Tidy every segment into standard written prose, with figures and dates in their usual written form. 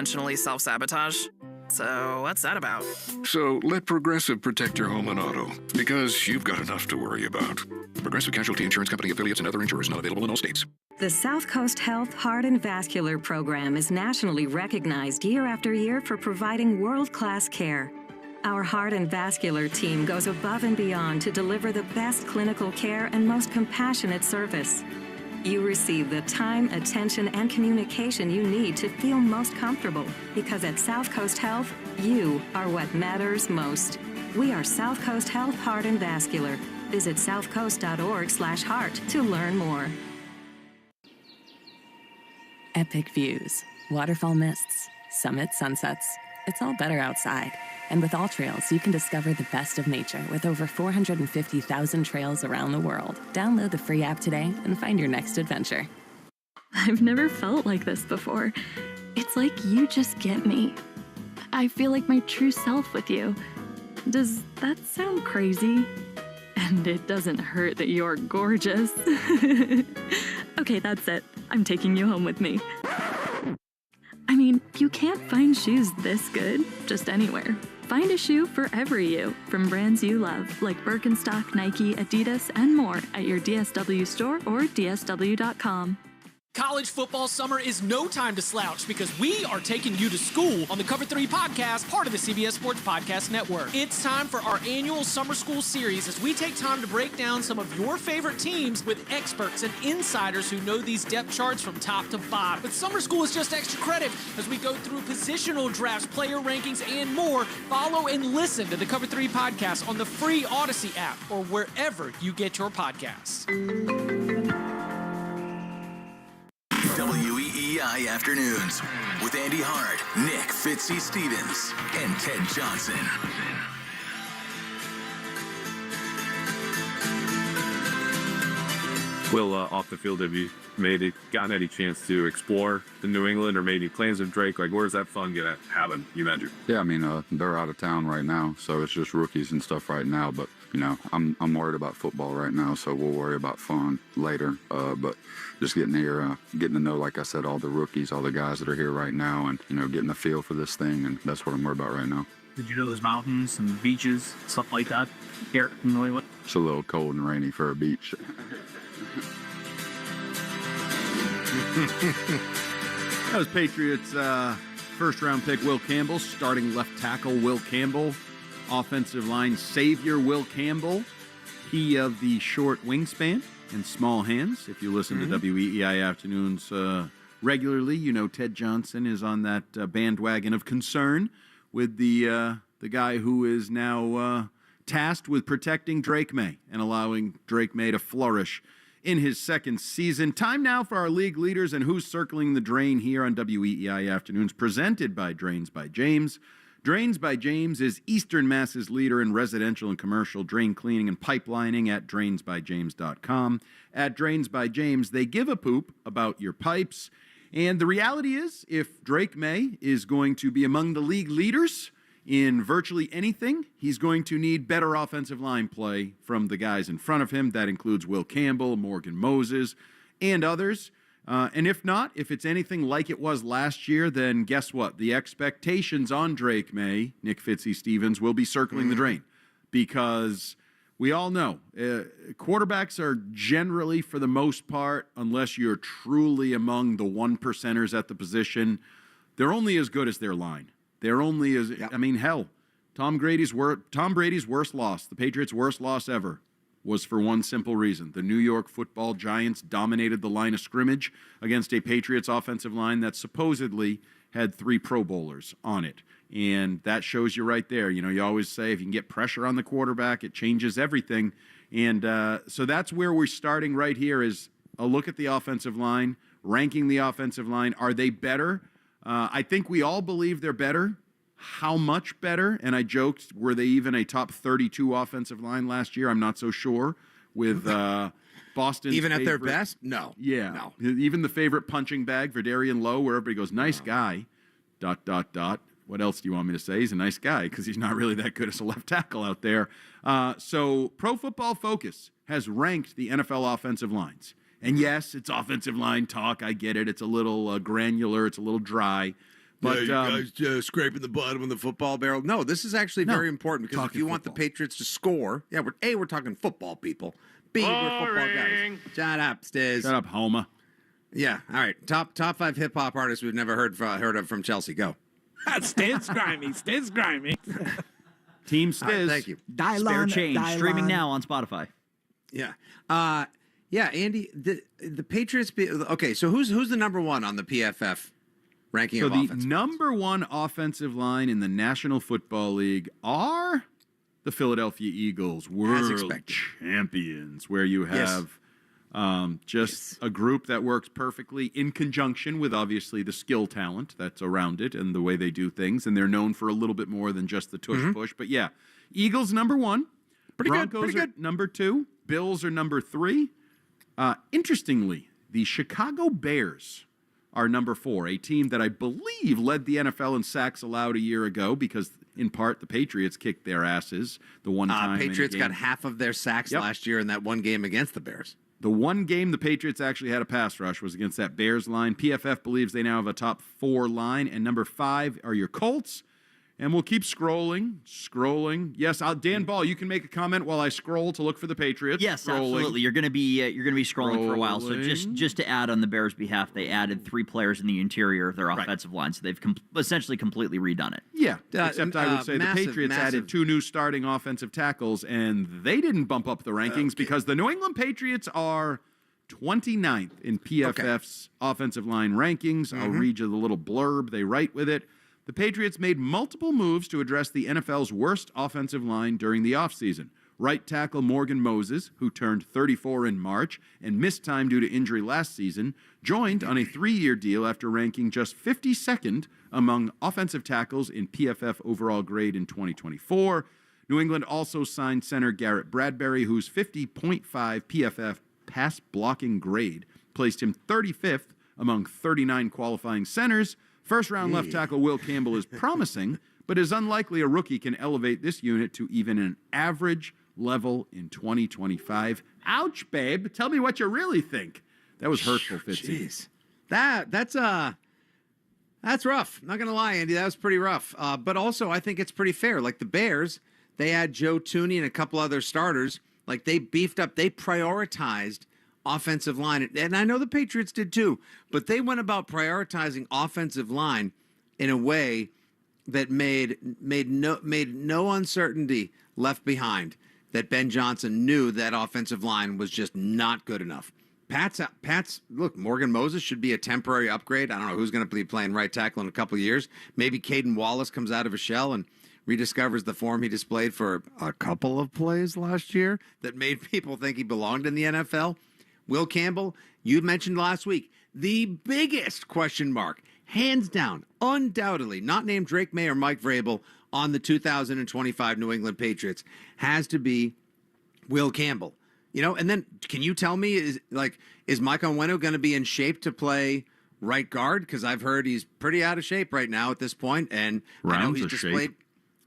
intentionally self-sabotage. So what's that about? So let Progressive protect your home and auto, because you've got enough to worry about. Progressive Casualty Insurance Company affiliates and other insurers not available in all states. The South Coast Health Heart and Vascular Program is nationally recognized year after year for providing world-class care. Our heart and vascular team goes above and beyond to deliver the best clinical care and most compassionate service. You receive the time, attention, and communication you need to feel most comfortable, because at South Coast Health, you are what matters most. We are South Coast Health Heart and Vascular. Visit southcoast.org/heart to learn more. Epic views, waterfall mists, summit sunsets. It's all better outside. And with All Trails, you can discover the best of nature with over 450,000 trails around the world. Download the free app today and find your next adventure. I've never felt like this before. It's like you just get me. I feel like my true self with you. Does that sound crazy? And it doesn't hurt that you're gorgeous. Okay, that's it. I'm taking you home with me. I mean, you can't find shoes this good just anywhere. Find a shoe for every you, from brands you love, like Birkenstock, Nike, Adidas, and more at your DSW store or dsw.com. College football summer is no time to slouch, because we are taking you to school on the Cover 3 podcast, part of the CBS Sports Podcast Network. It's time for our annual summer school series, as we take time to break down some of your favorite teams with experts and insiders who know these depth charts from top to bottom. But summer school is just extra credit as we go through positional drafts, player rankings, and more. Follow and listen to the Cover 3 podcast on the free Odyssey app or wherever you get your podcasts. WEEI Afternoons with Andy Hart, Nick Fitzy Stevens, and Ted Johnson. Will, off the field, have you gotten any chance to explore the New England or maybe plans of Drake? Like, where's that fun gonna happen, you imagine? Yeah, I mean, they're out of town right now, so it's just rookies and stuff right now. But I'm worried about football right now, so we'll worry about fun later. But just getting here, getting to know, like I said, all the rookies, all the guys that are here right now, and getting the feel for this thing, and that's what I'm worried about right now. Did you know there's mountains and beaches, stuff like that here in New England? It's a little cold and rainy for a beach. That was Patriots first-round pick Will Campbell, starting left tackle Will Campbell, offensive line savior Will Campbell, he of the short wingspan and small hands. If you listen to WEEI Afternoons regularly, Ted Johnson is on that bandwagon of concern with the guy who is now tasked with protecting Drake May and allowing Drake May to flourish in his second season. Time now for our league leaders and who's circling the drain here on WEEI Afternoons, presented by Drains by James. Drains by James is Eastern Mass's leader in residential and commercial drain cleaning and pipelining at drainsbyjames.com. At Drains by James, they give a poop about your pipes. And the reality is, if Drake May is going to be among the league leaders in virtually anything, he's going to need better offensive line play from the guys in front of him. That includes Will Campbell, Morgan Moses, and others. And if not, if it's anything like it was last year, then guess what? The expectations on Drake May, Nick Fitzy Stevens, will be circling the drain. Because we all know quarterbacks are generally, for the most part, unless you're truly among the 1%ers at the position, they're only as good as their line. They're only as, I mean, hell, Tom Brady's worst loss, the Patriots' worst loss ever, was for one simple reason. The New York Football Giants dominated the line of scrimmage against a Patriots offensive line that supposedly had 3 Pro Bowlers on it. And that shows you right there. You always say if you can get pressure on the quarterback, it changes everything. And so that's where we're starting right here, is a look at the offensive line, ranking the offensive line. Are they better? I think we all believe they're better. How much better? And I joked, were they even a top 32 offensive line last year? I'm not so sure. With Boston's even at favorite, their best? No. Yeah. No. Even the favorite punching bag, Verdarian Lowe, where everybody goes, nice guy, ... What else do you want me to say? He's a nice guy because he's not really that good as a left tackle out there. So Pro Football Focus has ranked the NFL offensive lines. And yes, it's offensive line talk. I get it. It's a little granular. It's a little dry. But guys scraping the bottom of the football barrel. No, this is actually very important because if you want the Patriots to score, we're talking football, people. B, we're football guys. Shut up, Stiz. Shut up, Homa. Yeah, all right. Top 5 hip hop artists we've never heard of from Chelsea. Go. Stiz Grimy. Team Stiz. Right, thank you. Spare Change, streaming now on Spotify. Yeah. Andy, the Patriots. Okay, so who's the number one on the PFF ranking of offense? So the number one offensive line in the National Football League are the Philadelphia Eagles, world champions, where you have a group that works perfectly in conjunction with, obviously, the skill talent that's around it and the way they do things. And they're known for a little bit more than just the tush-push. But, yeah, Eagles number one. Broncos are number 2. Bills are number 3. Interestingly, the Chicago Bears are number 4, a team that I believe led the NFL in sacks allowed a year ago because, in part, the Patriots kicked their asses the one time. Patriots got half of their sacks last year in that one game against the Bears. The one game the Patriots actually had a pass rush was against that Bears line. PFF believes they now have a top 4 line, and number 5 are your Colts. And we'll keep scrolling. Yes, Dan Ball, you can make a comment while I scroll to look for the Patriots. Yes, absolutely. You're going to be scrolling for a while. So just to add on the Bears' behalf, they added 3 players in the interior of their offensive line. So they've essentially completely redone it. Yeah, except I would say the Patriots added 2 new starting offensive tackles, and they didn't bump up the rankings because the New England Patriots are 29th in PFF's offensive line rankings. I'll read you the little blurb they write with it. The Patriots made multiple moves to address the NFL's worst offensive line during the offseason. Right tackle Morgan Moses, who turned 34 in March and missed time due to injury last season, joined on a 3-year deal after ranking just 52nd among offensive tackles in PFF overall grade in 2024. New England also signed center Garrett Bradbury, whose 50.5 PFF pass blocking grade placed him 35th among 39 qualifying centers. First-round left tackle Will Campbell is promising, but is unlikely a rookie can elevate this unit to even an average level in 2025. Ouch, babe. Tell me what you really think. That was hurtful, Fitzy. Jeez. That's rough. Not going to lie, Andy. That was pretty rough. But also, I think it's pretty fair. Like the Bears, they had Joe Thuney and a couple other starters. Like they beefed up. They prioritized offensive line, and I know the Patriots did too, but they went about prioritizing offensive line in a way that made no uncertainty left behind. That Ben Johnson knew that offensive line was just not good enough. Pat's look, Morgan Moses should be a temporary upgrade. I don't know who's going to be playing right tackle in a couple of years. Maybe Caden Wallace comes out of a shell and rediscovers the form he displayed for a couple of plays last year that made people think he belonged in the NFL. Will Campbell, you mentioned last week, the biggest question mark, hands down, undoubtedly, not named Drake May or Mike Vrabel on the 2025 New England Patriots, has to be Will Campbell. You know, and then can you tell me, is Mike Onwenu going to be in shape to play right guard? Because I've heard he's pretty out of shape right now at this point, and I know he's displayed.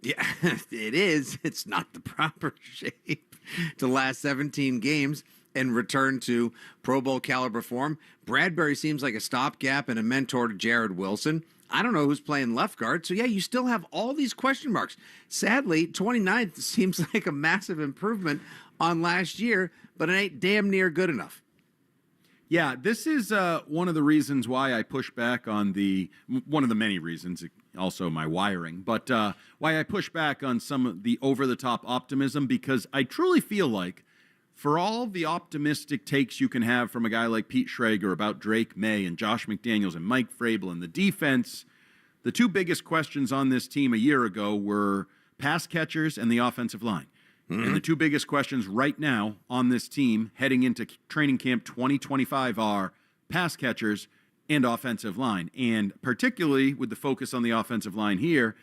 Yeah, it is. It's not the proper shape to last 17 games and return to Pro Bowl caliber form. Bradbury seems like a stopgap and a mentor to Jared Wilson. I don't know who's playing left guard. So, yeah, you still have all these question marks. Sadly, 29th seems like a massive improvement on last year, but it ain't damn near good enough. Yeah, this is one of the reasons why I push back on one of the many reasons, also my wiring, but why I push back on some of the over-the-top optimism, because I truly feel like for all the optimistic takes you can have from a guy like Pete Schrager about Drake May and Josh McDaniels and Mike Vrabel and the defense, the 2 biggest questions on this team a year ago were pass catchers and the offensive line. And the 2 biggest questions right now on this team heading into training camp 2025 are pass catchers and offensive line. And particularly with the focus on the offensive line here,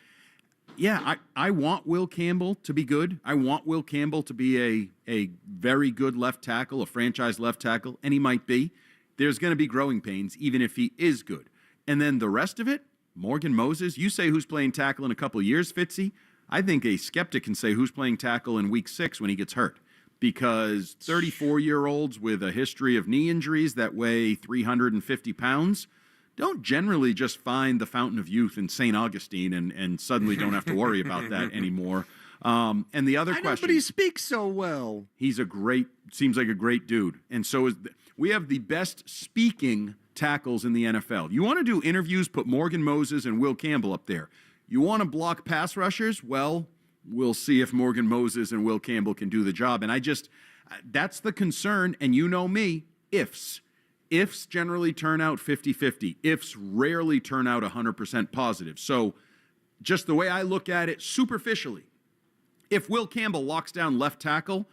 yeah, I want Will Campbell to be good. I want Will Campbell to be a very good left tackle, a franchise left tackle, and he might be. There's going to be growing pains, even if he is good. And then the rest of it, Morgan Moses, you say who's playing tackle in a couple of years, Fitzy. I think a skeptic can say who's playing tackle in week 6 when he gets hurt. Because 34-year-olds with a history of knee injuries that weigh 350 pounds, don't generally just find the fountain of youth in St. Augustine and suddenly don't have to worry about that anymore. And the other question, but he speaks so well. Seems like a great dude. And so we have the best speaking tackles in the NFL. You want to do interviews, put Morgan Moses and Will Campbell up there. You want to block pass rushers? Well, we'll see if Morgan Moses and Will Campbell can do the job. And that's the concern. And you know me, ifs. Ifs generally turn out 50-50. Ifs rarely turn out 100% positive. So just the way I look at it superficially, if Will Campbell locks down left tackle,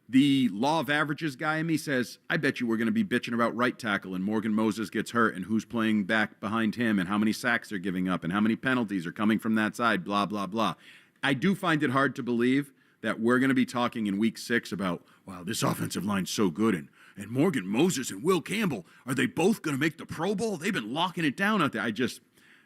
the law of averages guy in me says, I bet you we're going to be bitching about right tackle and Morgan Moses gets hurt and who's playing back behind him and how many sacks they're giving up and how many penalties are coming from that side, blah, blah, blah. I do find it hard to believe that we're going to be talking in week 6 about, wow, this offensive line's so good and Morgan Moses and Will Campbell, are they both going to make the Pro Bowl? They've been locking it down out there.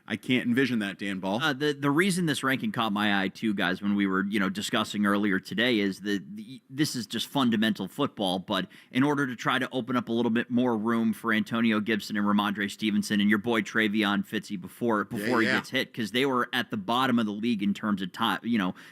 I can't envision that, Dan Ball. The reason this ranking caught my eye too, guys, when we were discussing earlier today, is that this is just fundamental football. But in order to try to open up a little bit more room for Antonio Gibson and Ramondre Stevenson and your boy Travion Fitzy before he gets hit, because they were at the bottom of the league in terms of time,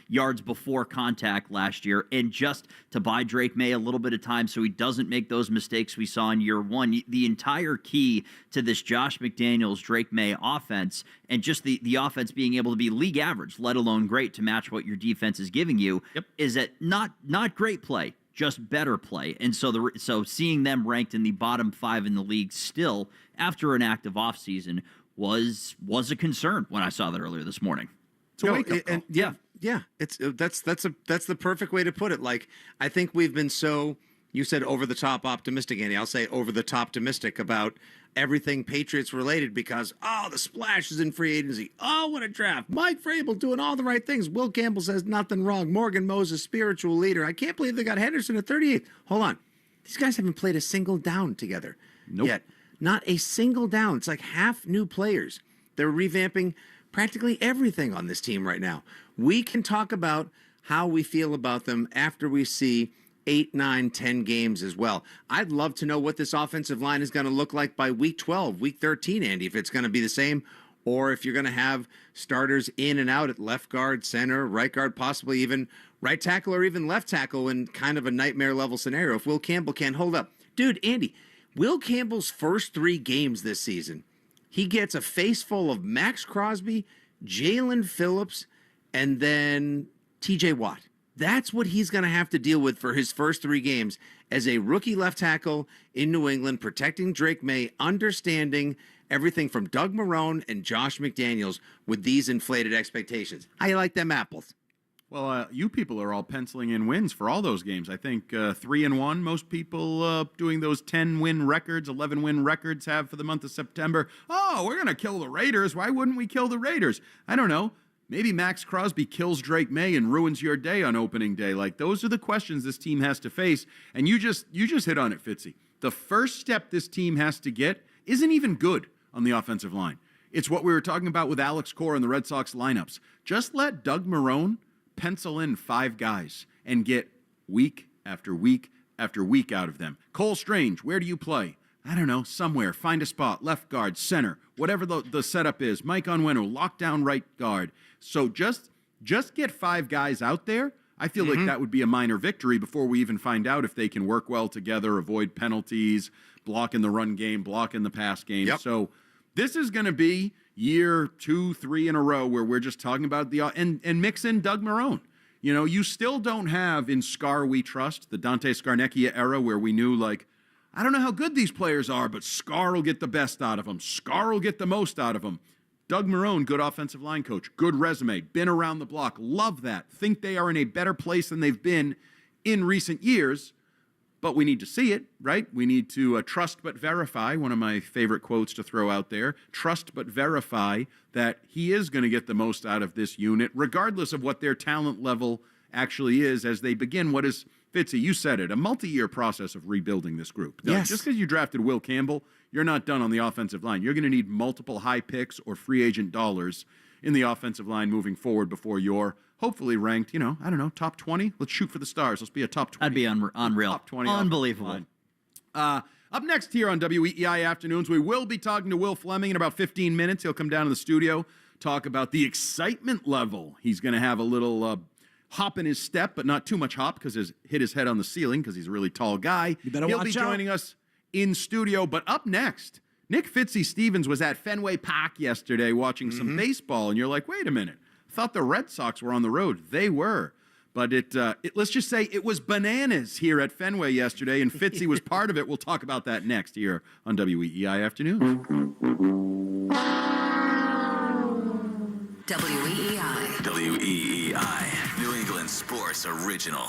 yards before contact last year, and just to buy Drake May a little bit of time so he doesn't make those mistakes we saw in year 1. The entire key to this Josh McDaniels Drake May offense, and just the offense being able to be league average, let alone great, to match what your defense is giving you, is that not great play, just better play. And so seeing them ranked in the bottom 5 in the league still after an active offseason was a concern when I saw that earlier this morning. It's a wake-up call. Yeah, that's the perfect way to put it. Like, I think we've been so, you said over the top optimistic, Andy. I'll say over the top optimistic about everything Patriots related because, the splashes in free agency. Oh, what a draft. Mike Vrabel doing all the right things. Will Campbell says nothing wrong. Morgan Moses, spiritual leader. I can't believe they got Henderson at 38th. Hold on. These guys haven't played a single down together yet. Not a single down. It's like half new players. They're revamping practically everything on this team right now. We can talk about how we feel about them after we see 8, 9, 10 games as well. I'd love to know what this offensive line is going to look like by week 12, week 13, Andy, if it's going to be the same or if you're going to have starters in and out at left guard, center, right guard, possibly even right tackle or even left tackle in kind of a nightmare level scenario if Will Campbell can't hold up. Dude, Andy, Will Campbell's first 3 games this season, he gets a face full of Max Crosby, Jalen Phillips, and then TJ Watt. That's what he's going to have to deal with for his first 3 games as a rookie left tackle in New England, protecting Drake May, understanding everything from Doug Marrone and Josh McDaniels with these inflated expectations. How you like them apples? Well, you people are all penciling in wins for all those games. I think 3-1, most people doing those 10-win records, 11-win records have for the month of September. Oh, we're going to kill the Raiders. Why wouldn't we kill the Raiders? I don't know. Maybe Max Crosby kills Drake May and ruins your day on opening day. Like, those are the questions this team has to face. And you just hit on it, Fitzy. The first step this team has to get isn't even good on the offensive line. It's what we were talking about with Alex Cora and the Red Sox lineups. Just let Doug Marrone pencil in 5 guys and get week after week after week out of them. Cole Strange, where do you play? I don't know, somewhere. Find a spot, left guard, center, whatever the setup is. Mike Onwenu, lockdown right guard. So just get 5 guys out there. I feel like that would be a minor victory before we even find out if they can work well together, avoid penalties, block in the run game, block in the pass game. Yep. So this is going to be year 2, 3 in a row where we're just talking about and mix in Doug Marrone. You still don't have in Scar We Trust, the Dante Scarnecchia era where we knew, like, I don't know how good these players are, but Scar will get the best out of them. Scar will get the most out of them. Doug Marrone, good offensive line coach, good resume, been around the block, love that. Think they are in a better place than they've been in recent years, but we need to see it, right? We need to trust but verify, one of my favorite quotes to throw out there, trust but verify that he is going to get the most out of this unit, regardless of what their talent level actually is as they begin what is, Fitzy, you said it, a multi-year process of rebuilding this group. Yes. Just because you drafted Will Campbell, you're not done on the offensive line. You're going to need multiple high picks or free agent dollars in the offensive line moving forward before you're hopefully ranked, top 20. Let's shoot for the stars. Let's be a top 20. That'd be unreal. Top 20. Unbelievable. On Up next here on WEEI Afternoons, we will be talking to Will Fleming in about 15 minutes. He'll come down to the studio, talk about the excitement level. He's going to have a little hop in his step, but not too much hop because he's hit his head on the ceiling because he's a really tall guy. You better He'll watch be out. joining us in studio. But up next, Nick Fitzy Stevens was at Fenway Park yesterday watching some baseball, and you're like, wait a minute. I thought the Red Sox were on the road. They were. But let's just say it was bananas here at Fenway yesterday, and Fitzy was part of it. We'll talk about that next here on WEEI Afternoons. WEEI. WEEI, New England Sports Original.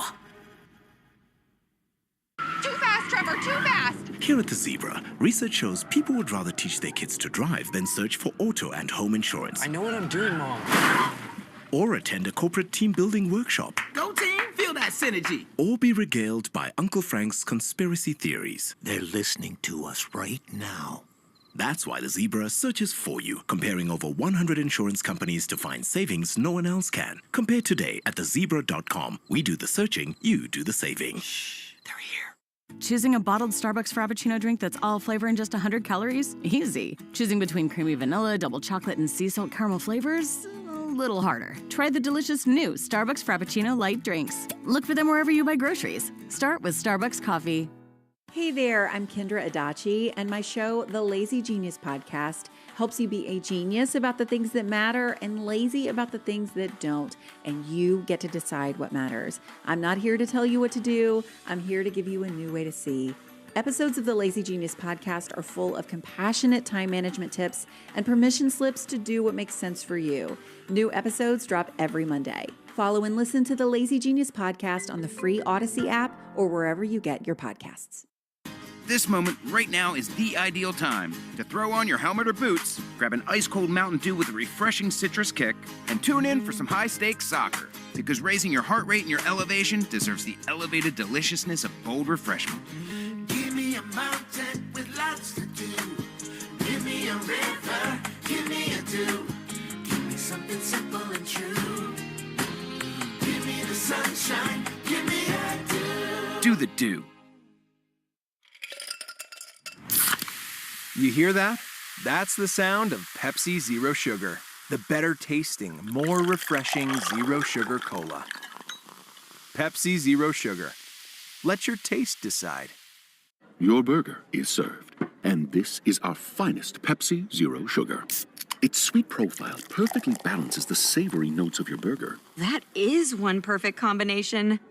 Too fast, Trevor, too fast! Here at the Zebra, research shows people would rather teach their kids to drive than search for auto and home insurance. I know what I'm doing, Mom. Or attend a corporate team building workshop. Go team, feel that synergy. Or be regaled by Uncle Frank's conspiracy theories. They're listening to us right now. That's why the Zebra searches for you, comparing over 100 insurance companies to find savings no one else can. Compare today at thezebra.com. We do the searching, you do the saving. Shh, they're here. Choosing a bottled Starbucks Frappuccino drink that's all flavor and just 100 calories? Easy. Choosing between creamy vanilla, double chocolate, and sea salt caramel flavors? A little harder. Try the delicious new Starbucks Frappuccino light drinks. Look for them wherever you buy groceries. Start with Starbucks coffee. Hey there, I'm Kendra Adachi, and my show, The Lazy Genius Podcast, helps you be a genius about the things that matter and lazy about the things that don't, and you get to decide what matters. I'm not here to tell you what to do. I'm here to give you a new way to see. Episodes of the Lazy Genius Podcast are full of compassionate time management tips and permission slips to do what makes sense for you. New episodes drop every Monday. Follow and listen to the Lazy Genius Podcast on the free Odyssey app or wherever you get your podcasts. This moment right now is the ideal time to throw on your helmet or boots, grab an ice-cold Mountain Dew with a refreshing citrus kick, and tune in for some high-stakes soccer. Because raising your heart rate and your elevation deserves the elevated deliciousness of bold refreshment. Give me a mountain with lots to do. Give me a river, give me a dew. Give me something simple and true. Give me the sunshine, give me a dew. Do the dew. You hear that? That's the sound of Pepsi Zero Sugar, the better tasting, more refreshing zero sugar cola. Pepsi Zero Sugar. Let your taste decide. Your burger is served, and this is our finest Pepsi Zero Sugar. Its sweet profile perfectly balances the savory notes of your burger. That is one perfect combination.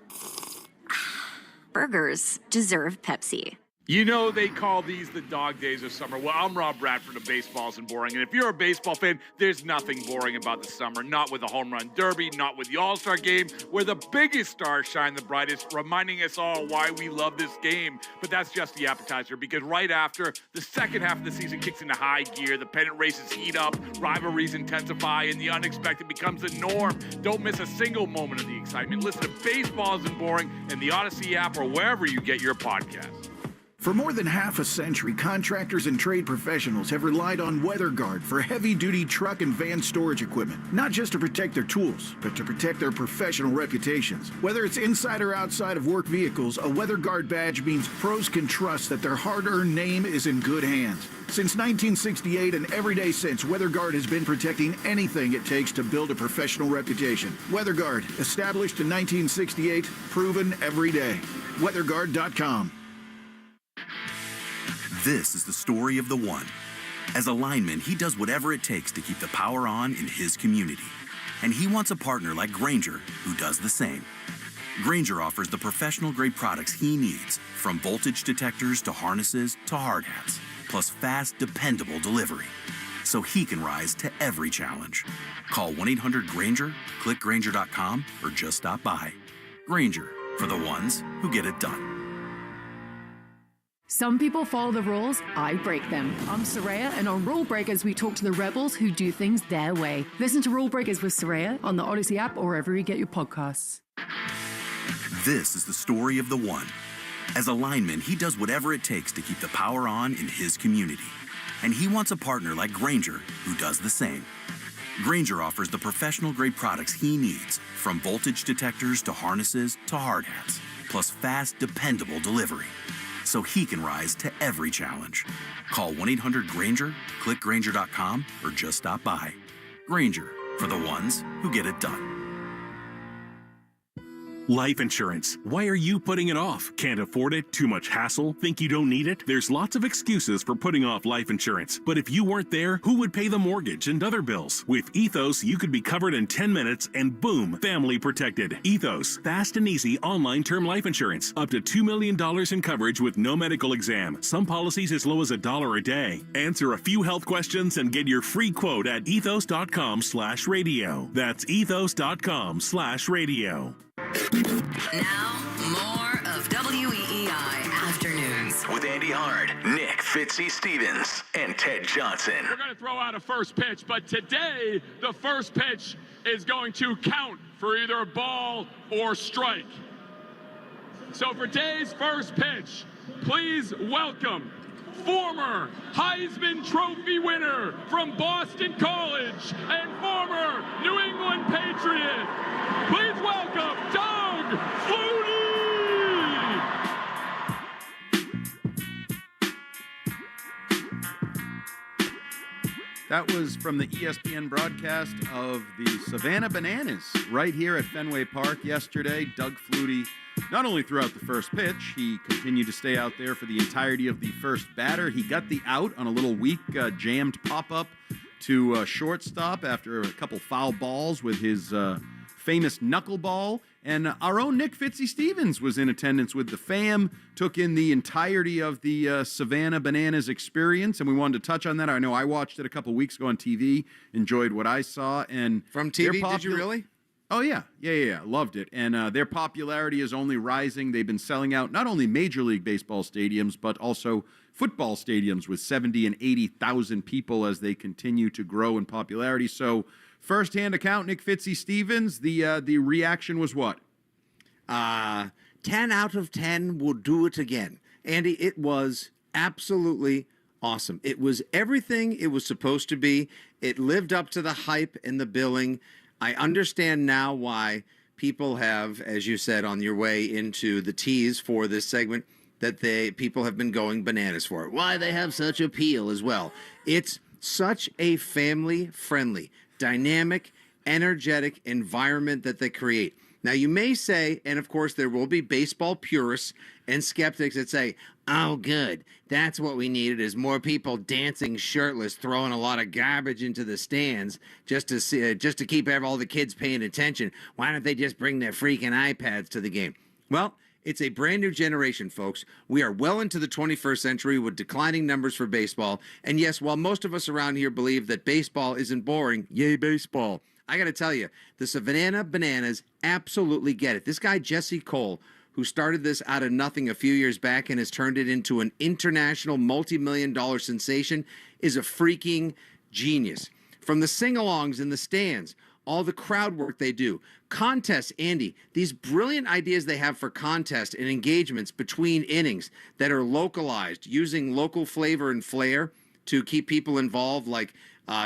Burgers deserve Pepsi. You know they call these the dog days of summer. Well, I'm Rob Bradford of Baseball Isn't Boring, and if you're a baseball fan, there's nothing boring about the summer. Not with the home run derby, not with the All-Star game, where the biggest stars shine the brightest, reminding us all why we love this game. But that's just the appetizer, because right after, the second half of the season kicks into high gear, the pennant races heat up, rivalries intensify, and the unexpected becomes the norm. Don't miss a single moment of the excitement. Listen to Baseball Isn't Boring and the Odyssey app or wherever you get your podcasts. For more than half a century, contractors and trade professionals have relied on WeatherGuard for heavy-duty truck and van storage equipment, not just to protect their tools, but to protect their professional reputations. Whether it's inside or outside of work vehicles, a WeatherGuard badge means pros can trust that their hard-earned name is in good hands. Since 1968 and every day since, WeatherGuard has been protecting anything it takes to build a professional reputation. WeatherGuard, established in 1968, proven every day. WeatherGuard.com. This is the story of the one. As a lineman, he does whatever it takes to keep the power on in his community. And he wants a partner like Grainger who does the same. Grainger offers the professional-grade products he needs, from voltage detectors to harnesses to hard hats, plus fast, dependable delivery, so he can rise to every challenge. Call 1-800-GRAINGER, click Grainger.com, or just stop by. Grainger, for the ones who get it done. Some people follow the rules, I break them. I'm Soraya, and on Rule Breakers, we talk to the rebels who do things their way. Listen to Rule Breakers with Soraya on the Odyssey app or wherever you get your podcasts. This is the story of the one. As a lineman, he does whatever it takes to keep the power on in his community. And he wants a partner like Grainger who does the same. Grainger offers the professional-grade products he needs, from voltage detectors to harnesses to hard hats, plus fast, dependable delivery, so he can rise to every challenge. Call 1-800-GRANGER, click Grainger.com, or just stop by. Grainger, for the ones who get it done. Life insurance. Why are you putting it off? Can't afford it? Too much hassle? Think you don't need it? There's lots of excuses for putting off life insurance. But if you weren't there, who would pay the mortgage and other bills? With Ethos, you could be covered in 10 minutes and boom, family protected. Ethos, fast and easy online term life insurance. Up to $2 million in coverage with no medical exam. Some policies as low as $1 a day. Answer a few health questions and get your free quote at ethos.com/radio. That's ethos.com/radio. Now, more of WEEI Afternoons. With Andy Hard, Nick Fitzy Stevens, and Ted Johnson. We're going to throw out a first pitch, but today the first pitch is going to count for either a ball or strike. So for today's first pitch, please welcome former Heisman Trophy winner from Boston College and former New England Patriot. Please welcome Doug Flutie! That was from the ESPN broadcast of the Savannah Bananas right here at Fenway Park yesterday. Doug Flutie, not only threw out the first pitch, he continued to stay out there for the entirety of the first batter. He got the out on a little weak jammed pop-up to shortstop after a couple foul balls with his famous knuckleball. And our own Nick Fitzy Stevens was in attendance with the fam, took in the entirety of the Savannah Bananas experience, and we wanted to touch on that. I know I watched it a couple weeks ago on TV, enjoyed what I saw. And from TV, did you really? Oh, yeah. Loved it. And their popularity is only rising. They've been selling out not only Major League Baseball stadiums, but also football stadiums with 70 and 80,000 people as they continue to grow in popularity. So, first-hand account, Nick Fitzy Stevens, the reaction was what? 10 out of 10 will do it again. Andy, it was absolutely awesome. It was everything it was supposed to be. It lived up to the hype and the billing. I understand now why people have, as you said, on your way into the tease for this segment, that people have been going bananas for it. Why they have such appeal as well. It's such a family-friendly, dynamic, energetic environment that they create. Now, you may say, and of course there will be baseball purists and skeptics that say, oh, good, that's what we needed is more people dancing shirtless, throwing a lot of garbage into the stands just to keep all the kids paying attention. Why don't they just bring their freaking iPads to the game? Well, it's a brand new generation, folks. We are well into the 21st century with declining numbers for baseball. And yes, while most of us around here believe that baseball isn't boring, yay baseball, I got to tell you, the Savannah Bananas absolutely get it. This guy, Jesse Cole, who started this out of nothing a few years back and has turned it into an international multi-million-dollar sensation, is a freaking genius. From the sing-alongs in the stands, all the crowd work they do, contests, Andy, these brilliant ideas they have for contests and engagements between innings that are localized, using local flavor and flair to keep people involved. Like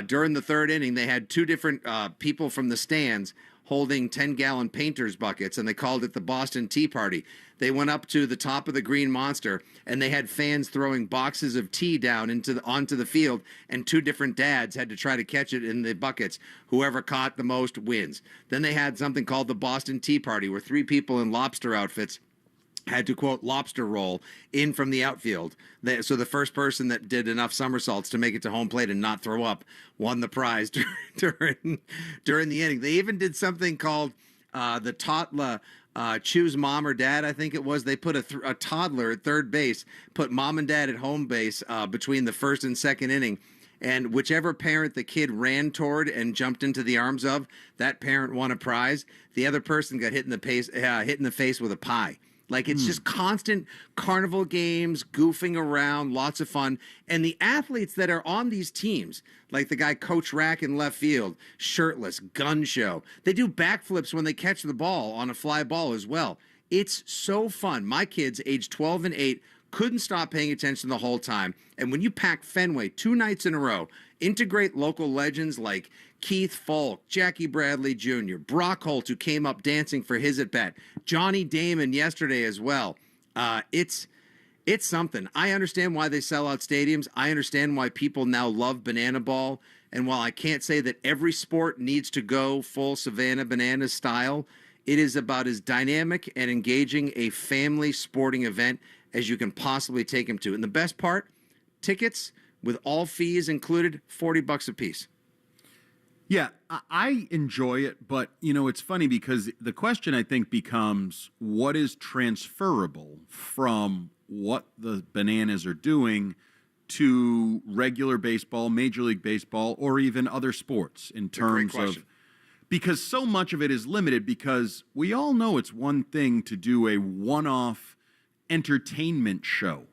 during the third inning, they had two different people from the stands holding 10-gallon painters buckets, and they called it the Boston Tea Party. They went up to the top of the Green Monster, and they had fans throwing boxes of tea down onto the field, and two different dads had to try to catch it in the buckets. Whoever caught the most wins. Then they had something called the Boston Tea Party, where three people in lobster outfits had to, quote, lobster roll in from the outfield. So the first person that did enough somersaults to make it to home plate and not throw up won the prize during the inning. They even did something called the toddler choose mom or dad, I think it was. They put a toddler at third base, put mom and dad at home base between the first and second inning. And whichever parent the kid ran toward and jumped into the arms of, that parent won a prize. The other person got hit in the face with a pie. Like, it's just constant carnival games, goofing around, lots of fun. And the athletes that are on these teams, like the guy Coach Rack in left field, shirtless, gun show. They do backflips when they catch the ball on a fly ball as well. It's so fun. My kids, age 12 and 8, couldn't stop paying attention the whole time. And when you pack Fenway 2 nights in a row, integrate local legends like Keith Falk, Jackie Bradley Jr., Brock Holt, who came up dancing for his at-bat, Johnny Damon yesterday as well. It's It's something. I understand why they sell out stadiums. I understand why people now love banana ball. And while I can't say that every sport needs to go full Savannah Bananas style, it is about as dynamic and engaging a family sporting event as you can possibly take them to. And the best part, tickets with all fees included, $40 a piece. Yeah, I enjoy it, but, it's funny because the question, I think, becomes what is transferable from what the Bananas are doing to regular baseball, Major League Baseball, or even other sports in terms of... Because so much of it is limited because we all know it's one thing to do a one-off entertainment show,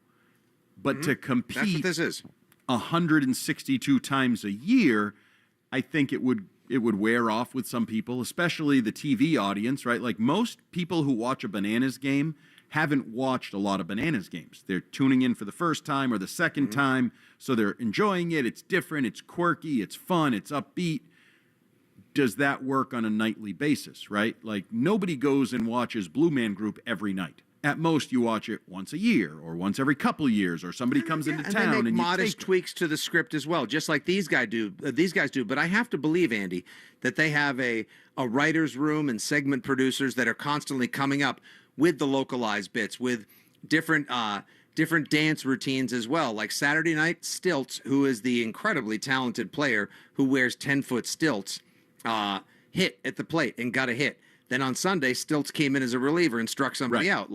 but to compete... That's what this is. 162 times a year, I think it would wear off with some people, especially the TV audience, right? Like most people who watch a Bananas game haven't watched a lot of Bananas games. They're tuning in for the first time or the second time, so they're enjoying it. It's different, it's quirky, it's fun, it's upbeat. Does that work on a nightly basis, right? Like nobody goes and watches Blue Man Group every night. At most, you watch it once a year or once every couple years, or somebody comes into town and they make and modest tweaks to the script as well, just like these guys do. But I have to believe, Andy, that they have a writer's room and segment producers that are constantly coming up with the localized bits, with different dance routines as well. Like Saturday night, Stilts, who is the incredibly talented player who wears 10-foot stilts, hit at the plate and got a hit. Then on Sunday, Stilts came in as a reliever and struck somebody out.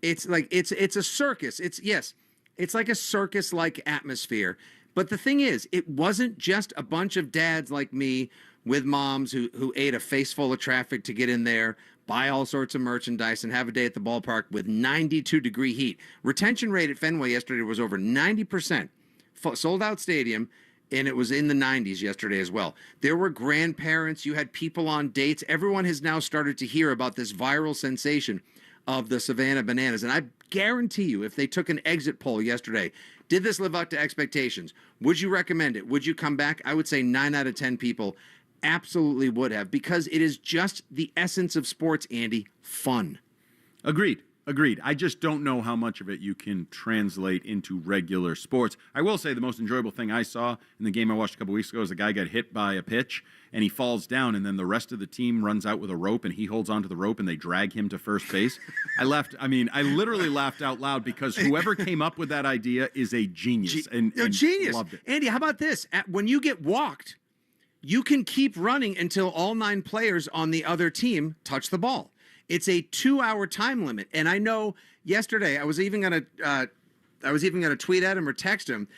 It's a circus. It's like a circus-like atmosphere. But the thing is, it wasn't just a bunch of dads like me with moms who ate a face full of traffic to get in there, buy all sorts of merchandise, and have a day at the ballpark with 92-degree heat. Retention rate at Fenway yesterday was over 90%. Sold-out stadium. And it was in the 90s yesterday as well. There were grandparents. You had people on dates. Everyone has now started to hear about this viral sensation of the Savannah Bananas. And I guarantee you, if they took an exit poll yesterday, did this live up to expectations? Would you recommend it? Would you come back? I would say 9 out of 10 people absolutely would have, because it is just the essence of sports, Andy, fun. Agreed. I just don't know how much of it you can translate into regular sports. I will say the most enjoyable thing I saw in the game I watched a couple weeks ago is a guy got hit by a pitch and he falls down, and then the rest of the team runs out with a rope and he holds onto the rope and they drag him to first base. I literally laughed out loud because whoever came up with that idea is a genius. Genius. Loved it. Andy, how about this? When you get walked, you can keep running until all 9 players on the other team touch the ball. It's a 2-hour time limit. And I know yesterday I was even going to tweet at him or text him.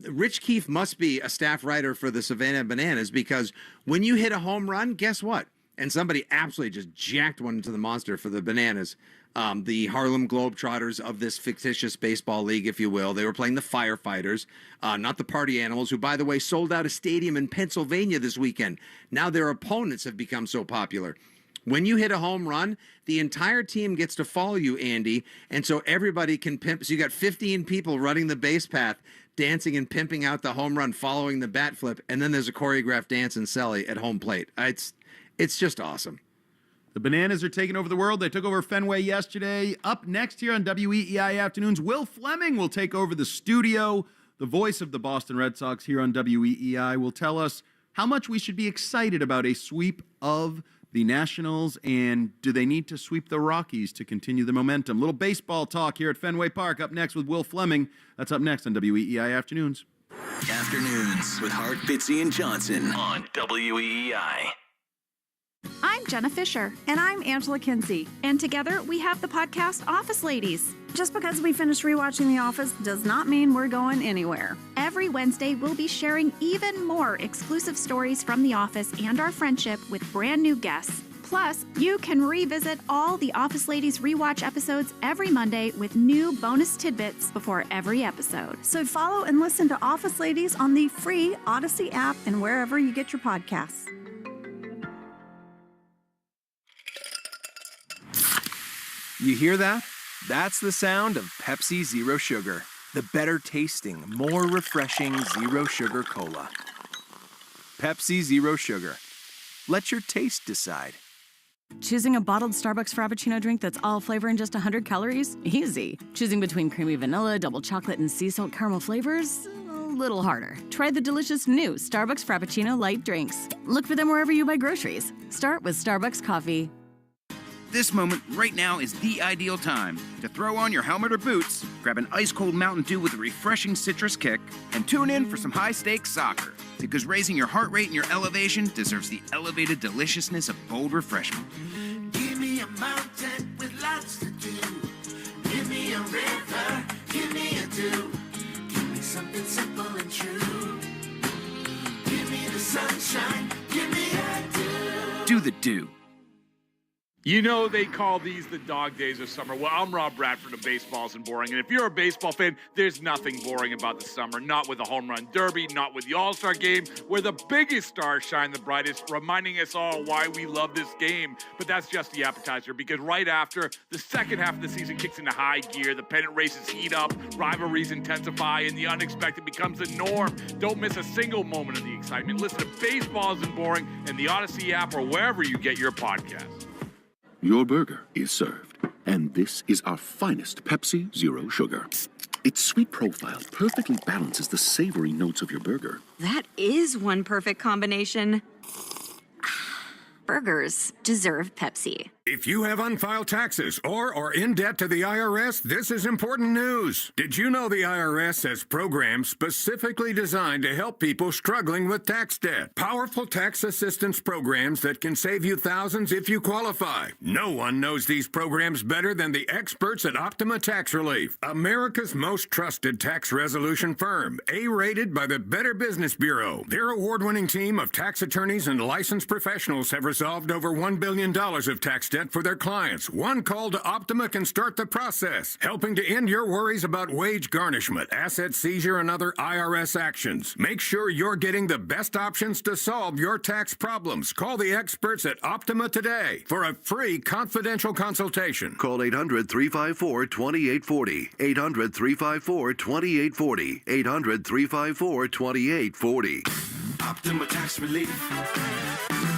Rich Keefe must be a staff writer for the Savannah Bananas, because when you hit a home run, guess what? And somebody absolutely just jacked one into the monster for the Bananas. The Harlem Globetrotters of this fictitious baseball league, if you will. They were playing the Firefighters, not the Party Animals, who, by the way, sold out a stadium in Pennsylvania this weekend. Now their opponents have become so popular. When you hit a home run, the entire team gets to follow you, Andy, and so everybody can pimp. So you got 15 people running the base path, dancing and pimping out the home run, following the bat flip, and then there's a choreographed dance and celly at home plate. It's just awesome. The Bananas are taking over the world. They took over Fenway yesterday. Up next here on WEEI Afternoons, Will Fleming will take over the studio. The voice of the Boston Red Sox here on WEEI will tell us how much we should be excited about a sweep of the Nationals, and do they need to sweep the Rockies to continue the momentum? Little baseball talk here at Fenway Park. Up next with Will Fleming. That's up next on WEEI Afternoons. Afternoons with Hart, Fitzy, and Johnson on WEEI. I'm Jenna Fisher. And I'm Angela Kinsey. And together we have the podcast Office Ladies. Just because we finished rewatching The Office does not mean we're going anywhere. Every Wednesday, we'll be sharing even more exclusive stories from The Office and our friendship with brand new guests. Plus, you can revisit all the Office Ladies rewatch episodes every Monday with new bonus tidbits before every episode. So follow and listen to Office Ladies on the free Odyssey app and wherever you get your podcasts. You hear that? That's the sound of Pepsi Zero Sugar, the better tasting, more refreshing zero sugar cola. Pepsi Zero Sugar. Let your taste decide. Choosing a bottled Starbucks Frappuccino drink that's all flavor and just 100 calories? Easy. Choosing between creamy vanilla, double chocolate, and sea salt caramel flavors? A little harder. Try the delicious new Starbucks Frappuccino light drinks. Look for them wherever you buy groceries. Start with Starbucks coffee. This moment right now is the ideal time to throw on your helmet or boots, grab an ice-cold Mountain Dew with a refreshing citrus kick, and tune in for some high-stakes soccer. Because raising your heart rate and your elevation deserves the elevated deliciousness of bold refreshment. Give me a mountain with lots to do. Give me a river, give me a dew. Give me something simple and true. Give me the sunshine, give me a dew. Do the dew. You know they call these the dog days of summer. Well, I'm Rob Bradford of Baseball Isn't Boring, and if you're a baseball fan, there's nothing boring about the summer. Not with the home run derby, not with the All-Star game, where the biggest stars shine the brightest, reminding us all why we love this game. But that's just the appetizer, because right after, the second half of the season kicks into high gear, the pennant races heat up, rivalries intensify, and the unexpected becomes the norm. Don't miss a single moment of the excitement. Listen to Baseball Isn't Boring in the Odyssey app or wherever you get your podcasts. Your burger is served, and this is our finest Pepsi Zero Sugar. Its sweet profile perfectly balances the savory notes of your burger. That is one perfect combination. Burgers deserve Pepsi. If you have unfiled taxes or are in debt to the IRS, this is important news. Did you know the IRS has programs specifically designed to help people struggling with tax debt? Powerful tax assistance programs that can save you thousands if you qualify. No one knows these programs better than the experts at Optima Tax Relief, America's most trusted tax resolution firm, A-rated by the Better Business Bureau. Their award-winning team of tax attorneys and licensed professionals have resolved over $1 billion of tax debt for their clients. One call to Optima can start the process, helping to end your worries about wage garnishment, asset seizure, and other IRS actions. Make sure you're getting the best options to solve your tax problems. Call the experts at Optima today for a free confidential consultation. Call 800-354-2840. 800-354-2840. 800-354-2840. Optima Tax Relief.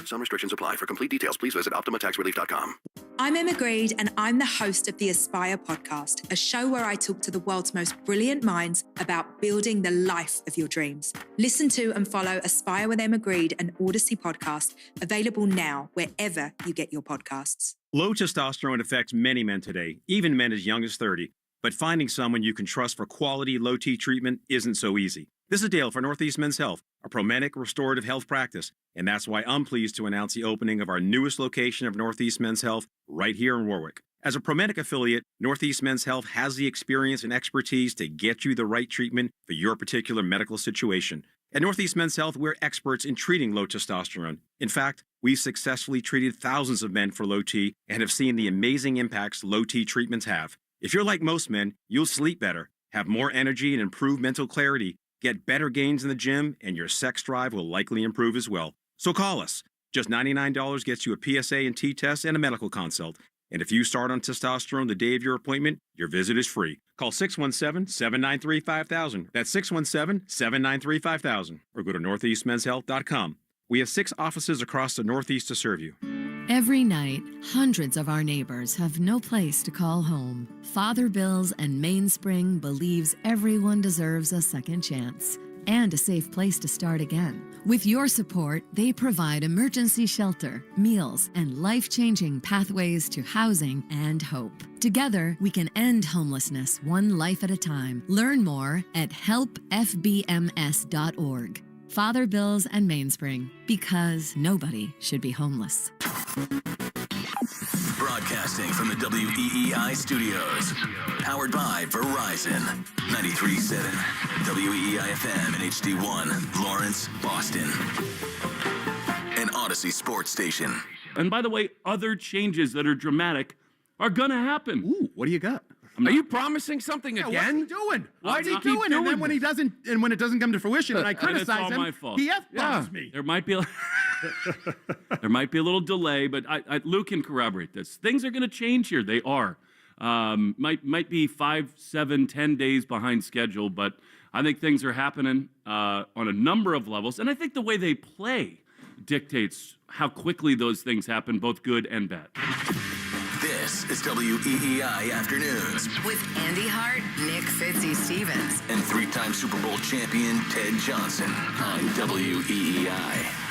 Some restrictions apply. For complete details, please visit OptimaTaxRelief.com. I'm Emma Greed, and I'm the host of the Aspire podcast, a show where I talk to the world's most brilliant minds about building the life of your dreams. Listen to and follow Aspire with Emma Greed, an Odyssey podcast, available now wherever you get your podcasts. Low testosterone affects many men today, even men as young as 30. But finding someone you can trust for quality low T treatment isn't so easy. This is Dale for Northeast Men's Health, a Promedic restorative health practice, and that's why I'm pleased to announce the opening of our newest location of Northeast Men's Health right here in Warwick. As a Promedic affiliate, Northeast Men's Health has the experience and expertise to get you the right treatment for your particular medical situation. At Northeast Men's Health, we're experts in treating low testosterone. In fact, we've successfully treated thousands of men for low T and have seen the amazing impacts low T treatments have. If you're like most men, you'll sleep better, have more energy and improve mental clarity, get better gains in the gym, and your sex drive will likely improve as well. So call us. Just $99 gets you a PSA and T test and a medical consult. And if you start on testosterone the day of your appointment, your visit is free. Call 617-793-5000. That's 617-793-5000. Or go to northeastmenshealth.com. We have 6 offices across the Northeast to serve you. Every night, hundreds of our neighbors have no place to call home. Father Bill's and Mainspring believes everyone deserves a second chance and a safe place to start again. With your support, they provide emergency shelter, meals, and life-changing pathways to housing and hope. Together, we can end homelessness one life at a time. Learn more at helpfbms.org. Father Bill's and Mainspring, because nobody should be homeless. Broadcasting from the WEEI studios. Powered by Verizon. 93.7 WEEI FM and HD1, Lawrence, Boston. An Odyssey sports station. And by the way, other changes that are dramatic are going to happen. Ooh, what do you got? Are you promising something again? What's he doing? Why is he keep doing it? And then when he doesn't, and when it doesn't come to fruition, and I criticize him, he F-bombs me. There might be a little delay, but Luke can corroborate this. Things are going to change here. They are. Might be 5, 7, 10 days behind schedule, but I think things are happening on a number of levels. And I think the way they play dictates how quickly those things happen, both good and bad. This is WEEI Afternoons With Andy Hart, Nick Fitzy Stevens, and three-time Super Bowl champion Ted Johnson on WEEI.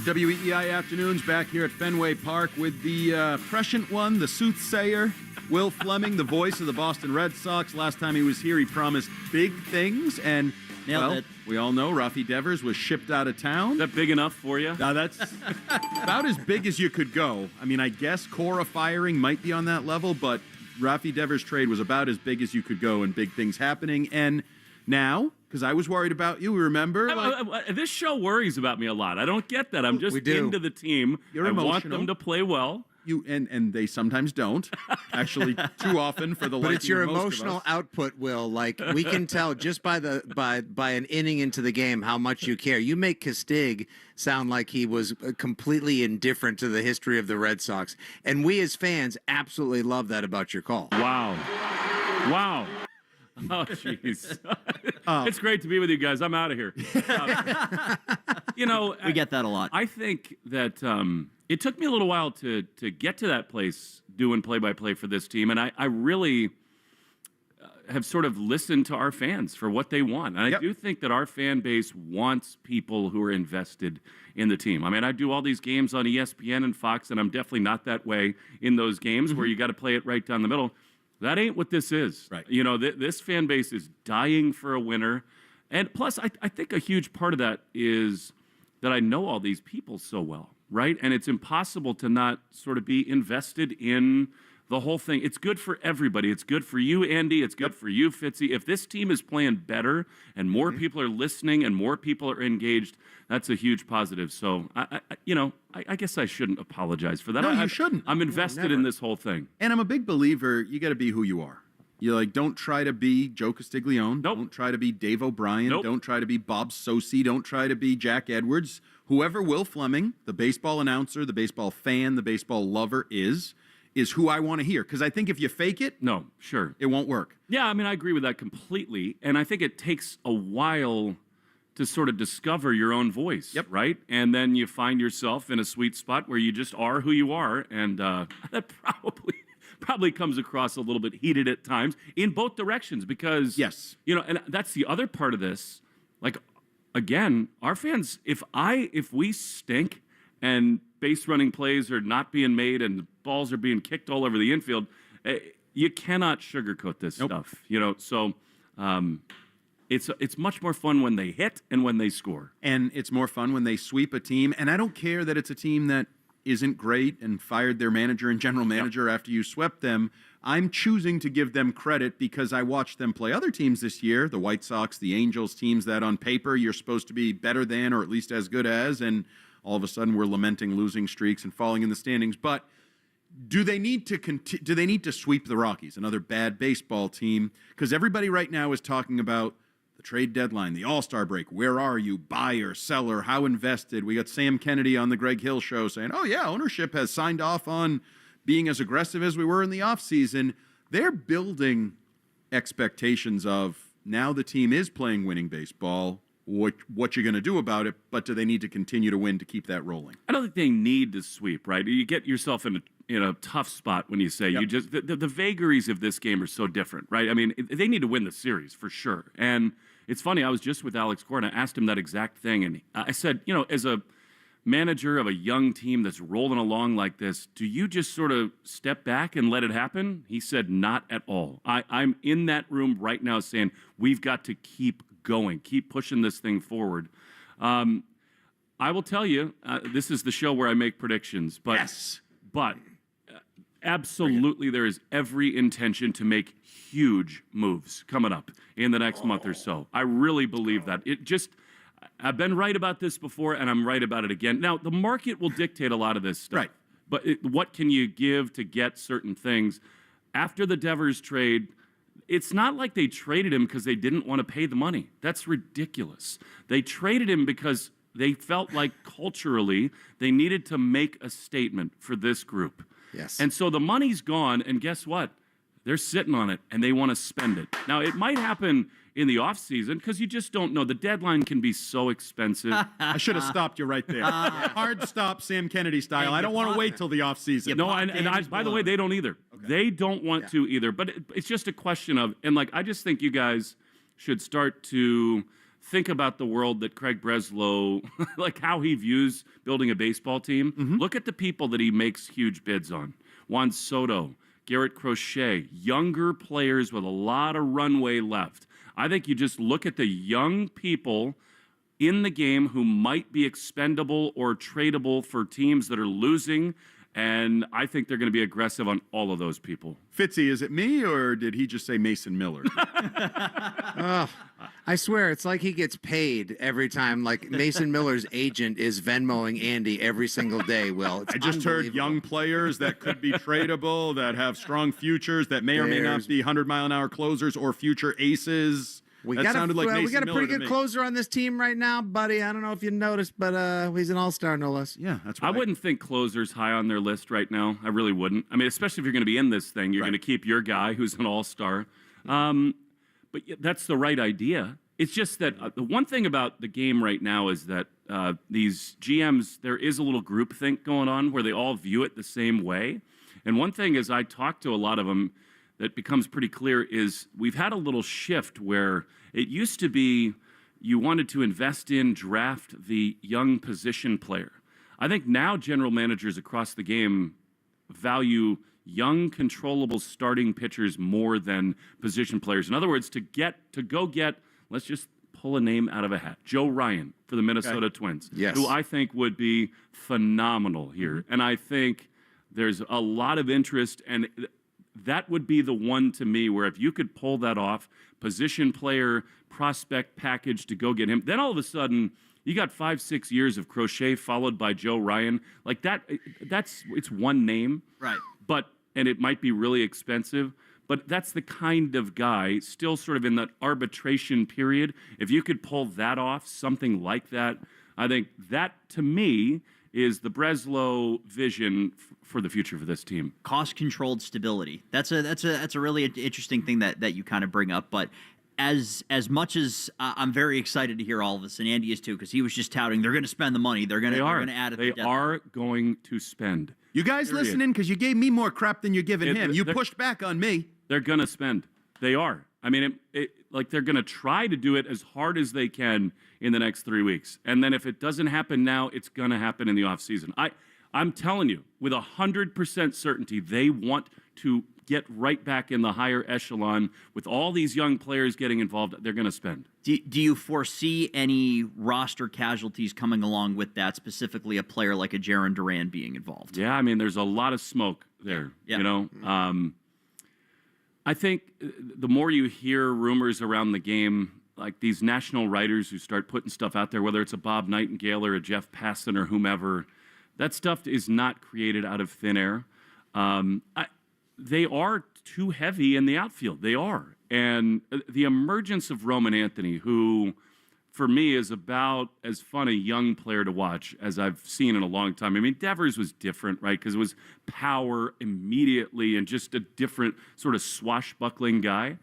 WEEI Afternoons back here at Fenway Park with the prescient one, the soothsayer, Will Fleming, the voice of the Boston Red Sox. Last time he was here, he promised big things, and Nailed it. We all know Rafael Devers was shipped out of town. Is that big enough for you? That's about as big as you could go. I mean, I guess Cora firing might be on that level, but Rafael Devers' trade was about as big as you could go, and big things happening. And now, because I was worried about you, remember? This show worries about me a lot. I don't get that. I'm just into the team. You're I emotional. want them to play well. And they sometimes don't. Actually, too often for the. But it's your of most of emotional us. output, Will. Like we can tell just by an inning into the game how much you care. You make Castig sound like he was completely indifferent to the history of the Red Sox, and we as fans absolutely love that about your call. Wow. Oh, jeez. It's great to be with you guys. I'm out of here. We get that a lot. I think that it took me a little while to get to that place doing play-by-play for this team, and I really have sort of listened to our fans for what they want. And I do think that our fan base wants people who are invested in the team. I mean, I do all these games on ESPN and Fox, and I'm definitely not that way in those games where you got to play it right down the middle. That ain't what this is. Right. You know, this fan base is dying for a winner. And plus, I think a huge part of that is that I know all these people so well, right? And it's impossible to not sort of be invested in the whole thing. It's good for everybody. It's good for you, Andy. It's good for you, Fitzy. If this team is playing better and more people are listening and more people are engaged, that's a huge positive. So, I guess I shouldn't apologize for that. No, you shouldn't. I'm invested in this whole thing. And I'm a big believer, you got to be who you are. You don't try to be Joe Castiglione. Nope. Don't try to be Dave O'Brien. Nope. Don't try to be Bob Sosi. Don't try to be Jack Edwards. Whoever Will Fleming, the baseball announcer, the baseball fan, the baseball lover is who I want to hear. Because I think if you fake it, it won't work. Yeah, I mean, I agree with that completely. And I think it takes a while to sort of discover your own voice, right? And then you find yourself in a sweet spot where you just are who you are. And that probably comes across a little bit heated at times in both directions because, and that's the other part of this. Like, again, our fans, if we stink and base running plays are not being made and balls are being kicked all over the infield, you cannot sugarcoat this stuff, So it's much more fun when they hit and when they score. And it's more fun when they sweep a team. And I don't care that it's a team that isn't great and fired their manager and general manager after you swept them. I'm choosing to give them credit because I watched them play other teams this year, the White Sox, the Angels, teams that on paper you're supposed to be better than or at least as good as, and all of a sudden we're lamenting losing streaks and falling in the standings. But do they need to sweep the Rockies, another bad baseball team? Because everybody right now is talking about the trade deadline, the All-Star break. Where are you? Buyer, seller, how invested? We got Sam Kennedy on the Greg Hill show saying, oh, yeah, ownership has signed off on being as aggressive as we were in the offseason. They're building expectations of now the team is playing winning baseball. What you're going to do about it, but do they need to continue to win to keep that rolling? I don't think they need to sweep, right? You get yourself in a tough spot when you say you just the vagaries of this game are so different, right? I mean, they need to win the series for sure. And it's funny, I was just with Alex Cora and I asked him that exact thing, and I said, as a manager of a young team that's rolling along like this, do you just sort of step back and let it happen? He said, not at all. I'm in that room right now saying we've got to keep going, keep pushing this thing forward. I will tell you, this is the show where I make predictions, but absolutely there is every intention to make huge moves coming up in the next month or so. I really believe that. I've been right about this before, and I'm right about it again. Now, the market will dictate a lot of this stuff. Right. But what can you give to get certain things? After the Devers trade, it's not like they traded him because they didn't want to pay the money. That's ridiculous. They traded him because they felt like culturally they needed to make a statement for this group. Yes. And so the money's gone, and guess what? They're sitting on it, and they want to spend it. Now, it might happen in the offseason because you just don't know. The deadline can be so expensive. I should have stopped you right there. Hard stop, Sam Kennedy style. I don't want to wait till the offseason. No, and by the way, they don't either. Okay. They don't want to either. But it's just a question of, and like, I just think you guys should start to think about the world that Craig Breslow, like how he views building a baseball team. Look at the people that he makes huge bids on. Juan Soto, Garrett Crochet, younger players with a lot of runway left. I think you just look at the young people in the game who might be expendable or tradable for teams that are losing, and I think they're going to be aggressive on all of those people. Fitzy, is it me, or did he just say Mason Miller? I swear, it's like he gets paid every time. Like Mason Miller's agent is Venmoing Andy every single day. Will, it's I just heard young players that could be tradable, that have strong futures, that may or may not be 100-mile-an-hour closers or future aces. We got a pretty good closer on this team right now, buddy. I don't know if you noticed, but he's an all-star, no less. Yeah, that's right. I wouldn't think closers high on their list right now. I really wouldn't. I mean, especially if you're going to be in this thing, you're going to keep your guy who's an all-star. But that's the right idea. It's just that the one thing about the game right now is that these GMs, there is a little groupthink going on where they all view it the same way. And one thing is I talk to a lot of them that becomes pretty clear is we've had a little shift where it used to be you wanted to invest in, draft the young position player. I think now general managers across the game value young, controllable starting pitchers more than position players. In other words, to go get, let's just pull a name out of a hat, Joe Ryan for the Minnesota Twins, who I think would be phenomenal here. And I think there's a lot of interest, and that would be the one to me where if you could pull that off, position player, prospect package to go get him, then all of a sudden you got 5-6 years of Crochet followed by Joe Ryan. Like it's one name. Right. And it might be really expensive, but that's the kind of guy still sort of in that arbitration period. If you could pull that off, something like that, I think that to me is the Breslow vision for the future for this team. Cost-controlled stability. That's a really interesting thing that you kind of bring up. But as much as I'm very excited to hear all of this, and Andy is too, because he was just touting they're going to spend the money. They're going to add it. They are going to spend. You guys listening? Because you gave me more crap than you're giving him. You pushed back on me. They're going to spend. They are. I mean, like they're going to try to do it as hard as they can in the next 3 weeks. And then if it doesn't happen now, it's going to happen in the offseason. I'm telling you, with 100% certainty, they want to get right back in the higher echelon with all these young players getting involved. They're going to spend. Do you foresee any roster casualties coming along with that, specifically a player like a Jarren Duran being involved? Yeah, I mean, there's a lot of smoke there, you know. I think the more you hear rumors around the game, like these national writers who start putting stuff out there, whether it's a Bob Nightingale or a Jeff Passan or whomever, that stuff is not created out of thin air. They are too heavy in the outfield. They are. And the emergence of Roman Anthony, who for me is about as fun a young player to watch as I've seen in a long time. I mean, Devers was different, right? Because it was power immediately and just a different sort of swashbuckling guy.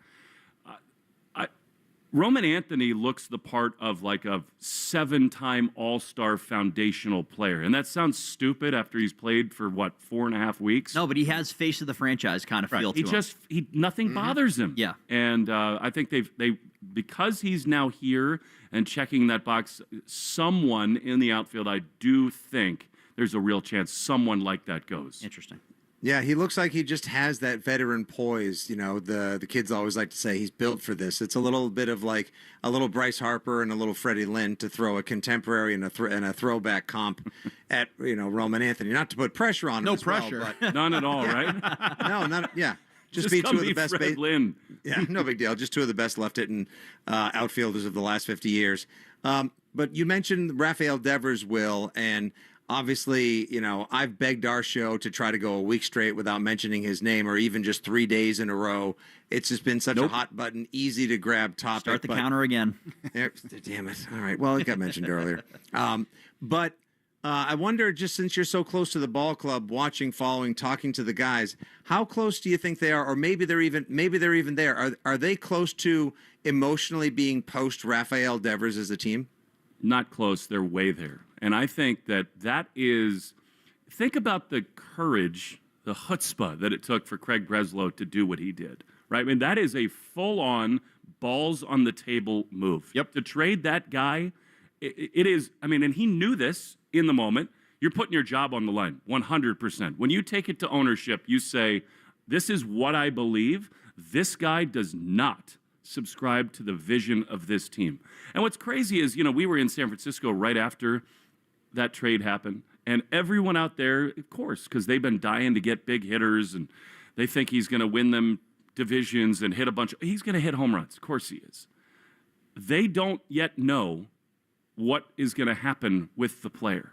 Roman Anthony looks the part of like a 7-time All-Star foundational player. And that sounds stupid after he's played for, 4.5 weeks? No, but he has face of the franchise kind of feel to him. Nothing bothers him. Yeah. And I think they because he's now here and checking that box, someone in the outfield, I do think there's a real chance someone like that goes. Interesting. Yeah, he looks like he just has that veteran poise. You know, the kids always like to say he's built for this. It's a little bit of like a little Bryce Harper and a little Freddie Lynn to throw a contemporary and a throwback comp at, Roman Anthony. Not to put pressure on him. No as pressure. Well, but, none at all, right? No, not yeah. Just be two of the best. Fred Lynn. Yeah, no big deal. Just two of the best left-hitting outfielders of the last 50 years. But you mentioned Rafael Devers, Will, and obviously, I've begged our show to try to go a week straight without mentioning his name, or even just 3 days in a row. It's just been such a hot button, easy to grab topic. Start the counter again. Damn it. All right. Well, it got mentioned earlier. But I wonder, just since you're so close to the ball club, watching, following, talking to the guys, how close do you think they are? Or maybe they're even there. Are they close to emotionally being post Rafael Devers as a team? Not close. They're way there. And I think that is, think about the courage, the chutzpah that it took for Craig Breslow to do what he did, right? I mean, that is a full-on balls on the table move. Yep. To trade that guy, it is, I mean, and he knew this in the moment. You're putting your job on the line, 100%. When you take it to ownership, you say, this is what I believe. This guy does not subscribe to the vision of this team. And what's crazy is, we were in San Francisco right after that trade happened, and everyone out there, of course, because they've been dying to get big hitters, and they think he's going to win them divisions and hit a bunch. He's going to hit home runs. Of course he is. They don't yet know what is going to happen with the player.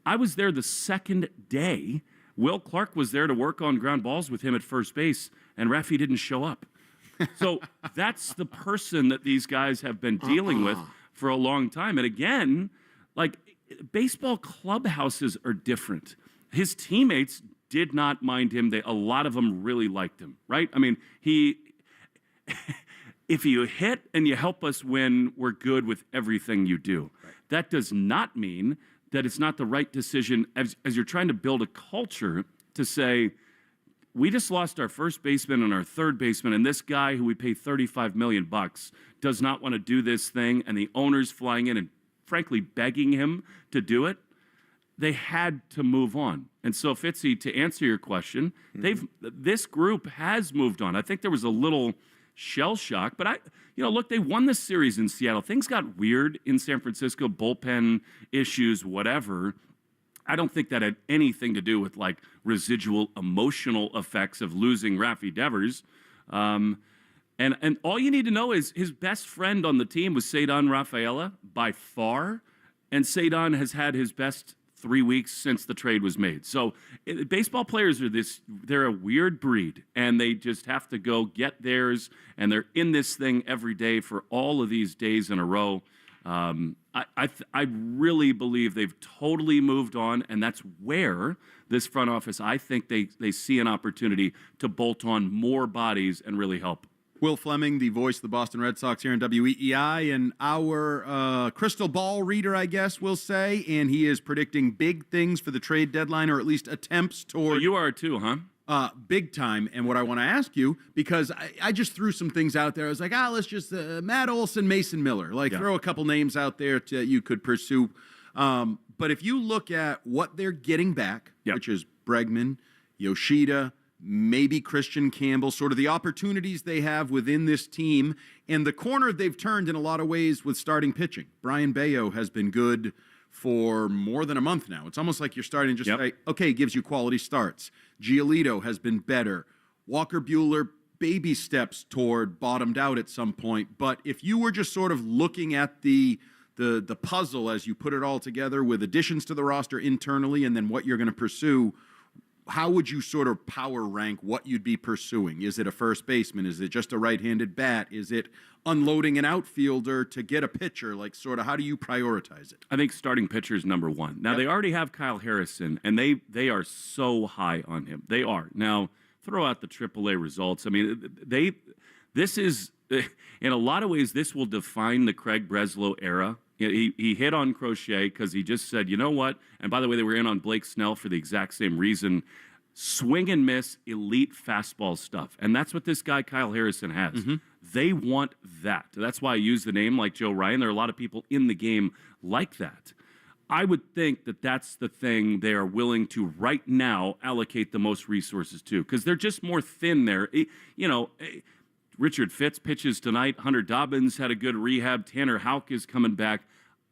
I was there the second day. Will Clark was there to work on ground balls with him at first base, and Rafi didn't show up. So that's the person that these guys have been dealing with for a long time. And again, like, baseball clubhouses are different. His teammates did not mind him. A lot of them really liked him, right? I mean, if you hit and you help us win, we're good with everything you do. Right. That does not mean that it's not the right decision as you're trying to build a culture to say, we just lost our first baseman and our third baseman, and this guy who we pay $35 million does not want to do this thing, and the owner's flying in and frankly begging him to do it. They had to move on. And so, Fitzy, to answer your question, this group has moved on. I think there was a little shell shock, but look, they won this series in Seattle. Things got weird in San Francisco, bullpen issues, whatever. I don't think that had anything to do with like residual emotional effects of losing Rafi Devers. And all you need to know is his best friend on the team was Cedar Rafaela by far, and Cedar has had his best 3 weeks since the trade was made. So baseball players they're a weird breed, and they just have to go get theirs, and they're in this thing every day for all of these days in a row. I really believe they've totally moved on, and that's where this front office, I think they see an opportunity to bolt on more bodies and really help. Will Fleming, the voice of the Boston Red Sox here in WEEI, and our crystal ball reader, I guess we'll say, and he is predicting big things for the trade deadline, or at least attempts toward... So you are too, huh? Big time. And what I want to ask you, because I just threw some things out there. I was like, let's just Matt Olson, Mason Miller. Throw a couple names out there you could pursue. But if you look at what they're getting back, which is Bregman, Yoshida, maybe Christian Campbell, sort of the opportunities they have within this team, and the corner they've turned in a lot of ways with starting pitching. Brian Bayo has been good for more than a month now. It's almost like you're starting just say, okay, gives you quality starts. Giolito has been better. Walker Buehler, baby steps toward bottomed out at some point. But if you were just sort of looking at the puzzle as you put it all together with additions to the roster internally and then what you're going to pursue, how would you sort of power rank what you'd be pursuing? Is it a first baseman? Is it just a right-handed bat? Is it unloading an outfielder to get a pitcher? How do you prioritize it? I think starting pitcher is number one. Now, they already have Kyle Harrison, and they are so high on him. They are. Now, throw out the AAA results. I mean, this is, in a lot of ways, this will define the Craig Breslow era. He hit on Crochet because he just said, you know what? And by the way, they were in on Blake Snell for the exact same reason. Swing and miss, elite fastball stuff. And that's what this guy, Kyle Harrison, has. Mm-hmm. They want that. That's why I use the name like Joe Ryan. There are a lot of people in the game like that. I would think that that's the thing they are willing to right now allocate the most resources to, because they're just more thin there. Richard Fitz pitches tonight. Hunter Dobbins had a good rehab. Tanner Houck is coming back.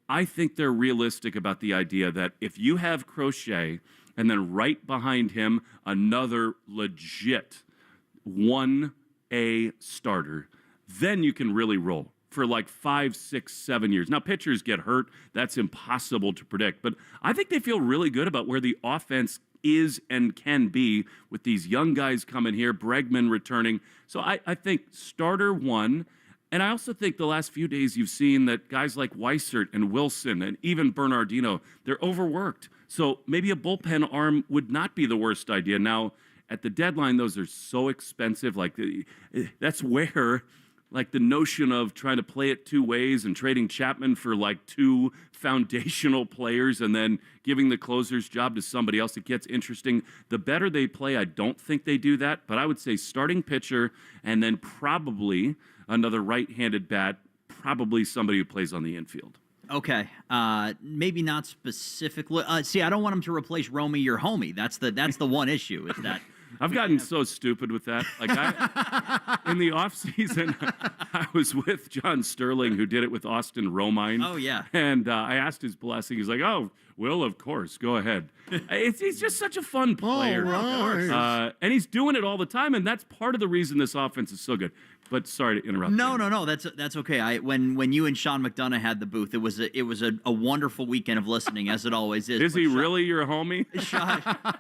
I think they're realistic about the idea that if you have Crochet and then right behind him another legit 1A starter, then you can really roll for like 5, 6, 7 years. Now, pitchers get hurt. That's impossible to predict. But I think they feel really good about where the offense is and can be with these young guys coming here, Bregman returning. So I think starter one, and I also think the last few days you've seen that guys like Weissert and Wilson and even Bernardino, they're overworked. So maybe a bullpen arm would not be the worst idea. Now, at the deadline, those are so expensive. That's where like the notion of trying to play it two ways and trading Chapman for like two foundational players and then giving the closer's job to somebody else, it gets interesting. The better they play, I don't think they do that, but I would say starting pitcher and then probably another right-handed bat, probably somebody who plays on the infield. Okay, maybe not specifically. See, I don't want him to replace Romy, your homie. That's the one issue is that. I've gotten so stupid with that. Like in the offseason, I was with John Sterling, who did it with Austin Romine. Oh, yeah. And I asked his blessing. He's like, oh, Will, of course, go ahead. He's just such a fun player. And he's doing it all the time, and that's part of the reason this offense is so good. But sorry to interrupt. No, that's okay. When you and Sean McDonough had the booth, it was a wonderful weekend of listening, as it always is. Is he really your homie?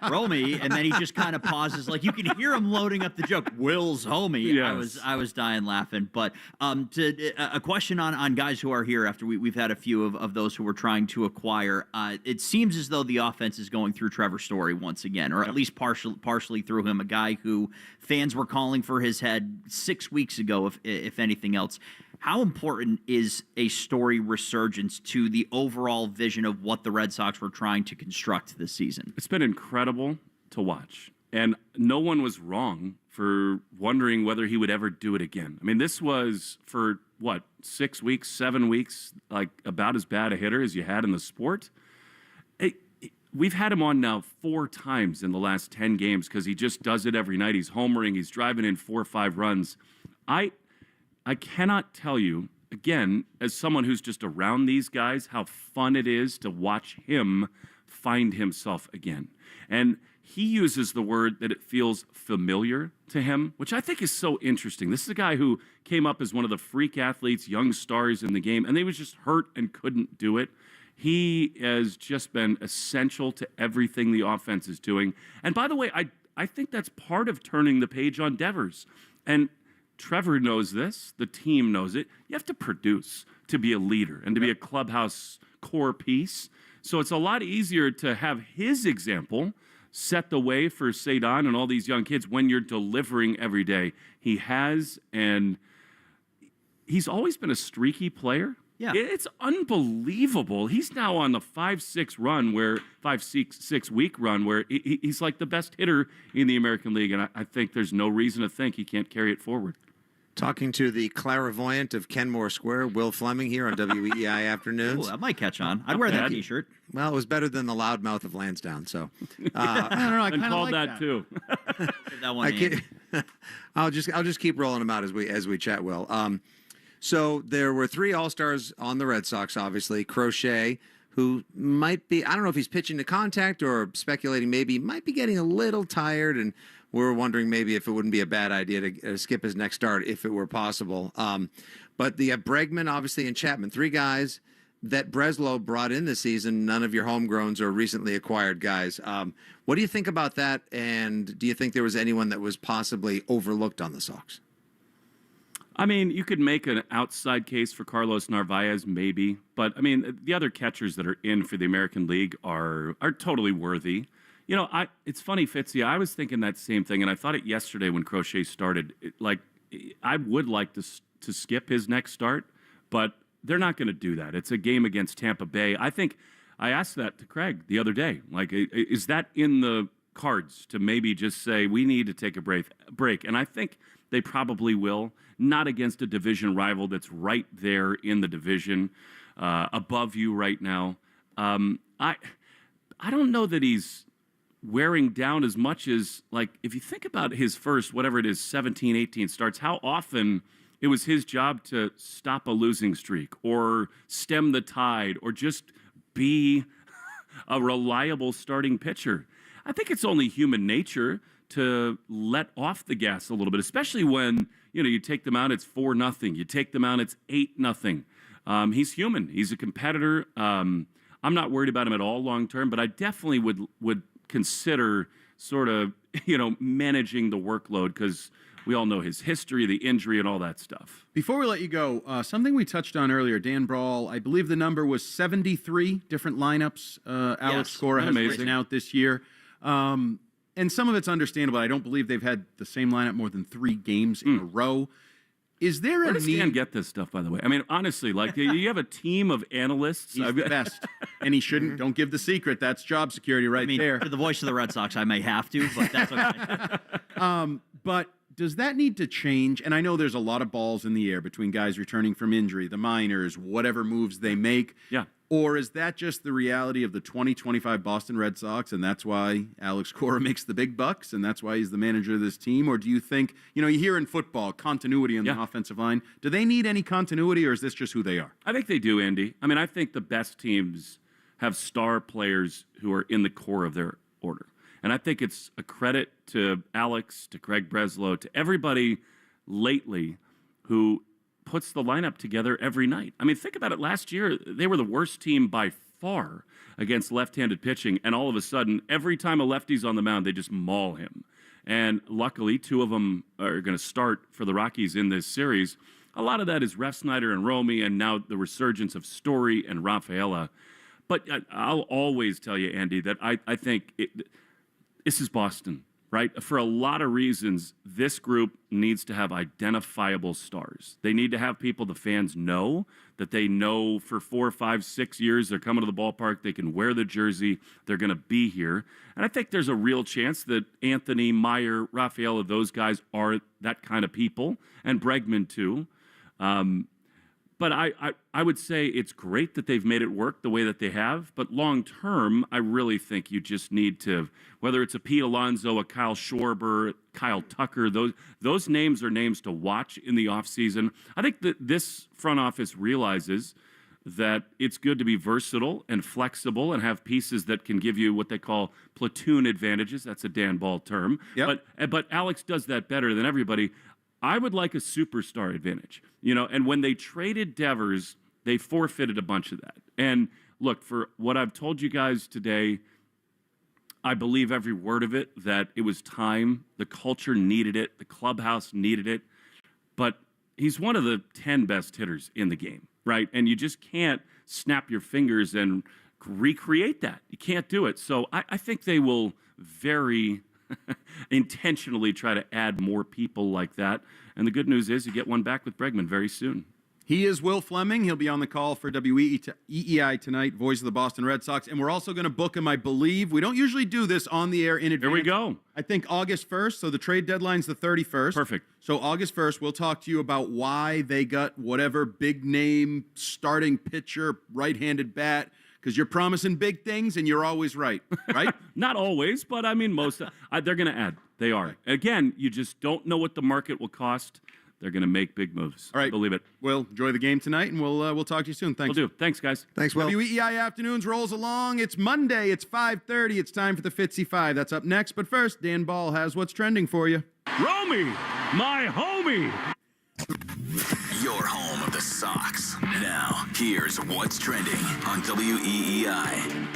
Romy, and then he just kind of pauses, like you can hear him loading up the joke. Will's homie. Yes. I was dying laughing. But a question on guys who are here after we've had a few of those who we're trying to acquire. It seems as though the offense is going through Trevor Story once again, or at least partially through him. A guy who fans were calling for his head 6 weeks ago, if anything else. How important is a Story resurgence to the overall vision of what the Red Sox were trying to construct this season? It's been incredible to watch. And no one was wrong for wondering whether he would ever do it again. I mean, this was for, 6 weeks, 7 weeks, like about as bad a hitter as you had in the sport. We've had him on now 4 times in the last 10 games because he just does it every night. He's homering. He's driving in 4 or 5 runs. I cannot tell you, again, as someone who's just around these guys, how fun it is to watch him find himself again. And he uses the word that it feels familiar to him, which I think is so interesting. This is a guy who came up as one of the freak athletes, young stars in the game, and they was just hurt and couldn't do it. He has just been essential to everything the offense is doing. And by the way, I think that's part of turning the page on Devers. And Trevor knows this. The team knows it. You have to produce to be a leader and to be a clubhouse core piece. So it's a lot easier to have his example set the way for Cedon and all these young kids when you're delivering every day. He has, and he's always been a streaky player. Yeah. It's unbelievable. He's now on the 5-6 week run where he's like the best hitter in the American League, and I think there's no reason to think he can't carry it forward. Talking to the clairvoyant of Kenmore Square, Will Fleming, here on WEEI Afternoons. Oh, that might catch on. I'd wear that T-shirt. Well, it was better than the loudmouth of Lansdowne, so. I don't know. I kind of called like that too. That one. I'll just keep rolling them out as we chat, Will. So there were 3 All-Stars on the Red Sox, obviously. Crochet, who might be, I don't know if he's pitching to contact or speculating maybe might be getting a little tired, and we're wondering maybe if it wouldn't be a bad idea to skip his next start if it were possible. But the Bregman, obviously, and Chapman, 3 guys that Breslow brought in this season, none of your homegrowns or recently acquired guys. What do you think about that, and do you think there was anyone that was possibly overlooked on the Sox? I mean, you could make an outside case for Carlos Narvaez, maybe. But, I mean, the other catchers that are in for the American League are totally worthy. You know, it's funny, Fitzy, I was thinking that same thing, and I thought it yesterday when Crochet started. I would like to skip his next start, but they're not going to do that. It's a game against Tampa Bay. I think I asked that to Craig the other day. Like, is that in the cards to maybe just say we need to take a break? And I think they probably will. Not against a division rival that's right there in the division, above you right now. I don't know that he's wearing down as much as, like, if you think about his first, whatever it is, 17, 18 starts, how often it was his job to stop a losing streak or stem the tide or just be a reliable starting pitcher. I think it's only human nature to let off the gas a little bit, especially when, you take them out, it's 4-0. You take them out, it's 8-0. He's human. He's a competitor. I'm not worried about him at all long term, but I definitely would consider sort of, managing the workload because we all know his history, the injury, and all that stuff. Before we let you go, something we touched on earlier, Dan Brawl, I believe the number was 73 different lineups Alex Cora has written out this year. And some of it's understandable. I don't believe they've had the same lineup more than 3 games in a row. Is there Where a does need? Stan get this stuff, by the way? I mean, honestly, like you have a team of analysts. He's the best, and he shouldn't. Don't give the secret. That's job security right there. For the voice of the Red Sox, I may have to, but that's okay. But does that need to change? And I know there's a lot of balls in the air between guys returning from injury, the minors, whatever moves they make. Yeah. Or is that just the reality of the 2025 Boston Red Sox, and that's why Alex Cora makes the big bucks, and that's why he's the manager of this team? Or do you think, you hear in football, continuity on the offensive line. Do they need any continuity, or is this just who they are? I think they do, Andy. I mean, I think the best teams have star players who are in the core of their order. And I think it's a credit to Alex, to Craig Breslow, to everybody lately who puts the lineup together every night. I mean, think about it. Last year, they were the worst team by far against left-handed pitching, and all of a sudden, every time a lefty's on the mound, they just maul him. And luckily, 2 of them are going to start for the Rockies in this series. A lot of that is Refsnyder and Romy, and now the resurgence of Story and Rafaela. But I'll always tell you, Andy, that I think this is Boston. Right? For a lot of reasons, this group needs to have identifiable stars. They need to have people the fans know, that they know for 4, 5, 6 years they're coming to the ballpark, they can wear the jersey, they're going to be here. And I think there's a real chance that Anthony, Meyer, Rafaela, those guys are that kind of people, and Bregman too. But I would say it's great that they've made it work the way that they have. But long term, I really think you just need to, whether it's a Pete Alonso, a Kyle Schwarber, Kyle Tucker, those names are names to watch in the offseason. I think that this front office realizes that it's good to be versatile and flexible and have pieces that can give you what they call platoon advantages. That's a Dan Ball term. Yep. But Alex does that better than everybody. I would like a superstar advantage, and when they traded Devers, they forfeited a bunch of that. And look, for what I've told you guys today, I believe every word of it, that it was time. The culture needed it. The clubhouse needed it. But he's one of the 10 best hitters in the game, right? And you just can't snap your fingers and recreate that. You can't do it. So I think they will very intentionally try to add more people like that. And the good news is you get one back with Bregman very soon. He is Will Fleming. He'll be on the call for WEEI tonight, voice of the Boston Red Sox. And we're also going to book him, I believe. We don't usually do this on the air in advance. Here we go. I think August 1st, so the trade deadline's the 31st. Perfect. So August 1st, we'll talk to you about why they got whatever big name starting pitcher, right-handed bat, because you're promising big things and you're always right, right? Not always, but I mean most. They're going to add. They are. Right. Again, you just don't know what the market will cost. They're going to make big moves. All right. Believe it. Well, enjoy the game tonight, and we'll talk to you soon. Thanks. We'll do. Thanks, guys. Thanks, Will. WEEI Afternoons rolls along. It's Monday. It's 5:30. It's time for the Fitzy Five. That's up next. But first, Dan Ball has what's trending for you. Romy, my homie. Your home of the Sox. Now, here's what's trending on WEEI.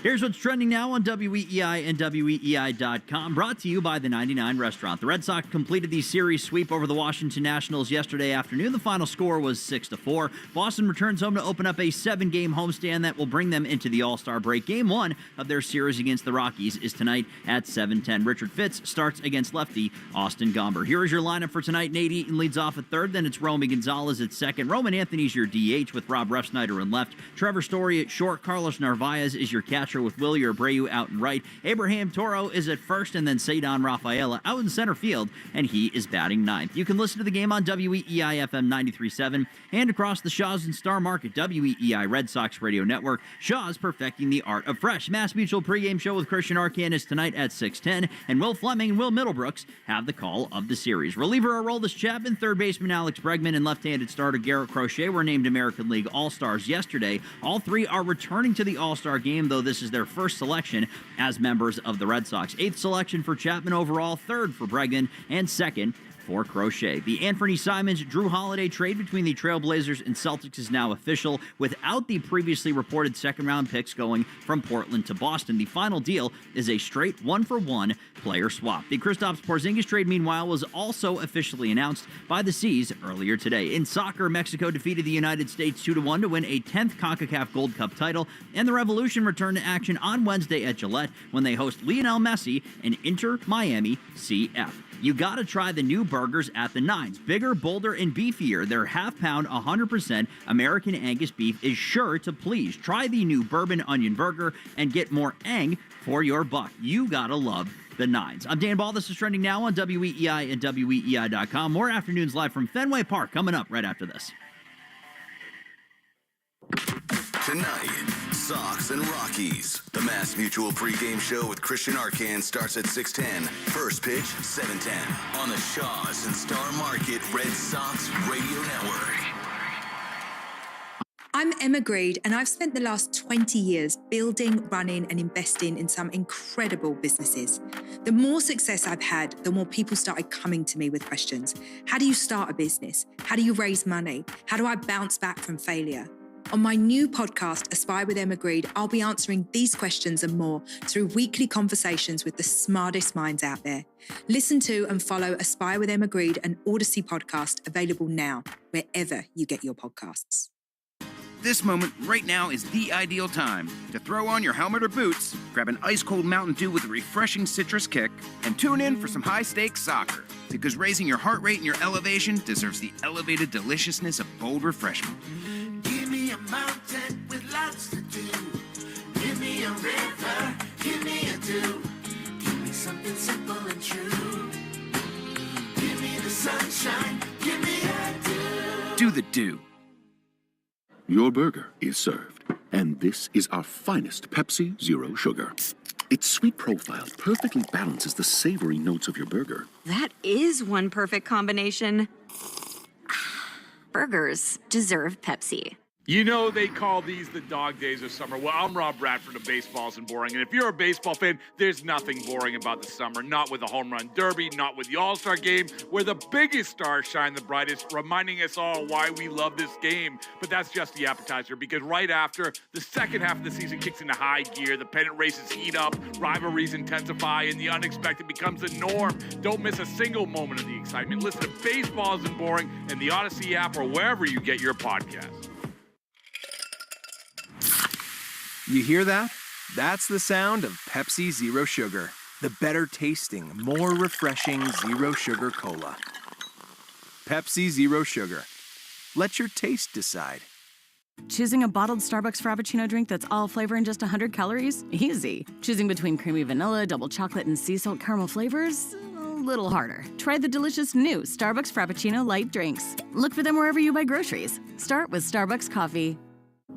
Here's what's trending now on WEEI and WEEI.com, brought to you by the 99 Restaurant. The Red Sox completed the series sweep over the Washington Nationals yesterday afternoon. The final score was 6-4. Boston returns home to open up a 7-game homestand that will bring them into the All-Star break. Game 1 of their series against the Rockies is tonight at 7:10. Richard Fitz starts against lefty Austin Gomber. Here is your lineup for tonight. Nate Eaton leads off at third. Then it's Romy Gonzalez at second. Roman Anthony's your DH with Rob Refsnyder in left. Trevor Story at short. Carlos Narvaez is your catcher with Willie Abreu out in right. Abraham Toro is at first, and then Cedon Rafaela out in center field, and he is batting ninth. You can listen to the game on WEEI FM 93.7 and across the Shaw's and Star Market WEEI Red Sox Radio Network. Shaw's perfecting the art of fresh. Mass Mutual pregame show with Christian Arcan is tonight at 6:10, and Will Fleming and Will Middlebrooks have the call of the series. Reliever Aroldis Chapman, third baseman Alex Bregman, and left-handed starter Garrett Crochet were named American League All-Stars yesterday. All three are returning to the All-Star game, though this is their first selection as members of the Red Sox. 8th selection for Chapman overall, 3rd for Bregman, and 2nd for Crochet. The Anthony Simons Drew Holiday trade between the Trailblazers and Celtics is now official, without the previously reported second-round picks going from Portland to Boston. The final deal is a straight 1-for-1 player swap. The Kristaps Porzingis trade, meanwhile, was also officially announced by the C's earlier today. In soccer, Mexico defeated the United States 2-1 to win a 10th CONCACAF Gold Cup title, and the Revolution returned to action on Wednesday at Gillette when they host Lionel Messi and Inter Miami CF. You gotta try the new burgers at the Nines. Bigger, bolder, and beefier. Their half-pound, 100% American Angus beef is sure to please. Try the new bourbon onion burger and get more ang for your buck. You gotta love the Nines. I'm Dan Ball. This is Trending Now on WEEI and WEEI.com. More Afternoons Live from Fenway Park coming up right after this. Tonight, Sox and Rockies. The Mass Mutual pregame show with Christian Arcan starts at 6:10. First pitch, 7:10. On the Shaws and Star Market Red Sox Radio Network. I'm Emma Greed, and I've spent the last 20 years building, running, and investing in some incredible businesses. The more success I've had, the more people started coming to me with questions. How do you start a business? How do you raise money? How do I bounce back from failure? On my new podcast, Aspire with Emma Greed, I'll be answering these questions and more through weekly conversations with the smartest minds out there. Listen to and follow Aspire with Emma Greed, an Odyssey podcast available now, wherever you get your podcasts. This moment right now is the ideal time to throw on your helmet or boots, grab an ice-cold Mountain Dew with a refreshing citrus kick, and tune in for some high-stakes soccer. Because raising your heart rate and your elevation deserves the elevated deliciousness of bold refreshment. Give me a mountain with lots to do. Give me a river, give me a dew. Give me something simple and true. Give me the sunshine, give me a dew. Do the dew. Your burger is served, and this is our finest Pepsi Zero Sugar. Its sweet profile perfectly balances the savory notes of your burger. That is one perfect combination. Burgers deserve Pepsi. You know they call these the dog days of summer. Well, I'm Rob Bradford of Baseball Isn't Boring, and if you're a baseball fan, there's nothing boring about the summer. Not with the home run derby, not with the All-Star game, where the biggest stars shine the brightest, reminding us all why we love this game. But that's just the appetizer, because right after, the second half of the season kicks into high gear, the pennant races heat up, rivalries intensify, and the unexpected becomes the norm. Don't miss a single moment of the excitement. Listen to Baseball Isn't Boring and the Odyssey app or wherever you get your podcasts. You hear that? That's the sound of Pepsi Zero Sugar. The better tasting, more refreshing Zero Sugar Cola. Pepsi Zero Sugar. Let your taste decide. Choosing a bottled Starbucks Frappuccino drink that's all flavor and just 100 calories? Easy. Choosing between creamy vanilla, double chocolate, and sea salt caramel flavors? A little harder. Try the delicious new Starbucks Frappuccino light drinks. Look for them wherever you buy groceries. Start with Starbucks coffee.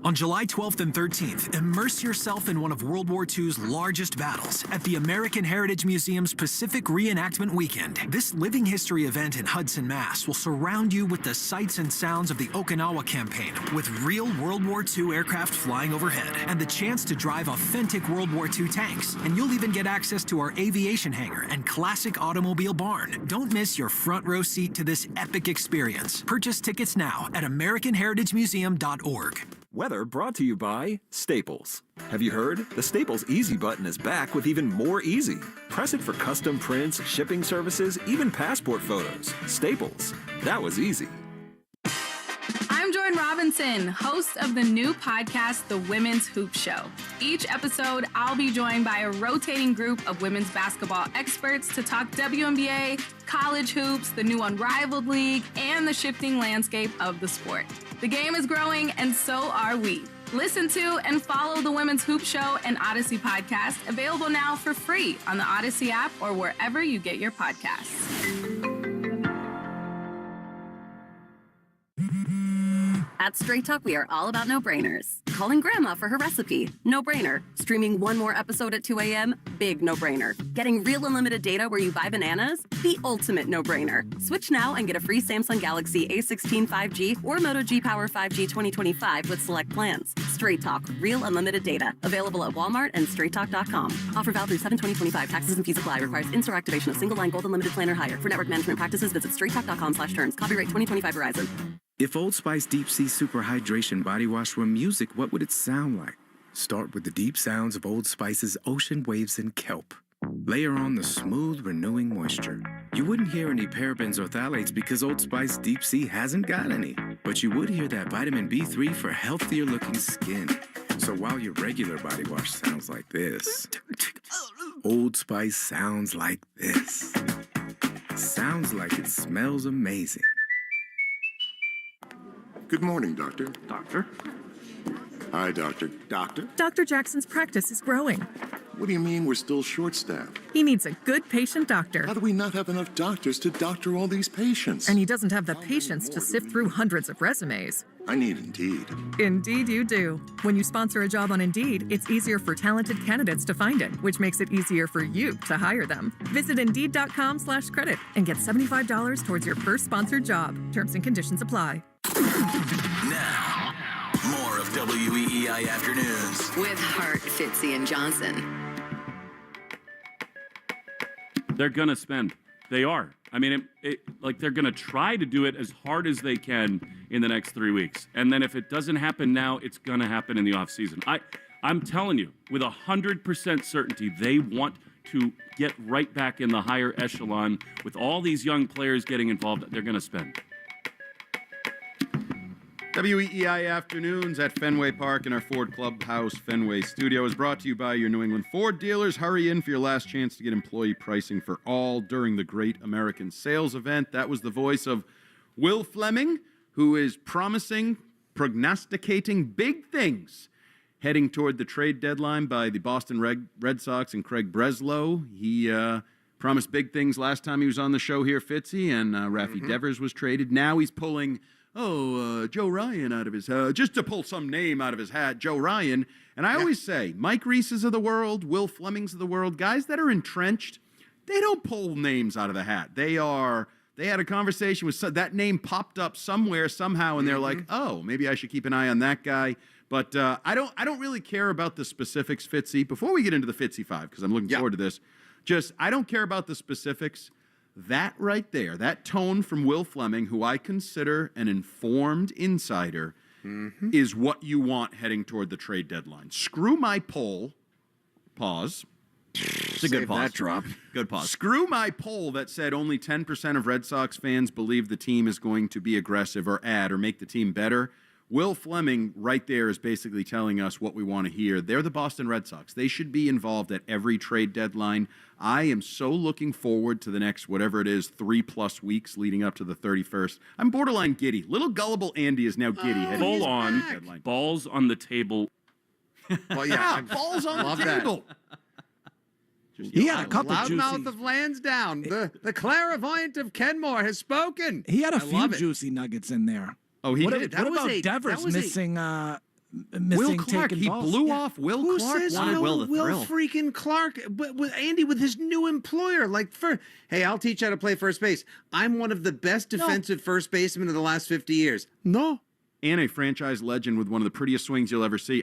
On July 12th and 13th, immerse yourself in one of World War II's largest battles at the American Heritage Museum's Pacific Reenactment Weekend. This living history event in Hudson, Mass. will surround you with the sights and sounds of the Okinawa campaign, with real World War II aircraft flying overhead, and the chance to drive authentic World War II tanks. And you'll even get access to our aviation hangar and classic automobile barn. Don't miss your front row seat to this epic experience. Purchase tickets now at AmericanHeritageMuseum.org. Weather brought to you by Staples. Have you heard? The Staples Easy button is back with even more easy. Press it for custom prints, shipping services, even passport photos. Staples. That was easy. I'm Jordan Robinson, host of the new podcast, The Women's Hoop Show. Each episode, I'll be joined by a rotating group of women's basketball experts to talk WNBA, college hoops, the new Unrivaled League, and the shifting landscape of the sport. The game is growing, and so are we. Listen to and follow the Women's Hoop Show and Odyssey podcast, available now for free on the Odyssey app or wherever you get your podcasts. At Straight Talk, we are all about no-brainers. Calling grandma for her recipe, no-brainer. Streaming one more episode at 2 a.m., big no-brainer. Getting real unlimited data where you buy bananas, the ultimate no-brainer. Switch now and get a free Samsung Galaxy A16 5G or Moto G Power 5G 2025 with select plans. Straight Talk, real unlimited data. Available at Walmart and straighttalk.com. Offer valid through 7/20/25. Taxes and fees apply. Requires in-store activation of single-line gold unlimited plan or higher. For network management practices, visit straighttalk.com/terms. Copyright 2025 Verizon. If Old Spice Deep Sea Super Hydration Body Wash were music, what would it sound like? Start with the deep sounds of Old Spice's ocean waves and kelp. Layer on the smooth, renewing moisture. You wouldn't hear any parabens or phthalates because Old Spice Deep Sea hasn't got any. But you would hear that vitamin B3 for healthier looking skin. So while your regular body wash sounds like this, Old Spice sounds like this. sounds like it smells amazing. Good morning, Doctor. Doctor? Hi, Doctor. Doctor? Dr. Jackson's practice is growing. What do you mean we're still short-staffed? He needs a good patient doctor. How do we not have enough doctors to doctor all these patients? And he doesn't have the patience to sift through hundreds of resumes. I need Indeed. Indeed you do. When you sponsor a job on Indeed, it's easier for talented candidates to find it, which makes it easier for you to hire them. Visit Indeed.com/credit and get $75 towards your first sponsored job. Terms and conditions apply. Now, more of WEEI Afternoons. With Hart, Fitzy, and Johnson. They're going to spend. They are. I mean, they're going to try to do it as hard as they can in the next 3 weeks. And then if it doesn't happen now, it's going to happen in the offseason. I'm telling you, with 100% certainty, they want to get right back in the higher echelon. With all these young players getting involved, they're going to spend. WEEI Afternoons at Fenway Park in our Ford Clubhouse Fenway studio is brought to you by your New England Ford dealers. Hurry in for your last chance to get employee pricing for all during the Great American Sales Event. That was the voice of Will Fleming, who is prognosticating big things heading toward the trade deadline by the Boston Red Sox and Craig Breslow. He promised big things last time he was on the show here, Fitzy, and Rafael Devers was traded. Now he's pulling Joe Ryan out of his just to pull some name out of his hat, Joe Ryan. And I always say, Mike Reese's of the world, Will Fleming's of the world, guys that are entrenched, they don't pull names out of the hat. They had a conversation with that name popped up somewhere, somehow, and they're like, oh, maybe I should keep an eye on that guy. But I don't really care about the specifics, Fitzy. Before we get into the Fitzy Five, because I'm looking forward to this, I don't care about the specifics. That right there, that tone from Will Fleming, who I consider an informed insider, is what you want heading toward the trade deadline. Screw my poll. Pause. It's a good pause. That drop. Good pause. Screw my poll that said only 10% of Red Sox fans believe the team is going to be aggressive or add or make the team better. Will Fleming right there is basically telling us what we want to hear. They're the Boston Red Sox. They should be involved at every trade deadline. I am so looking forward to the next, whatever it is, 3+ weeks leading up to the 31st. I'm borderline giddy. Little gullible Andy is now giddy. Full on balls on the table. Well, yeah, balls on the table. He had a couple Loudmouth of Lansdowne. The clairvoyant of Kenmore has spoken. He had a few juicy nuggets in there. Oh, he did. What about Devers missing? Will Clark, he blew off Will Who Clark. says no Will freaking Clark? But with Andy, with his new employer, hey, I'll teach you how to play first base. I'm one of the best defensive first basemen of the last 50 years. No. And a franchise legend with one of the prettiest swings you'll ever see.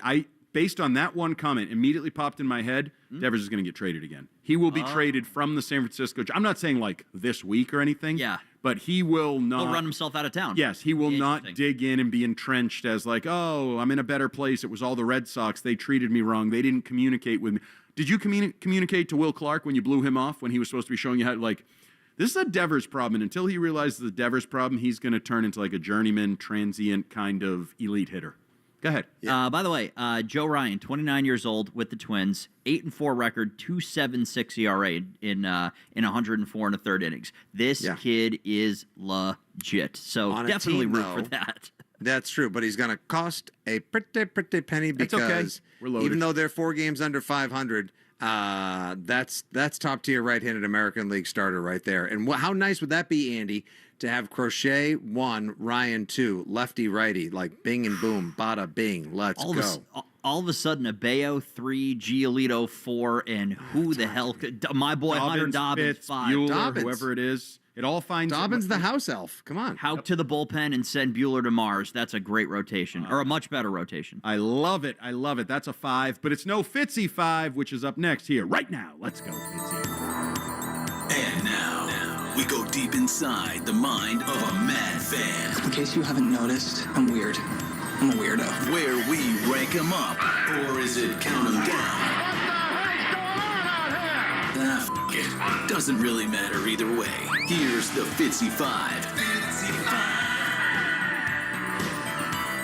Based on that one comment, immediately popped in my head, Devers is going to get traded again. He will be traded from the San Francisco. I'm not saying like this week or anything. Yeah. But he will not. He'll run himself out of town. Yes, he will not dig in and be entrenched as like, oh, I'm in a better place. It was all the Red Sox. They treated me wrong. They didn't communicate with me. Did you communicate to Will Clark when you blew him off when he was supposed to be showing you how, this is a Devers problem. And until he realizes the Devers problem, he's going to turn into like a journeyman, transient kind of elite hitter. Go ahead. By the way, Joe Ryan, 29 years old with the Twins, 8-4 record, 2.76 ERA in 104 1/3 innings. This kid is legit. So On a definitely team, root though, for that. That's true, but he's going to cost a pretty penny because We're loaded. even though they're 4 games under 500, that's top tier right-handed American League starter right there. And how nice would that be, Andy, to have Crochet 1, Ryan 2, lefty righty, like bing and boom, bada bing, let's go. All of a sudden, Abeo 3, Giolito 4, and who the hell could my boy Hunter Dobbins Fitz, 5. Bueller, whoever it is. It all finds Dobbins the house elf. Come on. Hauk to the bullpen and send Bueller to Mars. That's a great rotation, or a much better rotation. I love it. I love it. That's a 5, but it's no Fitzy 5, which is up next here right now. Let's go, Fitzy. And now, we go deep inside the mind of a mad fan. In case you haven't noticed, I'm weird. I'm a weirdo. Where we rank them up, or is it count them down? It doesn't really matter either way. Here's the Fitzy Five.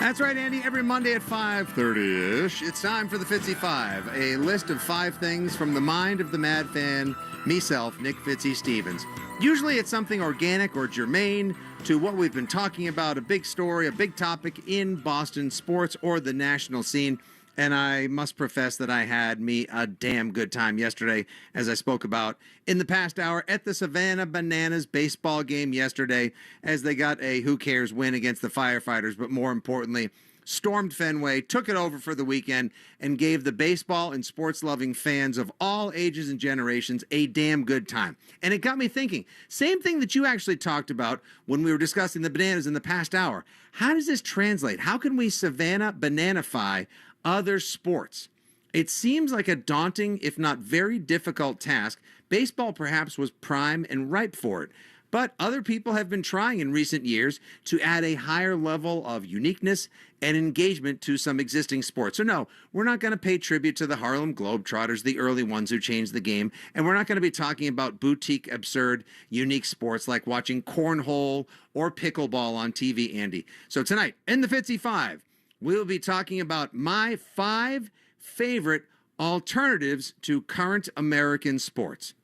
That's right, Andy. Every Monday at 5:30-ish, it's time for the Fitzy Five, a list of 5 things from the mind of the mad fan, myself, Nick Fitzy Stevens. Usually it's something organic or germane to what we've been talking about, a big story, a big topic in Boston sports or the national scene. And I must profess that I had me a damn good time yesterday, as I spoke about in the past hour at the Savannah Bananas baseball game yesterday, as they got a who cares win against the Firefighters, but more importantly, stormed Fenway, took it over for the weekend, and gave the baseball and sports-loving fans of all ages and generations a damn good time. And it got me thinking, same thing that you actually talked about when we were discussing the Bananas in the past hour. How does this translate? How can we Savannah Bananify other sports? It seems like a daunting, if not very difficult task. Baseball perhaps was prime and ripe for it. But other people have been trying in recent years to add a higher level of uniqueness and engagement to some existing sports. So no, we're not going to pay tribute to the Harlem Globetrotters, the early ones who changed the game. And we're not going to be talking about boutique, absurd, unique sports like watching cornhole or pickleball on TV, Andy. So tonight, in the Fitzy Five, we'll be talking about my 5 favorite alternatives to current American sports.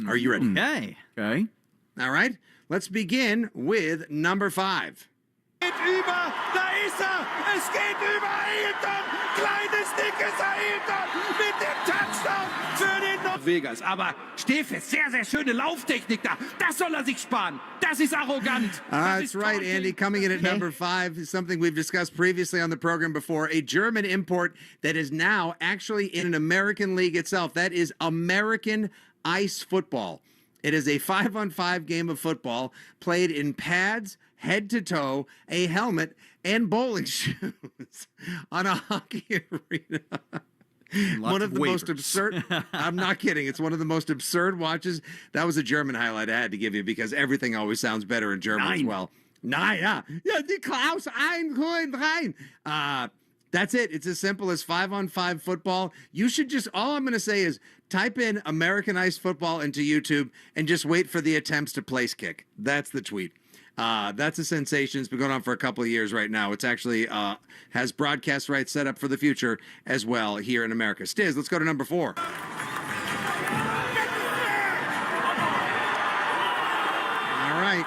Are you ready? Okay. All right. Let's begin with number 5. Geht über, da ist es geht über Ailton, kleines, dickes Ailton mit dem Touchdown für den Vegas. Aber Steffe, sehr, sehr schöne Lauftechnik da. Das soll sich sparen. Das ist arrogant. That's right, Andy. Coming in at number 5 is something we've discussed previously on the program before. A German import that is now actually in an American league itself. That is American ice football. It is a 5-on-5 game of football played in pads, head to toe, a helmet, and bowling shoes on a hockey arena. One of the most absurd. I'm not kidding. It's one of the most absurd watches. That was a German highlight I had to give you because everything always sounds better in German as well. Ja, die Klaus rein. That's it. It's as simple as 5-on-5 football. You should just, all I'm going to say is type in American Ice Football into YouTube and just wait for the attempts to place kick. That's the tweet. That's a sensation. It's been going on for a couple of years right now. It's actually has broadcast rights set up for the future as well here in America. Stiz, let's go to number 4. All right.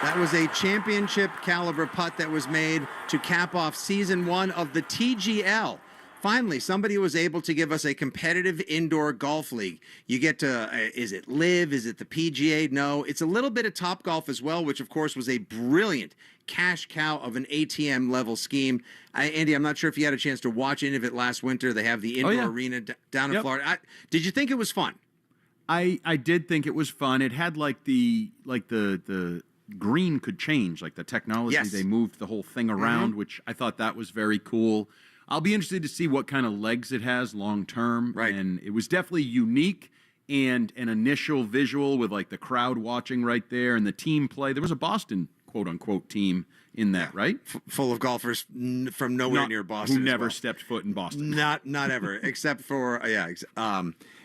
That was a championship caliber putt that was made to cap off season 1 of the TGL. Finally, somebody was able to give us a competitive indoor golf league. You get to, is it LIV? Is it the PGA? No, it's a little bit of Top Golf as well, which of course was a brilliant cash cow of an ATM level scheme. Andy, I'm not sure if you had a chance to watch any of it last winter. They have the indoor arena down in Florida. Did you think it was fun? I did think it was fun. It had like the green could change, like the technology. Yes. They moved the whole thing around, which I thought that was very cool. I'll be interested to see what kind of legs it has long term. Right. And it was definitely unique and an initial visual with like the crowd watching right there and the team play. There was a Boston quote unquote team in that, right? Full of golfers from nowhere near Boston. Who never stepped foot in Boston. Not ever, except for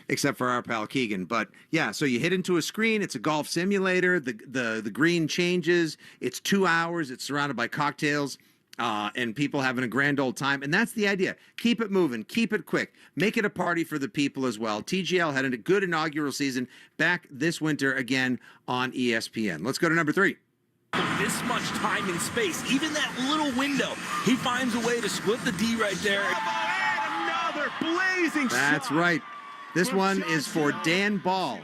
except for our pal Keegan. But yeah, so you hit into a screen. It's a golf simulator. The green changes. It's 2 hours. It's surrounded by cocktails. And people having a grand old time. And that's the idea. Keep it moving. Keep it quick. Make it a party for the people as well. TGL had a good inaugural season back this winter again on ESPN. Let's go to number 3. This much time and space, even that little window, he finds a way to split the D right there. Another blazing That's shot. right. This one is for Dan Ball.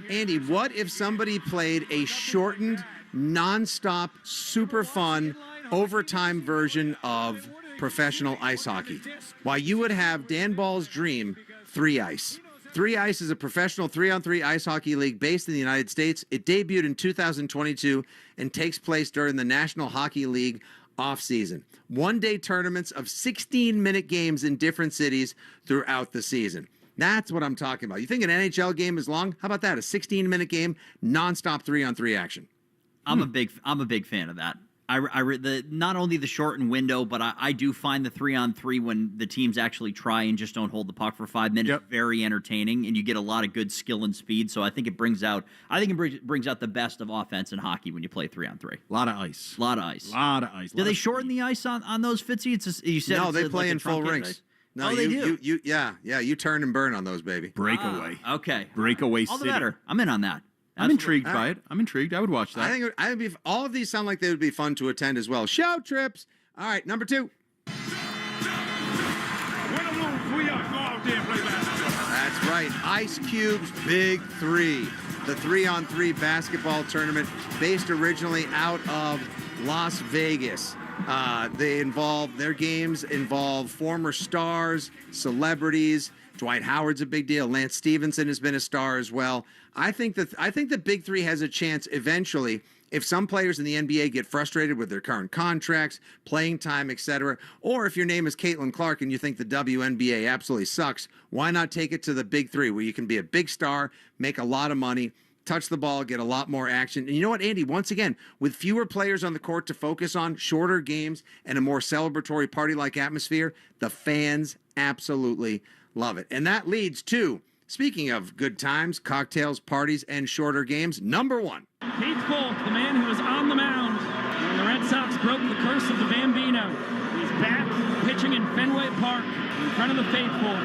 Andy, what if somebody played a shortened, nonstop, super fun overtime version of professional ice hockey? Why, you would have Dan Ball's dream, 3 Ice. 3 Ice is a professional 3-on-3 ice hockey league based in the United States. It debuted in 2022 and takes place during the National Hockey League offseason. One-day tournaments of 16-minute games in different cities throughout the season. That's what I'm talking about. You think an NHL game is long? How about that? A 16-minute game, nonstop 3-on-3 action. I'm a big fan of that. Not only the shortened window, but I do find the 3-on-3 when the teams actually try and just don't hold the puck for 5 minutes very entertaining, and you get a lot of good skill and speed. So I think it brings out the best of offense in hockey when you play 3-on-3. A lot of ice. Do they shorten the ice on those, Fitzy? You said no, they play like in full rinks. Ice? No, they do. You turn and burn on those, baby. Breakaway. Okay. Breakaway All city. the better. I'm in on that. I'm intrigued by it. I'm intrigued. I would watch that. I think I would be. All of these sound like they would be fun to attend as well. Show trips. All right, number 2. That's right. Ice Cube's Big 3. The 3-on-3 basketball tournament based originally out of Las Vegas. Their games involve former stars, celebrities. Dwight Howard's a big deal. Lance Stevenson has been a star as well. I think the Big 3 has a chance eventually if some players in the NBA get frustrated with their current contracts, playing time, etc., or if your name is Caitlin Clark and you think the WNBA absolutely sucks, why not take it to the Big 3 where you can be a big star, make a lot of money, touch the ball, get a lot more action. And you know what, Andy, once again, with fewer players on the court to focus on, shorter games, and a more celebratory party-like atmosphere, the fans absolutely love it. And that leads to, speaking of good times, cocktails, parties, and shorter games, number 1. Pete Folk, the man who was on the mound when the Red Sox broke the curse of the Bambino. He's back pitching in Fenway Park in front of the faithful.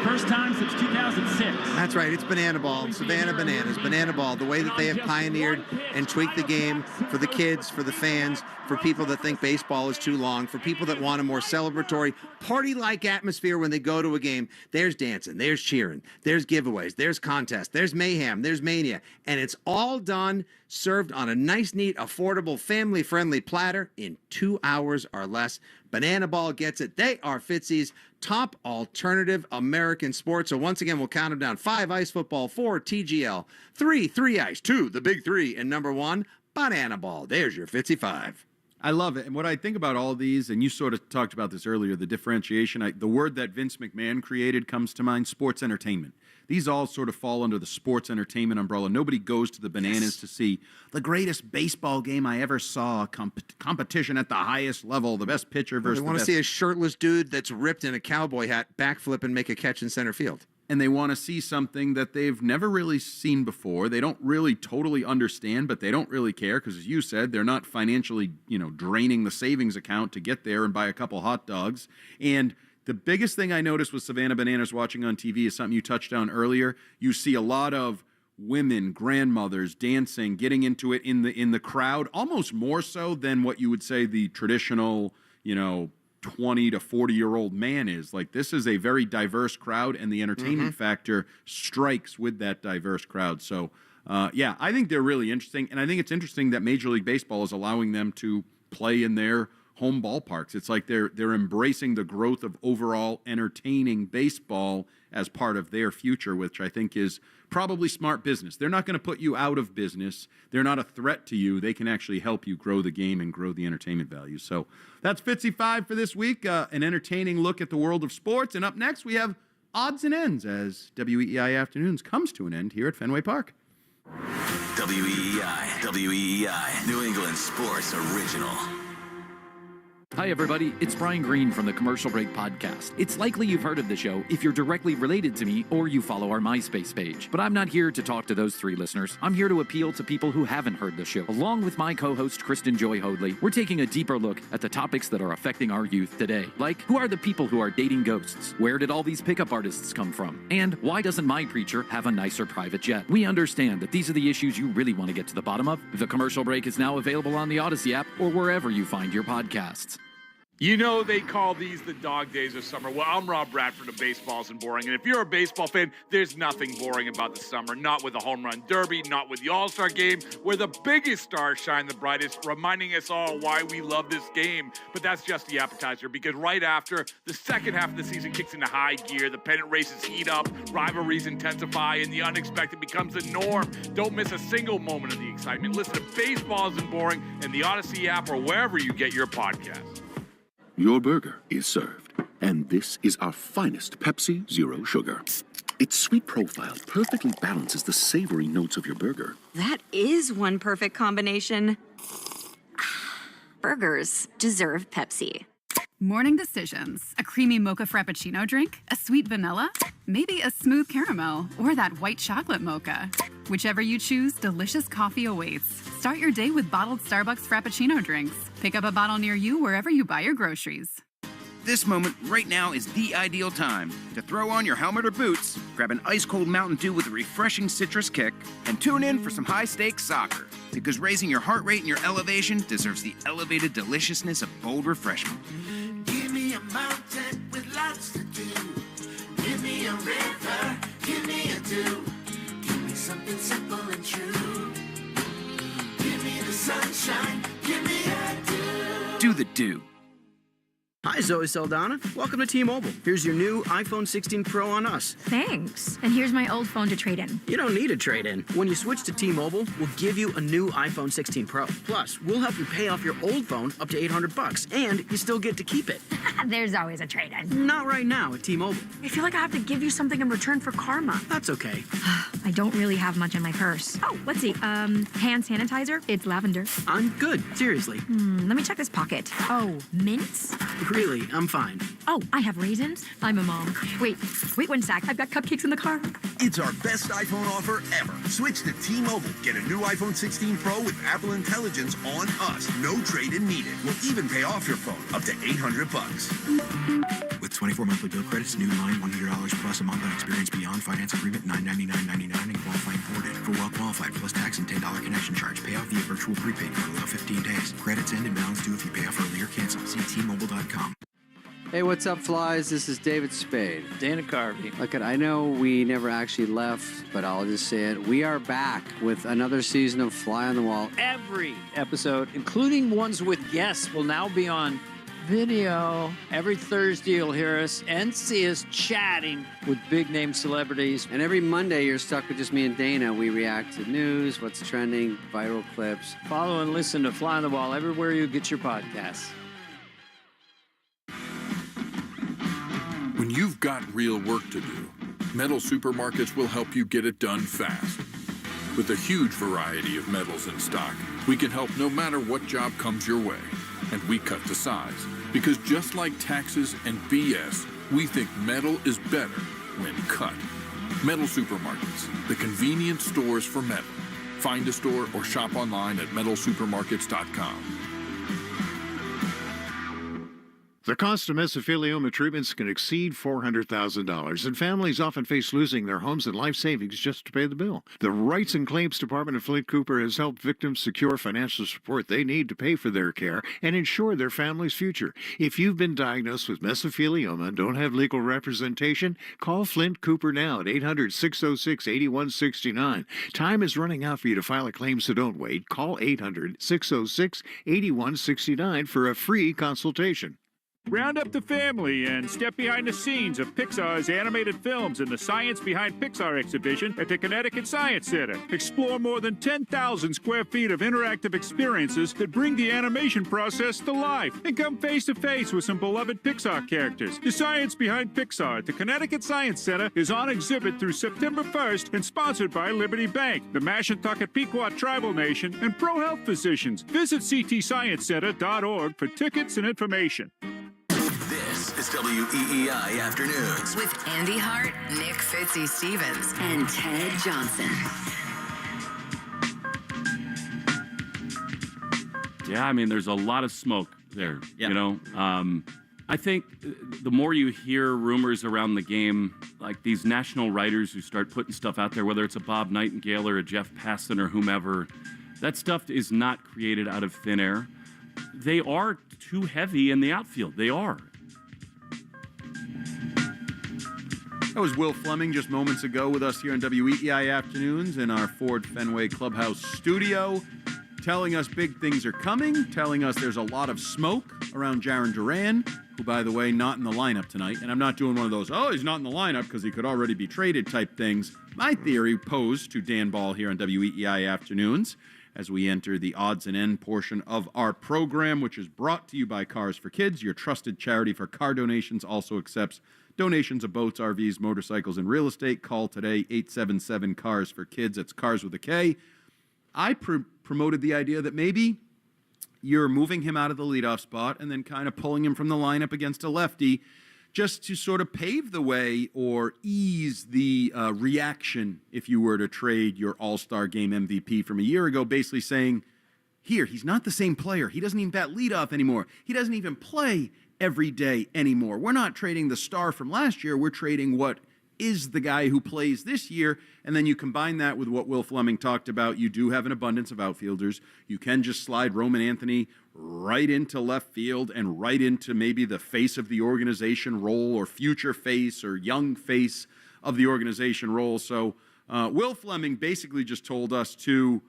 First time since 2006. That's right. It's Banana Ball. Savannah Bananas. Banana Ball. The way that they have pioneered and tweaked the game for the kids, for the fans, for people that think baseball is too long, for people that want a more celebratory, party-like atmosphere when they go to a game. There's dancing. There's cheering. There's giveaways. There's contests. There's mayhem. There's mania. And it's all done, served on a nice, neat, affordable, family-friendly platter in 2 hours or less. Banana Ball gets it. They are Fitzy's top alternative American sport. So once again, we'll count them down. 5, ice football. 4, TGL. 3 ice. 2, the Big 3. And number 1, Banana Ball. There's your Fitzy Five. I love it. And what I think about all these, and you sort of talked about this earlier, the differentiation, the word that Vince McMahon created comes to mind, sports entertainment. These all sort of fall under the sports entertainment umbrella. Nobody goes to the Bananas to see the greatest baseball game I ever saw, competition at the highest level, the best pitcher versus They want to see a shirtless dude that's ripped in a cowboy hat backflip and make a catch in center field. And they want to see something that they've never really seen before. They don't really totally understand, but they don't really care because, as you said, they're not financially, draining the savings account to get there and buy a couple hot dogs. And the biggest thing I noticed with Savannah Bananas watching on TV is something you touched on earlier. You see a lot of women, grandmothers dancing, getting into it in the crowd, almost more so than what you would say the traditional, 20 to 40-year-old man is. Like, this is a very diverse crowd, and the entertainment factor strikes with that diverse crowd. So, I think they're really interesting, and I think it's interesting that Major League Baseball is allowing them to play in their home ballparks. It's like they're embracing the growth of overall entertaining baseball as part of their future, which I think is probably smart business. They're not going to put you out of business. They're not a threat to you. They can actually help you grow the game and grow the entertainment value. So that's Fitzy Five for this week, an entertaining look at the world of sports. And up next, we have Odds and Ends as WEEI Afternoons comes to an end here at Fenway Park. WEEI, New England Sports Original. Hi, everybody. It's Brian Green from the Commercial Break Podcast. It's likely you've heard of the show if you're directly related to me or you follow our MySpace page. But I'm not here to talk to those 3 listeners. I'm here to appeal to people who haven't heard the show. Along with my co-host, Kristen Joy Hoadley, we're taking a deeper look at the topics that are affecting our youth today. Like, who are the people who are dating ghosts? Where did all these pickup artists come from? And why doesn't my preacher have a nicer private jet? We understand that these are the issues you really want to get to the bottom of. The Commercial Break is now available on the Odyssey app or wherever you find your podcasts. You know they call these the dog days of summer. Well, I'm Rob Bradford of Baseball Isn't Boring. And if you're a baseball fan, there's nothing boring about the summer. Not with the home run derby, not with the All-Star game, where the biggest stars shine the brightest, reminding us all why we love this game. But that's just the appetizer, because right after, the second half of the season kicks into high gear, the pennant races heat up, rivalries intensify, and the unexpected becomes the norm. Don't miss a single moment of the excitement. Listen to Baseball Isn't Boring and the Odyssey app or wherever you get your podcasts. Your burger is served, and this is our finest Pepsi Zero Sugar. Its sweet profile perfectly balances the savory notes of your burger. That is one perfect combination. burgers deserve Pepsi. Morning decisions. A creamy mocha frappuccino drink? A sweet vanilla? Maybe a smooth caramel? Or that white chocolate mocha? Whichever you choose, delicious coffee awaits. Start your day with bottled Starbucks Frappuccino drinks. Pick up a bottle near you wherever you buy your groceries. This moment right now is the ideal time to throw on your helmet or boots, grab an ice-cold Mountain Dew with a refreshing citrus kick, and tune in for some high-stakes soccer. Because raising your heart rate and your elevation deserves the elevated deliciousness of bold refreshment. Give me a mountain with lots to do. Give me a river, give me a dew. Give me something simple and true. Give me the sunshine, give me a dew. Do the dew. Hi, Zoe Saldana. Welcome to T-Mobile. Here's your new iPhone 16 Pro on us. Thanks. And here's my old phone to trade in. You don't need a trade-in. When you switch to T-Mobile, we'll give you a new iPhone 16 Pro. Plus, we'll help you pay off your old phone up to $800, and you still get to keep it. There's always a trade-in. Not right now at T-Mobile. I feel like I have to give you something in return for karma. That's okay. I don't really have much in my purse. Oh, let's see. Hand sanitizer. It's lavender. I'm good. Seriously. Let me check this pocket. Oh, mints? Really, I'm fine. Oh, I have raisins. I'm a mom. Wait 1 sec. I've got cupcakes in the car. It's our best iPhone offer ever. Switch to T-Mobile. Get a new iPhone 16 Pro with Apple Intelligence on us. No trade-in needed. We'll even pay off your phone up to $800. With 24 monthly bill credits, new line $100 plus a month on experience beyond finance agreement $999.99 and qualifying ported. For well qualified plus tax and $10 connection charge. Pay off via virtual prepaid card. Allow 15 days. Credits end and balance due if you pay off early or cancel. See T-Mobile.com. Hey, what's up, flies? This is David Spade. Dana Carvey. Look, I know we never actually left, but I'll just say it. We are back with another season of Fly on the Wall. Every episode, including ones with guests, will now be on video. Every Thursday, you'll hear us and see us chatting with big-name celebrities. And every Monday, you're stuck with just me and Dana. We react to news, what's trending, viral clips. Follow and listen to Fly on the Wall everywhere you get your podcasts. When you've got real work to do, Metal Supermarkets will help you get it done fast. With a huge variety of metals in stock, we can help no matter what job comes your way. And we cut to size. Because just like taxes and BS, we think metal is better when cut. Metal Supermarkets, the convenient stores for metal. Find a store or shop online at metalsupermarkets.com. The cost of mesothelioma treatments can exceed $400,000, and families often face losing their homes and life savings just to pay the bill. The Rights and Claims Department of Flint Cooper has helped victims secure financial support they need to pay for their care and ensure their family's future. If you've been diagnosed with mesothelioma and don't have legal representation, call Flint Cooper now at 800-606-8169. Time is running out for you to file a claim, so don't wait. Call 800-606-8169 for a free consultation. Round up the family and step behind the scenes of Pixar's animated films in the Science Behind Pixar exhibition at the Connecticut Science Center. Explore more than 10,000 square feet of interactive experiences that bring the animation process to life. And come face to face with some beloved Pixar characters. The Science Behind Pixar at the Connecticut Science Center is on exhibit through September 1st and sponsored by Liberty Bank, the Mashantucket Pequot Tribal Nation, and Pro Health Physicians. Visit ctsciencecenter.org for tickets and information. This is WEEI Afternoons with Andy Hart, Nick Fitzy Stevens, and Ted Johnson. Yeah, I mean, there's a lot of smoke there, you know? I think the more you hear rumors around the game, like these national writers who start putting stuff out there, whether it's a Bob Nightingale or a Jeff Passan or whomever, that stuff is not created out of thin air. They are too heavy in the outfield. They are. That was Will Fleming just moments ago with us here on WEEI Afternoons in our Ford Fenway Clubhouse studio, telling us big things are coming, telling us there's a lot of smoke around Jarren Duran, who, by the way, not in the lineup tonight. And I'm not doing one of those, oh, he's not in the lineup because he could already be traded type things. My theory posed to Dan Ball here on WEEI Afternoons as we enter the odds and end portion of our program, which is brought to you by Cars for Kids, your trusted charity for car donations, also accepts donations of boats, RVs, motorcycles, and real estate. Call today, 877-CARS for Kids. It's Cars with a K. I promoted the idea that maybe you're moving him out of the leadoff spot and then kind of pulling him from the lineup against a lefty just to sort of pave the way or ease the reaction if you were to trade your All-Star Game MVP from a year ago, basically saying, here, he's not the same player. He doesn't even bat leadoff anymore. He doesn't even play every day anymore. We're not trading the star from last year. We're trading what is the guy who plays this year. And then you combine that with what Will Fleming talked about. You do have an abundance of outfielders. You can just slide Roman Anthony right into left field and right into maybe the face of the organization role or future face or young face of the organization role. So Will Fleming basically just told us to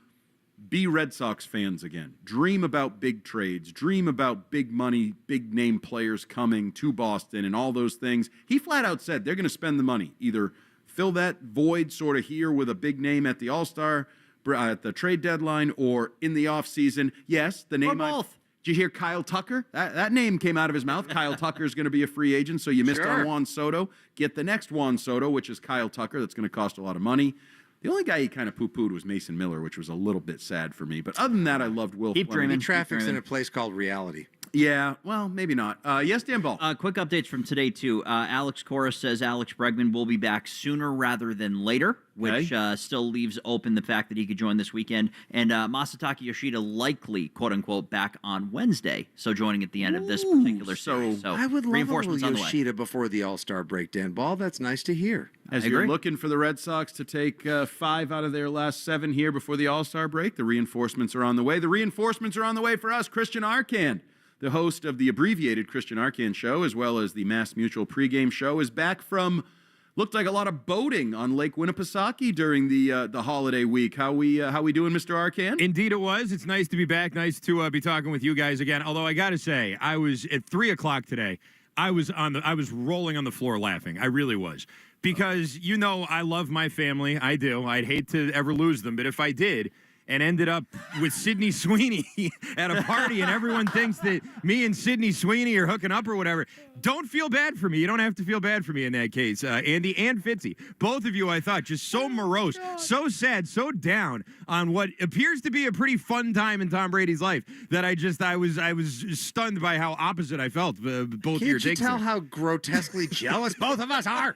be Red Sox fans again. Dream about big trades. Dream about big money, big name players coming to Boston and all those things. He flat out said they're going to spend the money. Either fill that void sort of here with a big name at the All-Star, at the trade deadline, or in the offseason. Yes, the name. Or both. Did you hear Kyle Tucker? That name came out of his mouth. Kyle Tucker is going to be a free agent, so you missed on Juan Soto. Get the next Juan Soto, which is Kyle Tucker. That's going to cost a lot of money. The only guy he kind of pooh-poohed was Mason Miller, which was a little bit sad for me. But other than that, I loved Will Fleming. Keep dreaming. Traffic's in a place called reality. Yeah, well, maybe not. Yes, Dan Ball. Quick updates from today, too. Alex Cora says Alex Bregman will be back sooner rather than later, which still leaves open the fact that he could join this weekend. And Masataka Yoshida likely, quote-unquote, back on Wednesday, so joining at the end of this particular series. So I would love a little reinforcements on the way. Yoshida before the All-Star break, Dan Ball. That's nice to hear. As you're looking for the Red Sox to take 5 out of their last 7 here before the All-Star break, the reinforcements are on the way. The reinforcements are on the way for us. Christian Arcan, the host of the abbreviated Christian Arcan Show, as well as the Mass Mutual pregame show, is back from, looked like a lot of boating on Lake Winnipesaukee during the holiday week. How we doing, Mr. Arcan? Indeed it was. It's nice to be back. Nice to be talking with you guys again. Although I got to say, I was at 3 o'clock today. I was rolling on the floor laughing. I really was. Because, you know, I love my family. I do. I'd hate to ever lose them. But if I did, and ended up with Sydney Sweeney at a party, and everyone thinks that me and Sydney Sweeney are hooking up or whatever, don't feel bad for me. You don't have to feel bad for me in that case. Andy and Fitzy, both of you, I thought, just so morose, so sad, so down on what appears to be a pretty fun time in Tom Brady's life that I was stunned by how opposite I felt. Both of your takes. Can't you tell how grotesquely jealous both of us are?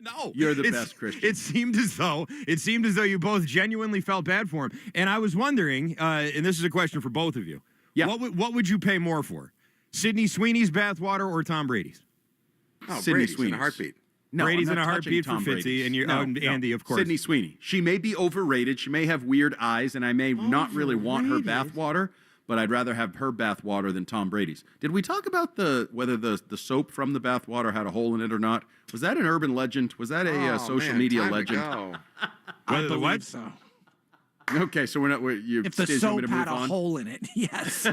No, you're the best, Christian. It seemed as though you both genuinely felt bad for him, and I was wondering, and this is a question for both of you. Yeah, what would you pay more for, Sydney Sweeney's bathwater or Tom Brady's? Oh, Sydney Sweeney's in a heartbeat. No, Brady's in a heartbeat for Fitzy, and Andy, of course. Sydney Sweeney. She may be overrated. She may have weird eyes, and I may not really want her bathwater. But I'd rather have her bathwater than Tom Brady's. Did we talk about whether the soap from the bathwater had a hole in it or not? Was that an urban legend? Was that a social media legend? Whether the what? So. Okay, so we're not. If the Stiz, soap had a hole in it, yes.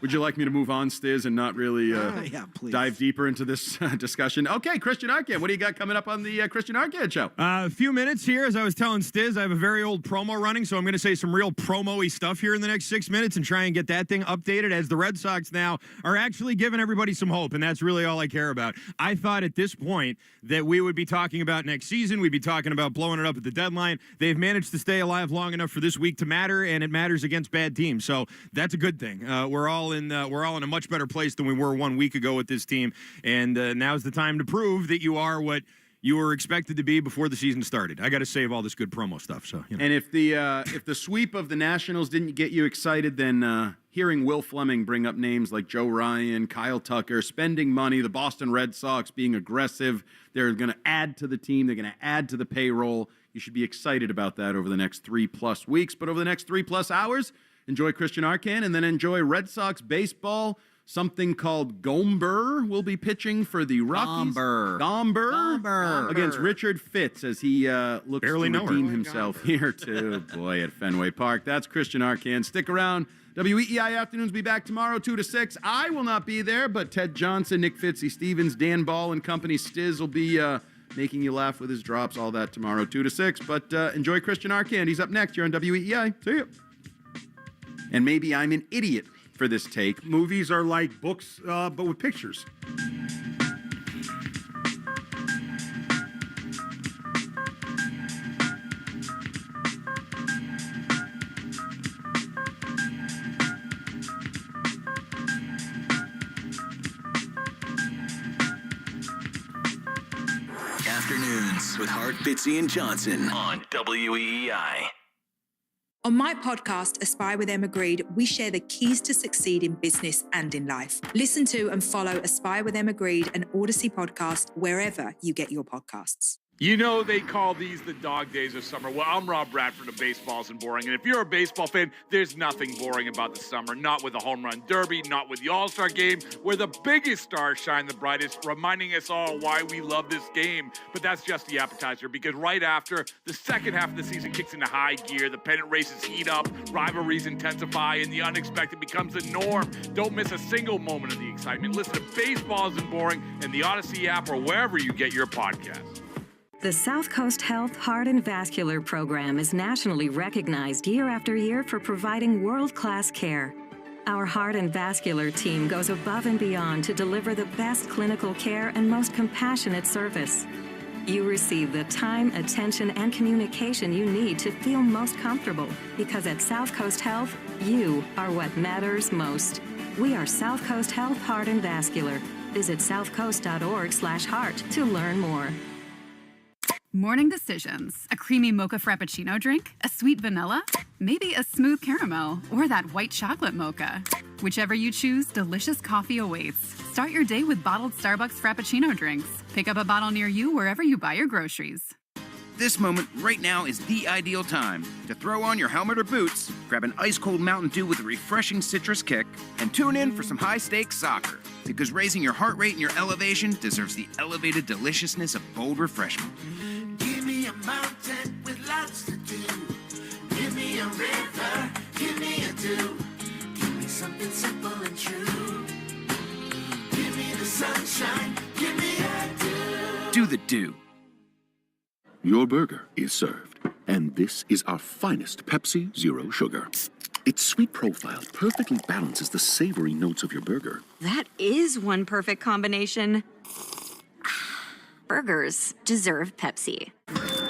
Would you like me to move on, Stiz, and not really yeah, please. dive deeper into this discussion? Okay, Christian Arcan, what do you got coming up on the Christian Arcan Show? A few minutes here. As I was telling Stiz, I have a very old promo running, so I'm going to say some real promo-y stuff here in the next 6 minutes and try and get that thing updated, as the Red Sox now are actually giving everybody some hope, and that's really all I care about. I thought at this point that we would be talking about next season. We'd be talking about blowing it up at the deadline. They've managed to stay alive long enough for this week to matter, and it matters against bad teams. So that's a good thing. We're all in a much better place than we were 1 week ago with this team, and now's the time to prove that you are what you were expected to be before the season started. I got to save all this good promo stuff. So, you know. And if the sweep of the Nationals didn't get you excited, then hearing Will Fleming bring up names like Joe Ryan, Kyle Tucker, spending money, the Boston Red Sox being aggressive, they're going to add to the team, they're going to add to the payroll. You should be excited about that over the next 3+ weeks. But over the next 3+ hours, enjoy Christian Arcan and then enjoy Red Sox baseball. Something called Gomber will be pitching for the Rockies. Gomber. Against Richard Fitz as he looks to redeem himself here to, boy, at Fenway Park. That's Christian Arcan. Stick around. WEEI Afternoons will be back tomorrow, 2 to 6. I will not be there, but Ted Johnson, Nick Fitzy Stevens, Dan Ball, and company Stiz will be making you laugh with his drops, all that tomorrow, 2 to 6. But enjoy Christian Arcan. He's up next here on WEEI. See you. And maybe I'm an idiot for this take. Movies are like books, but with pictures. Afternoons with Hart, Fitzy, and Johnson on WEEI. On my podcast, Aspire with Emma Greed, we share the keys to succeed in business and in life. Listen to and follow Aspire with Emma Greed, an Odyssey podcast, wherever you get your podcasts. You know they call these the dog days of summer. Well, I'm Rob Bradford of Baseball Isn't Boring, and if you're a baseball fan, there's nothing boring about the summer. Not with the home run derby, not with the All-Star game, where the biggest stars shine the brightest, reminding us all why we love this game. But that's just the appetizer, because right after, the second half of the season kicks into high gear, the pennant races heat up, rivalries intensify, and the unexpected becomes the norm. Don't miss a single moment of the excitement. Listen to Baseball Isn't Boring in the Odyssey app or wherever you get your podcasts. The South Coast Health Heart and Vascular Program is nationally recognized year after year for providing world-class care. Our heart and vascular team goes above and beyond to deliver the best clinical care and most compassionate service. You receive the time, attention, and communication you need to feel most comfortable, because at South Coast Health, you are what matters most. We are South Coast Health Heart and Vascular. Visit southcoast.org/heart to learn more. Morning decisions. A creamy mocha frappuccino drink? A sweet vanilla? Maybe a smooth caramel? Or that white chocolate mocha? Whichever you choose, delicious coffee awaits. Start your day with bottled Starbucks Frappuccino drinks. Pick up a bottle near you wherever you buy your groceries. This moment right now is the ideal time to throw on your helmet or boots, grab an ice-cold Mountain Dew with a refreshing citrus kick, and tune in for some high-stakes soccer. Because raising your heart rate and your elevation deserves the elevated deliciousness of bold refreshment. Give me a mountain with lots to do. Give me a river, give me a dew. Give me something simple and true. Give me the sunshine, give me a dew. Do the dew. Your burger is served, and this is our finest Pepsi Zero Sugar. Its sweet profile perfectly balances the savory notes of your burger. That is one perfect combination. Burgers deserve Pepsi.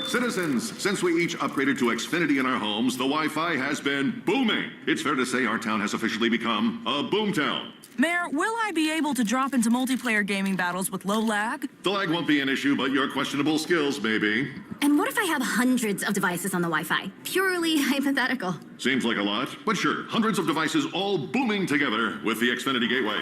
Citizens, since we each upgraded to Xfinity in our homes, the Wi-Fi has been booming. It's fair to say our town has officially become a boomtown. Mayor, will I be able to drop into multiplayer gaming battles with low lag? The lag won't be an issue, but your questionable skills may be. And what if I have hundreds of devices on the Wi-Fi? Purely hypothetical. Seems like a lot, but sure, hundreds of devices all booming together with the Xfinity Gateway.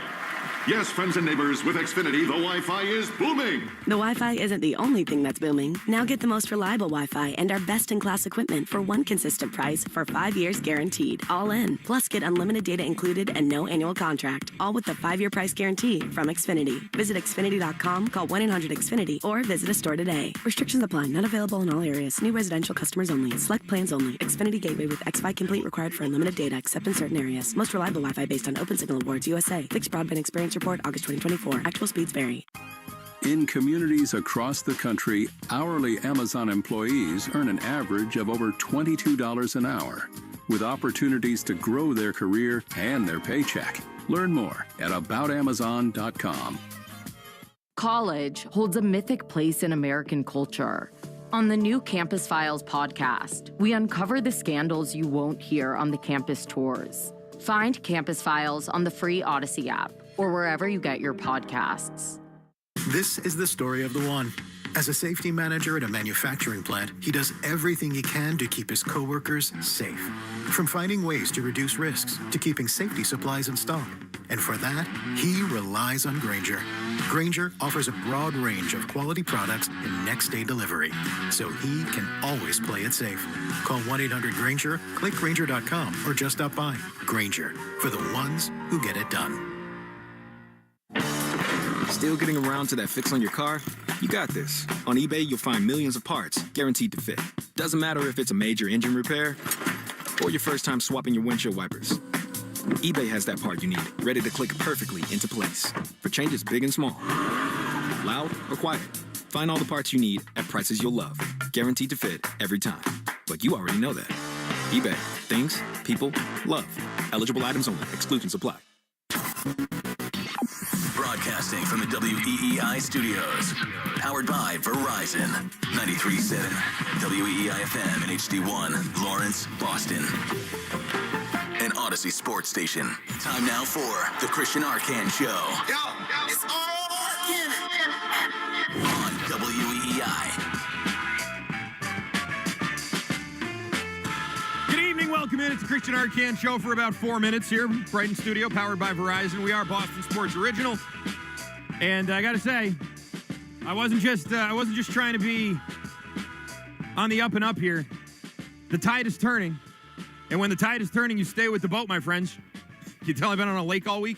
Yes, friends and neighbors, with Xfinity, the Wi-Fi is booming. The Wi-Fi isn't the only thing that's booming. Now get the most reliable Wi-Fi and our best-in-class equipment for one consistent price for 5 years guaranteed. All in. Plus, get unlimited data included and no annual contract. All with the 5-year price guarantee from Xfinity. Visit Xfinity.com, call 1-800-XFINITY, or visit a store today. Restrictions apply. Not available in all areas. New residential customers only. Select plans only. Xfinity Gateway with X-Fi Complete required for unlimited data, except in certain areas. Most reliable Wi-Fi based on Open Signal Awards USA. Fixed broadband experience report, August 2024. Actual speeds vary. In communities across the country, hourly Amazon employees earn an average of over $22 an hour, with opportunities to grow their career and their paycheck. Learn more at aboutamazon.com. College holds a mythic place in American culture. On the new Campus Files podcast, we uncover the scandals you won't hear on the campus tours. Find Campus Files on the free Odyssey app or wherever you get your podcasts. This is the story of the one. As a safety manager at a manufacturing plant, he does everything he can to keep his coworkers safe. From finding ways to reduce risks to keeping safety supplies in stock. And for that, he relies on Grainger. Grainger offers a broad range of quality products and next-day delivery, so he can always play it safe. Call 1-800-GRAINGER, click Grainger.com, or just stop by. Grainger, for the ones who get it done. Still getting around to that fix on your car? You got this. On eBay, you'll find millions of parts guaranteed to fit. Doesn't matter if it's a major engine repair or your first time swapping your windshield wipers. eBay has that part you need, ready to click perfectly into place for changes big and small. Loud or quiet, find all the parts you need at prices you'll love. Guaranteed to fit every time. But you already know that. eBay. Things, people, love. Eligible items only. Exclusions apply. Broadcasting from the WEEI studios. Powered by Verizon. 93.7 WEEI FM and HD1, Lawrence, Boston. An Odyssey sports station. Time now for the Christian Arcan Show. It's all Arcan. On WEEI. minutes of Christian Arcan Show for about 4 minutes here. Brighton Studio, powered by Verizon. We are Boston Sports Original. And I got to say, I wasn't just trying to be on the up and up here. The tide is turning. And when the tide is turning, you stay with the boat, my friends. You tell I've been on a lake all week?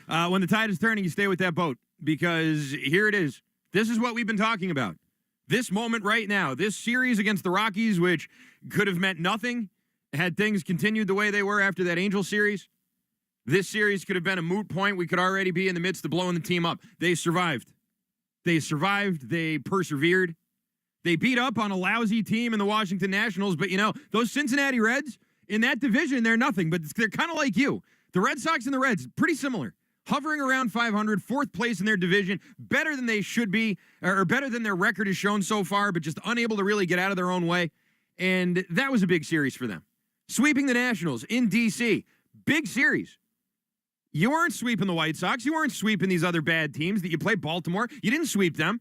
When the tide is turning, you stay with that boat. Because here it is. This is what we've been talking about. This moment right now, this series against the Rockies, which could have meant nothing had things continued the way they were after that Angel series. This series could have been a moot point. We could already be in the midst of blowing the team up. They survived. They survived. They persevered. They beat up on a lousy team in the Washington Nationals. But, you know, those Cincinnati Reds, in that division, they're nothing. But they're kind of like you. The Red Sox and the Reds, pretty similar. Hovering around 500, fourth place in their division, better than they should be, or better than their record has shown so far, but just unable to really get out of their own way. And that was a big series for them. Sweeping the Nationals in D.C., big series. You weren't sweeping the White Sox. You weren't sweeping these other bad teams that you played. Baltimore. You didn't sweep them.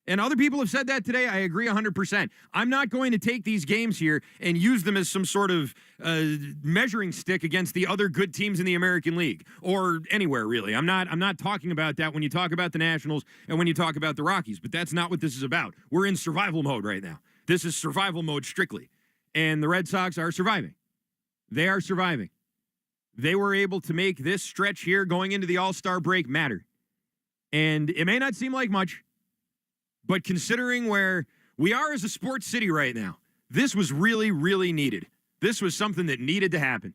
And other people have said that today. I agree 100%. I'm not going to take these games here and use them as some sort of measuring stick against the other good teams in the American League or anywhere, really. I'm not talking about that when you talk about the Nationals and when you talk about the Rockies, but that's not what this is about. We're in survival mode right now. This is survival mode strictly. And the Red Sox are surviving. They are surviving. They were able to make this stretch here going into the All-Star break matter. And it may not seem like much, but considering where we are as a sports city right now, this was really, really needed. This was something that needed to happen.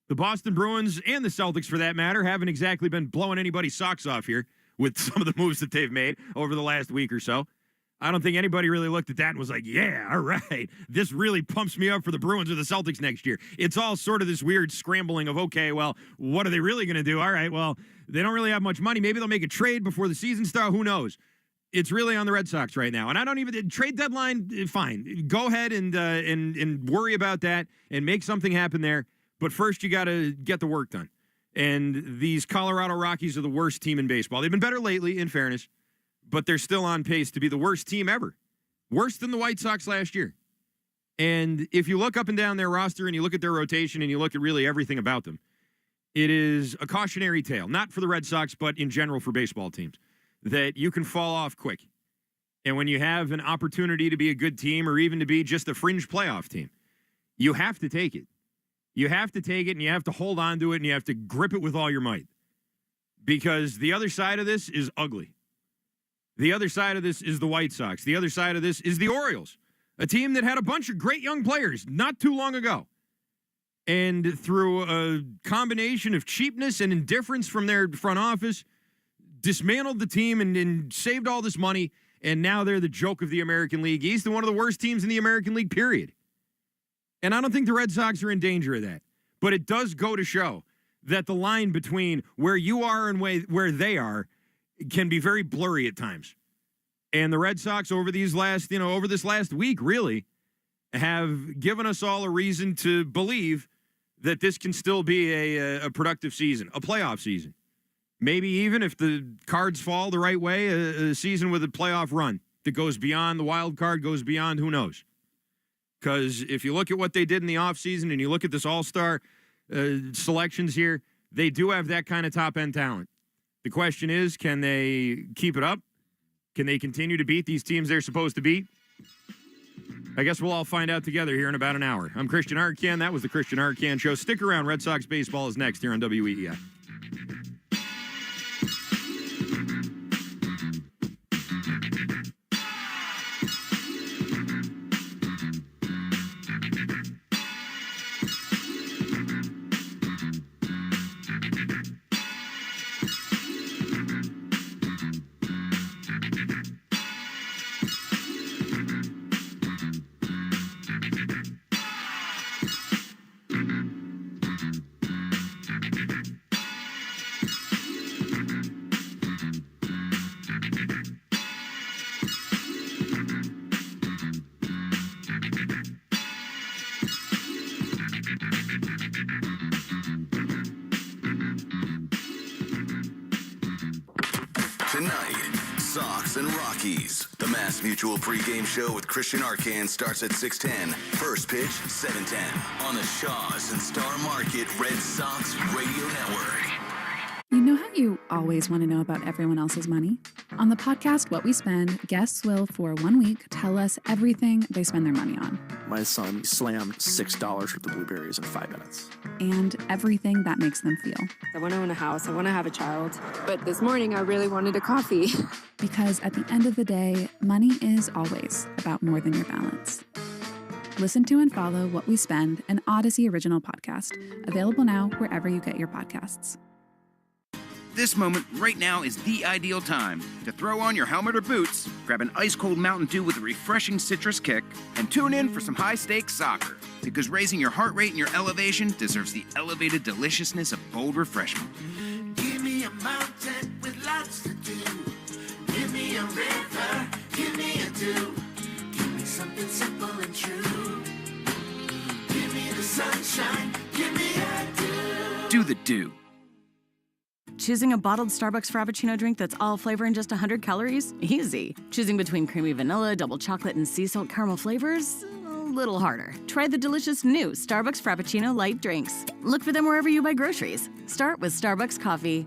The Boston Bruins and the Celtics, for that matter, haven't exactly been blowing anybody's socks off here with some of the moves that they've made over the last week or so. I don't think anybody really looked at that and was like, yeah, all right, this really pumps me up for the Bruins or the Celtics next year. It's all sort of this weird scrambling of, okay, well, what are they really going to do? All right, well, they don't really have much money. Maybe they'll make a trade before the season starts. Who knows? It's really on the Red Sox right now. And I don't even, trade deadline, fine. Go ahead and worry about that and make something happen there. But first, you got to get the work done. And these Colorado Rockies are the worst team in baseball. They've been better lately, in fairness. But they're still on pace to be the worst team ever. Worse than the White Sox last year. And if you look up and down their roster and you look at their rotation and you look at really everything about them, it is a cautionary tale, not for the Red Sox, but in general for baseball teams, that you can fall off quick. And when you have an opportunity to be a good team or even to be just a fringe playoff team, you have to take it. You have to take it and you have to hold on to it and you have to grip it with all your might. Because the other side of this is ugly. The other side of this is the White Sox. The other side of this is the Orioles, a team that had a bunch of great young players not too long ago. And through a combination of cheapness and indifference from their front office, dismantled the team and saved all this money, and now they're the joke of the American League East and one of the worst teams in the American League, period. And I don't think the Red Sox are in danger of that. But it does go to show that the line between where you are and where they are can be very blurry at times. And the Red Sox over this last week really have given us all a reason to believe that this can still be a productive season, a playoff season. Maybe even if the cards fall the right way, a season with a playoff run that goes beyond the wild card, goes beyond who knows. Because if you look at what they did in the offseason and you look at this all-star selections here, they do have that kind of top-end talent. The question is, can they keep it up? Can they continue to beat these teams they're supposed to beat? I guess we'll all find out together here in about an hour. I'm Christian Arcan. That was the Christian Arcan Show. Stick around. Red Sox baseball is next here on WEEI. Tonight, Sox and Rockies. The Mass Mutual pregame show with Christian Arcan starts at 6:10. First pitch, 7:10. On the Shaws and Star Market Red Sox Radio Network. You know how you always want to know about everyone else's money? On the podcast What We Spend, guests will, for 1 week, tell us everything they spend their money on. My son slammed $6 worth of blueberries in 5 minutes. And everything that makes them feel. I want to own a house. I want to have a child. But this morning, I really wanted a coffee. Because at the end of the day, money is always about more than your balance. Listen to and follow What We Spend, an Odyssey original podcast. Available now wherever you get your podcasts. This moment right now is the ideal time to throw on your helmet or boots, grab an ice-cold Mountain Dew with a refreshing citrus kick, and tune in for some high-stakes soccer. Because raising your heart rate and your elevation deserves the elevated deliciousness of bold refreshment. Give me a mountain with lots to do. Give me a river, give me a dew. Give me something simple and true. Give me the sunshine, give me a dew. Do the dew. Choosing a bottled Starbucks Frappuccino drink that's all flavor and just 100 calories? Easy. Choosing between creamy vanilla, double chocolate, and sea salt caramel flavors? A little harder. Try the delicious new Starbucks Frappuccino light drinks. Look for them wherever you buy groceries. Start with Starbucks coffee.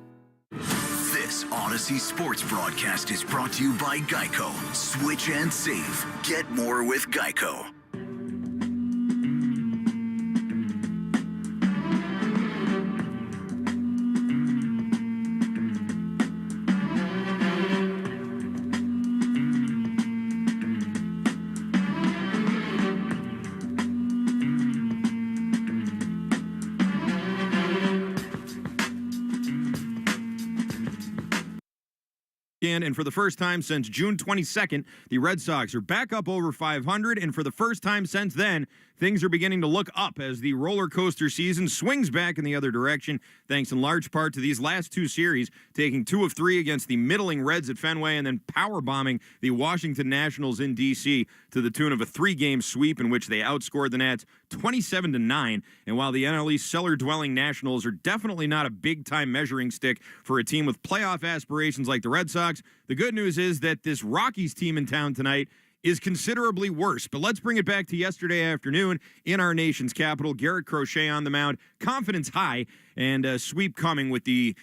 This Odyssey Sports broadcast is brought to you by Geico. Switch and save. Get more with Geico. And for the first time since June 22nd, the Red Sox are back up over 500, and for the first time since then, things are beginning to look up as the roller coaster season swings back in the other direction, thanks in large part to these last two series, taking 2 of 3 against the middling Reds at Fenway and then powerbombing the Washington Nationals in D.C. to the tune of a 3-game sweep in which they outscored the Nats 27-9. And while the NL East cellar-dwelling Nationals are definitely not a big-time measuring stick for a team with playoff aspirations like the Red Sox, the good news is that this Rockies team in town tonight is considerably worse. But let's bring it back to yesterday afternoon in our nation's capital. Garrett Crochet on the mound, confidence high, and a sweep coming with the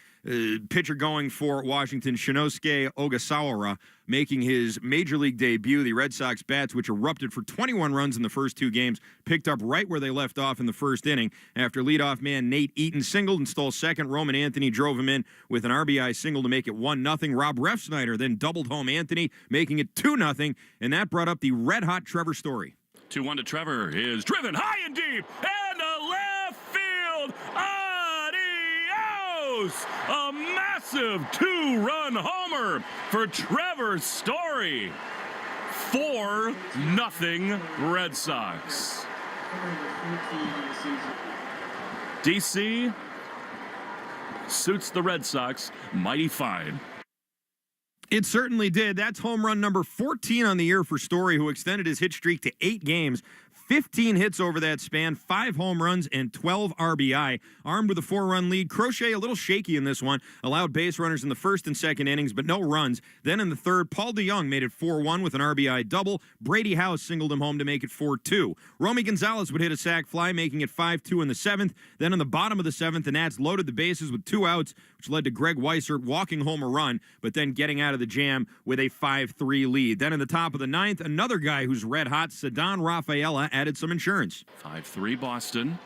pitcher going for Washington, Shinosuke Ogasawara, making his Major League debut. The Red Sox bats, which erupted for 21 runs in the first 2 games, picked up right where they left off in the first inning after leadoff man Nate Eaton singled and stole second. Roman Anthony drove him in with an RBI single to make it 1-0. Rob Refsnyder then doubled home Anthony, making it 2-0, and that brought up the red-hot Trevor Story. 2-1 to Trevor is driven high and deep, and a left field. A massive 2-run homer for Trevor Story. 4-0 Red Sox. DC suits the Red Sox mighty fine. It certainly did. That's home run number 14 on the year for Story, who extended his hit streak to 8 games. 15 hits over that span, 5 home runs, and 12 RBI. Armed with a 4-run lead, Crochet a little shaky in this one, allowed base runners in the first and second innings, but no runs. Then in the third, Paul DeYoung made it 4-1 with an RBI double. Brady House singled him home to make it 4-2. Romy Gonzalez would hit a sac fly, making it 5-2 in the 7th. Then in the bottom of the 7th, the Nats loaded the bases with 2 outs, which led to Greg Weissert walking home a run, but then getting out of the jam with a 5-3 lead. Then in the top of the 9th, another guy who's red hot, Ceddanne Rafaela, added some insurance. 5-3 Boston.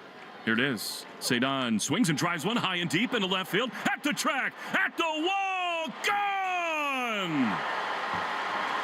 Here it is. Ceddanne swings and drives one high and deep into left field. At the track, at the wall, gone!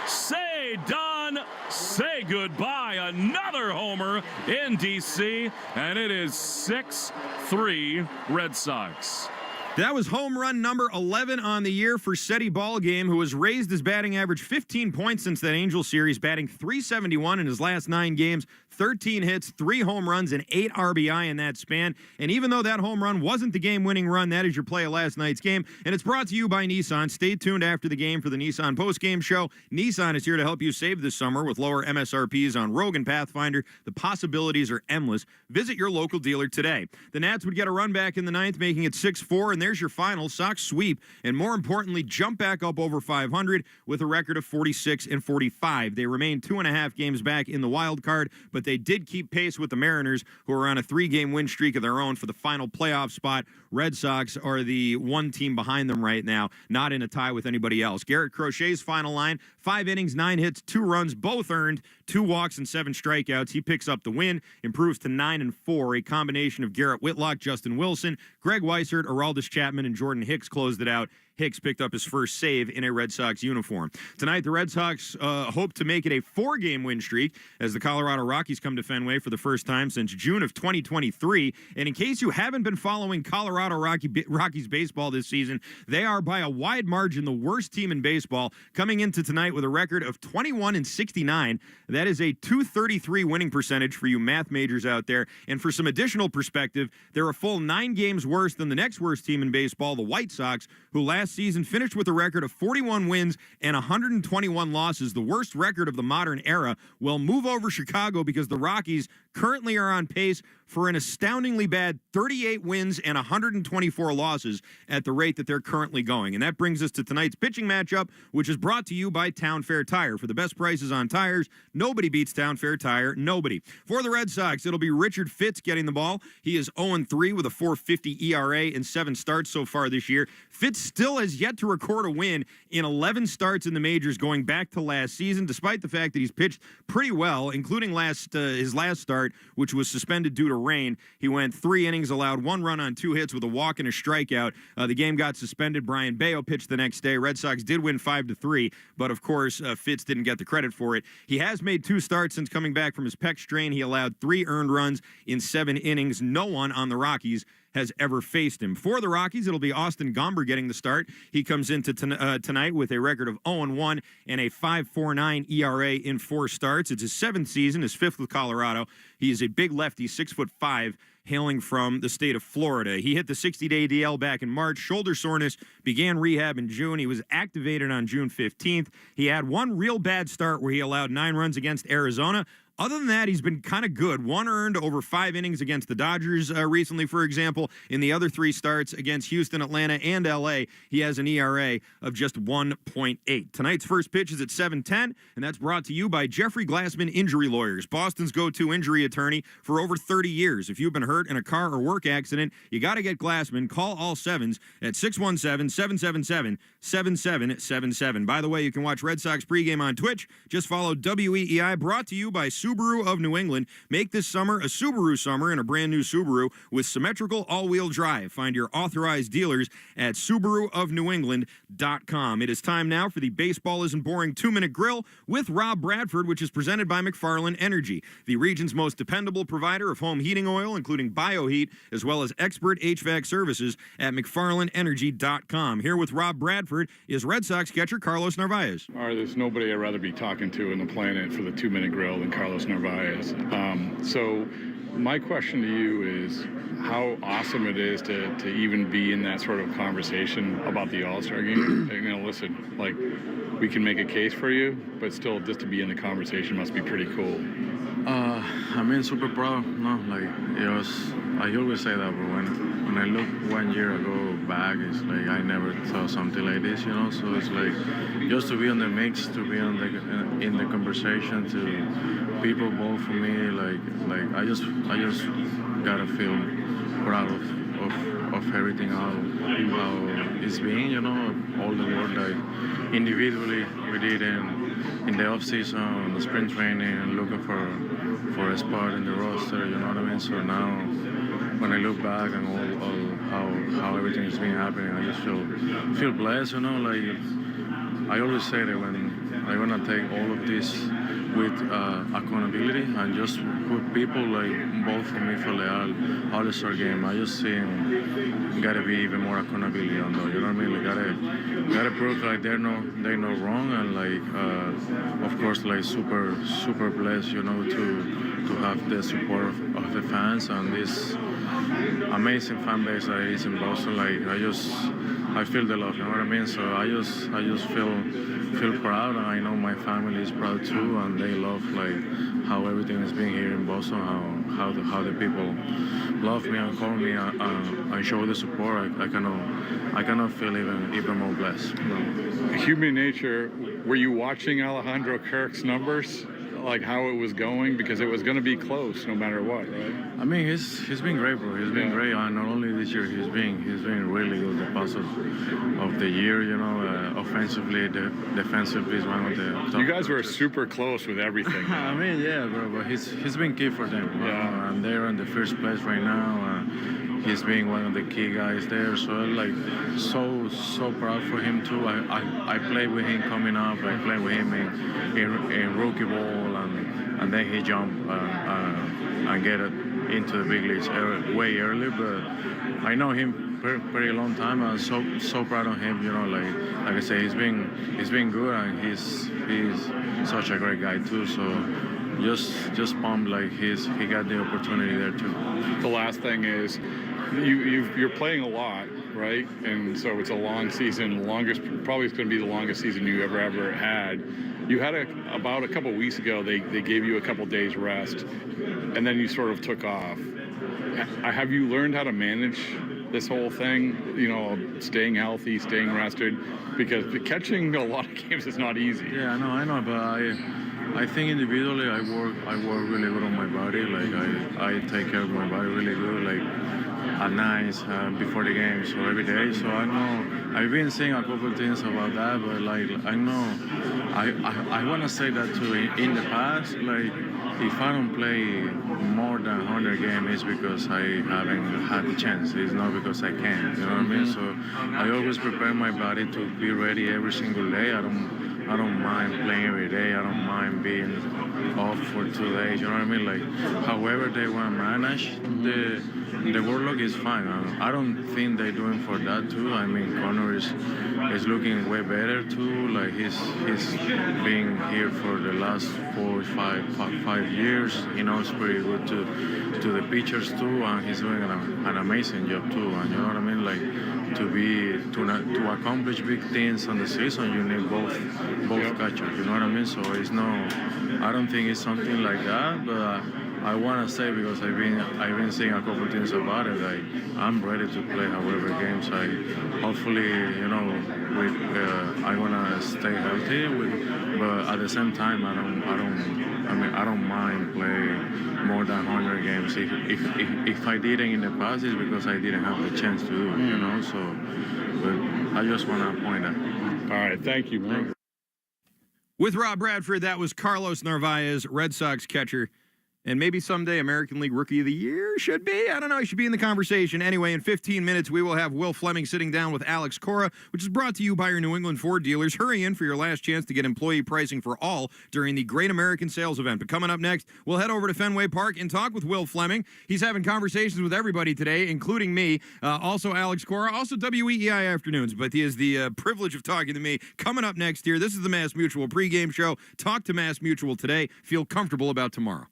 Ceddanne, say goodbye. Another homer in D.C., and it is 6-3 Red Sox. That was home run number 11 on the year for Seti Ballgame, who has raised his batting average 15 points since that Angel series, batting .371 in his last 9 games, 13 hits, 3 home runs, and 8 RBI in that span. And even though that home run wasn't the game-winning run, that is your play of last night's game. And it's brought to you by Nissan. Stay tuned after the game for the Nissan postgame show. Nissan is here to help you save this summer with lower MSRPs on Rogue and Pathfinder. The possibilities are endless. Visit your local dealer today. The Nats would get a run back in the 9th, making it 6-4, and there's your final. Sox sweep, and more importantly, jump back up over 500 with a record of 46-45. They remain 2.5 games back in the wild card, but they did keep pace with the Mariners, who are on a 3-game win streak of their own for the final playoff spot. Red Sox are the one team behind them right now, not in a tie with anybody else. Garrett Crochet's final line, 5 innings, 9 hits, 2 runs, both earned, 2 walks and 7 strikeouts. He picks up the win, improves to 9-4. A combination of Garrett Whitlock, Justin Wilson, Greg Weissert, Aroldis Chapman, and Jordan Hicks closed it out. Hicks picked up his first save in a Red Sox uniform. Tonight, the Red Sox hope to make it a 4-game win streak as the Colorado Rockies come to Fenway for the first time since June of 2023. And in case you haven't been following Colorado Rockies baseball this season, they are by a wide margin the worst team in baseball, coming into tonight with a record of 21-69. That is a .233 winning percentage for you math majors out there. And for some additional perspective, they're a full 9 games worse than the next worst team in baseball, the White Sox, who last season finished with a record of 41 wins and 121 losses, the worst record of the modern era. Will move over Chicago because the Rockies currently are on pace for an astoundingly bad 38 wins and 124 losses at the rate that they're currently going. And that brings us to tonight's pitching matchup, which is brought to you by Town Fair Tire. For the best prices on tires, nobody beats Town Fair Tire. Nobody. For the Red Sox, it'll be Richard Fitz getting the ball. He is 0-3 with a .450 ERA in 7 starts so far this year. Fitz still has yet to record a win in 11 starts in the majors going back to last season, despite the fact that he's pitched pretty well, including his last start, which was suspended due to rain. He went 3 innings, allowed 1 run on 2 hits with a walk and a strikeout. The game got suspended. Brian Bayo pitched the next day. Red Sox did win 5-3, but of course, Fitz didn't get the credit for it. He has made 2 starts since coming back from his pec strain. He allowed 3 earned runs in 7 innings. No one on the Rockies has ever faced him. For the Rockies, it'll be Austin Gomber getting the start. He comes into tonight with a record of 0-1 and a 5.49 ERA in 4 starts. It's his 7th season, his 5th with Colorado. He is a big lefty, 6'5", hailing from the state of Florida. He hit the 60-day DL back in March. Shoulder soreness, began rehab in June. He was activated on June 15th. He had 1 real bad start where he allowed 9 runs against Arizona. Other than that, he's been kind of good. 1 earned over 5 innings against the Dodgers recently, for example. In the other 3 starts against Houston, Atlanta, and L.A., he has an ERA of just 1.8. Tonight's first pitch is at 7:10, and that's brought to you by Jeffrey Glassman Injury Lawyers, Boston's go-to injury attorney for over 30 years. If you've been hurt in a car or work accident, you got to get Glassman. Call all 7s at 617-777-7777. By the way, you can watch Red Sox pregame on Twitch. Just follow WEEI, brought to you by Subaru of New England. Make this summer a Subaru summer in a brand new Subaru with symmetrical all-wheel drive. Find your authorized dealers at SubaruofNewEngland.com. It is time now for the Baseball Isn't Boring 2-Minute Grill with Rob Bradford, which is presented by McFarland Energy, the region's most dependable provider of home heating oil, including BioHeat, as well as expert HVAC services at McFarlandEnergy.com. Here with Rob Bradford is Red Sox catcher Carlos Narvaez. All right, there's nobody I'd rather be talking to in the planet for the 2-minute grill than Carlos Narvaez. So my question to you is how awesome it is to even be in that sort of conversation about the All-Star game. Listen, like, we can make a case for you, but still just to be in the conversation must be pretty cool. I mean, super proud. No, like, I always say that, but when I look 1 year ago back, it's like I never thought something like this, So it's like just to be on the mix, to be in the conversation, to people vote for me. Like I just gotta feel proud of everything how it's been, all the work that individually we did in the off season, the spring training, and looking for a spot in the roster. You know what I mean? So now, when I look back and all how everything has been happening, I just feel blessed. Like I always say that when I'm gonna take all of this with accountability and just put people like both for me for the All-Star game. I just see gotta be even more accountability on those. You know what I mean? Like gotta prove like they're no wrong, and like of course like super blessed, to have the support of the fans and this amazing fan base that is in Boston. Like I I feel the love, you know what I mean? So I just feel proud, and I know my family is proud too, and they love like how everything is being here in Boston, how the people love me and call me and show the support. I cannot feel even more blessed. You know? Human nature. Were you watching Alejandro Kirk's numbers? Like how it was going, because it was going to be close no matter what, right? I mean, he's been great, bro. He's been great, and not only this year, he's been really good the past of the year. You know, offensively, defensively is one of the top. You guys were super close with everything. I mean, yeah, bro, but he's been key for them. Yeah, and they're in the first place right now. He's being one of the key guys there, so like so proud for him too. I played with him coming up. I played with him in rookie ball, and then he jumped and get it into the big leagues way early. But I know him pretty long time. I'm so proud of him. You know, like I say, he's been good, and he's such a great guy too. So just pumped like he got the opportunity there too. The last thing is, you're playing a lot, right? And so it's a long season, probably it's going to be the longest season you ever had. You had about a couple weeks ago, they gave you a couple days rest, and then you sort of took off. Have you learned how to manage this whole thing? You know, staying healthy, staying rested, because catching a lot of games is not easy. Yeah, I know, but I think individually I work really good on my body. Like I take care of my body really good. Like at night, before the game, so every day. So I know I've been saying a couple of things about that, but like I know I want to say that too. In the past, like if I don't play more than 100 games, it's because I haven't had the chance. It's not because I can't. You know what I mean? So I always prepare my body to be ready every single day. I don't mind playing every day. I don't mind being off for 2 days. You know what I mean? Like, however they want to manage the workload is fine. I don't think they're doing for that too. I mean, Connor is looking way better too. Like he's been here for the last 4 or 5 years. He knows pretty good to the pitchers too, and he's doing an amazing job too. And you know what I mean? Like to accomplish big things on the season, you need both catchers. You know what I mean? So I don't think it's something like that, but I want to say, because I've been saying a couple things about it. Like I'm ready to play however games. Hopefully, you know, I want to stay healthy. But at the same time, I don't mind playing more than 100 games. If I didn't in the past, it's because I didn't have the chance to do it. You know, so. But I just want to point that. All right, thank you, man. With Rob Bradford, that was Carlos Narvaez, Red Sox catcher. And maybe someday American League Rookie of the Year should be. I don't know. He should be in the conversation. Anyway, in 15 minutes, we will have Will Fleming sitting down with Alex Cora, which is brought to you by your New England Ford dealers. Hurry in for your last chance to get employee pricing for all during the Great American Sales Event. But coming up next, we'll head over to Fenway Park and talk with Will Fleming. He's having conversations with everybody today, including me, also Alex Cora, also WEEI Afternoons. But he has the privilege of talking to me. Coming up next here, this is the Mass Mutual pregame show. Talk to Mass Mutual today. Feel comfortable about tomorrow.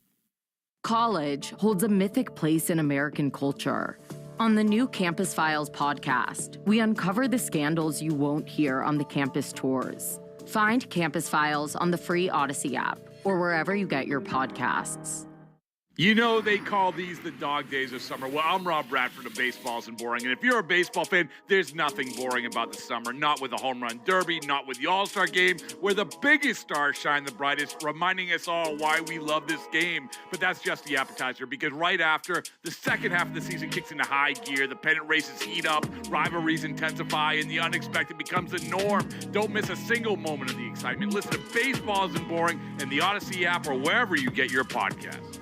College holds a mythic place in American culture. On the new Campus Files podcast, we uncover the scandals you won't hear on the campus tours. Find Campus Files on the free Odyssey app or wherever you get your podcasts. You know they call these the dog days of summer. Well, I'm Rob Bradford of Baseball Isn't Boring. And if you're a baseball fan, there's nothing boring about the summer. Not with the home run derby, not with the All-Star game, where the biggest stars shine the brightest, reminding us all why we love this game. But that's just the appetizer, because right after, the second half of the season kicks into high gear, the pennant races heat up, rivalries intensify, and the unexpected becomes the norm. Don't miss a single moment of the excitement. Listen to Baseball Isn't Boring in the Odyssey app or wherever you get your podcasts.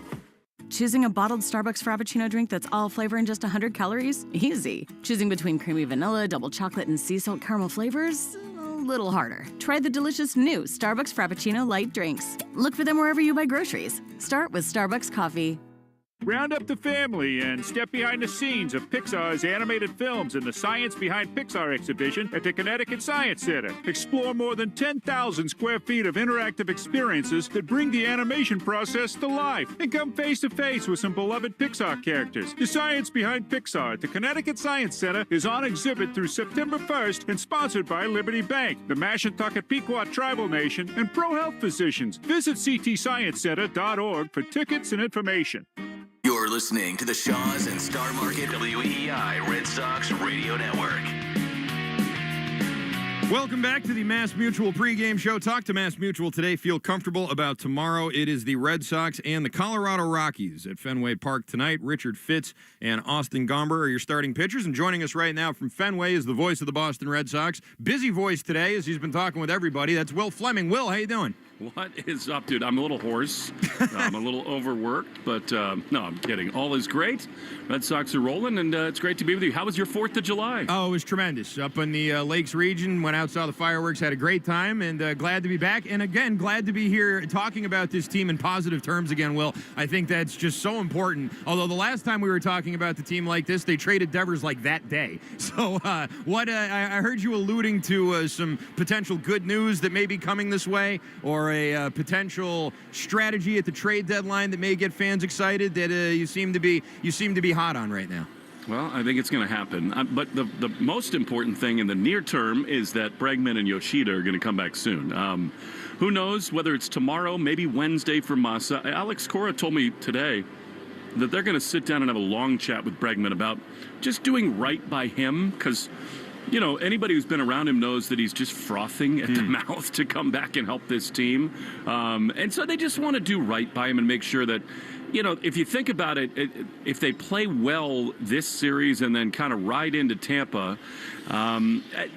Choosing a bottled Starbucks Frappuccino drink that's all flavor and just 100 calories? Easy. Choosing between creamy vanilla, double chocolate, and sea salt caramel flavors? A little harder. Try the delicious new Starbucks Frappuccino light drinks. Look for them wherever you buy groceries. Start with Starbucks coffee. Round up the family and step behind the scenes of Pixar's animated films in the Science Behind Pixar exhibition at the Connecticut Science Center. Explore more than 10,000 square feet of interactive experiences that bring the animation process to life. And come face to face with some beloved Pixar characters. The Science Behind Pixar at the Connecticut Science Center is on exhibit through September 1st and sponsored by Liberty Bank, the Mashantucket Pequot Tribal Nation, and Pro Health Physicians. Visit ctsciencecenter.org for tickets and information. You're listening to the Shaws and Star Market WEEI Red Sox Radio Network. Welcome back to the Mass Mutual pregame show. Talk to Mass Mutual today. Feel comfortable about tomorrow. It is the Red Sox and the Colorado Rockies at Fenway Park tonight. Richard Fitz and Austin Gomber are your starting pitchers. And joining us right now from Fenway is the voice of the Boston Red Sox. Busy voice today as he's been talking with everybody. That's Will Fleming. Will, how you doing? What is up, dude? I'm a little hoarse. I'm a little overworked, but no, I'm kidding. All is great. Red Sox are rolling, and it's great to be with you. How was your 4th of July? Oh, it was tremendous. Up in the Lakes region, went out, saw the fireworks, had a great time, and glad to be back. And again, glad to be here talking about this team in positive terms again, Will. I think that's just so important. Although the last time we were talking about the team like this, they traded Devers like that day. So I heard you alluding to some potential good news that may be coming this way, or a potential strategy at the trade deadline that may get fans excited that you seem to be hot on right now. Well, I think it's going to happen. But the most important thing in the near term is that Bregman and Yoshida are going to come back soon. Who knows whether it's tomorrow, maybe Wednesday for Massa. Alex Cora told me today that they're going to sit down and have a long chat with Bregman about just doing right by him, because you know, anybody who's been around him knows that he's just frothing at the mouth to come back and help this team. And so they just want to do right by him and make sure that, you know, if you think about it, if they play well this series and then kind of ride into Tampa,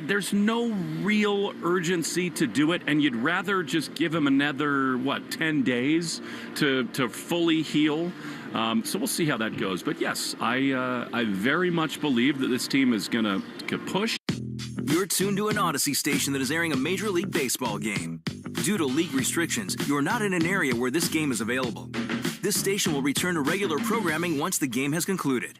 there's no real urgency to do it, and you'd rather just give him another, 10 days to fully heal. So we'll see how that goes. But yes, I very much believe that this team is going to push. You're tuned to an Odyssey station that is airing a Major League Baseball game. Due to league restrictions, you're not in an area where this game is available. This station will return to regular programming once the game has concluded.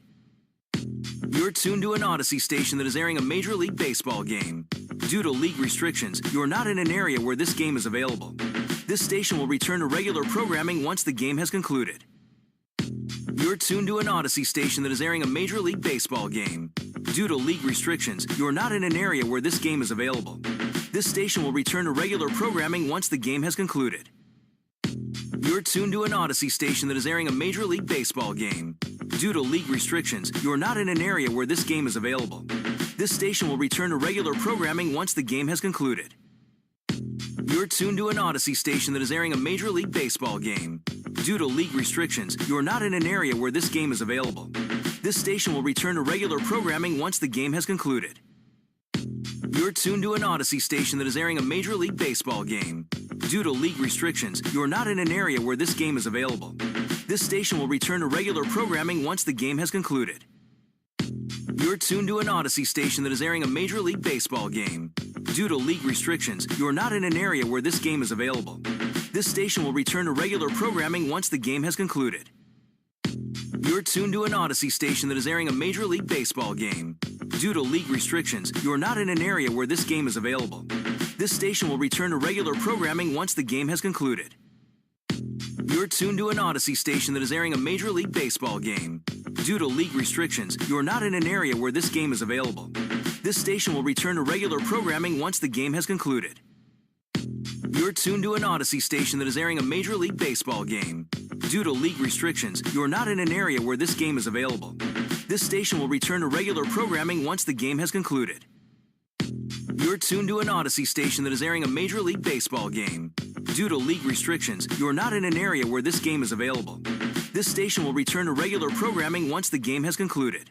You're tuned to an Odyssey station that is airing a Major League Baseball game. Due to league restrictions, you're not in an area where this game is available. This station will return to regular programming once the game has concluded. You're tuned to an Odyssey station that is airing a Major League Baseball game. Due to league restrictions, you're not in an area where this game is available. This station will return to regular programming once the game has concluded. You're tuned to an Odyssey station that is airing a Major League Baseball game. Due to league restrictions, you're not in an area where this game is available. This station will return to regular programming once the game has concluded. You're tuned to an Odyssey station that is airing a Major League Baseball game. Due to league restrictions, you're not in an area where this game is available. This station will return to regular programming once the game has concluded. You're tuned to an Odyssey station that is airing a Major League Baseball game. Due to league restrictions, you're not in an area where this game is available. This station will return to regular programming once the game has concluded. You're tuned to an Odyssey station that is airing a Major League Baseball game. Due to league restrictions, you're not in an area where this game is available. This station will return to regular programming once the game has concluded. You're tuned to an Odyssey station that is airing a Major League Baseball game. Due to league restrictions, you're not in an area where this game is available. This station will return to regular programming once the game has concluded. You're tuned to an Odyssey station that is airing a Major League Baseball game. Due to league restrictions, you're not in an area where this game is available. This station will return to regular programming once the game has concluded. You're tuned to an Odyssey station that is airing a Major League Baseball game. Due to league restrictions, you're not in an area where this game is available. This station will return to regular programming once the game has concluded. You're tuned to an Odyssey station that is airing a Major League Baseball game. Due to league restrictions, you're not in an area where this game is available. This station will return to regular programming once the game has concluded.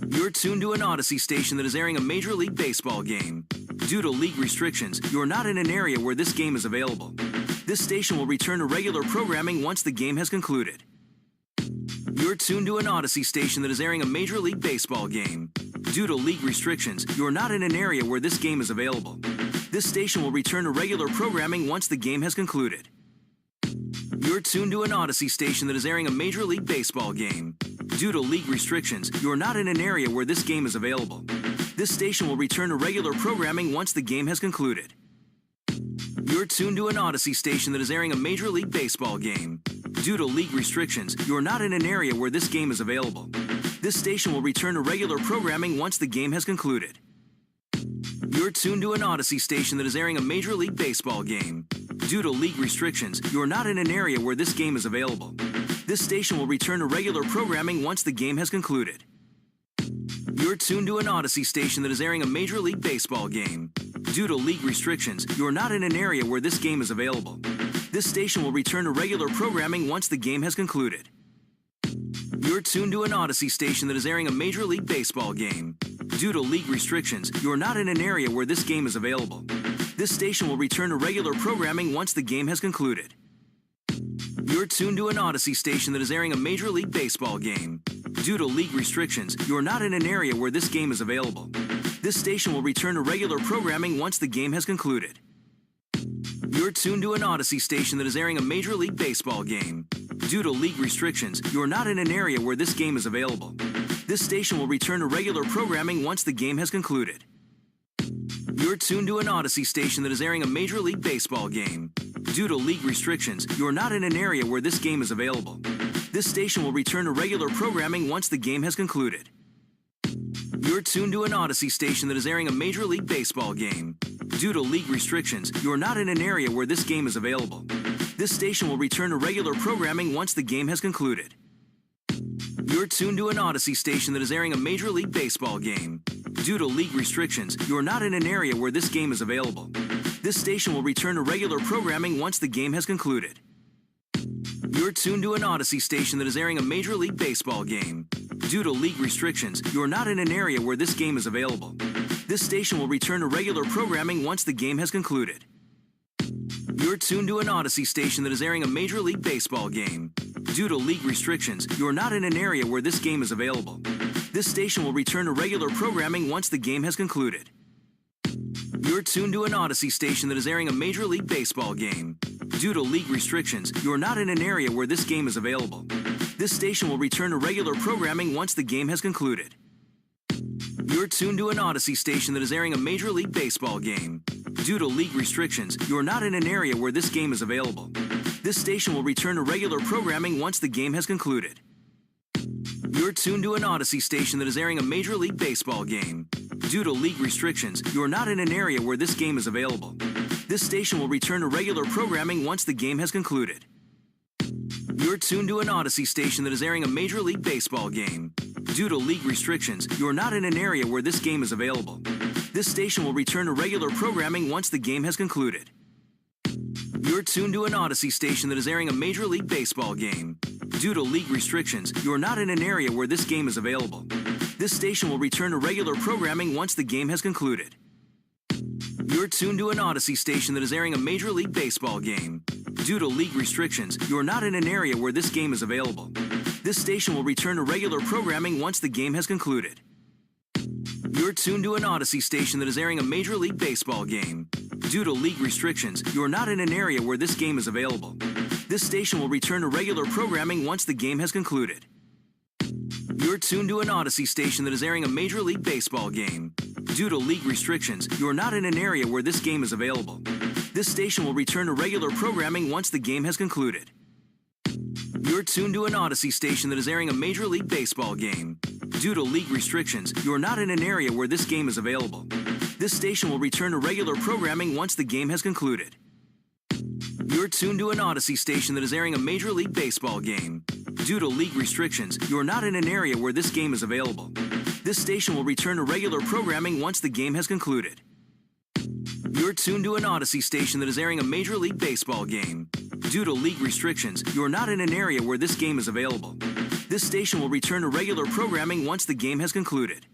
You're tuned to an Odyssey station that is airing a Major League Baseball game. Due to league restrictions, you're not in an area where this game is available. This station will return to regular programming once the game has concluded. You're tuned to an Odyssey station that is airing a Major League Baseball game. Due to league restrictions, you're not in an area where this game is available. This station will return to regular programming once the game has concluded. You're tuned to an Odyssey station that is airing a Major League Baseball game. Due to league restrictions, you're not in an area where this game is available. This station will return to regular programming once the game has concluded. You're tuned to an Odyssey station that is airing a Major League Baseball game. Due to league restrictions, you're not in an area where this game is available. This station will return to regular programming once the game has concluded. You're tuned to an Odyssey station that is airing a Major League Baseball game. Due to league restrictions, you're not in an area where this game is available. This station will return to regular programming once the game has concluded. You're tuned to an Odyssey station that is airing a Major League Baseball game. Due to league restrictions, you're not in an area where this game is available. This station will return to regular programming once the game has concluded. You're tuned to an Odyssey station that is airing a Major League Baseball game. Due to league restrictions, you're not in an area where this game is available. This station will return to regular programming once the game has concluded. You're tuned to an Odyssey station that is airing a Major League Baseball game. Due to league restrictions, you're not in an area where this game is available. This station will return to regular programming once the game has concluded. You're tuned to an Odyssey station that is airing a Major League Baseball game. Due to league restrictions, you're not in an area where this game is available. This station will return to regular programming once the game has concluded. You're tuned to an Odyssey station that is airing a Major League Baseball game. Due to league restrictions, you're not in an area where this game is available. This station will return to regular programming once the game has concluded. You're tuned to an Odyssey station that is airing a Major League Baseball game. Due to league restrictions, you're not in an area where this game is available. This station will return to regular programming once the game has concluded. You're tuned to an Odyssey station that is airing a Major League Baseball game. Due to league restrictions, you're not in an area where this game is available. This station will return to regular programming once the game has concluded. You're tuned to an Odyssey station that is airing a Major League Baseball game. Due to league restrictions, you're not in an area where this game is available. This station will return to regular programming once the game has concluded. You're tuned to an Odyssey station that is airing a Major League Baseball game. Due to league restrictions, you're not in an area where this game is available. This station will return to regular programming once the game has concluded. You're tuned to an Odyssey station that is airing a Major League Baseball game. Due to league restrictions, you're not in an area where this game is available. This station will return to regular programming once the game has concluded. You're tuned to an Odyssey station that is airing a Major League Baseball game. Due to league restrictions, you're not in an area where this game is available. This station will return to regular programming once the game has concluded. You're tuned to an Odyssey station that is airing a Major League Baseball game. Due to league restrictions, you're not in an area where this game is available. This station will return to regular programming once the game has concluded. You're tuned to an Odyssey station that is airing a Major League Baseball game. Due to league restrictions, you're not in an area where this game is available. This station will return to regular programming once the game has concluded. You're tuned to an Odyssey station that is airing a Major League Baseball game. Due to league restrictions, you're not in an area where this game is available. This station will return to regular programming once the game has concluded. You're tuned to an Odyssey station that is airing a Major League Baseball game. Due to league restrictions, you're not in an area where this game is available. This station will return to regular programming once the game has concluded. You're tuned to an Odyssey station that is airing a Major League Baseball game. Due to league restrictions, you're not in an area where this game is available. This station will return to regular programming once the game has concluded. You're tuned to an Odyssey station that is airing a Major League Baseball game. Due to league restrictions, you're not in an area where this game is available. This station will return to regular programming once the game has concluded. You're tuned to an Odyssey station that is airing a Major League Baseball game. Due to league restrictions, you're not in an area where this game is available. This station will return to regular programming once the game has concluded. You're tuned to an Odyssey station that is airing a Major League Baseball game. Due to league restrictions, you're not in an area where this game is available. This station will return to regular programming once the game has concluded. You're tuned to an Odyssey station that is airing a Major League Baseball game. Due to league restrictions, you're not in an area where this game is available. This station will return to regular programming once the game has concluded.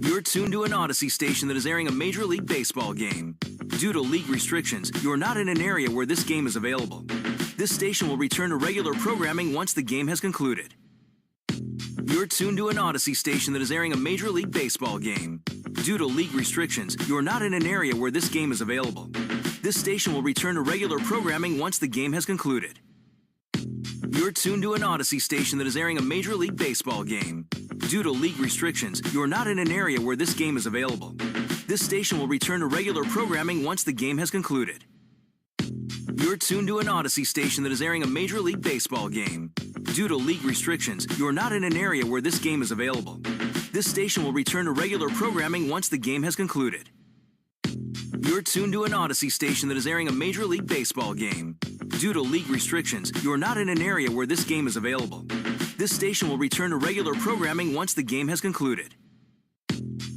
You're tuned to an Odyssey station that is airing a Major League Baseball game. Due to league restrictions, you're not in an area where this game is available. This station will return to regular programming once the game has concluded. You're tuned to an Odyssey station that is airing a Major League Baseball game. Due to league restrictions, you're not in an area where this game is available. This station will return to regular programming once the game has concluded. You're tuned to an Odyssey station that is airing a Major League Baseball game. Due to league restrictions, you're not in an area where this game is available. This station will return to regular programming once the game has concluded. You're tuned to an Odyssey station that is airing a Major League Baseball game. Due to league restrictions, you're not in an area where this game is available. This station will return to regular programming once the game has concluded. You're tuned to an Odyssey station that is airing a Major League Baseball game. Due to league restrictions, you're not in an area where this game is available. This station will return to regular programming once the game has concluded.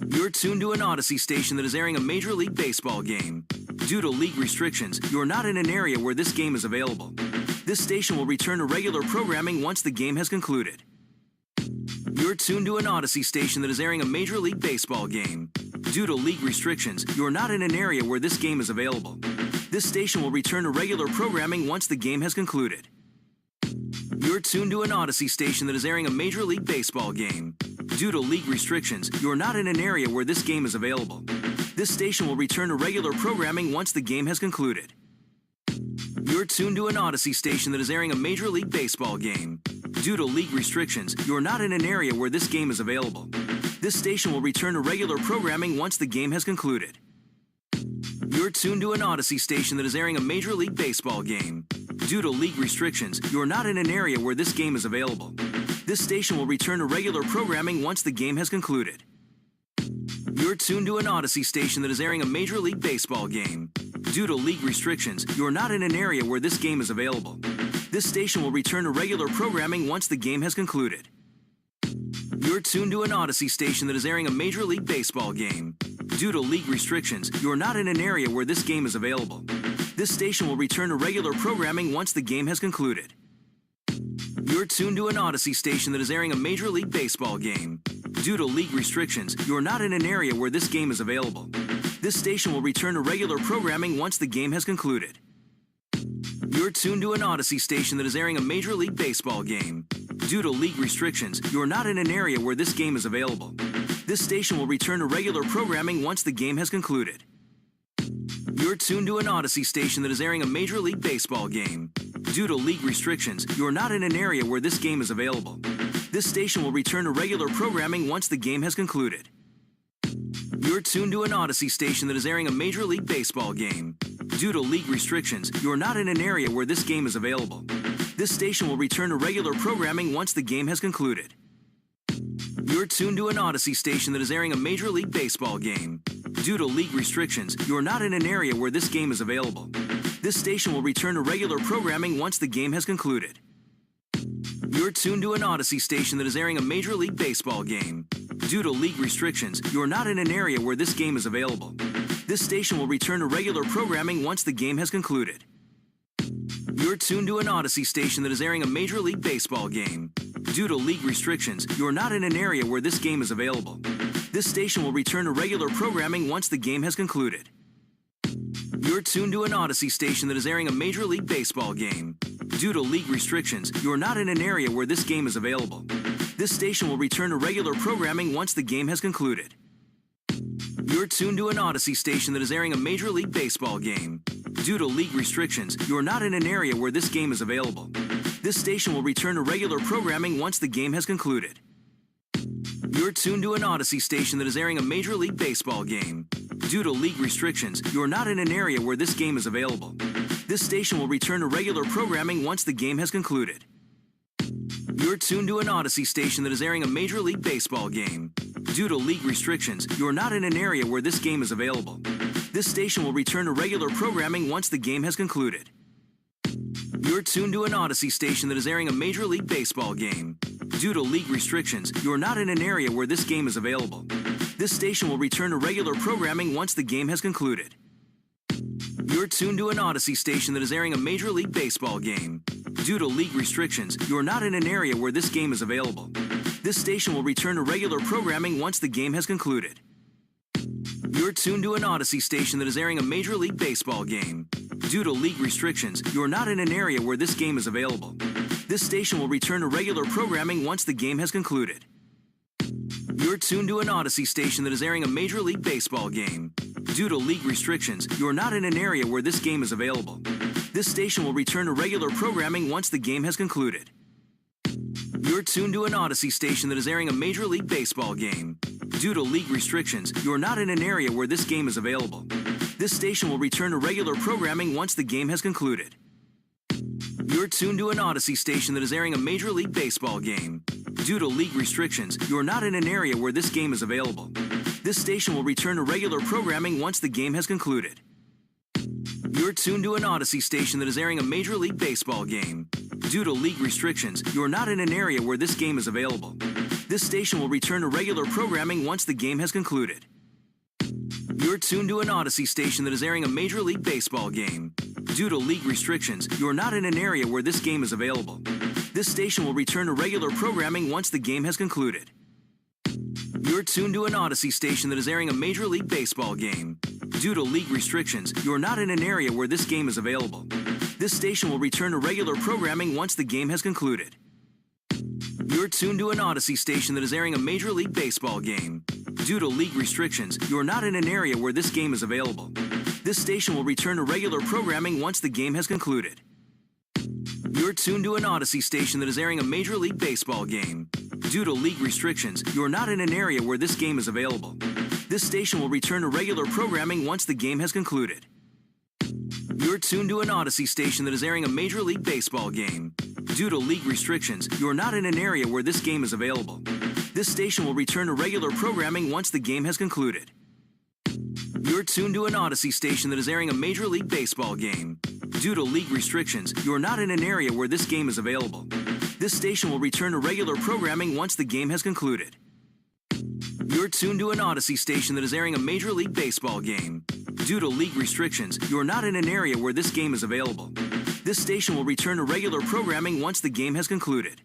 You're tuned to an Odyssey station that is airing a Major League Baseball game. Due to league restrictions, you're not in an area where this game is available. This station will return to regular programming once the game has concluded. You're tuned to an Odyssey station that is airing a Major League Baseball game. Due to league restrictions, you're not in an area where this game is available. This station will return to regular programming once the game has concluded. You're tuned to an Odyssey station that is airing a Major League Baseball game. Due to league restrictions, you're not in an area where this game is available. This station will return to regular programming once the game has concluded. You're tuned to an Odyssey station that is airing a Major League Baseball game. Due to league restrictions, you're not in an area where this game is available. This station will return to regular programming once the game has concluded. You're tuned to an Odyssey station that is airing a Major League Baseball game. Due to league restrictions, you're not in an area where this game is available. This station will return to regular programming once the game has concluded. You're tuned to an Odyssey station that is airing a Major League Baseball game. Due to league restrictions, you're not in an area where this game is available. This station will return to regular programming once the game has concluded. You're tuned to an Odyssey station that is airing a Major League Baseball game. Due to league restrictions, you're not in an area where this game is available. This station will return to regular programming once the game has concluded. You're tuned to an Odyssey station that is airing a Major League Baseball game. Due to league restrictions, you're not in an area where this game is available. This station will return to regular programming once the game has concluded. You're tuned to an Odyssey station that is airing a Major League Baseball game. Due to league restrictions, you're not in an area where this game is available. This station will return to regular programming once the game has concluded. You're tuned to an Odyssey station that is airing a Major League Baseball game. Due to league restrictions, you're not in an area where this game is available. This station will return to regular programming once the game has concluded. You're tuned to an Odyssey station that is airing a Major League Baseball game. Due to league restrictions, you're not in an area where this game is available. This station will return to regular programming once the game has concluded. You're tuned to an Odyssey station that is airing a Major League Baseball game. Due to league restrictions, you're not in an area where this game is available. This station will return to regular programming once the game has concluded. You're tuned to an Odyssey station that is airing a Major League Baseball game. Due to league restrictions, you're not in an area where this game is available. This station will return to regular programming once the game has concluded. You're tuned to an Odyssey station that is airing a Major League Baseball game. Due to league restrictions, you're not in an area where this game is available. This station will return to regular programming once the game has concluded. You're tuned to an Odyssey station that is airing a Major League Baseball game. Due to league restrictions, you're not in an area where this game is available. This station will return to regular programming once the game has concluded. You're tuned to an Odyssey station that is airing a Major League Baseball game. Due to league restrictions, you're not in an area where this game is available. This station will return to regular programming once the game has concluded. You're tuned to an Odyssey station that is airing a Major League Baseball game. Due to league restrictions, you're not in an area where this game is available. This station will return to regular programming once the game has concluded. You're tuned to an Odyssey station that is airing a Major League Baseball game. Due to league restrictions, you're not in an area where this game is available. This station will return to regular programming once the game has concluded. You're tuned to an Odyssey station that is airing a Major League Baseball game. Due to league restrictions, you're not in an area where this game is available. This station will return to regular programming once the game has concluded. You're tuned to an Odyssey station that is airing a Major League Baseball game. Due to league restrictions, you're not in an area where this game is available. This station will return to regular programming once the game has concluded. You're tuned to an Odyssey station that is airing a Major League Baseball game. Due to league restrictions, you're not in an area where this game is available. This station will return to regular programming once the game has concluded. You're tuned to an Odyssey station that is airing a Major League Baseball game. Due to league restrictions, you're not in an area where this game is available. This station will return to regular programming once the game has concluded. You're tuned to an Odyssey station that is airing a Major League Baseball game. Due to league restrictions, you're not in an area where this game is available. This station will return to regular programming once the game has concluded. You're tuned to an Odyssey station that is airing a Major League Baseball game. Due to league restrictions, you're not in an area where this game is available. This station will return to regular programming once the game has concluded. You're tuned to an Odyssey station that is airing a Major League Baseball game. Due to league restrictions, you're not in an area where this game is available. This station will return to regular programming once the game has concluded. You're tuned to an Odyssey station that is airing a Major League Baseball game. Due to league restrictions, you're not in an area where this game is available. This station will return to regular programming once the game has concluded. You're tuned to an Odyssey station that is airing a Major League Baseball game. Due to league restrictions, you're not in an area where this game is available. This station will return to regular programming once the game has concluded. You're tuned to an Odyssey station that is airing a Major League Baseball game. Due to league restrictions, you're not in an area where this game is available. This station will return to regular programming once the game has concluded. You're tuned to an Odyssey station that is airing a Major League Baseball game. Due to league restrictions, you're not in an area where this game is available. This station will return to regular programming once the game has concluded. You're tuned to an Odyssey station that is airing a Major League Baseball game. Due to league restrictions, you're not in an area where this game is available. This station will return to regular programming once the game has concluded. You're tuned to an Odyssey station that is airing a Major League Baseball game. Due to league restrictions, you're not in an area where this game is available. This station will return to regular programming once the game has concluded. You're tuned to an Odyssey station that is airing a Major League Baseball game. Due to league restrictions, you're not in an area where this game is available. This station will return to regular programming once the game has concluded.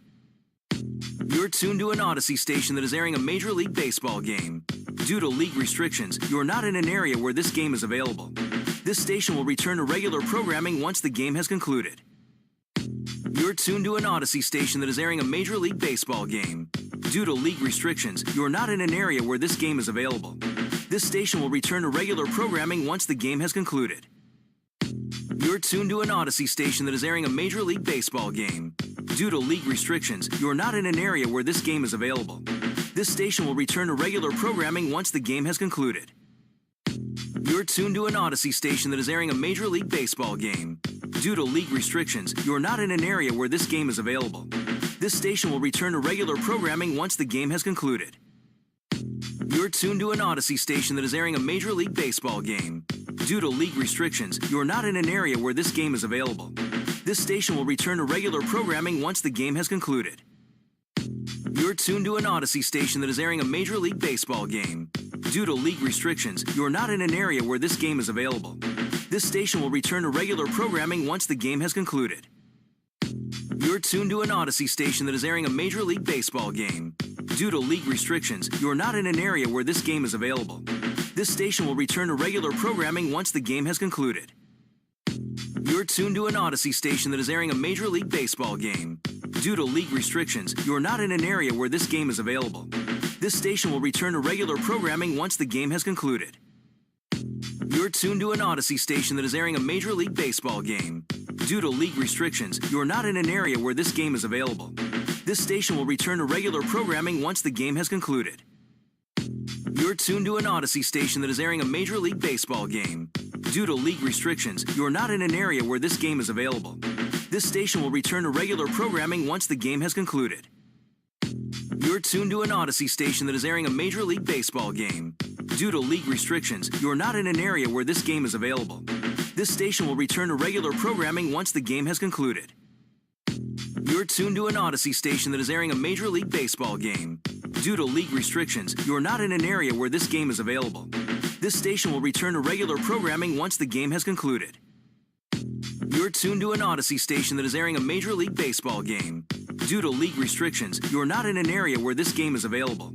You're tuned to an Odyssey station that is airing a Major League Baseball game. Due to league restrictions, you're not in an area where this game is available. This station will return to regular programming once the game has concluded. You're tuned to an Odyssey station that is airing a Major League Baseball game. Due to league restrictions, you're not in an area where this game is available. This station will return to regular programming once the game has concluded. You're tuned to an Odyssey station that is airing a Major League Baseball game. Due to league restrictions, you're not in an area where this game is available. This station will return to regular programming once the game has concluded. You're tuned to an Odyssey station that is airing a Major League Baseball game. Due to league restrictions, you're not in an area where this game is available. This station will return to regular programming once the game has concluded. You're tuned to an Odyssey station that is airing a Major League Baseball game. Due to league restrictions, you're not in an area where this game is available. This station will return to regular programming once the game has concluded. You're tuned to an Odyssey station that is airing a Major League Baseball game. Due to league restrictions, you're not in an area where this game is available. This station will return to regular programming once the game has concluded. You're tuned to an Odyssey station that is airing a Major League Baseball game. Due to league restrictions, you're not in an area where this game is available. This station will return to regular programming once the game has concluded. You're tuned to an Odyssey station that is airing a Major League Baseball game. Due to league restrictions, you're not in an area where this game is available. This station will return to regular programming once the game has concluded. You're tuned to an Odyssey station that is airing a Major League Baseball game. Due to league restrictions, you're not in an area where this game is available. This station will return to regular programming once the game has concluded. You're tuned to an Odyssey station that is airing a Major League Baseball game. Due to league restrictions, you're not in an area where this game is available. This station will return to regular programming once the game has concluded. You're tuned to an Odyssey station that is airing a Major League Baseball game. Due to league restrictions, you're not in an area where this game is available. This station will return to regular programming once the game has concluded. You're tuned to an Odyssey station that is airing a Major League Baseball game. Due to league restrictions, you're not in an area where this game is available. This station will return to regular programming once the game has concluded. You're tuned to an Odyssey station that is airing a Major League Baseball game. Due to league restrictions, you're not in an area where this game is available.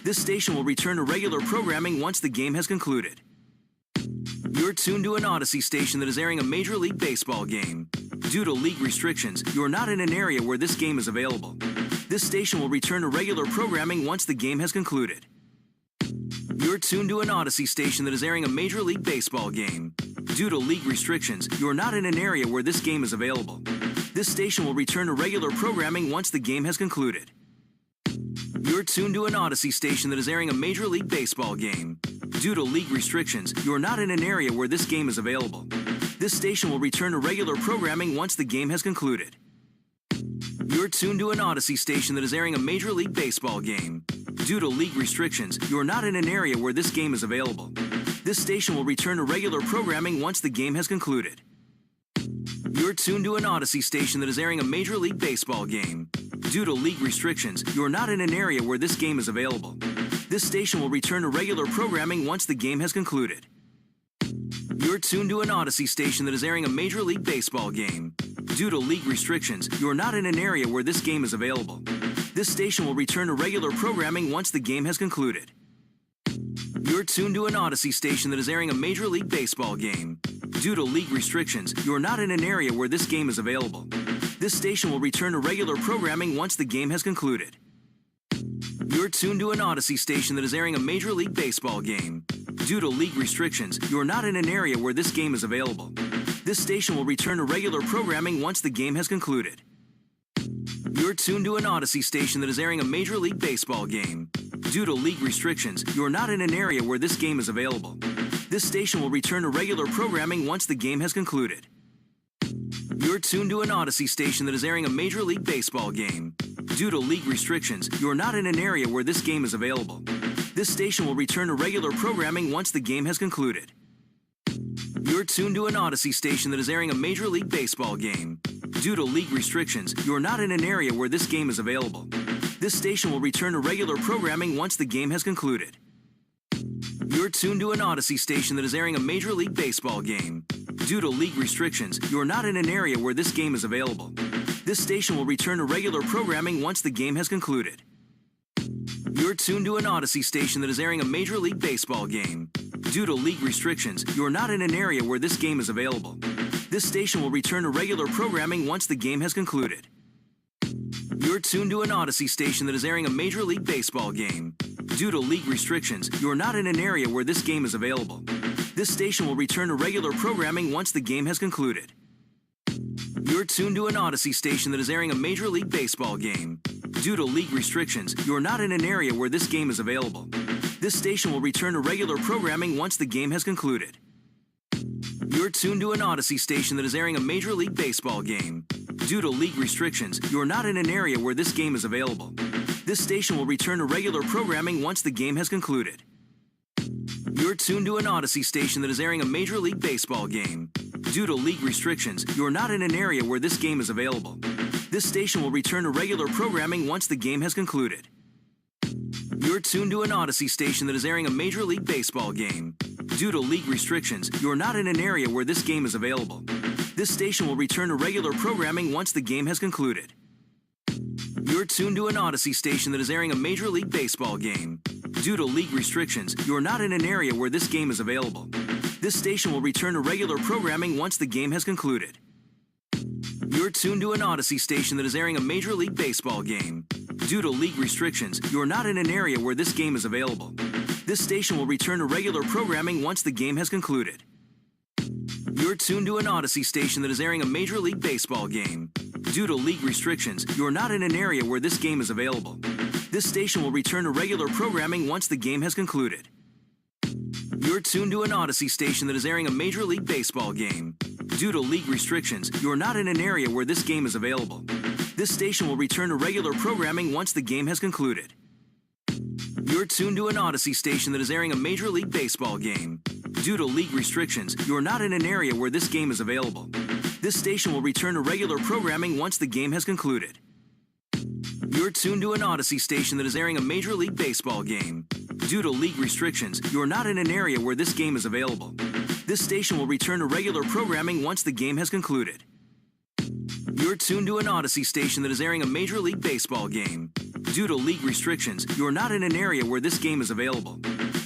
This station will return to regular programming once the game has concluded. You're tuned to an Odyssey station that is airing a Major League Baseball game. Due to league restrictions, you're not in an area where this game is available. This station will return to regular programming once the game has concluded. You're tuned to an Odyssey station that is airing a Major League Baseball game. Due to league restrictions, you are not in an area where this game is available. This station will return to regular programming once the game has concluded. You're tuned to an Odyssey station that is airing a Major League Baseball game. Due to league restrictions, you are not in an area where this game is available. This station will return to regular programming once the game has concluded. You're tuned to an Odyssey station that is airing a Major League Baseball game. Due to league restrictions, you are not in an area where this game is available. This station will return to regular programming once the game has concluded. You're tuned to an Odyssey station that is airing a Major League Baseball game. Due to league restrictions, you are not in an area where this game is available. This station will return to regular programming once the game has concluded. You're tuned to an Odyssey station that is airing a Major League Baseball game. Due to league restrictions, you are not in an area where this game is available. This station will return to regular programming once the game has concluded. You're tuned to an Odyssey station that is airing a Major League Baseball game. Due to league restrictions, you are not in an area where this game is available. This station will return to regular programming once the game has concluded. You're tuned to an Odyssey station that is airing a Major League Baseball game. Due to league restrictions, you are not in an area where this game is available. This station will return to regular programming once the game has concluded. You're tuned to an Odyssey station that is airing a Major League Baseball game. Due to league restrictions, you are not in an area where this game is available. This station will return to regular programming once the game has concluded. You're tuned to an Odyssey station that is airing a Major League Baseball game. Due to league restrictions, you are not in an area where this game is available. This station will return to regular programming once the game has concluded. You're tuned to an Odyssey station that is airing a Major League Baseball game. Due to league restrictions, you are not in an area where this game is available. This station will return to regular programming once the game has concluded. You're tuned to an Odyssey station that is airing a Major League Baseball game. Due to league restrictions, you are not in an area where this game is available. This station will return to regular programming once the game has concluded. You're tuned to an Odyssey station that is airing a Major League Baseball game. Due to league restrictions, you are not in an area where this game is available. This station will return to regular programming once the game has concluded. You're tuned to an Odyssey station that is airing a Major League Baseball game. Due to league restrictions, you are not in an area where this game is available. This station will return to regular programming once the game has concluded. You're tuned to an Odyssey station that is airing a Major League Baseball game. Due to league restrictions, you are not in an area where this game is available. This station will return to regular programming once the game has concluded. You're tuned to an Odyssey station that is airing a Major League Baseball game. Due to league restrictions, you are not in an area where this game is available. This station will return to regular programming once the game has concluded. You're tuned to an Odyssey station that is airing a Major League Baseball game. Due to league restrictions, you are not in an area where this game is available. This station will return to regular programming once the game has concluded. You're tuned to an Odyssey station that is airing a Major League Baseball game. Due to league restrictions, you are not in an area where this game is available. This station will return to regular programming once the game has concluded. You're tuned to an Odyssey station that is airing a Major League Baseball game. Due to league restrictions, you are not in an area where this game is available. This station will return to regular programming once the game has concluded. You're tuned to an Odyssey station that is airing a Major League Baseball game. Due to league restrictions, you are not in an area where this game is available. This station will return to regular programming once the game has concluded. You're tuned to an Odyssey station that is airing a Major League Baseball game. Due to league restrictions, you are not in an area where this game is available. This station will return to regular programming once the game has concluded. You're tuned to an Odyssey station that is airing a Major League Baseball game. Due to league restrictions, you are not in an area where this game is available. This station will return to regular programming once the game has concluded. You're tuned to an Odyssey station that is airing a Major League Baseball game. Due to league restrictions, you are not in an area where this game is available. This station will return to regular programming once the game has concluded. You're tuned to an Odyssey station that is airing a Major League Baseball game. Due to league restrictions, you are not in an area where this game is available. This station will return to regular programming once the game has concluded. You're tuned to an Odyssey station that is airing a Major League Baseball game. Due to league restrictions, you are not in an area where this game is available.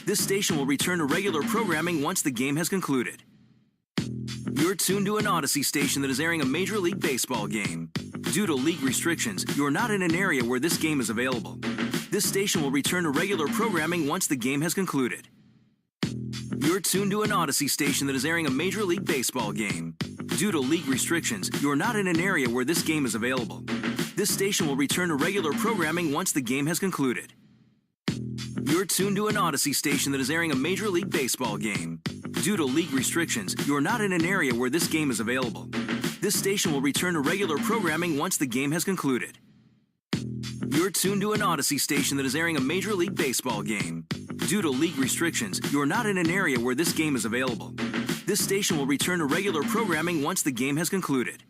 This station will return to regular programming once the game has concluded. You're tuned to an Odyssey station that is airing a Major League Baseball game. Due to league restrictions, you are not in an area where this game is available. This station will return to regular programming once the game has concluded. You're tuned to an Odyssey station that is airing a Major League Baseball game. Due to league restrictions, you're not in an area where this game is available. This station will return to regular programming once the game has concluded. You're tuned to an Odyssey station that is airing a Major League Baseball game. Due to league restrictions, you're not in an area where this game is available. This station will return to regular programming once the game has concluded. You're tuned to an Odyssey station that is airing a Major League Baseball game. Due to league restrictions, you're not in an area where this game is available. This station will return to regular programming once the game has concluded.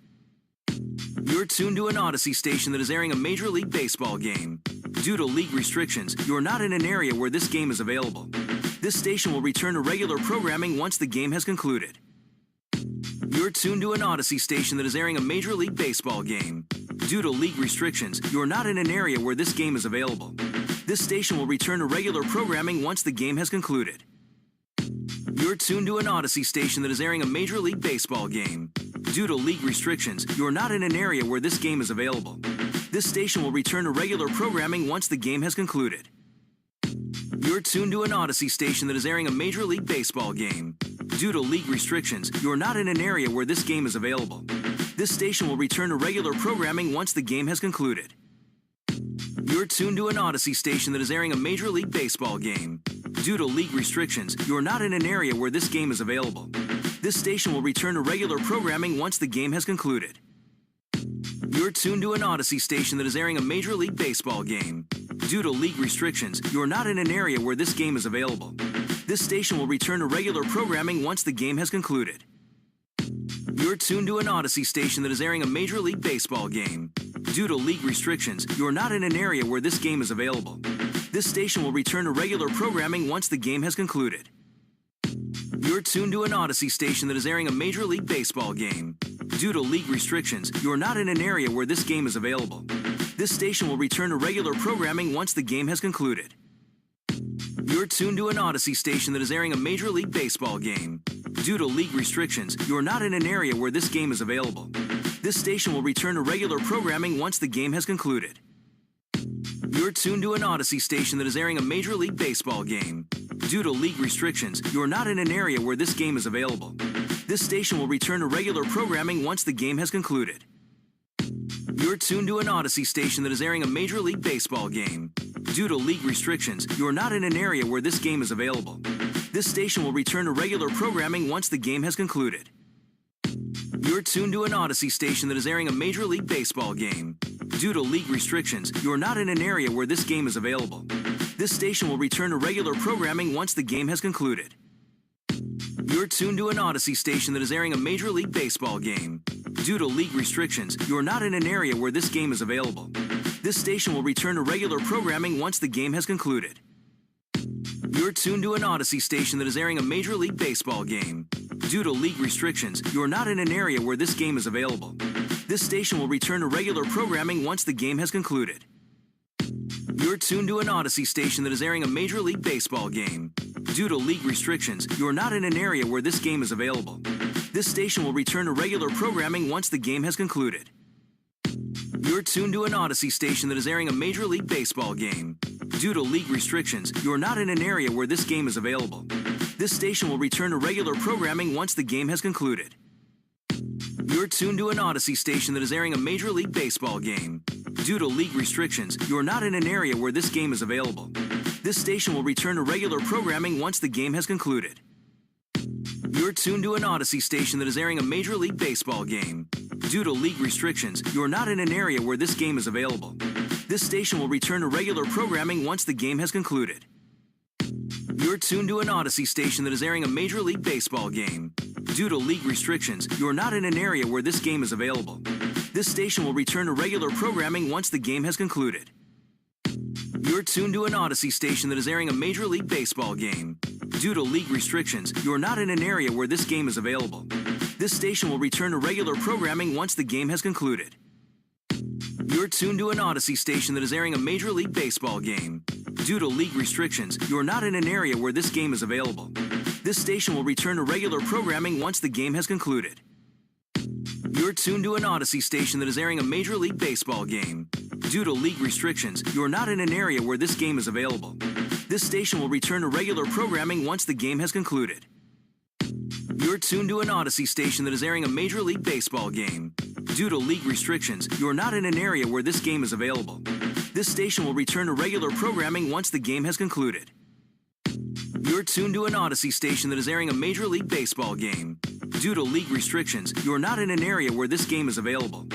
You're tuned to an Odyssey station that is airing a Major League Baseball game. Due to league restrictions, you're not in an area where this game is available. This station will return to regular programming once the game has concluded. You're tuned to an Odyssey station that is airing a Major League Baseball game. Due to league restrictions, you're not in an area where this game is available. This station will return to regular programming once the game has concluded. You're tuned to an Odyssey station that is airing a Major League Baseball game. Due to league restrictions, you're not in an area where this game is available. This station will return to regular programming once the game has concluded. You're tuned to an Odyssey station that is airing a Major League Baseball game. Due to league restrictions, you're not in an area where this game is available. This station will return to regular programming once the game has concluded. You're tuned to an Odyssey station that is airing a Major League Baseball game. Due to league restrictions, you're not in an area where this game is available. This station will return to regular programming once the game has concluded. You're tuned to an Odyssey station that is airing a Major League Baseball game. Due to league restrictions, you're not in an area where this game is available. This station will return to regular programming once the game has concluded. You're tuned to an Odyssey station that is airing a Major League Baseball game. Due to league restrictions, you're not in an area where this game is available. This station will return to regular programming once the game has concluded. You're tuned to an Odyssey station that is airing a Major League Baseball game. Due to league restrictions, you're not in an area where this game is available. This station will return to regular programming once the game has concluded. You're tuned to an Odyssey station that is airing a Major League Baseball game. Due to league restrictions, you're not in an area where this game is available. This station will return to regular programming once the game has concluded. You're tuned to an Odyssey station that is airing a Major League Baseball game. Due to league restrictions, you're not in an area where this game is available. This station will return to regular programming once the game has concluded. You're tuned to an Odyssey station that is airing a Major League Baseball game. Due to league restrictions, you're not in an area where this game is available. This station will return to regular programming once the game has concluded. You're tuned to an Odyssey station that is airing a Major League Baseball game. Due to league restrictions, you're not in an area where this game is available. This station will return to regular programming once the game has concluded. You're tuned to an Odyssey station that is airing a Major League Baseball game. Due to league restrictions, you're not in an area where this game is available. This station will return to regular programming once the game has concluded. You're tuned to an Odyssey station that is airing a Major League Baseball game. Due to league restrictions, you're not in an area where this game is available. This station will return to regular programming once the game has concluded. You're tuned to an Odyssey station that is airing a Major League Baseball game. Due to league restrictions, you're not in an area where this game is available. This station will return to regular programming once the game has concluded. You're tuned to an Odyssey station that is airing a Major League Baseball game. Due to league restrictions, you're not in an area where this game is available. This station will return to regular programming once the game has concluded. You're tuned to an Odyssey station that is airing a Major League Baseball game. Due to league restrictions, you're not in an area where this game is available. This station will return to regular programming once the game has concluded. You're tuned to an Odyssey station that is airing a Major League Baseball game. Due to league restrictions, you're not in an area where this game is available. This station will return to regular programming once the game has concluded. You're tuned to an Odyssey station that is airing a Major League Baseball game. Due to league restrictions, you're not in an area where this game is available. This station will return to regular programming once the game has concluded. You're tuned to an Odyssey station that is airing a Major League Baseball game. Due to league restrictions, you're not in an area where this game is available. This station will return to regular programming once the game has concluded. You're tuned to an Odyssey station that is airing a Major League Baseball game. Due to league restrictions, you're not in an area where this game is available. This station will return to regular programming once the game has concluded. You're tuned to an Odyssey station that is airing a Major League Baseball game. Due to league restrictions, you're not in an area where this game is available. This station will return to regular programming once the game has concluded. You're tuned to an Odyssey station that is airing a Major League Baseball game. Due to league restrictions, you're not in an area where this game is available. This station will return to regular programming once the game has concluded. You're tuned to an Odyssey station that is airing a Major League Baseball game. Due to league restrictions, you're not in an area where this game is available.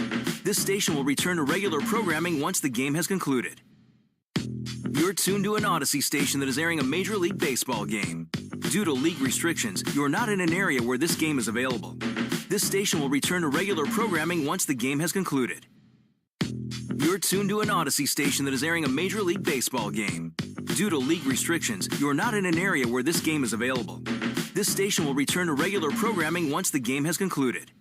This station will return to regular programming once the game has concluded. You're tuned to an Odyssey station that is airing a Major League Baseball game. Due to league restrictions, you're not in an area where this game is available. This station will return to regular programming once the game has concluded. You're tuned to an Odyssey station that is airing a Major League Baseball game. Due to league restrictions, you're not in an area where this game is available. This station will return to regular programming once the game has concluded.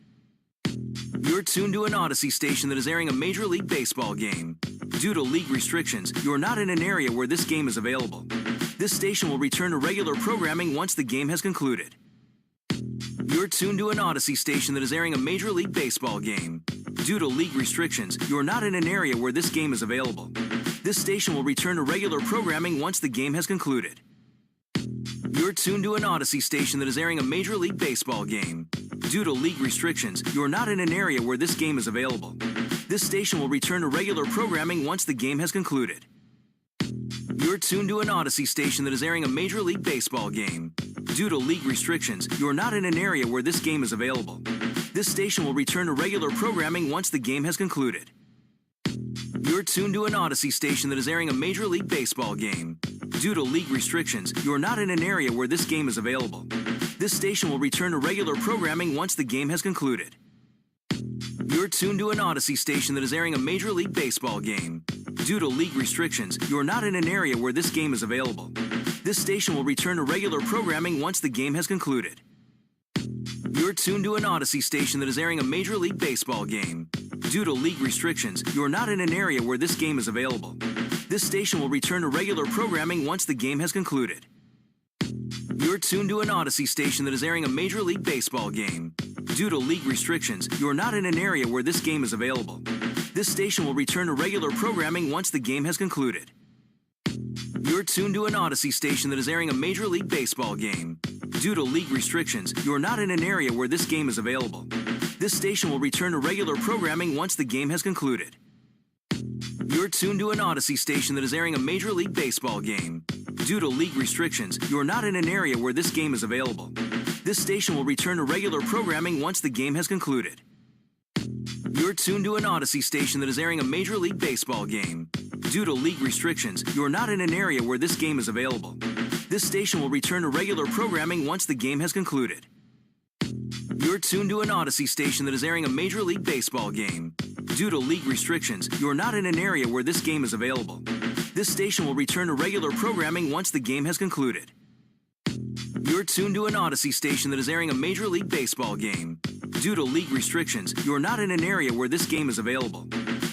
You're tuned to an Odyssey station that is airing a Major League Baseball game. Due to league restrictions, you're not in an area where this game is available. This station will return to regular programming once the game has concluded. You're tuned to an Odyssey station that is airing a Major League Baseball game. Due to league restrictions, you're not in an area where this game is available. This station will return to regular programming once the game has concluded. You're tuned to an Odyssey station that is airing a Major League Baseball game. Due to league restrictions, you're not in an area where this game is available. This station will return to regular programming once the game has concluded. You're tuned to an Odyssey station that is airing a Major League Baseball game. Due to league restrictions, you're not in an area where this game is available. This station will return to regular programming once the game has concluded. You're tuned to an Odyssey station that is airing a Major League Baseball game. Due to league restrictions, you're not in an area where this game is available. This station will return to regular programming once the game has concluded. You're tuned to an Odyssey station that is airing a Major League Baseball game. Due to league restrictions, you're not in an area where this game is available. This station will return to regular programming once the game has concluded. You're tuned to an Odyssey station that is airing a Major League Baseball game. Due to league restrictions, you're not in an area where this game is available. This station will return to regular programming once the game has concluded. You're tuned to an Odyssey station that is airing a Major League Baseball game. Due to league restrictions, you're not in an area where this game is available. This station will return to regular programming once the game has concluded. You're tuned to an Odyssey station that is airing a Major League Baseball game. Due to league restrictions, you're not in an area where this game is available. This station will return to regular programming once the game has concluded. You're tuned to an Odyssey station that is airing a Major League Baseball game. Due to league restrictions, you're not in an area where this game is available. This station will return to regular programming once the game has concluded. You're tuned to an Odyssey station that is airing a Major League Baseball game. Due to league restrictions, you're not in an area where this game is available. This station will return to regular programming once the game has concluded. You're tuned to an Odyssey station that is airing a Major League Baseball game. Due to league restrictions, you're not in an area where this game is available. This station will return to regular programming once the game has concluded. You're tuned to an Odyssey station that is airing a Major League Baseball game. Due to league restrictions, you're not in an area where this game is available.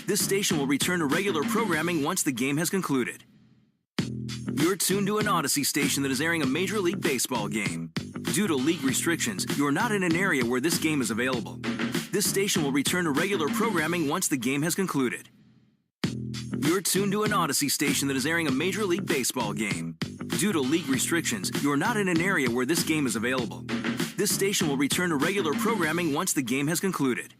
This station will return to regular programming once the game has concluded. You're tuned to an Odyssey station that is airing a Major League Baseball game. Due to league restrictions, you're not in an area where this game is available. This station will return to regular programming once the game has concluded. You're tuned to an Odyssey station that is airing a Major League Baseball game. Due to league restrictions, you're not in an area where this game is available. This station will return to regular programming once the game has concluded.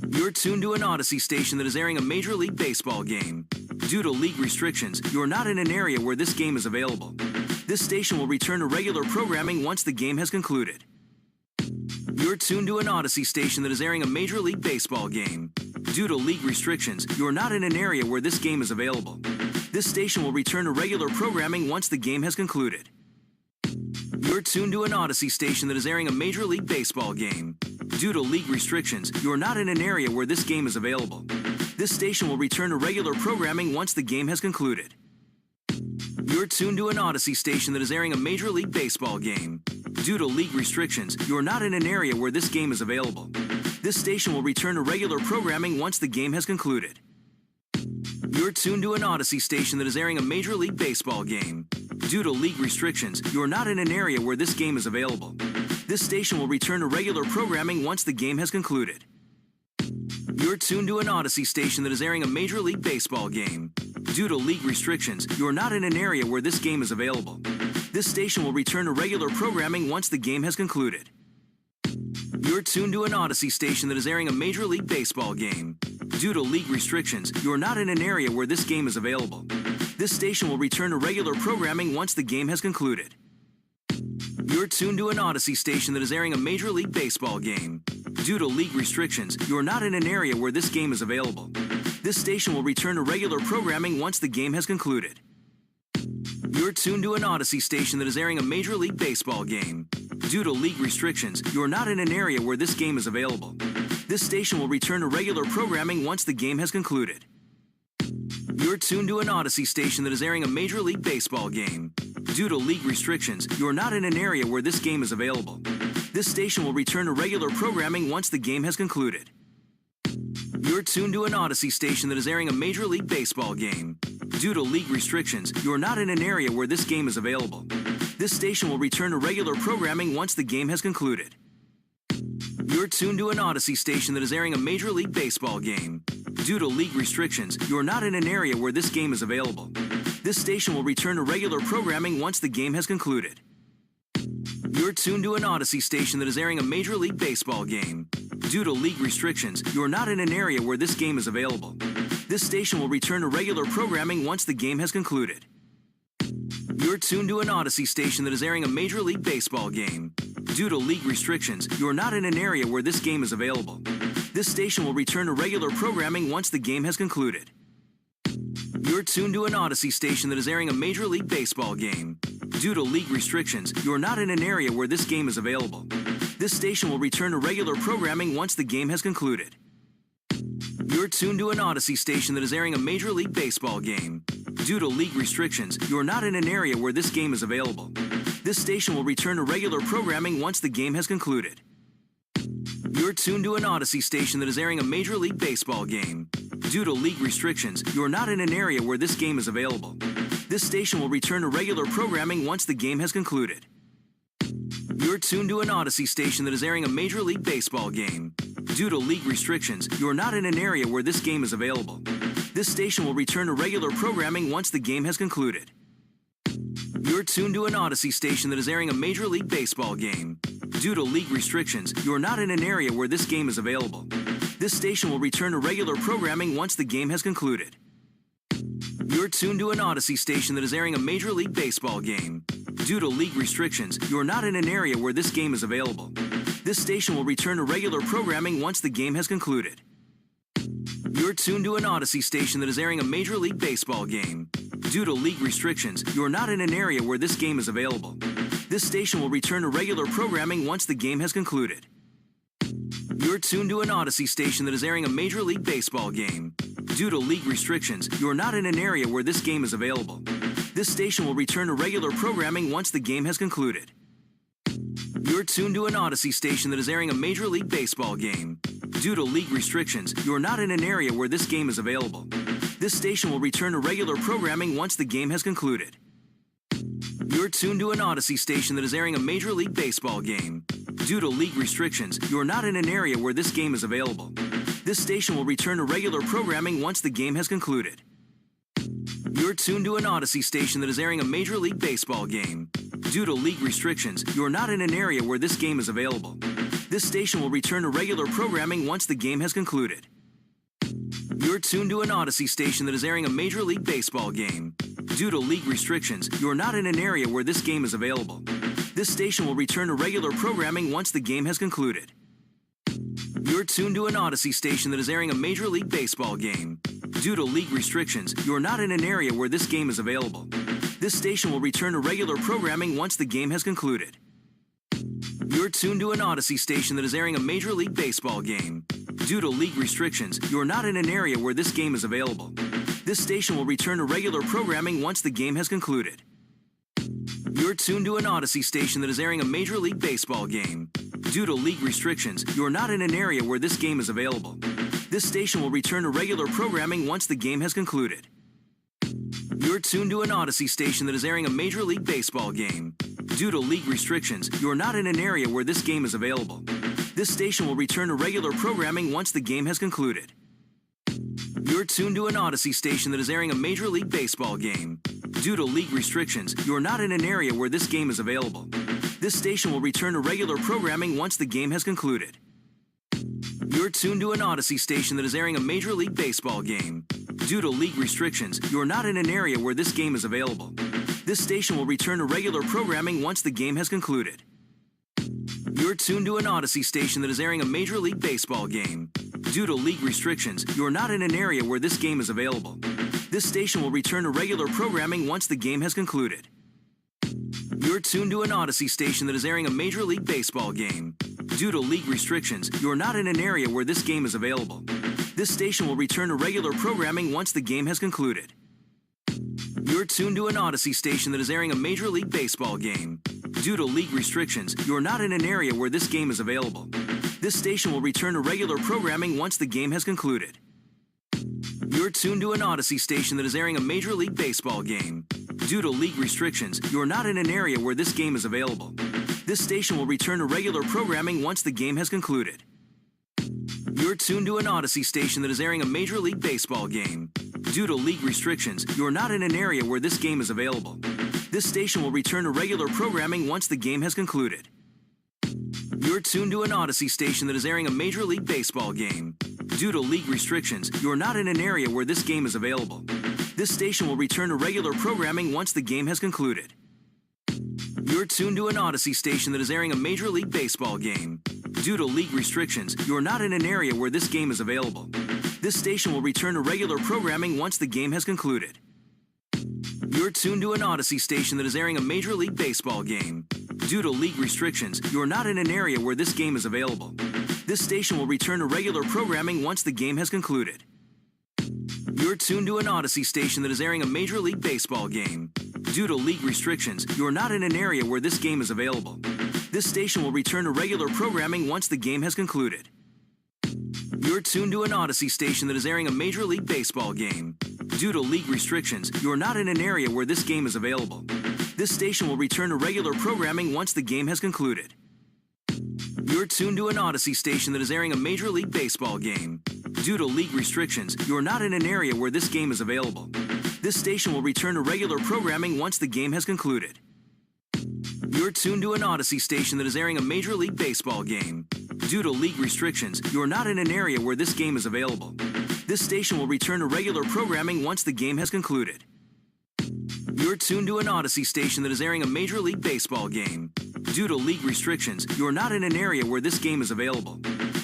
You're tuned to an Odyssey station that is airing a Major League Baseball game. Due to league restrictions, you're not in an area where this game is available. This station will return to regular programming once the game has concluded. You're tuned to an Odyssey station that is airing a Major League Baseball game. Due to league restrictions, you're not in an area where this game is available. This station will return to regular programming once the game has concluded. You're tuned to an Odyssey station that is airing a Major League Baseball game. Due to league restrictions, you're not in an area where this game is available. This station will return to regular programming once the game has concluded. You're tuned to an Odyssey station that is airing a Major League Baseball game. Due to league restrictions, you're not in an area where this game is available. This station will return to regular programming once the game has concluded. You're tuned to an Odyssey station that is airing a Major League Baseball game. Due to league restrictions, you're not in an area where this game is available. This station will return to regular programming once the game has concluded. You're tuned to an Odyssey station that is airing a Major League Baseball game. Due to league restrictions, you're not in an area where this game is available. This station will return to regular programming once the game has concluded. You're tuned to an Odyssey station that is airing a Major League Baseball game. Due to league restrictions, you're not in an area where this game is available. This station will return to regular programming once the game has concluded. You're tuned to an Odyssey station that is airing a Major League Baseball game. Due to league restrictions, you're not in an area where this game is available. This station will return to regular programming once the game has concluded. You're tuned to an Odyssey station that is airing a Major League Baseball game. Due to league restrictions, you're not in an area where this game is available. This station will return to regular programming once the game has concluded. You're tuned to an Odyssey station that is airing a Major League Baseball game. Due to league restrictions, you're not in an area where this game is available. This station will return to regular programming once the game has concluded. You're tuned to an Odyssey station that is airing a Major League Baseball game. Due to league restrictions, you're not in an area where this game is available. This station will return to regular programming once the game has concluded. You're tuned to an Odyssey station that is airing a Major League Baseball game. Due to league restrictions, you're not in an area where this game is available. This station will return to regular programming once the game has concluded. You're tuned to an Odyssey station that is airing a Major League Baseball game. Due to league restrictions, you're not in an area where this game is available. This station will return to regular programming once the game has concluded. You're tuned to an Odyssey station that is airing a Major League Baseball game. Due to league restrictions, you're not in an area where this game is available. This station will return to regular programming once the game has concluded. You're tuned to an Odyssey station that is airing a Major League Baseball game. Due to league restrictions, you're not in an area where this game is available. This station will return to regular programming once the game has concluded. You're tuned to an Odyssey station that is airing a Major League Baseball game. Due to league restrictions, you're not in an area where this game is available. This station will return to regular programming once the game has concluded. You're tuned to an Odyssey station that is airing a Major League Baseball game. Due to league restrictions, you're not in an area where this game is available. This station will return to regular programming once the game has concluded. You're tuned to an Odyssey station that is airing a Major League Baseball game. Due to league restrictions, you're not in an area where this game is available. This station will return to regular programming once the game has concluded. You're tuned to an Odyssey station that is airing a Major League Baseball game. Due to league restrictions, you're not in an area where this game is available. This station will return to regular programming once the game has concluded. You're tuned to an Odyssey station that is airing a Major League Baseball game. Due to league restrictions, you're not in an area where this game is available. This station will return to regular programming once the game has concluded. You're tuned to an Odyssey station that is airing a Major League Baseball game. Due to league restrictions, you're not in an area where this game is available. This station will return to regular programming once the game has concluded. You're tuned to an Odyssey station that is airing a Major League Baseball game. Due to league restrictions, you're not in an area where this game is available. This station will return to regular programming once the game has concluded. You're tuned to an Odyssey station that is airing a Major League Baseball game. Due to league restrictions, you're not in an area where this game is available. This station will return to regular programming once the game has concluded. You're tuned to an Odyssey station that is airing a Major League Baseball game. Due to league restrictions, you're not in an area where this game is available. This station will return to regular programming once the game has concluded. You're tuned to an Odyssey station that is airing a Major League Baseball game. Due to league restrictions, you're not in an area where this game is available. This station will return to regular programming once the game has concluded. You're tuned to an Odyssey station that is airing a Major League Baseball game. Due to league restrictions, you're not in an area where this game is available. This station will return to regular programming once the game has concluded. You're tuned to an Odyssey station that is airing a Major League Baseball game. Due to league restrictions, you're not in an area where this game is available. This station will return to regular programming once the game has concluded. You're tuned to an Odyssey station that is airing a Major League Baseball game. Due to league restrictions, you're not in an area where this game is available. This station will return to regular programming once the game has concluded. You're tuned to an Odyssey station that is airing a Major League Baseball game. Due to league restrictions, you're not in an area where this game is available. This station will return to regular programming once the game has concluded. You're tuned to an Odyssey station that is airing a Major League Baseball game. Due to league restrictions, you're not in an area where this game is available. This station will return to regular programming once the game has concluded. You're tuned to an Odyssey station that is airing a Major League Baseball game. Due to league restrictions, you're not in an area where this game is available. This station will return to regular programming once the game has concluded. You're tuned to an Odyssey station that is airing a Major League Baseball game. Due to league restrictions, you're not in an area where this game is available. This station will return to regular programming once the game has concluded. You're tuned to an Odyssey station that is airing a Major League Baseball game. Due to league restrictions, you're not in an area where this game is available. This station will return to regular programming once the game has concluded. You're tuned to an Odyssey station that is airing a Major League Baseball game. Due to league restrictions, you're not in an area where this game is available. This station will return to regular programming once the game has concluded. You're tuned to an Odyssey station that is airing a Major League Baseball game. Due to league restrictions, you're not in an area where this game is available. This station will return to regular programming once the game has concluded. You're tuned to an Odyssey station that is airing a Major League Baseball game. Due to league restrictions, you're not in an area where this game is available. This station will return to regular programming once the game has concluded. You're tuned to an Odyssey station that is airing a Major League Baseball game. Due to league restrictions, you're not in an area where this game is available. This station will return to regular programming once the game has concluded. You're tuned to an Odyssey station that is airing a Major League Baseball game. Due to league restrictions, you're not in an area where this game is available. This station will return to regular programming once the game has concluded. You're tuned to an Odyssey station that is airing a Major League Baseball game. Due to league restrictions, you're not in an area where this game is available. This station will return to regular programming once the game has concluded. You're tuned to an Odyssey station that is airing a Major League Baseball game. Due to league restrictions, you're not in an area where this game is available. This station will return to regular programming once the game has concluded. You're tuned to an Odyssey station that is airing a Major League Baseball game. Due to league restrictions, you're not in an area where this game is available. This station will return to regular programming once the game has concluded. You're tuned to an Odyssey station that is airing a Major League Baseball game. Due to league restrictions, you're not in an area where this game is available. This station will return to regular programming once the game has concluded. You're tuned to an Odyssey station that is airing a Major League Baseball game. Due to league restrictions, you're not in an area where this game is available. This station will return to regular programming once the game has concluded. You're tuned to an Odyssey station that is airing a Major League Baseball game. Due to league restrictions, you're not in an area where this game is available. This station will return to regular programming once the game has concluded. You're tuned to an Odyssey station that is airing a Major League Baseball game. Due to league restrictions, you're not in an area where this game is available.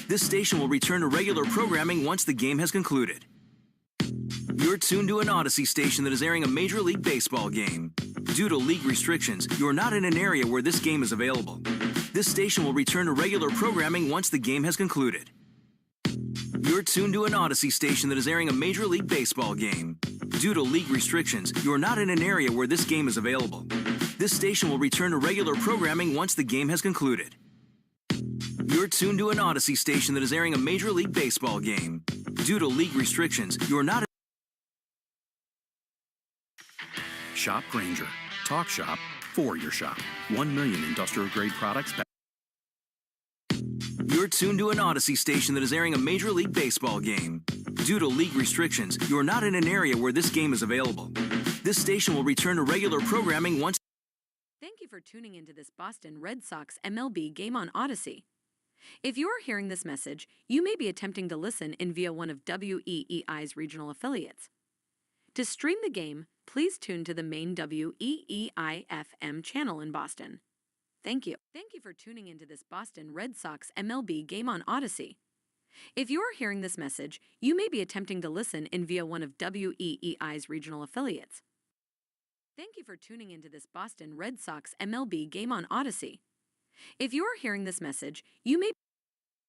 This station will return to regular programming once the game has concluded. You're tuned to an Odyssey station that is airing a Major League Baseball game. Due to league restrictions, you're not in an area where this game is available. This station will return to regular programming once the game has concluded. You're tuned to an Odyssey station that is airing a Major League Baseball game. Due to league restrictions, you're not in an area where this game is available. This station will return to regular programming once the game has concluded. You're tuned to an Odyssey station that is airing a Major League Baseball game. Due to league restrictions, you're not... Shop Granger. Talk shop for your shop. 1 million industrial-grade products. You're tuned to an Odyssey station that is airing a Major League Baseball game. Due to league restrictions, you're not in an area where this game is available. This station will return to regular programming once... Thank you for tuning into this Boston Red Sox MLB game on Odyssey. If you are hearing this message, you may be attempting to listen in via one of WEEI's regional affiliates. To stream the game, please tune to the main WEEI-FM channel in Boston. Thank you. Thank you for tuning into this Boston Red Sox MLB game on Odyssey. If you are hearing this message, you may be attempting to listen in via one of WEEI's regional affiliates. Thank you for tuning into this Boston Red Sox MLB game on Odyssey. If you are hearing this message, you may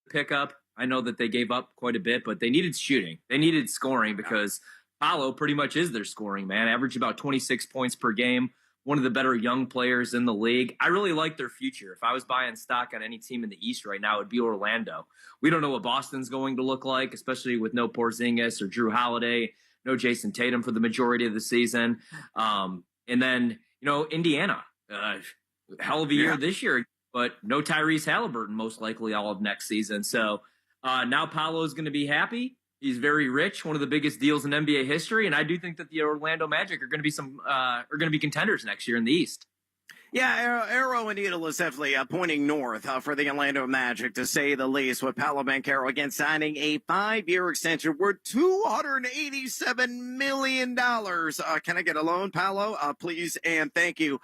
pick up. I know that they gave up quite a bit, but they needed shooting. They needed scoring because Paulo pretty much is their scoring man. Averaged about 26 points per game. One of the better young players in the league. I really like their future. If I was buying stock on any team in the East right now, it would be Orlando. We don't know what Boston's going to look like, especially with no Porzingis or Drew Holiday, no Jason Tatum for the majority of the season. And then, Indiana, hell of a year this year. but no Tyrese Halliburton most likely all of next season. So now Paolo's going to be happy. He's very rich, one of the biggest deals in NBA history, and I do think that the Orlando Magic are going to be contenders next year in the East. Yeah, arrow and needle is definitely pointing north for the Orlando Magic, to say the least, with Paolo Banchero again signing a 5-year extension worth $287 million. Can I get a loan, Paolo? Please and thank you.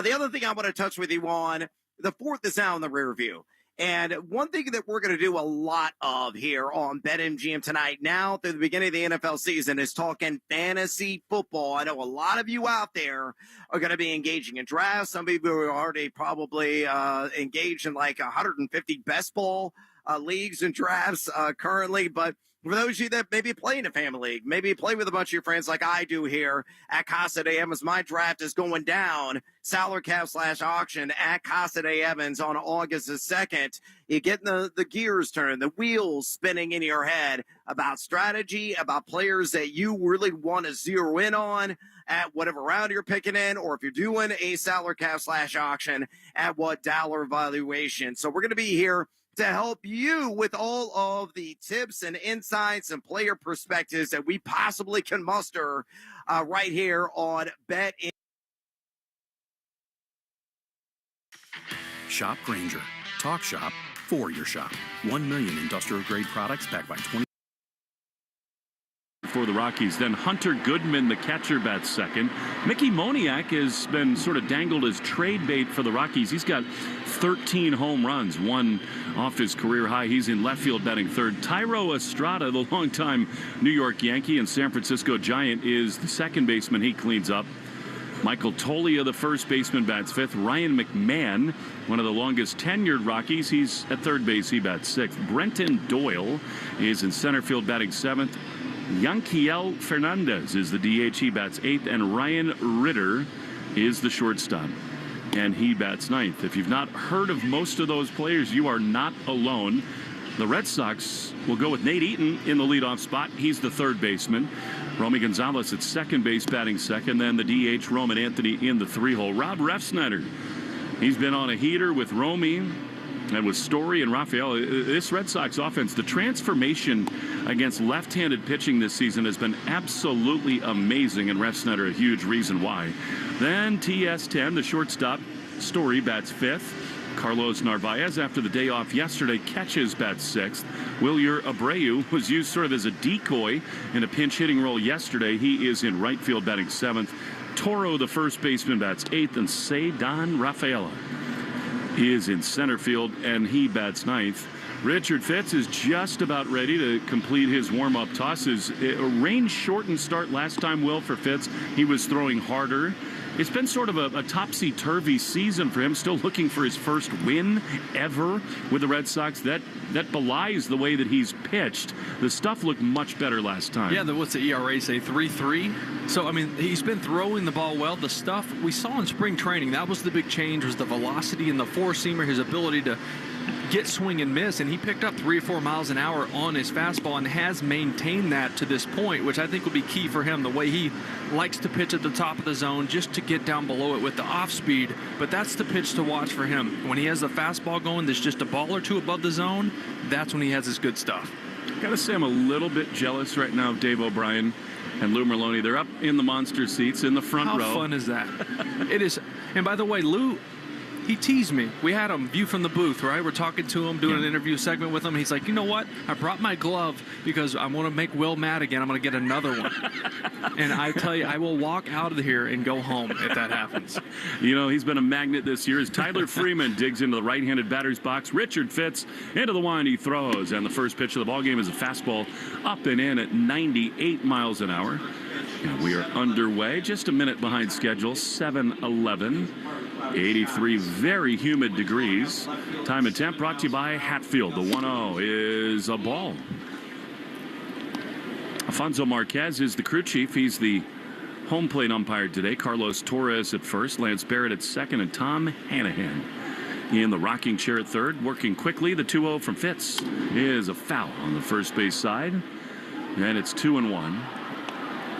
The other thing I want to touch with you on, the fourth is now in the rear view. And one thing that we're going to do a lot of here on BetMGM tonight, now through the beginning of the NFL season, is talking fantasy football. I know a lot of you out there are going to be engaging in drafts. Some people are already probably engaged in like 150 best ball leagues and drafts currently. But for those of you that maybe play in a family league, maybe play with a bunch of your friends like I do here at Casa de Evans, my draft is going down, salary cap / auction at Casa de Evans on August the 2nd. You're getting the gears turning, the wheels spinning in your head about strategy, about players that you really want to zero in on at whatever round you're picking in, or if you're doing a salary cap / auction, at what dollar valuation. So we're going to be here to help you with all of the tips and insights and player perspectives that we possibly can muster right here on Bet. Shop Granger. Talk shop for your shop. 1 million industrial-grade products backed by 20. For the Rockies, then Hunter Goodman, the catcher, bats second. Mickey Moniak has been sort of dangled as trade bait for the Rockies. He's got 13 home runs, one off his career high. He's in left field batting third. Thairo Estrada, the longtime New York Yankee and San Francisco Giant, is the second baseman. He cleans up. Michael Toglia, the first baseman, bats fifth. Ryan McMahon, one of the longest tenured Rockies, he's at third base. He bats sixth. Brenton Doyle is in center field batting seventh. Yanquiel Fernandez is the DH. He bats eighth. And Ryan Ritter is the shortstop, and he bats ninth. If you've not heard of most of those players, you are not alone. The Red Sox will go with Nate Eaton in the leadoff spot. He's the third baseman. Romy Gonzalez at second base batting second. Then the DH, Roman Anthony, in the three-hole. Rob Refsnyder, he's been on a heater with Romy and with Story and Rafael. This Red Sox offense, the transformation against left-handed pitching this season has been absolutely amazing, and Refsnyder a huge reason why. Then TS10, the shortstop, Story, bats fifth. Carlos Narvaez, after the day off yesterday, catches, bats sixth. Wilyer Abreu was used sort of as a decoy in a pinch-hitting role yesterday. He is in right field batting seventh. Toro, the first baseman, bats eighth, and Ceddanne Rafaela is in center field, and he bats ninth. Richard Fitz is just about ready to complete his warm-up tosses. A rain-shortened start last time, Will, for Fitz. He was throwing harder. It's been sort of a topsy-turvy season for him, still looking for his first win ever with the Red Sox. That belies the way that he's pitched. The stuff looked much better last time. Yeah, what's the ERA say, 3.3? So, I mean, he's been throwing the ball well. The stuff we saw in spring training, that was the big change, was the velocity and the four-seamer, his ability to get swing and miss, and he picked up 3 or 4 miles an hour on his fastball and has maintained that to this point, which I think will be key for him, the way he likes to pitch at the top of the zone just to get down below it with the off speed. But that's the pitch to watch for him. When he has the fastball going, there's just a ball or two above the zone, that's when he has his good stuff. Gotta say, I'm a little bit jealous right now of Dave O'Brien and Lou Merlone. They're up in the monster seats in the front row. How fun is that? It is. And by the way, Lou, he teased me. We had him view from the booth, right? We're talking to him, doing an interview segment with him. He's like, you know what? I brought my glove because I want to make Will mad again. I'm going to get another one. And I tell you, I will walk out of here and go home if that happens. You know, he's been a magnet this year as Tyler Freeman digs into the right-handed batter's box. Richard Fitz into the wind, he throws. And the first pitch of the ballgame is a fastball up and in at 98 miles an hour. And we are underway, just a minute behind schedule, 7:11. 83 very humid degrees. Time and temp brought to you by Hatfield. The 1-0 is a ball. Alfonso Marquez is the crew chief. He's the home plate umpire today. Carlos Torres at first, Lance Barrett at second, and Tom Hanahan in the rocking chair at third. Working quickly, the 2-0 from Fitz is a foul on the first base side, and it's 2-1.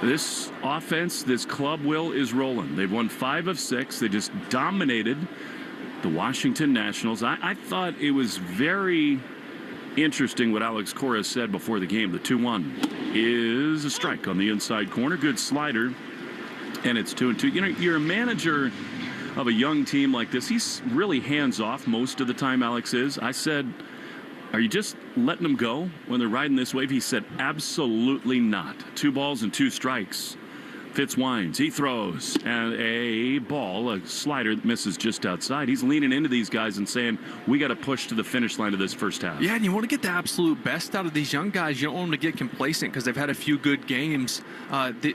This offense, this club, Will, is rolling. They've won 5 of 6. They just dominated the Washington Nationals. I thought it was very interesting what Alex Cora said before the game. The 2-1 is a strike on the inside corner. Good slider. And it's 2-2. You know, you're a manager of a young team like this. He's really hands-off most of the time, Alex is. I said, are you just letting them go when they're riding this wave? He said, absolutely not. 2 balls and 2 strikes. Fitz winds. He throws. And a ball, a slider that misses just outside. He's leaning into these guys and saying, we got to push to the finish line of this first half. Yeah, and you want to get the absolute best out of these young guys. You don't want them to get complacent because they've had a few good games.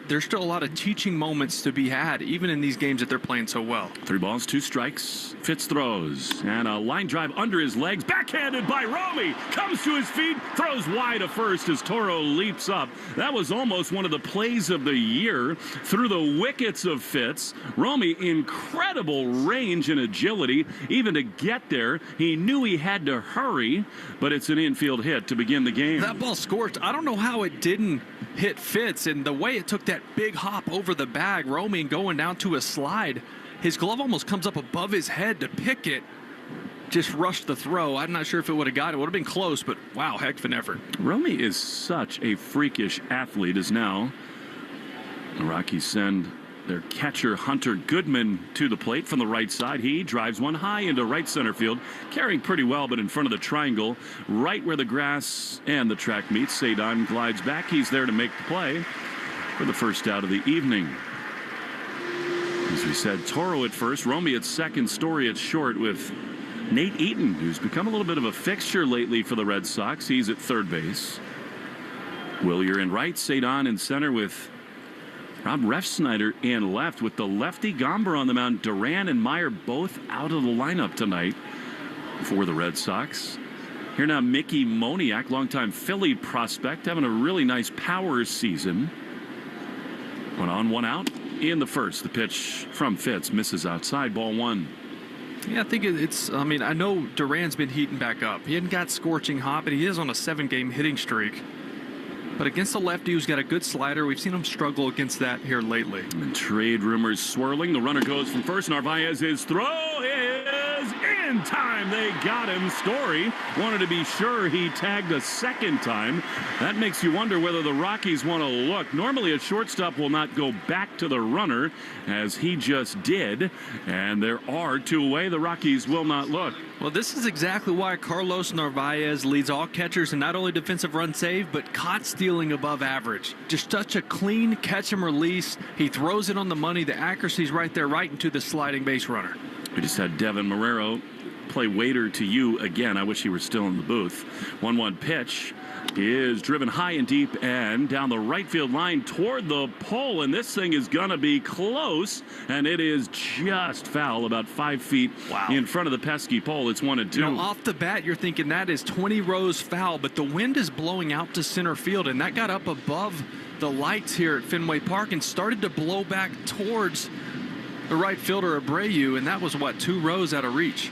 There's still a lot of teaching moments to be had, even in these games that they're playing so well. 3 balls, 2 strikes. Fitz throws. And a line drive under his legs. Backhanded by Romy. Comes to his feet. Throws wide to first as Toro leaps up. That was almost one of the plays of the year. Through the wickets of Fitz. Romy, incredible range and agility. Even to get there, he knew he had to hurry, but it's an infield hit to begin the game. That ball scorched. I don't know how it didn't hit Fitz, and the way it took that big hop over the bag, Romy going down to a slide, his glove almost comes up above his head to pick it. Just rushed the throw. I'm not sure if it would have got it. It would have been close, but wow, heck of an effort. Romy is such a freakish athlete as now the Rockies send their catcher Hunter Goodman to the plate from the right side. He drives one high into right center field, carrying pretty well, but in front of the triangle, right where the grass and the track meet. Cedon glides back. He's there to make the play for the first out of the evening. As we said, Toro at first, Romy at second, Story at short with Nate Eaton, who's become a little bit of a fixture lately for the Red Sox. He's at third base. Willier in right, Cedon in center with Rob Refsnyder in left, with the lefty Gomber on the mound. Duran and Meyer both out of the lineup tonight for the Red Sox. Here now, Mickey Moniak, longtime Philly prospect, having a really nice power season. 1 on, 1 out in the first. The pitch from Fitz misses outside, ball 1. Yeah, I think I mean, I know Duran's been heating back up. He hadn't got scorching hot, but he is on a 7-game hitting streak. But against the lefty who's got a good slider, we've seen him struggle against that here lately. And trade rumors swirling. The runner goes from first. Narvaez's throw is in time. They got him. Story wanted to be sure he tagged a second time. That makes you wonder whether the Rockies want to look. Normally a shortstop will not go back to the runner, as he just did. And there are 2 away. The Rockies will not look. Well, this is exactly why Carlos Narvaez leads all catchers in not only defensive run save, but caught stealing above average. Just such a clean catch and release. He throws it on the money. The accuracy's right there, right into the sliding base runner. We just had Devin Marrero play waiter to you again. I wish he were still in the booth. 1-1 pitch is driven high and deep and down the right field line toward the pole, and this thing is gonna be close, and it is just foul, about 5 feet in front of the pesky pole. It's 1-2. You know, off the bat, you're thinking that is 20 rows foul, but the wind is blowing out to center field, and that got up above the lights here at Fenway Park and started to blow back towards the right fielder Abreu, and that was what, 2 rows out of reach.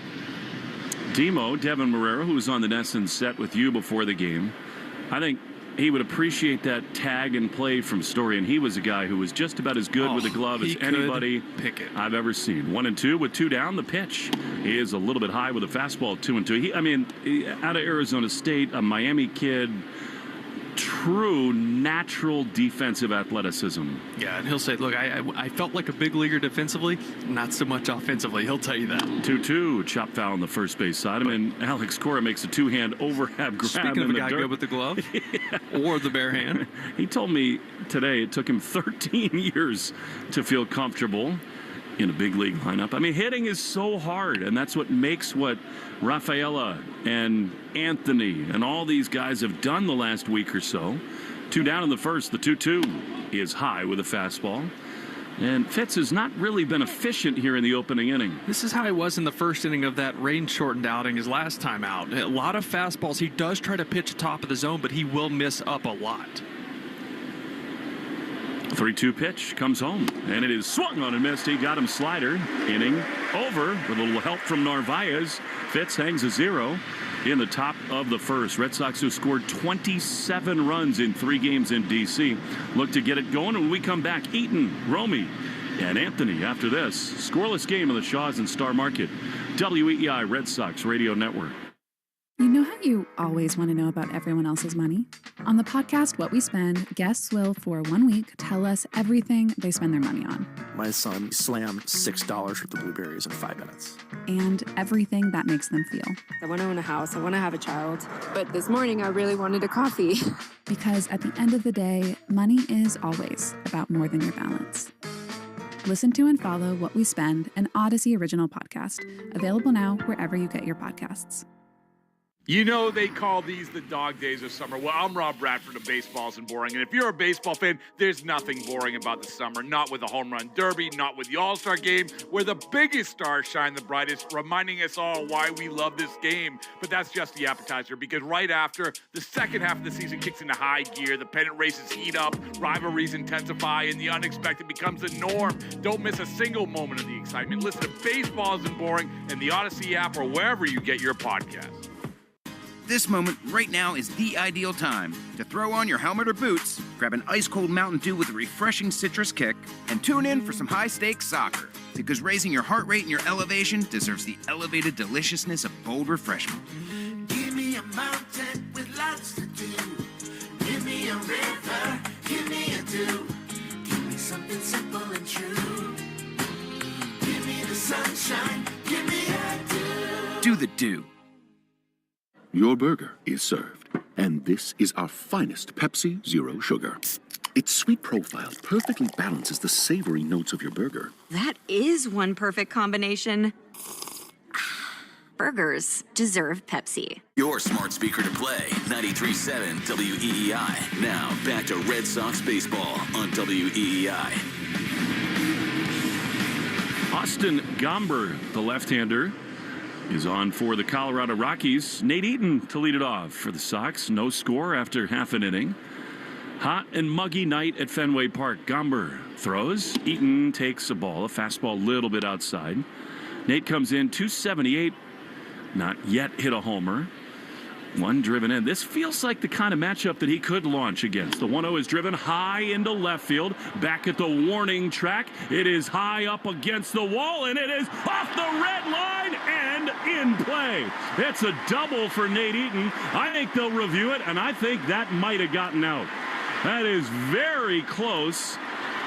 Demo, Devin Marrero, who was on the Nesson set with you before the game, I think he would appreciate that tag and play from Story, and he was a guy who was just about as good with a glove as anybody I've ever seen. 1-2 with 2 down. The pitch is a little bit high with a fastball. 2-2. I mean, out of Arizona State, a Miami kid, true natural defensive athleticism. Yeah, and he'll say, look, I felt like a big leaguer defensively, not so much offensively. He'll tell you that. 2-2, chop foul on the first base side. I mean, Alex Cora makes a 2-hand overhand grab. Speaking of a guy good with the glove or the bare hand. He told me today it took him 13 years to feel comfortable in a big league lineup. I mean, hitting is so hard, and that's what makes what Rafaela and Anthony and all these guys have done the last week or so. 2 down in the first. The 2-2 is high with a fastball. And Fitz has not really been efficient here in the opening inning. This is how he was in the first inning of that rain-shortened outing his last time out. A lot of fastballs. He does try to pitch top of the zone, but he will miss up a lot. 3-2 pitch comes home, and it is swung on and missed. He got him slider. Inning over with a little help from Narvaez. Fitz hangs a 0 in the top of the first. Red Sox, who scored 27 runs in 3 games in D.C., look to get it going. When we come back, Eaton, Romy, and Anthony after this. Scoreless game on the Shaws and Star Market. WEEI Red Sox Radio Network. You know how you always want to know about everyone else's money? On the podcast What We Spend, guests will, for 1 week, tell us everything they spend their money on. My son slammed $6 worth of blueberries in 5 minutes. And everything that makes them feel. I want to own a house. I want to have a child. But this morning, I really wanted a coffee. Because at the end of the day, money is always about more than your balance. Listen to and follow What We Spend, an Odyssey original podcast. Available now wherever you get your podcasts. You know they call these the dog days of summer. Well, I'm Rob Bradford of Baseball Isn't Boring. And if you're a baseball fan, there's nothing boring about the summer. Not with the home run derby, not with the All-Star game, where the biggest stars shine the brightest, reminding us all why we love this game. But that's just the appetizer, because right after, the second half of the season kicks into high gear, the pennant races heat up, rivalries intensify, and the unexpected becomes the norm. Don't miss a single moment of the excitement. Listen to Baseball Isn't Boring in the Odyssey app or wherever you get your podcasts. This moment right now is the ideal time to throw on your helmet or boots, grab an ice-cold Mountain Dew with a refreshing citrus kick, and tune in for some high-stakes soccer. Because raising your heart rate and your elevation deserves the elevated deliciousness of bold refreshment. Give me a mountain with lots to do. Give me a river, give me a dew. Give me something simple and true. Give me the sunshine, give me a dew. Do the dew. Your burger is served, and this is our finest Pepsi Zero Sugar. Its sweet profile perfectly balances the savory notes of your burger. That is one perfect combination. Burgers deserve Pepsi. Your smart speaker to play, 93.7 WEEI. Now, back to Red Sox baseball on WEEI. Austin Gomber, the left-hander, is on for the Colorado Rockies. Nate Eaton to lead it off for the Sox. No score after half an inning. Hot and muggy night at Fenway Park. Gomber throws. Eaton takes a ball, a fastball a little bit outside. Nate comes in 278. Not yet hit a homer. One driven in. This feels like the kind of matchup that he could launch against. The 1-0 is driven high into left field. Back at the warning track. It is high up against the wall, and it is off the red line and in play. It's a double for Nate Eaton. I think they'll review it, and I think that might have gotten out. That is very close.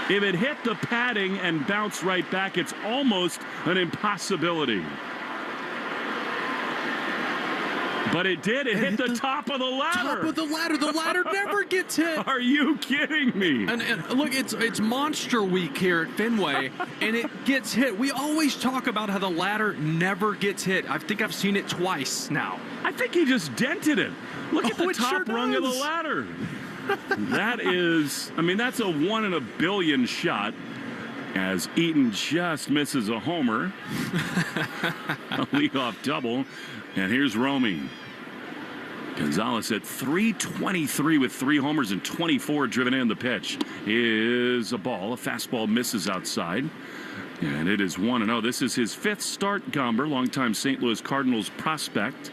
If it hit the padding and bounced right back, it's almost an impossibility. But it did. It hit the top of the ladder. Top of the ladder. The ladder never gets hit. Are you kidding me? And look, it's Monster Week here at Fenway, and it gets hit. We always talk about how the ladder never gets hit. I think I've seen it twice now. I think he just dented it. Look at the top rung of the ladder. That is, I mean, that's a 1 in a billion shot. As Eaton just misses a homer. A leadoff double. And here's Romy. Gonzalez at 323 with 3 homers and 24 driven in. The pitch is a ball. A fastball misses outside. And it is 1-0. This is his 5th start, Gomber, longtime St. Louis Cardinals prospect.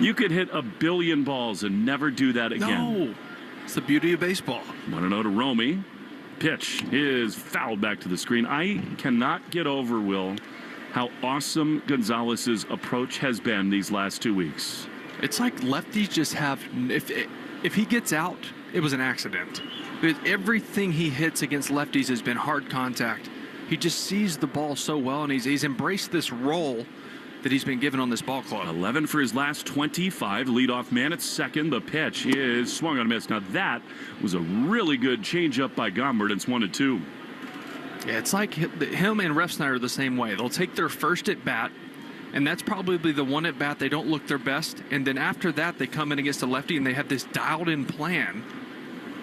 You could hit a billion balls and never do that again. No. It's the beauty of baseball. 1-0 to Romy. Pitch is fouled back to the screen. I cannot get over, Will, how awesome Gonzalez's approach has been these last 2 weeks. It's like lefties just have, if he gets out, it was an accident. Everything he hits against lefties has been hard contact. He just sees the ball so well, and he's embraced this role that he's been given on this ball club. 11 for his last 25. Leadoff man at second. The pitch is swung on a miss. Now that was a really good changeup by Gomber. It's 1-2. Yeah, it's like him and Refsnyder are the same way. They'll take their first at bat, and that's probably the one at bat they don't look their best. And then after that, they come in against a lefty, and they have this dialed-in plan.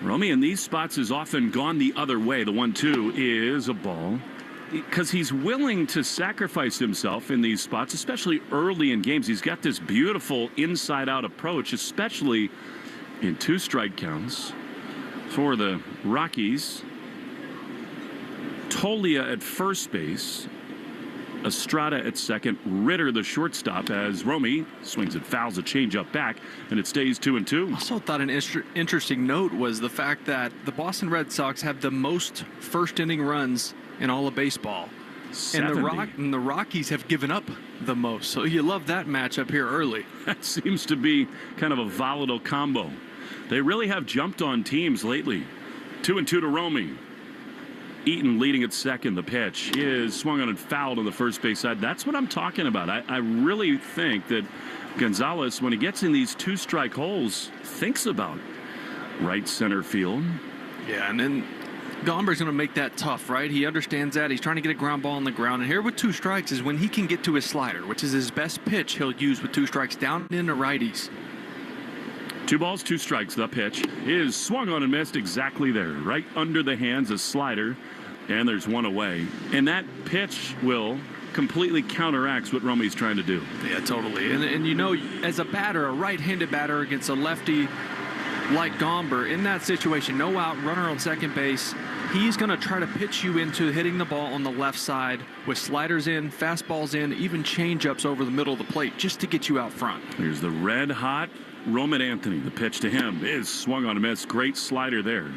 Romy in these spots has often gone the other way. The 1-2 is a ball. Because he's willing to sacrifice himself in these spots, especially early in games. He's got this beautiful inside-out approach, especially in 2 strike counts for the Rockies. Tolia at first base. Estrada at second, Ritter the shortstop as Romy swings and fouls a changeup back, and it stays 2-2. Also thought an interesting note was the fact that the Boston Red Sox have the most first-inning runs in all of baseball. 70. And the Rockies have given up the most. So you love that matchup here early. That seems to be kind of a volatile combo. They really have jumped on teams lately. 2-2 to Romy. Eaton leading at second. The pitch is swung on and fouled on the first base side. That's what I'm talking about. I really think that Gonzalez, when he gets in these two-strike holes, thinks about right center field. Yeah, and then Gomber's going to make that tough, right? He understands that. He's trying to get a ground ball on the ground. And here with 2 strikes is when he can get to his slider, which is his best pitch he'll use with 2 strikes down into righties. 2 balls, 2 strikes. The pitch is swung on and missed exactly there. Right under the hands, a slider. And there's one away. And that pitch will completely counteracts what Romy's trying to do. Yeah, totally. And you know, as a batter, a right-handed batter against a lefty like Gomber, in that situation, no out, runner on second base, he's going to try to pitch you into hitting the ball on the left side with sliders in, fastballs in, even changeups over the middle of the plate just to get you out front. Here's the red-hot Roman Anthony. The pitch to him is swung on a miss. Great slider there.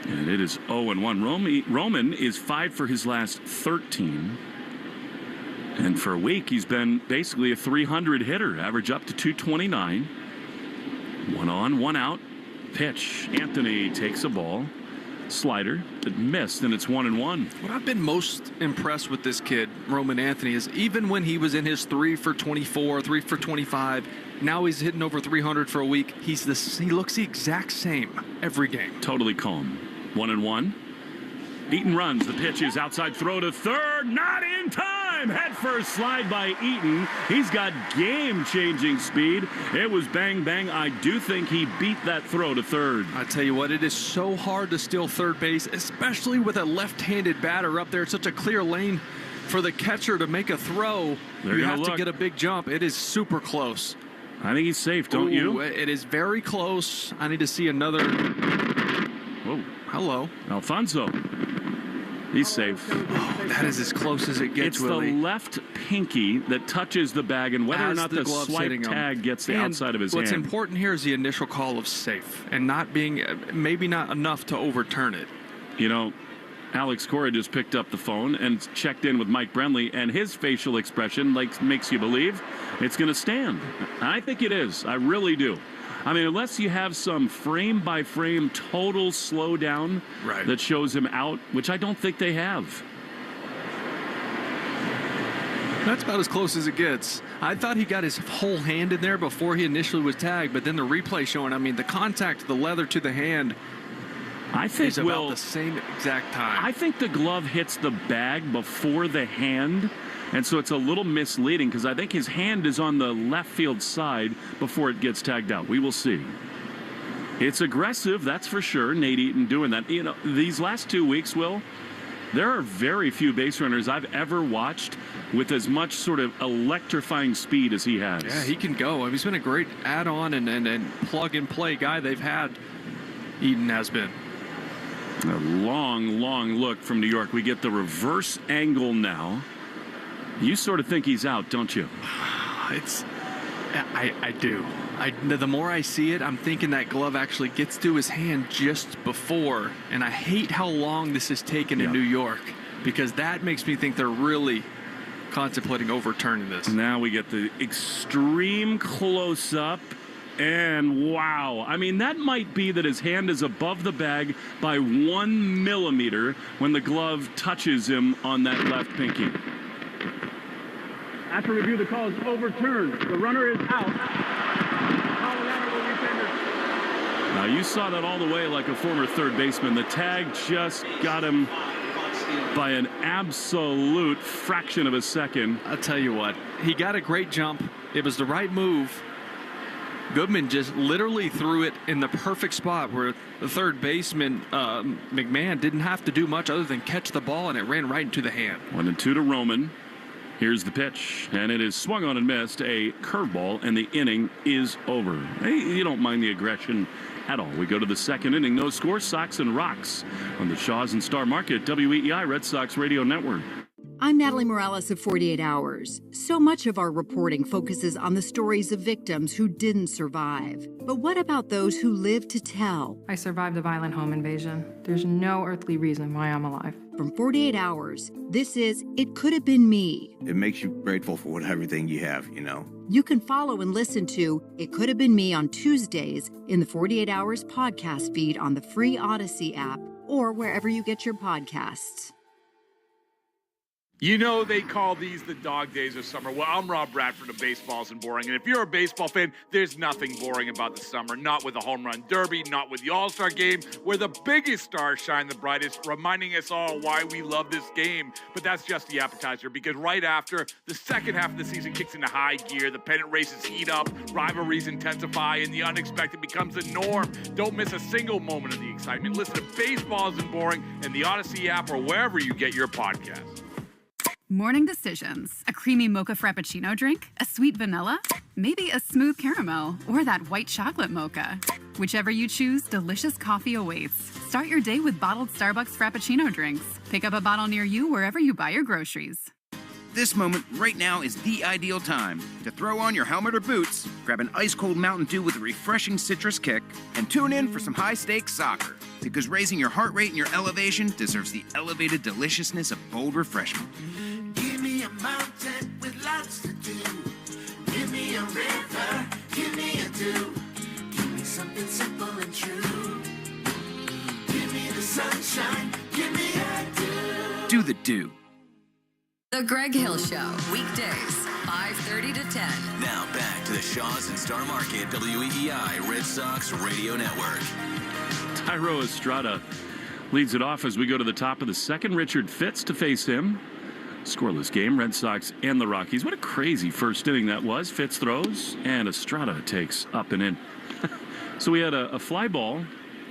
And it is 0-1. Roman is 5 for his last 13. And for a week, he's been basically a 300 hitter, average up to 229. 1 on, 1 out. Pitch. Anthony takes a ball. Slider. It missed, and it's 1-1. What I've been most impressed with this kid, Roman Anthony, is even when he was in his 3 for 24, 3 for 25, now he's hitting over 300 for a week. He looks the exact same every game. Totally calm. 1-1. Eaton runs. The pitch is outside throw to third. Not in time. Head first slide by Eaton. He's got game-changing speed. It was bang, bang. I do think he beat that throw to third. I tell you what, it is so hard to steal third base, especially with a left-handed batter up there. It's such a clear lane for the catcher to make a throw. You have to get a big jump. It is super close. I think he's safe, don't you? It is very close. I need to see another. Whoa. Hello. Alfonso. He's safe. Oh, that is as close as it gets, It's Willie. the left pinky that touches the bag, and whether or not the swipe tag gets the outside of his hand. What's important here is the initial call of safe, and not being, maybe not enough to overturn it. You know, Alex Cora just picked up the phone and checked in with Mike Brenly, and his facial expression makes you believe it's going to stand. I think it is. I really do. I mean, unless you have some frame-by-frame total slowdown that shows him out, which I don't think they have. That's about as close as it gets. I thought he got his whole hand in there before he initially was tagged, but then the replay showing, I mean, the contact of the leather to the hand is about the same exact time. I think the glove hits the bag before the hand. And so it's a little misleading because I think his hand is on the left field side before it gets tagged out. We will see. It's aggressive, that's for sure. Nate Eaton doing that. You know, these last 2 weeks, Will, there are very few base runners I've ever watched with as much sort of electrifying speed as he has. Yeah, he can go. I mean, he's been a great add-on and plug-and-play guy they've had. Eaton has been. A long, long look from New York. We get the reverse angle now. You sort of think he's out, don't you? I do. The more I see it, I'm thinking that glove actually gets to his hand just before. And I hate how long this has taken in New York, because that makes me think they're really contemplating overturning this. Now we get the extreme close-up. And wow, I mean, that might be that his hand is above the bag by 1 millimeter when the glove touches him on that left pinky. After review, the call is overturned. The runner is out. Now, you saw that all the way like a former third baseman. The tag just got him by an absolute fraction of a second. I'll tell you what, he got a great jump. It was the right move. Goodman just literally threw it in the perfect spot where the third baseman, McMahon, didn't have to do much other than catch the ball, and it ran right into the hand. 1-2 to Roman. Here's the pitch, and it is swung on and missed. A curveball, and the inning is over. Hey, you don't mind the aggression at all. We go to the second inning. No score. Sox and Rocks on the Shaws and Star Market. WEEI Red Sox Radio Network. I'm Natalie Morales of 48 Hours. So much of our reporting focuses on the stories of victims who didn't survive. But what about those who lived to tell? I survived a violent home invasion. There's no earthly reason why I'm alive. From 48 Hours, this is It Could Have Been Me. It makes you grateful for everything you have, you know. You can follow and listen to It Could Have Been Me on Tuesdays in the 48 Hours podcast feed on the free Odyssey app or wherever you get your podcasts. You know they call these the dog days of summer. Well, I'm Rob Bradford of Baseball Isn't Boring. And if you're a baseball fan, there's nothing boring about the summer. Not with the home run derby, not with the All-Star game, where the biggest stars shine the brightest, reminding us all why we love this game. But that's just the appetizer, because right after, the second half of the season kicks into high gear, the pennant races heat up, rivalries intensify, and the unexpected becomes the norm. Don't miss a single moment of the excitement. Listen to Baseball Isn't Boring in the Odyssey app or wherever you get your podcasts. Morning decisions. A creamy mocha frappuccino drink? A sweet vanilla? Maybe a smooth caramel or that white chocolate mocha. Whichever you choose, delicious coffee awaits. Start your day with bottled Starbucks Frappuccino drinks. Pick up a bottle near you wherever you buy your groceries. This moment right now is the ideal time to throw on your helmet or boots, grab an ice-cold Mountain Dew with a refreshing citrus kick, and tune in for some high-stakes soccer. Because raising your heart rate and your elevation deserves the elevated deliciousness of bold refreshment. Give me a mountain with lots to do. Give me a river, give me a dew. Give me something simple and true. Give me the sunshine, give me a dew. Do the dew. The Greg Hill Show, weekdays, 5:30 to 10. Now back to the Shaws and Star Market WEEI Red Sox Radio Network. Tyro Estrada leads it off as we go to the top of the second. Richard Fitz to face him. Scoreless game, Red Sox and the Rockies. What a crazy first inning that was. Fitz throws, and Estrada takes up and in. So we had a fly ball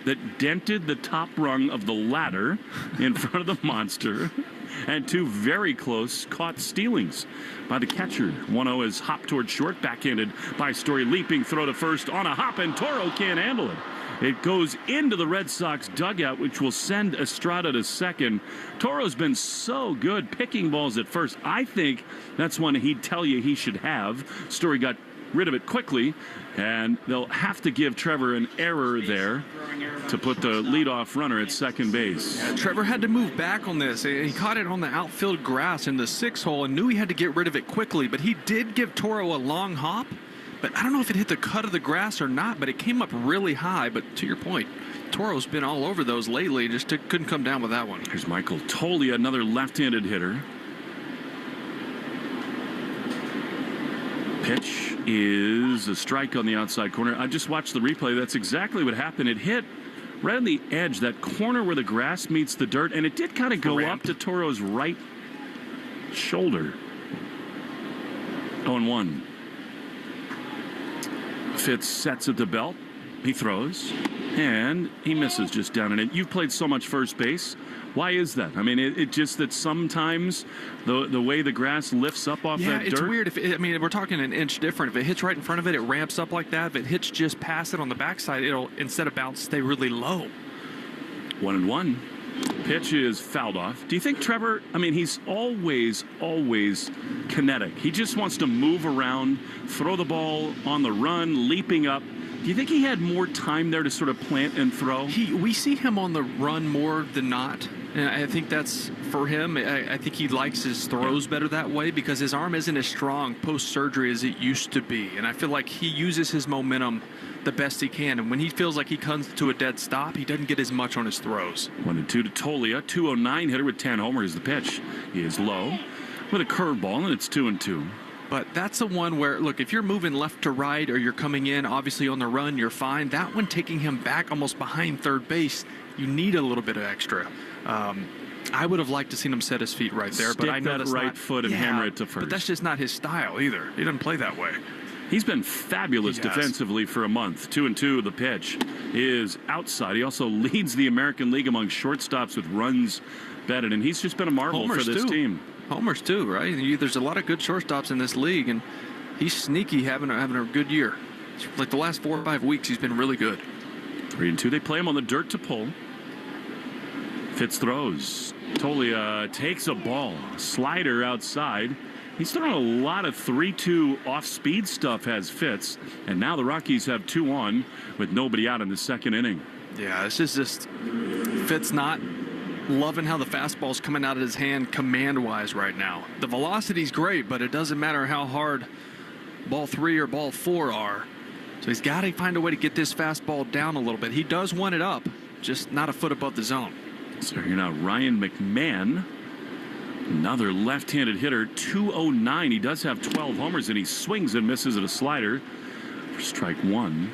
that dented the top rung of the ladder in front of the monster, and two very close caught stealings by the catcher. 1-0 is hopped toward short, backhanded by Story, leaping throw to first on a hop, and Toro can't handle it. It goes into the Red Sox dugout, which will send Estrada to second. Toro's been so good picking balls at first. I think that's one he'd tell you he should have. Story got rid of it quickly, and they'll have to give Trevor an error there to put the leadoff runner at second base. Yeah, Trevor had to move back on this. He caught it on the outfield grass in the 6 hole and knew he had to get rid of it quickly, but he did give Toro a long hop. But I don't know if it hit the cut of the grass or not, but it came up really high. But to your point, Toro's been all over those lately, just couldn't come down with that one. Here's Michael Tolia, another left-handed hitter. Pitch is a strike on the outside corner. I just watched the replay. That's exactly what happened. It hit right on the edge, that corner where the grass meets the dirt, and it did kind of go up to Toro's right shoulder. 0-1. Fitz sets at the belt. He throws, and he misses just down in it. You've played so much first base. Why is that? I mean, it just that sometimes the way the grass lifts up off that dirt. Yeah, it's weird. We're talking an inch different. If it hits right in front of it, it ramps up like that. If it hits just past it on the backside, it'll, instead of bounce, stay really low. 1-1. Pitch is fouled off. Do you think Trevor, he's always kinetic. He just wants to move around, throw the ball on the run, leaping up. Do you think he had more time there to sort of plant and throw? We see him on the run more than not. And I think that's for him. I think he likes his throws better that way because his arm isn't as strong post-surgery as it used to be. And I feel like he uses his momentum the best he can. And when he feels like he comes to a dead stop, he doesn't get as much on his throws. 1-2 to Tolia. 209 hitter with 10 homers. The pitch is low with a curveball, and it's 2-2. But that's the one where, look, if you're moving left to right or you're coming in, obviously on the run, you're fine. That one taking him back almost behind third base, you need a little bit of extra. I would have liked to seen him set his feet right there, but I know that right foot and hammer it to first. But that's just not his style either. He doesn't play that way. He's been fabulous defensively for a month. 2-2. The pitch is outside. He also leads the American League among shortstops with runs batted, and he's just been a marvel for this team. Homers too, right? There's a lot of good shortstops in this league, and he's sneaky having a good year. Like the last 4 or 5 weeks, he's been really good. 3-2. They play him on the dirt to pull. Fitz throws. Tolia takes a ball. Slider outside. He's thrown a lot of 3-2 off-speed stuff, has Fitz. And now the Rockies have 2 on with nobody out in the second inning. Yeah, this is just Fitz not loving how the fastball's coming out of his hand command-wise right now. The velocity's great, but it doesn't matter how hard ball 3 or ball 4 are. So he's got to find a way to get this fastball down a little bit. He does want it up, just not a foot above the zone. So here now Ryan McMahon, another left-handed hitter, 209. He does have 12 homers, and he swings and misses at a slider for strike 1.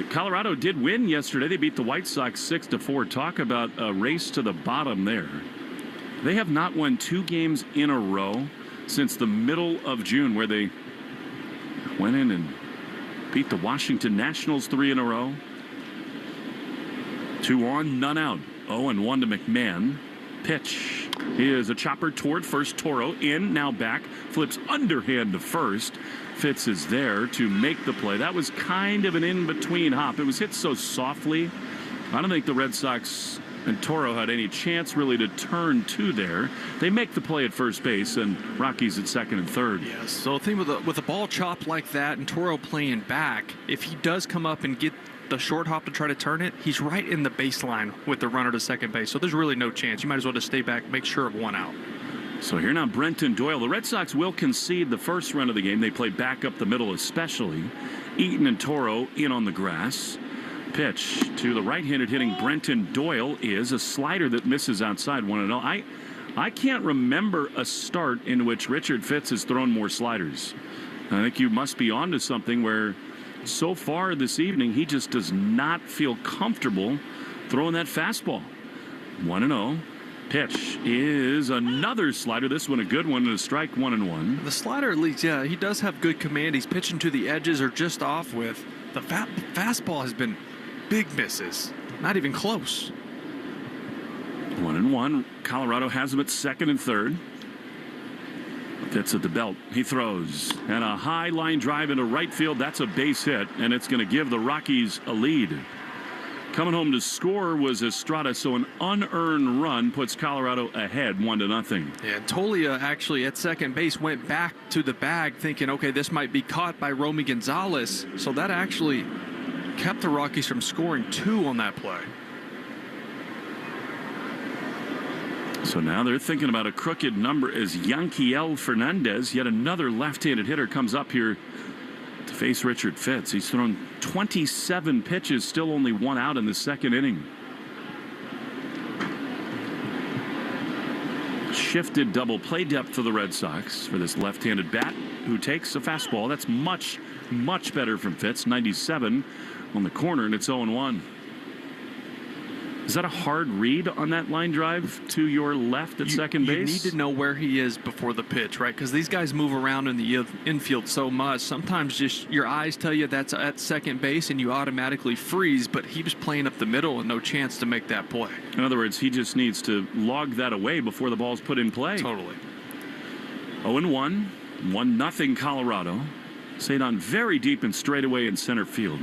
Colorado did win yesterday. They beat the White Sox 6-4. Talk about a race to the bottom there. They have not won 2 games in a row since the middle of June, where they went in and beat the Washington Nationals 3 in a row. 2 on, none out. 0-1 to McMahon. Pitch is a chopper toward first. Toro in, now back, flips underhand to first. Fitz is there to make the play. That was kind of an in-between hop. It was hit so softly. I don't think the Red Sox and Toro had any chance really to turn to there. They make the play at first base, and Rockies at second and third. Yes. So the thing with a ball chopped like that and Toro playing back, if he does come up and get the short hop to try to turn it, he's right in the baseline with the runner to second base. So there's really no chance. You might as well just stay back, make sure of 1 out. So here now Brenton Doyle. The Red Sox will concede the first run of the game. They play back up the middle especially. Eaton and Toro in on the grass. Pitch to the right-handed hitting Brenton Doyle is a slider that misses outside 1-0. I can't remember a start in which Richard Fitz has thrown more sliders. I think you must be onto something where so far this evening he just does not feel comfortable throwing that fastball. 1-0. Pitch is another slider. This one a good one, and a strike. 1-1. The slider, at least, yeah, he does have good command. He's pitching to the edges or just off with. The fastball has been big misses. Not even close. 1-1. Colorado has him at second and third. Fitz at the belt. He throws. And a high line drive into right field. That's a base hit, and it's going to give the Rockies a lead. Coming home to score was Estrada, so an unearned run puts Colorado ahead 1-0. Yeah, Tolia actually at second base went back to the bag thinking, okay, this might be caught by Romy Gonzalez. So that actually kept the Rockies from scoring 2 on that play. So now they're thinking about a crooked number as Yanquiel Fernandez, yet another left-handed hitter, comes up here to face Richard Fitz. He's thrown 27 pitches, still only 1 out in the second inning. Shifted double play depth for the Red Sox for this left-handed bat who takes a fastball. That's much, much better from Fitz. 97 on the corner, and it's 0-1. Is that a hard read on that line drive to your left at second base? You need to know where he is before the pitch, right? Because these guys move around in the infield so much. Sometimes just your eyes tell you that's at second base and you automatically freeze, but he was playing up the middle and no chance to make that play. In other words, he just needs to log that away before the ball's put in play. Totally. 0-1, 1-0 Colorado. Cedon very deep and straight away in center field.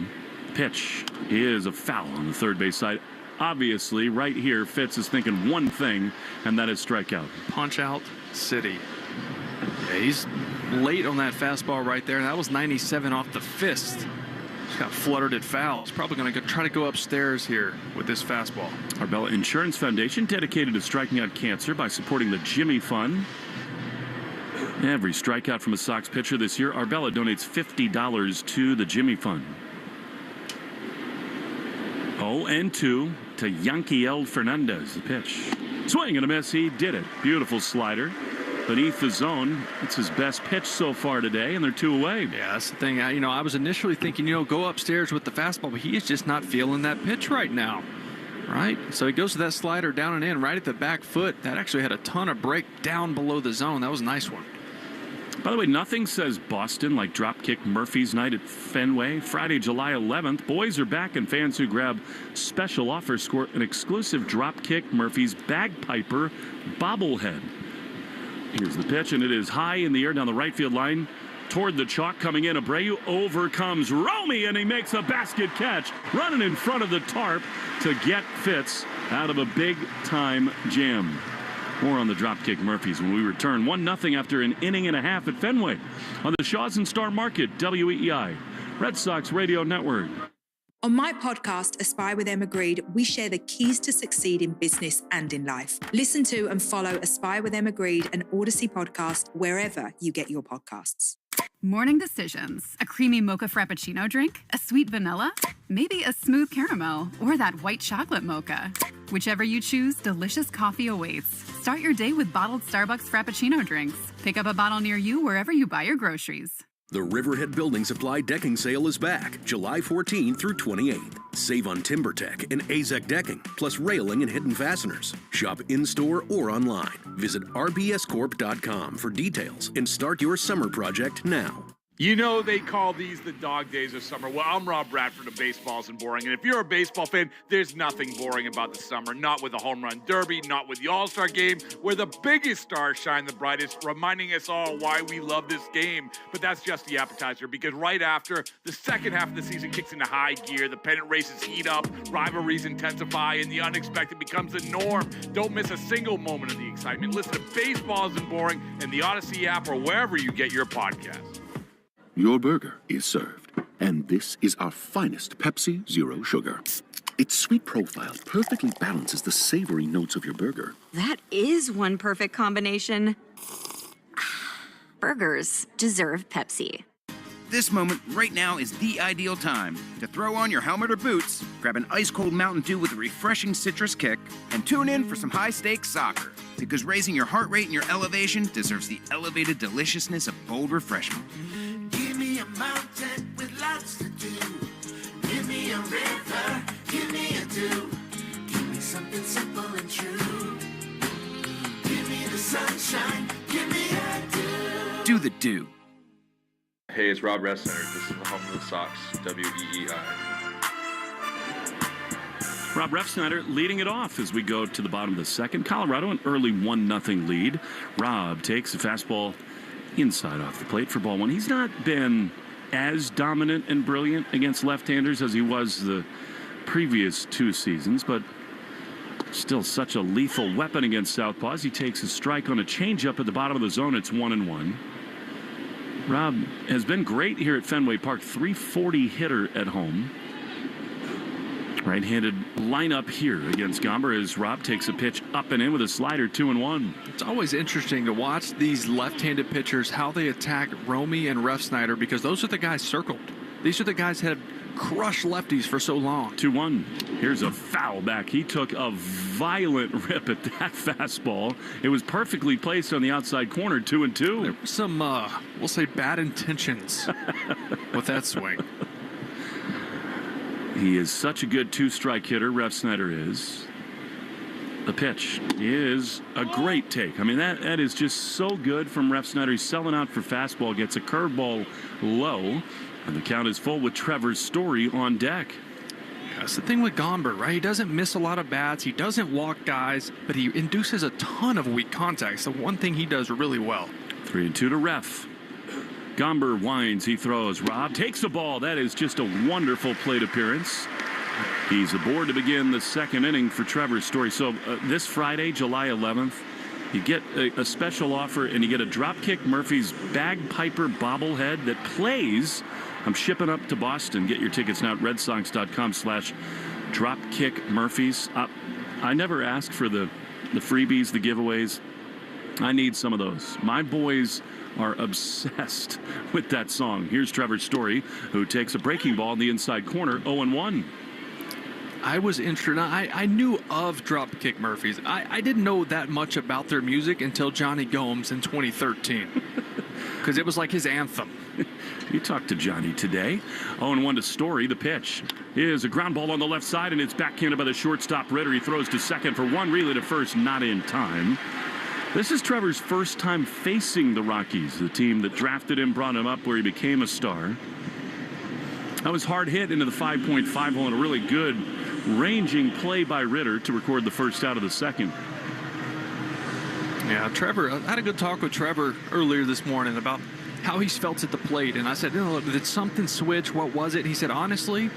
Pitch is a foul on the third base side. Obviously, right here, Fitz is thinking one thing, and that is strikeout. Punch out city. Yeah, he's late on that fastball right there. That was 97 off the fist. He's got fluttered at foul. He's probably going to try to go upstairs here with this fastball. Arbella Insurance Foundation, dedicated to striking out cancer by supporting the Jimmy Fund. Every strikeout from a Sox pitcher this year, Arbella donates $50 to the Jimmy Fund. 0-2 to Yanquiel Fernandez. The pitch. Swing and a miss. He did it. Beautiful slider. Beneath the zone. It's his best pitch so far today, and they're 2 away. Yeah, that's the thing. I was initially thinking, go upstairs with the fastball, but he is just not feeling that pitch right now. Right? So he goes to that slider down and in right at the back foot. That actually had a ton of break down below the zone. That was a nice one. By the way, nothing says Boston like Dropkick Murphy's night at Fenway. Friday, July 11th. Boys are back, and fans who grab special offers score an exclusive Dropkick Murphy's Bagpiper bobblehead. Here's the pitch, and it is high in the air down the right field line. Toward the chalk, coming in, Abreu overcomes Romy, and he makes a basket catch, running in front of the tarp to get Fitz out of a big-time jam. More on the Dropkick Murphys when we return. 1-0 after an inning and a half at Fenway on the Shaws and Star Market, WEEI, Red Sox Radio Network. On my podcast, Aspire with Emma Greed, we share the keys to succeed in business and in life. Listen to and follow Aspire with Emma Greed, an Odyssey podcast, wherever you get your podcasts. Morning decisions. A creamy mocha frappuccino drink? A sweet vanilla? Maybe a smooth caramel or that white chocolate mocha. Whichever you choose, delicious coffee awaits. Start your day with bottled Starbucks Frappuccino drinks. Pick up a bottle near you wherever you buy your groceries. The Riverhead Building Supply decking sale is back, July 14 through 28th. Save on TimberTech and AZEK decking, plus railing and hidden fasteners. Shop in-store or online. Visit rbscorp.com for details and start your summer project now. You know they call these the dog days of summer. Well, I'm Rob Bradford of Baseball Isn't Boring, and if you're a baseball fan, there's nothing boring about the summer. Not with the home run derby, not with the All-Star game, where the biggest stars shine the brightest, reminding us all why we love this game. But that's just the appetizer, because right after, the second half of the season kicks into high gear, the pennant races heat up, rivalries intensify, and the unexpected becomes the norm. Don't miss a single moment of the excitement. Listen to Baseball Isn't Boring in the Odyssey app or wherever you get your podcasts. Your burger is served, and this is our finest Pepsi Zero Sugar. Its sweet profile perfectly balances the savory notes of your burger. That is one perfect combination. Burgers deserve Pepsi. This moment right now is the ideal time to throw on your helmet or boots, grab an ice-cold Mountain Dew with a refreshing citrus kick, and tune in for some high-stakes soccer. Because raising your heart rate and your elevation deserves the elevated deliciousness of bold refreshment. Give me a mountain with lots to do. Give me a river, give me a dew. Give me something simple and true. Give me the sunshine, give me a dew. Do the dew. Hey, it's Rob Refsnyder. This is the home of the Sox, WEEI. Rob Refsnyder leading it off as we go to the bottom of the second. Colorado, an early 1-0 lead. Rob takes a fastball inside off the plate for ball one. He's not been as dominant and brilliant against left-handers as he was the previous two seasons, but still such a lethal weapon against southpaws. He takes a strike on a changeup at the bottom of the zone. It's 1-1. Rob has been great here at Fenway Park, .340 hitter at home. Right-handed lineup here against Gomber as Rob takes a pitch up and in with a slider, 2-1. It's always interesting to watch these left-handed pitchers, how they attack Romy and Refsnyder, because those are the guys circled. These are the guys that have crushed lefties for so long. 2-1. Here's a foul back. He took a violent rip at that fastball. It was perfectly placed on the outside corner, 2-2. There were some, we'll say, bad intentions with that swing. He is such a good two-strike hitter, Refsnyder is. The pitch is a great take. I mean, that is just so good from Refsnyder. He's selling out for fastball, gets a curveball low, and the count is full with Trevor Story on deck. That's the thing with Gomber, right? He doesn't miss a lot of bats. He doesn't walk guys, but he induces a ton of weak contacts. The one thing he does really well. 3-2 to Ref. Gomber winds, he throws. Rob takes the ball. That is just a wonderful plate appearance. He's aboard to begin the second inning for Trevor Story. So this Friday, July 11th, you get a special offer and you get a Dropkick Murphys bagpiper bobblehead that plays. I'm shipping up to Boston. Get your tickets now at redsox.com/Dropkick Murphys. I never ask for the freebies, the giveaways. I need some of those. My boys are obsessed with that song. Here's Trevor Story, who takes a breaking ball in the inside corner, 0-1. I was interested. I knew of Dropkick Murphys. I didn't know that much about their music until Johnny Gomes in 2013. Because it was like his anthem. You talked to Johnny today. 0-1 to Story. The pitch is a ground ball on the left side, and it's backhanded by the shortstop Ritter. He throws to second for one, relay to first, not in time. This is Trevor's first time facing the Rockies, the team that drafted him, brought him up where he became a star. That was hard hit into the 5.5 hole and a really good ranging play by Ritter to record the first out of the second. Yeah, Trevor, I had a good talk with Trevor earlier this morning about how he's felt at the plate. And I said, did something switch? What was it? He said, honestly,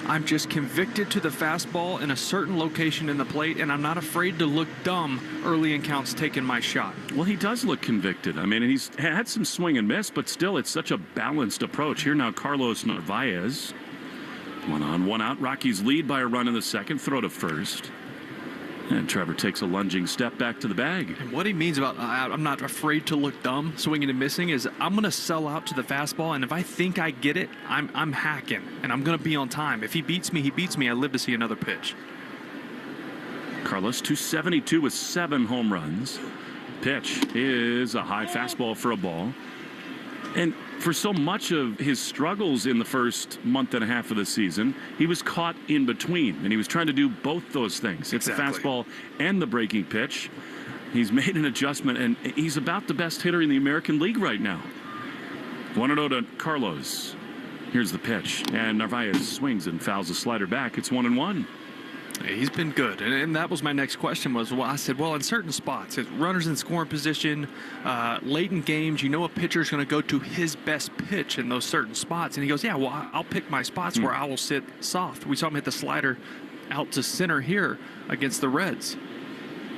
I'm just convicted to the fastball in a certain location in the plate, and I'm not afraid to look dumb early in counts taking my shot. Well, he does look convicted. I mean, he's had some swing and miss, but still, it's such a balanced approach. Here now, Carlos Narvaez. 1 on, 1 out. Rockies lead by a run in the second. Throw to first. And Trevor takes a lunging step back to the bag. And what he means about I'm not afraid to look dumb, swinging and missing, is I'm going to sell out to the fastball, and if I think I get it, I'm hacking, and I'm going to be on time. If he beats me, he beats me. I live to see another pitch. Carlos, 272 with 7 home runs. Pitch is a high fastball for a ball. And for so much of his struggles in the first month and a half of the season, he was caught in between, and he was trying to do both those things. It's the fastball and the breaking pitch. He's made an adjustment, and he's about the best hitter in the American League right now. 1-0 to Carlos. Here's the pitch, and Narvaez swings and fouls a slider back. It's 1-1. He's been good, and that was my next question was, well, I said, well, in certain spots, if runners in scoring position, late in games, you know a pitcher's going to go to his best pitch in those certain spots. And he goes, yeah, well, I'll pick my spots where I will sit soft. We saw him hit the slider out to center here against the Reds.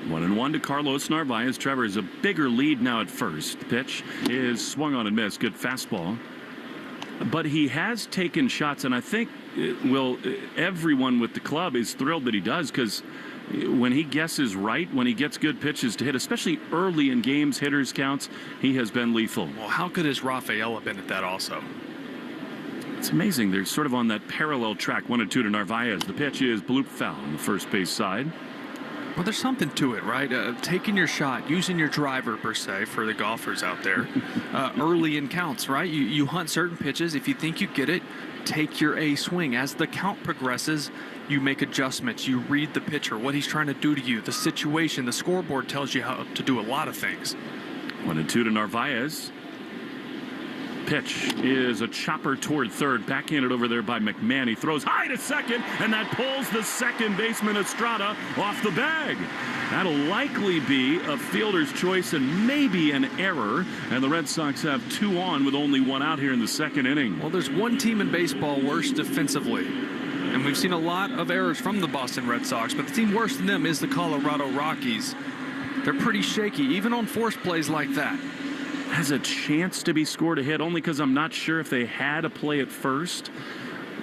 1-1 to Carlos Narvaez. Trevor has a bigger lead now at first. Pitch is swung on and missed. Good fastball. But he has taken shots, and I think everyone with the club is thrilled that he does, because when he guesses right, when he gets good pitches to hit, especially early in games, hitters counts, he has been lethal. Well, how good has Rafael been at that also? It's amazing. They're sort of on that parallel track. 1-2 to Narvaez. The pitch is bloop foul on the first base side. Well, there's something to it, right? Taking your shot, using your driver, per se, for the golfers out there, early in counts, right? You hunt certain pitches. If you think you get it, take your A swing. As the count progresses, you make adjustments. You read the pitcher, what he's trying to do to you, the situation. The scoreboard tells you how to do a lot of things. 1-2 to Narvaez. Pitch is a chopper toward third, backhanded over there by McMahon. He throws high to second, and that pulls the second baseman Estrada off the bag. That'll likely be a fielder's choice and maybe an error, and the Red Sox have 2 on with only 1 out here in the second inning. Well, there's one team in baseball worse defensively, and we've seen a lot of errors from the Boston Red Sox, but the team worse than them is the Colorado Rockies. They're pretty shaky, even on forced plays like that. Has a chance to be scored a hit, only because I'm not sure if they had a play at first,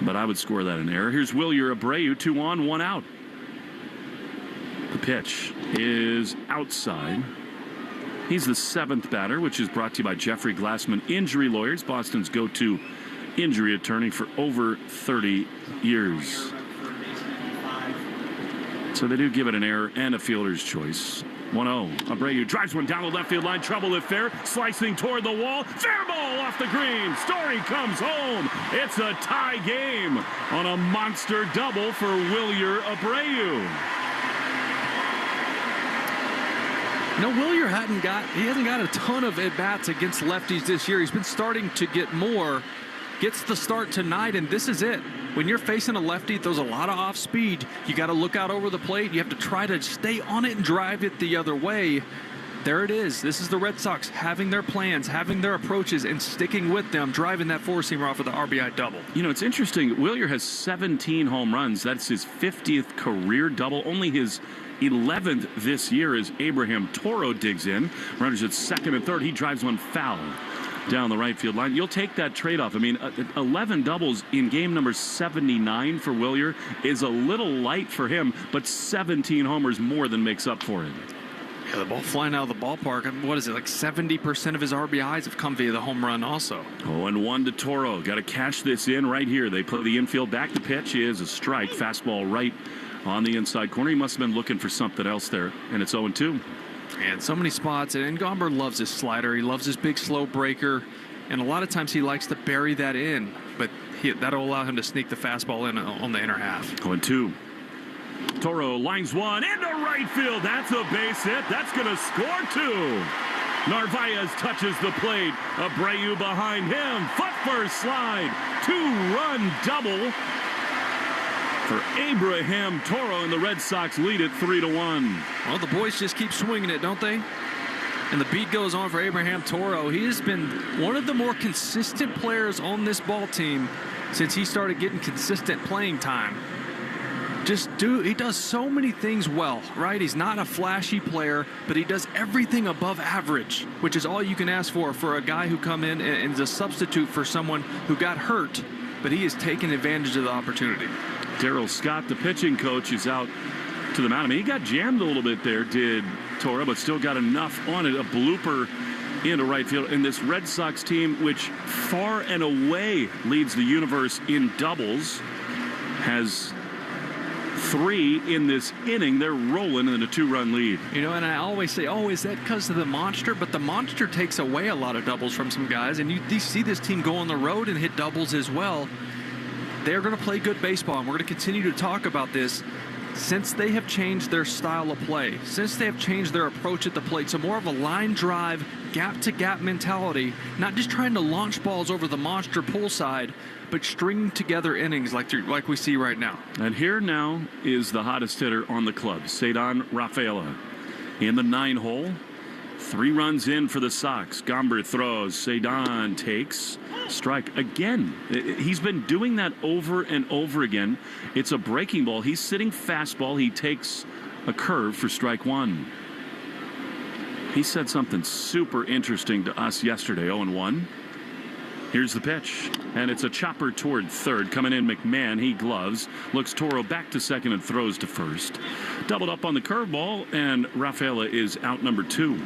but I would score that an error. Here's Wilyer Abreu, 2 on, 1 out. The pitch is outside. He's the 7th batter, which is brought to you by Jeffrey Glassman Injury Lawyers, Boston's go-to injury attorney for over 30 years. So they do give it an error and a fielder's choice. 1-0. Abreu drives one down the left field line. Trouble if fair. Slicing toward the wall. Fair ball off the green. Story comes home. It's a tie game on a monster double for Wilyer Abreu. No, Wilyer hasn't got a ton of at-bats against lefties this year. He's been starting to get more. Gets the start tonight, and this is it. When you're facing a lefty, throws a lot of off speed. You got to look out over the plate. You have to try to stay on it and drive it the other way. There it is. This is the Red Sox having their plans, having their approaches, and sticking with them, driving that four-seamer off of the RBI double. You know, it's interesting. Wilyer has 17 home runs. That's his 50th career double. Only his 11th this year as Abraham Toro digs in. Runners at second and third. He drives one foul down the right field line. You'll take that trade-off. I mean, 11 doubles in game number 79 for Wilyer is a little light for him, but 17 homers more than makes up for it. Yeah, the ball flying out of the ballpark. I mean, what is it, like 70% of his RBIs have come via the home run also. 0-1 to Toro. Got to cash this in right here. They play the infield back. The pitch is a strike. Fastball right on the inside corner. He must have been looking for something else there, and it's 0-2. And so many spots, and Gomber loves his slider. He loves his big slow breaker, and a lot of times he likes to bury that in, but that'll allow him to sneak the fastball in on the inner half. 0-2. Toro lines one into right field. That's a base hit. That's going to score 2. Narvaez touches the plate. Abreu behind him. Foot first slide. 2-run double for Abraham Toro, and the Red Sox lead it 3-1. Well, the boys just keep swinging it, don't they? And the beat goes on for Abraham Toro. He has been one of the more consistent players on this ball team. since he started getting consistent playing time. He does so many things well, right? He's not a flashy player, but he does everything above average, which is all you can ask for a guy who come in and is a substitute for someone who got hurt, but he is taking advantage of the opportunity. Darryl Scott, the pitching coach, is out to the mound. I mean, he got jammed a little bit there, did Torra, but still got enough on it. A blooper into right field. And this Red Sox team, which far and away leads the universe in doubles, has 3 in this inning. They're rolling in a 2-run lead. You know, and I always say, is that because of the monster? But the monster takes away a lot of doubles from some guys, and you see this team go on the road and hit doubles as well. They're going to play good baseball, and we're going to continue to talk about this. Since they have changed their style of play, since they have changed their approach at the plate, so more of a line drive, gap-to-gap mentality, not just trying to launch balls over the monster pull side, but stringing together innings like we see right now. And here now is the hottest hitter on the club, Ceddanne Rafaela. In the 9-hole, 3 runs in for the Sox. Gomber throws, Ceddanne takes. Strike again. He's been doing that over and over again. It's a breaking ball. He's sitting fastball. He takes a curve for strike 1. He said something super interesting to us yesterday, 0-1. Here's the pitch, and it's a chopper toward third. Coming in, McMahon, he gloves, looks Toro back to second and throws to first. Doubled up on the curveball, and Rafaela is out number 2.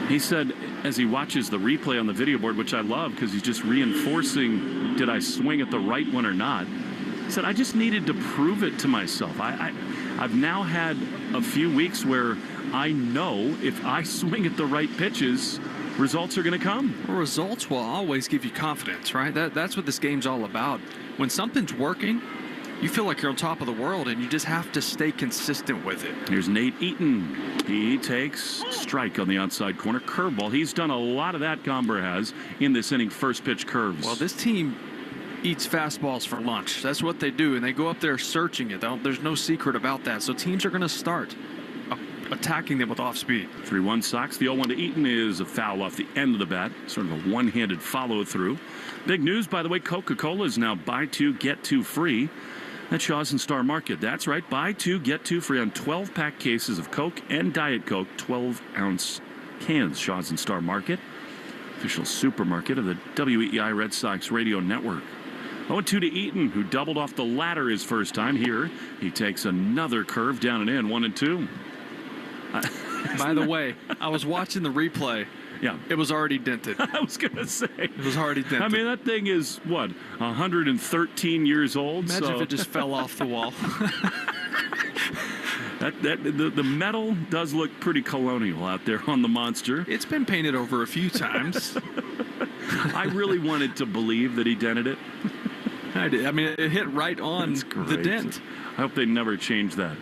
He said, as he watches the replay on the video board, which I love because he's just reinforcing, did I swing at the right one or not? He said, I just needed to prove it to myself. I've now had a few weeks where I know if I swing at the right pitches, results are going to come. Well, results will always give you confidence, right? That's what this game's all about. When something's working, you feel like you're on top of the world, and you just have to stay consistent with it. Here's Nate Eaton. He takes strike on the outside corner. Curveball. He's done a lot of that, Gomber has, in this inning. First pitch curves. Well, this team eats fastballs for lunch. That's what they do, and they go up there searching it. There's no secret about that. So teams are going to start attacking them with off speed. 3-1 Sox. The 0-1 to Eaton is a foul off the end of the bat. Sort of a one-handed follow-through. Big news, by the way, Coca-Cola is now buy 2, get 2 free at Shaw's and Star Market. That's right, buy 2, get 2 free on 12-pack cases of Coke and Diet Coke, 12-ounce cans. Shaw's and Star Market, official supermarket of the WEEI Red Sox radio network. 0-2 to Eaton, who doubled off the ladder his first time. Here, he takes another curve down and in, 1-2. By the way, I was watching the replay. Yeah. It was already dented. I was going to say. It was already dented. I mean, that thing is, 113 years old? Imagine if it just fell off the wall. The metal does look pretty colonial out there on the monster. It's been painted over a few times. I really wanted to believe that he dented it. I did. I mean, it hit right on the dent. I hope they never change that.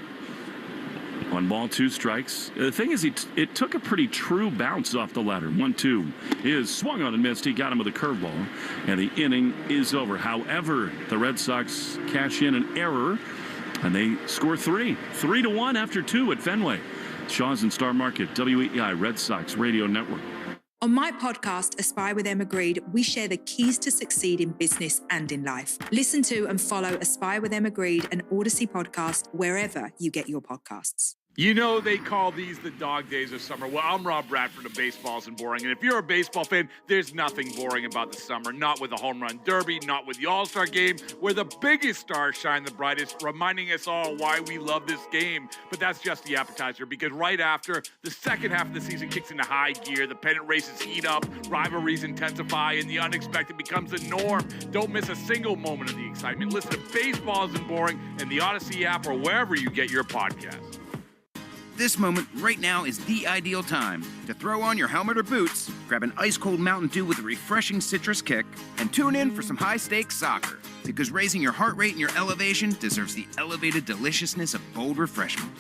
1 ball, 2 strikes. The thing is, it took a pretty true bounce off the ladder. 1-2 is swung on and missed. He got him with a curveball, and the inning is over. However, the Red Sox cash in an error, and they score 3. 3-1 after 2 at Fenway. Shaw's and Star Market, WEEI Red Sox Radio Network. On my podcast, Aspire with Emma Greed, we share the keys to succeed in business and in life. Listen to and follow Aspire with Emma Greed, an Odyssey podcast, wherever you get your podcasts. You know they call these the dog days of summer. Well, I'm Rob Bradford of Baseball Isn't Boring, and if you're a baseball fan, there's nothing boring about the summer. Not with the home run derby, not with the All-Star game, where the biggest stars shine the brightest, reminding us all why we love this game. But that's just the appetizer, because right after, the second half of the season kicks into high gear, the pennant races heat up, rivalries intensify, and the unexpected becomes the norm. Don't miss a single moment of the excitement. Listen to Baseball Isn't Boring in the Odyssey app or wherever you get your podcasts. This moment right now is the ideal time to throw on your helmet or boots, grab an ice-cold Mountain Dew with a refreshing citrus kick, and tune in for some high-stakes soccer. Because raising your heart rate and your elevation deserves the elevated deliciousness of bold refreshment.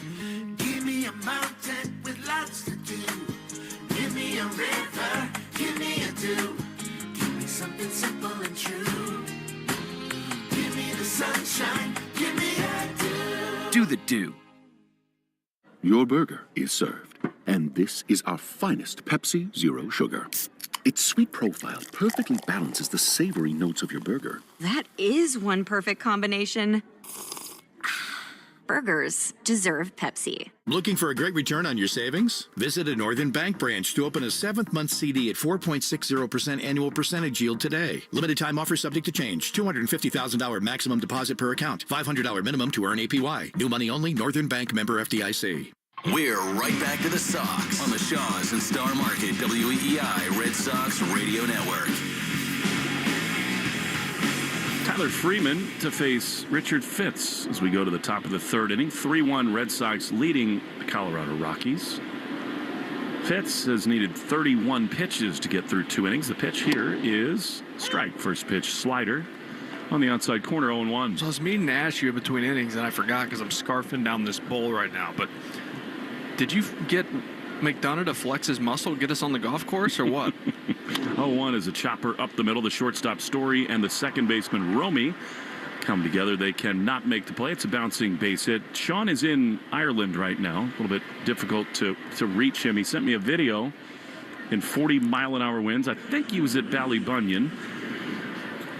Give me a mountain with lots to do. Give me a river, give me a dew. Give me something simple and true. Give me the sunshine, give me a dew. Do the dew. Your burger is served, and this is our finest Pepsi Zero Sugar. Its sweet profile perfectly balances the savory notes of your burger. That is one perfect combination. Burgers deserve Pepsi. Looking for a great return on your savings? Visit a Northern Bank branch to open a 7th-month CD at 4.60% annual percentage yield today. Limited time offer subject to change. $250,000 maximum deposit per account. $500 minimum to earn APY. New money only. Northern Bank member FDIC. We're right back to the Sox on the Shaws and Star Market WEEI Red Sox Radio Network. Tyler Freeman to face Richard Fitz as we go to the top of the third inning. 3-1 Red Sox leading the Colorado Rockies. Fitz has needed 31 pitches to get through 2 innings. The pitch here is strike. First pitch slider on the outside corner, 0-1. So I was meaning to ask you between innings, and I forgot because I'm scarfing down this bowl right now. But did you get McDonough to flex his muscle, get us on the golf course, or what? 0-1 is a chopper up the middle. The shortstop Story and the second baseman Romy come together. They cannot make the play. It's a bouncing base hit. Sean is in Ireland right now. A little bit difficult to reach him. He sent me a video in 40-mile-an-hour winds. I think he was at Ballybunion.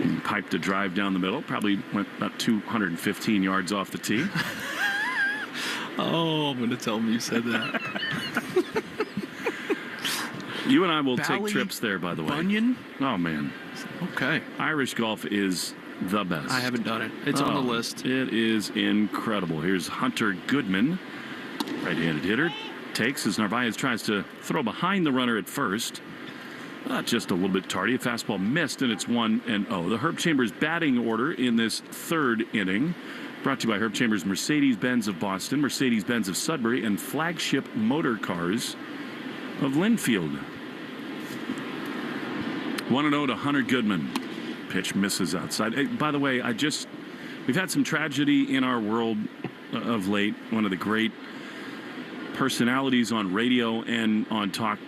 He piped a drive down the middle. Probably went about 215 yards off the tee. Oh, I'm going to tell him you said that. You and I will take trips there, by the way. Bunyan? Oh, man. Okay. Irish golf is the best. I haven't done it. It's on the list. It is incredible. Here's Hunter Goodman, right-handed hitter. Takes as Narvaez tries to throw behind the runner at first. Just a little bit tardy. A fastball missed, and it's 1-0. The Herb Chambers batting order in this third inning. Brought to you by Herb Chambers Mercedes-Benz of Boston, Mercedes-Benz of Sudbury, and Flagship Motor Cars of Linfield. 1-0 to Hunter Goodman. Pitch misses outside. Hey, by the way, we've had some tragedy in our world of late. One of the great personalities on radio and on talk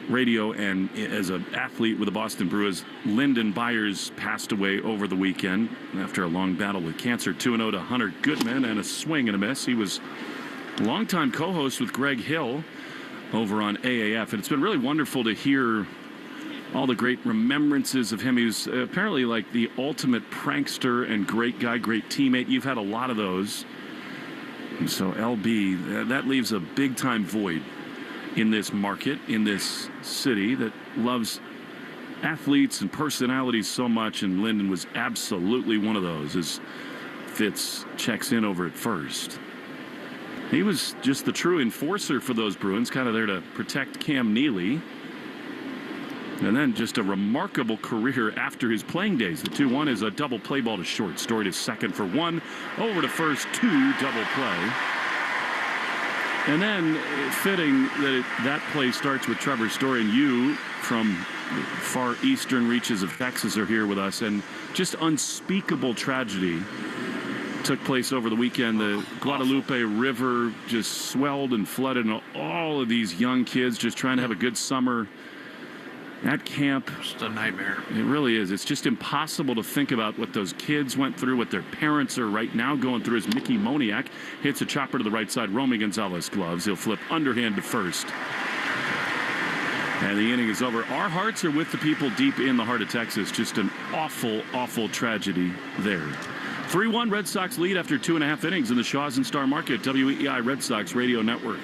radio and as an athlete with the Boston Bruins, Lyndon Byers, passed away over the weekend after a long battle with cancer. 2-0 to Hunter Goodman and a swing and a miss. He was a longtime co-host with Greg Hill over on AAF, and it's been really wonderful to hear all the great remembrances of him. He was apparently like the ultimate prankster and great guy, great teammate. You've had a lot of those. And so LB, that leaves a big-time void in this market, in this city that loves athletes and personalities so much, and Lyndon was absolutely one of those as Fitz checks in over at first. He was just the true enforcer for those Bruins, kind of there to protect Cam Neely. And then just a remarkable career after his playing days. The 2-1 is a double play ball to short. Story to second for 1. Over to first, 2 double play. And then fitting that that play starts with Trevor Story, and you from far eastern reaches of Texas are here with us. And just unspeakable tragedy took place over the weekend. The Guadalupe River just swelled and flooded, and all of these young kids just trying to have a good summer at camp. Just a nightmare. It really is. It's just impossible to think about what those kids went through, what their parents are right now going through. As Mickey Moniak hits a chopper to the right side, Romy Gonzalez gloves. He'll flip underhand to first. And the inning is over. Our hearts are with the people deep in the heart of Texas. Just an awful, awful tragedy there. 3-1 Red Sox lead after 2.5 innings in the Shaws and Star Market, WEEI Red Sox Radio Network.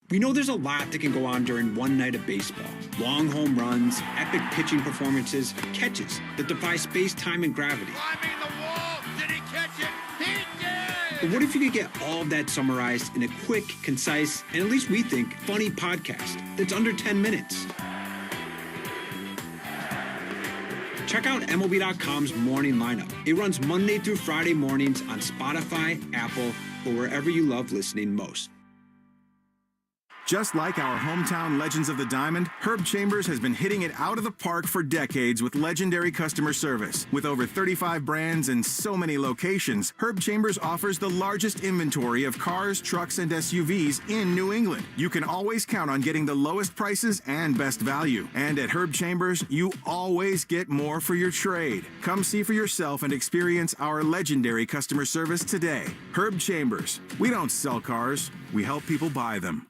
We know there's a lot that can go on during one night of baseball. Long home runs, epic pitching performances, catches that defy space, time, and gravity. Climbing the wall. Did he catch it? He did! But what if you could get all of that summarized in a quick, concise, and at least we think, funny podcast that's under 10 minutes? Check out MLB.com's Morning Lineup. It runs Monday through Friday mornings on Spotify, Apple, or wherever you love listening most. Just like our hometown legends of the diamond, Herb Chambers has been hitting it out of the park for decades with legendary customer service. With over 35 brands and so many locations, Herb Chambers offers the largest inventory of cars, trucks, and SUVs in New England. You can always count on getting the lowest prices and best value. And at Herb Chambers, you always get more for your trade. Come see for yourself and experience our legendary customer service today. Herb Chambers. We don't sell cars, we help people buy them.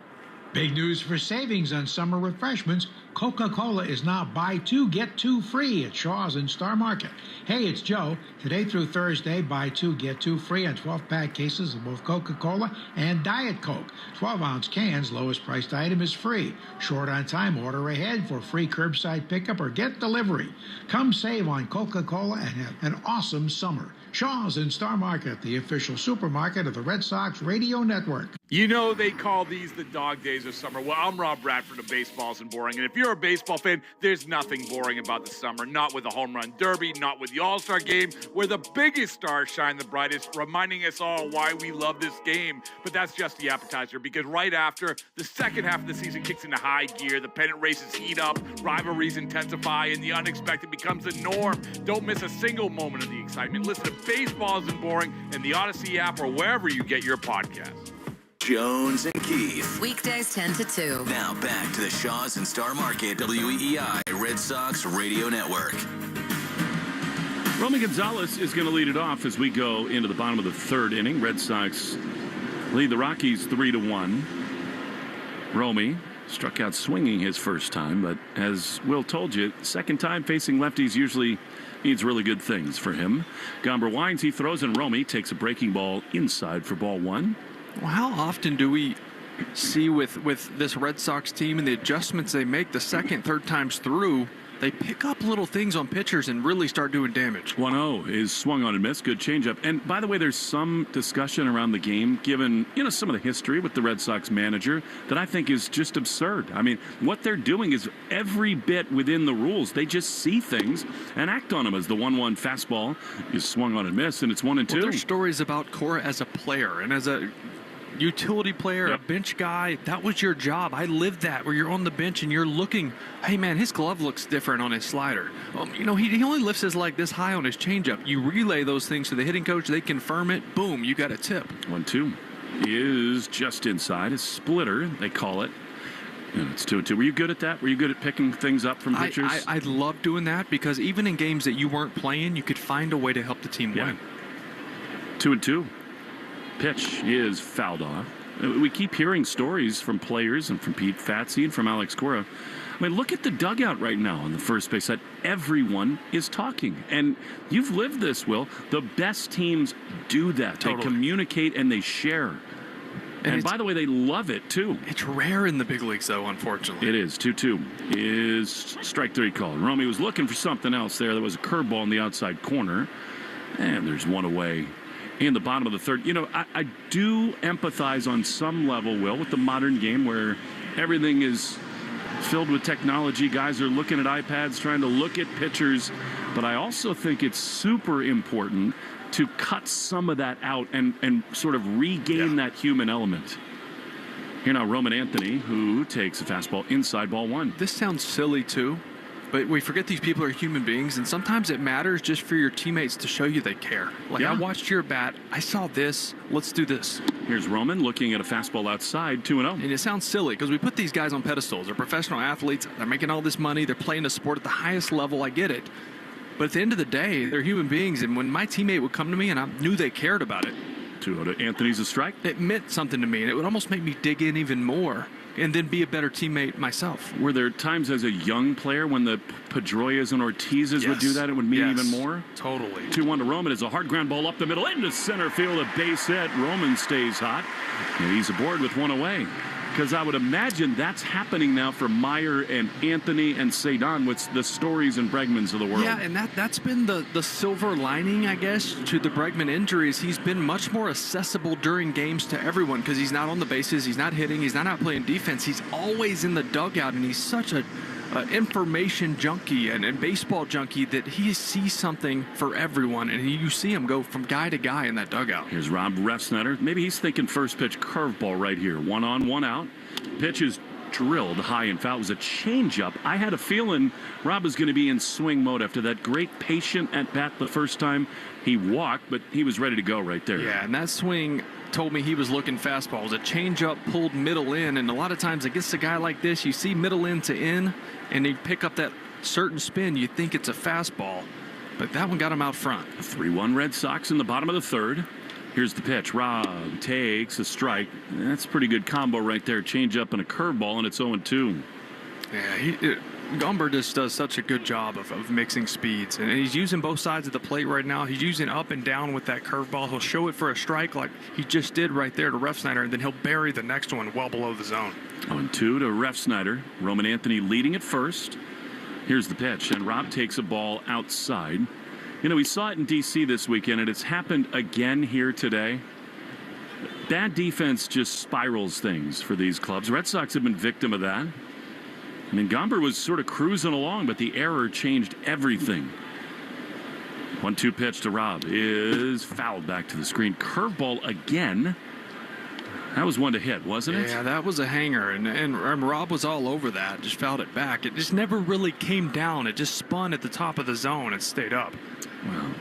Big news for savings on summer refreshments. Coca-Cola is now buy two, get two free at Shaw's and Star Market. Hey, it's Joe. Today through Thursday, buy two, get two free on 12-pack cases of both Coca-Cola and Diet Coke. 12-ounce cans, lowest priced item is free. Short on time, order ahead for free curbside pickup or get delivery. Come save on Coca-Cola and have an awesome summer. Shaw's and Star Market, the official supermarket of the Red Sox Radio Network. You know they call these the dog days of summer. Well, I'm Rob Bradford of Baseball Isn't Boring, and if you're a baseball fan, there's nothing boring about the summer. Not with the home run derby, not with the All-Star game, where the biggest stars shine the brightest, reminding us all why we love this game. But that's just the appetizer, because right after, the second half of the season kicks into high gear, the pennant races heat up, rivalries intensify, and the unexpected becomes the norm. Don't miss a single moment of the excitement. Listen to Baseball Isn't Boring in the Odyssey app or wherever you get your podcasts. Jones and Keith. Weekdays 10 to 2. Now back to the Shaw's and Star Market WEEI Red Sox Radio Network. Romy Gonzalez is going to lead it off as we go into the bottom of the third inning. Red Sox lead the Rockies 3-1. Romy struck out swinging his first time, but as Will told you, second time facing lefties usually means really good things for him. Gomber winds, he throws, and Romy takes a breaking ball inside for ball one. Well, how often do we see with this Red Sox team and the adjustments they make the second, third times through, they pick up little things on pitchers and really start doing damage. 1-0 is swung on and missed. Good changeup. And by the way, there's some discussion around the game, given some of the history with the Red Sox manager, that I think is just absurd. I mean, what they're doing is every bit within the rules. They just see things and act on them. As the 1-1 fastball is swung on and missed, and it's 1-2. Well, there's stories about Cora as a player and as a utility player, a bench guy. That was your job. I lived that, where you're on the bench and you're looking, hey man, his glove looks different on his slider. He only lifts his leg this high on his changeup. You relay those things to the hitting coach, they confirm it, boom, you got a tip. 1-2 is just inside. A splitter, they call it. And it's 2-2. Were you good at that? Were you good at picking things up from pitchers? I love doing that, because even in games that you weren't playing, you could find a way to help the team win. 2-2. Pitch is fouled off. We keep hearing stories from players and from Pete Fatsi and from Alex Cora. I mean, look at the dugout right now on the first base side. Everyone is talking. And you've lived this, Will. The best teams do that. Totally. They communicate and they share. And by the way, they love it, too. It's rare in the big leagues, though, unfortunately. It is. 2-2 is strike three called. Romy was looking for something else there. There was a curveball in the outside corner. And there's one away in the bottom of the third. I do empathize on some level, Will, with the modern game where everything is filled with technology. Guys are looking at iPads, trying to look at pitchers. But I also think it's super important to cut some of that out and sort of regain that human element. Here now, Roman Anthony, who takes a fastball inside ball one. This sounds silly, too. But we forget these people are human beings, and sometimes it matters just for your teammates to show you they care. I watched your bat. I saw this. Let's do this. Here's Roman looking at a fastball outside, 2-0. And it sounds silly because we put these guys on pedestals. They're professional athletes. They're making all this money. They're playing a sport at the highest level. I get it. But at the end of the day, they're human beings. And when my teammate would come to me and I knew they cared about it. 2-0 to Anthony's a strike. It meant something to me, and it would almost make me dig in even more and then be a better teammate myself. Were there times as a young player when the Pedroias and Ortizes would do that, it would mean even more? Totally. 2-1 to Roman is a hard ground ball up the middle into center field, a base hit. Roman stays hot, and he's aboard with one away. Because I would imagine that's happening now for Meyer and Anthony and Cedon with the Stories and Bregmans of the world. Yeah, and that's been the silver lining, I guess, to the Bregman injuries. He's been much more accessible during games to everyone because he's not on the bases, he's not hitting, he's not out playing defense. He's always in the dugout, and he's such a information junkie and baseball junkie that he sees something for everyone, and you see him go from guy to guy in that dugout. Here's Rob Refsnyder. Maybe he's thinking first pitch curveball right here. 1 on, 1 out. Pitch is drilled high and foul. It was a changeup. I had a feeling Rob was going to be in swing mode after that great patient at bat the first time. He walked, but he was ready to go right there. Yeah, and that swing told me he was looking fastball. It was a changeup pulled middle in, and a lot of times against a guy like this, you see middle in to in, and they pick up that certain spin. You think it's a fastball, but that one got him out front. 3-1 Red Sox in the bottom of the third. Here's the pitch. Rob takes a strike. That's a pretty good combo right there. Changeup and a curveball, and it's 0-2. Yeah, Gomber just does such a good job of mixing speeds, and he's using both sides of the plate right now. He's using up and down with that curveball. He'll show it for a strike like he just did right there to Refsnyder, and then he'll bury the next one well below the zone. 0-2 to Refsnyder. Roman Anthony leading at first. Here's the pitch, and Rob takes a ball outside. You know, we saw it in D.C. this weekend, and it's happened again here today. Bad defense just spirals things for these clubs. Red Sox have been victim of that. I mean, Gomber was sort of cruising along, but the error changed everything. 1-2 pitch to Rob is fouled back to the screen. Curveball again. That was one to hit, wasn't it? Yeah, that was a hanger, and Rob was all over that. Just fouled it back. It just never really came down. It just spun at the top of the zone and stayed up. Well,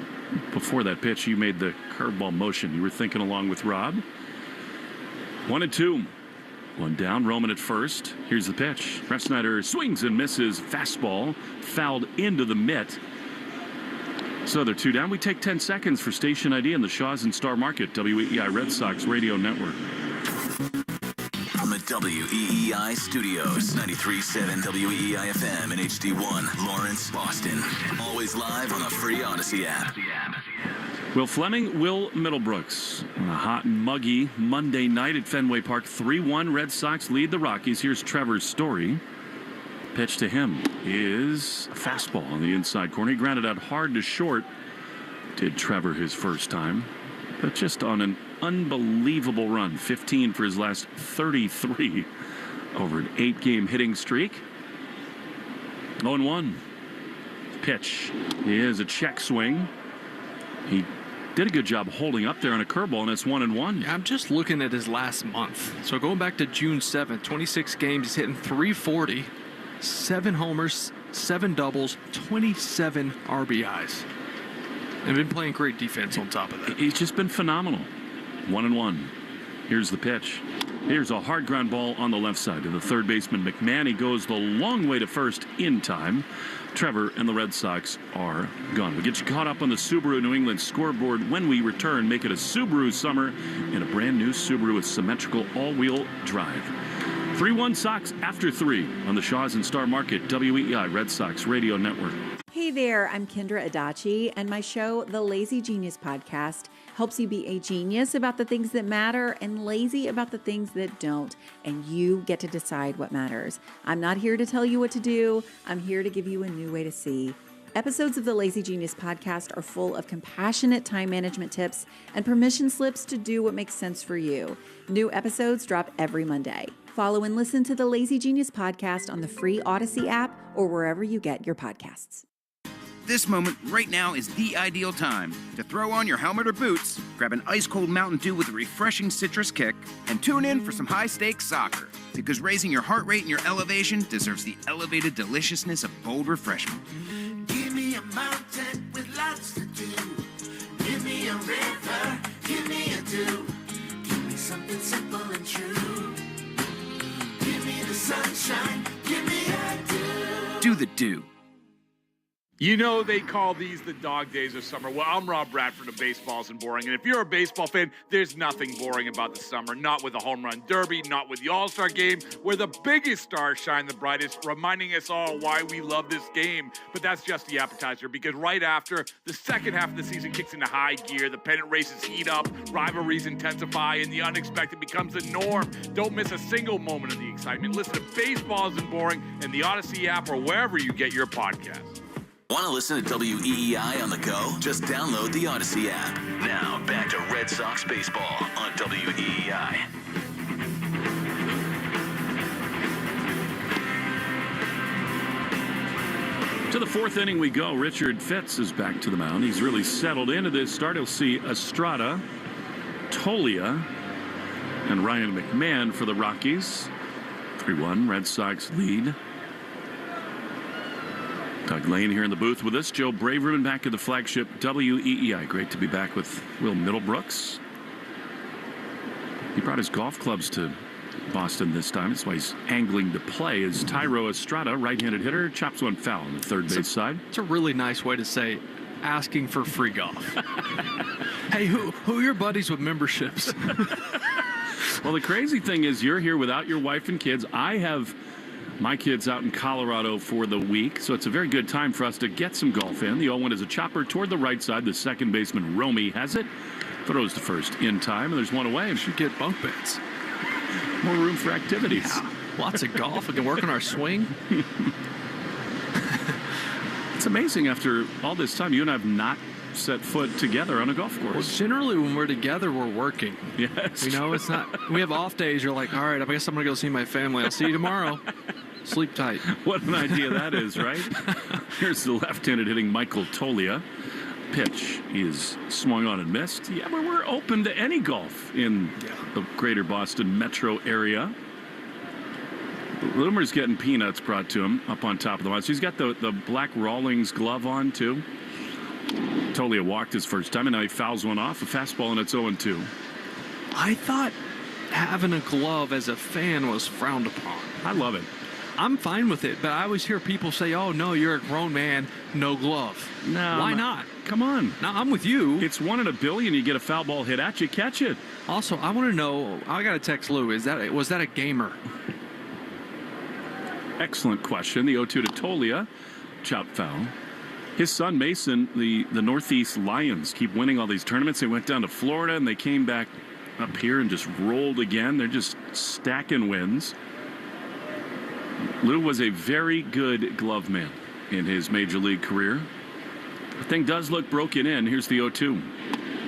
before that pitch, you made the curveball motion. You were thinking along with Rob. 1-2. One down, Roman at first. Here's the pitch. Refsnyder swings and misses. Fastball fouled into the mitt. So they're 2 down. We take 10 seconds for station ID in the Shaws and Star Market, WEEI Red Sox Radio Network. From the WEEI studios, 93.7 WEEI FM and HD1, Lawrence, Boston. Always live on the free Odyssey app. Will Fleming, Will Middlebrooks. On a hot and muggy Monday night at Fenway Park. 3-1 Red Sox lead the Rockies. Here's Trevor Story. Pitch to him is a fastball on the inside corner. He grounded out hard to short. Did Trevor his first time. But just on an unbelievable run. 15 for his last 33 over an 8-game hitting streak. 0-1. Pitch is a check swing. He did a good job holding up there on a curveball, and it's 1-1. Yeah, I'm just looking at his last month. So going back to June 7th, 26 games, he's hitting .340, 7 homers, 7 doubles, 27 RBIs. And been playing great defense on top of that. He's just been phenomenal. 1-1. Here's the pitch. Here's a hard ground ball on the left side to the third baseman McMahon. He goes the long way to first in time. Trevor and the Red Sox are gone. We'll get you caught up on the Subaru New England scoreboard when we return. Make it a Subaru summer in a brand new Subaru with symmetrical all-wheel drive. 3-1 Sox after 3 on the Shaws and Star Market, WEEI Red Sox Radio Network. Hey there, I'm Kendra Adachi, and my show, The Lazy Genius Podcast, helps you be a genius about the things that matter and lazy about the things that don't, and you get to decide what matters. I'm not here to tell you what to do. I'm here to give you a new way to see. Episodes of the Lazy Genius Podcast are full of compassionate time management tips and permission slips to do what makes sense for you. New episodes drop every Monday. Follow and listen to the Lazy Genius Podcast on the free Odyssey app or wherever you get your podcasts. This moment right now is the ideal time to throw on your helmet or boots, grab an ice-cold Mountain Dew with a refreshing citrus kick, and tune in for some high-stakes soccer. Because raising your heart rate and your elevation deserves the elevated deliciousness of bold refreshment. Give me a mountain with lots to do. Give me a river, give me a dew. Give me something simple and true. Give me the sunshine, give me a dew. Do the dew. You know they call these the dog days of summer. Well, I'm Rob Bradford of Baseball Isn't Boring. And if you're a baseball fan, there's nothing boring about the summer. Not with the home run derby, not with the All-Star game, where the biggest stars shine the brightest, reminding us all why we love this game. But that's just the appetizer, because right after, the second half of the season kicks into high gear, the pennant races heat up, rivalries intensify, and the unexpected becomes the norm. Don't miss a single moment of the excitement. Listen to Baseball Isn't Boring in the Odyssey app or wherever you get your podcasts. Want to listen to WEEI on the go? Just download the Odyssey app. Now, back to Red Sox baseball on WEEI. To the fourth inning we go. Richard Fitz is back to the mound. He's really settled into this start. He'll see Estrada, Tolia, and Ryan McMahon for the Rockies. 3-1, Red Sox lead. Doug Lane here in the booth with us. Joe Braverman back at the flagship WEEI. Great to be back with Will Middlebrooks. He brought his golf clubs to Boston this time. That's why he's angling to play. As Tyro Estrada, right-handed hitter, chops one foul on the third base side. It's a really nice way to say asking for free golf. Hey, who are your buddies with memberships? Well, the crazy thing is you're here without your wife and kids. I have My kid's out in Colorado for the week, so it's a very good time for us to get some golf in. The 0-1 is a chopper toward the right side. The second baseman, Romy, has it. Throws to first in time, and there's one away. We should get bunk beds. More room for activities. Yeah, lots of golf. We can work on our swing. It's amazing after all this time, you and I have not set foot together on a golf course. Well, generally when we're together, we're working. Yes. You know, it's not, we have off days. You're like, all right, I guess I'm going to go see my family. I'll see you tomorrow. Sleep tight. What an idea that is, right? Here's the left-handed hitting Michael Tolia. Pitch is swung on and missed. Yeah, but we're open to any golf in the greater Boston metro area. Loomer's getting peanuts brought to him up on top of the line. So he's got the black Rawlings glove on, too. Tolia walked his first time, and now he fouls one off. A fastball, and it's 0-2. I thought having a glove as a fan was frowned upon. I love it. I'm fine with it, but I always hear people say, oh, no, you're a grown man, no glove. No. Why not? Come on. No, I'm with you. It's 1 in a billion. You get a foul ball hit at you, catch it. Also, I want to know, I got to text Lou, was that a gamer? Excellent question. The 0-2 to Tolia. Chop foul. His son, Mason, the Northeast Lions, keep winning all these tournaments. They went down to Florida, and they came back up here and just rolled again. They're just stacking wins. Lou was a very good glove man in his major league career. The thing does look broken in. Here's the 0-2.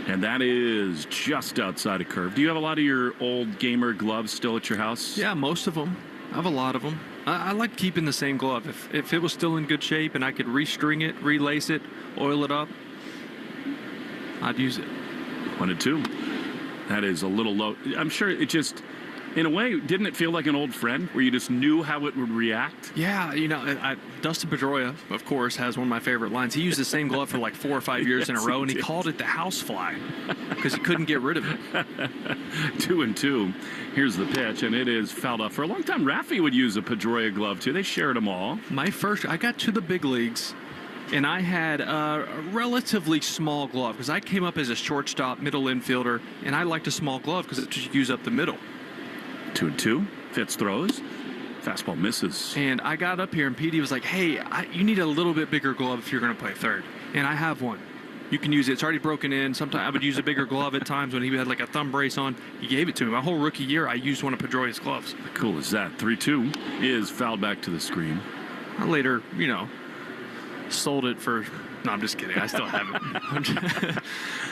And that is just outside a curve. Do you have a lot of your old gamer gloves still at your house? Yeah, most of them. I have a lot of them. I like keeping the same glove. If it was still in good shape and I could restring it, relace it, oil it up, I'd use it. 1-2. That is a little low. I'm sure it just, in a way, didn't it feel like an old friend where you just knew how it would react? Yeah, you know, Dustin Pedroia, of course, has one of my favorite lines. He used the same glove for like 4 or 5 years in a row, and he called it the housefly because he couldn't get rid of it. 2-2. Here's the pitch, and it is fouled off. For a long time, Rafi would use a Pedroia glove, too. They shared them all. I got to the big leagues, and I had a relatively small glove because I came up as a shortstop, middle infielder, and I liked a small glove because it just used up the middle. 2-2. Fitz throws. Fastball misses. And I got up here, and Petey was like, hey, you need a little bit bigger glove if you're going to play third. And I have one. You can use it. It's already broken in. Sometimes I would use a bigger glove at times when he had like a thumb brace on. He gave it to me. My whole rookie year, I used one of Pedroia's gloves. How cool is that? 3-2 is fouled back to the screen. I later, sold it for... No, I'm just kidding. I still have it.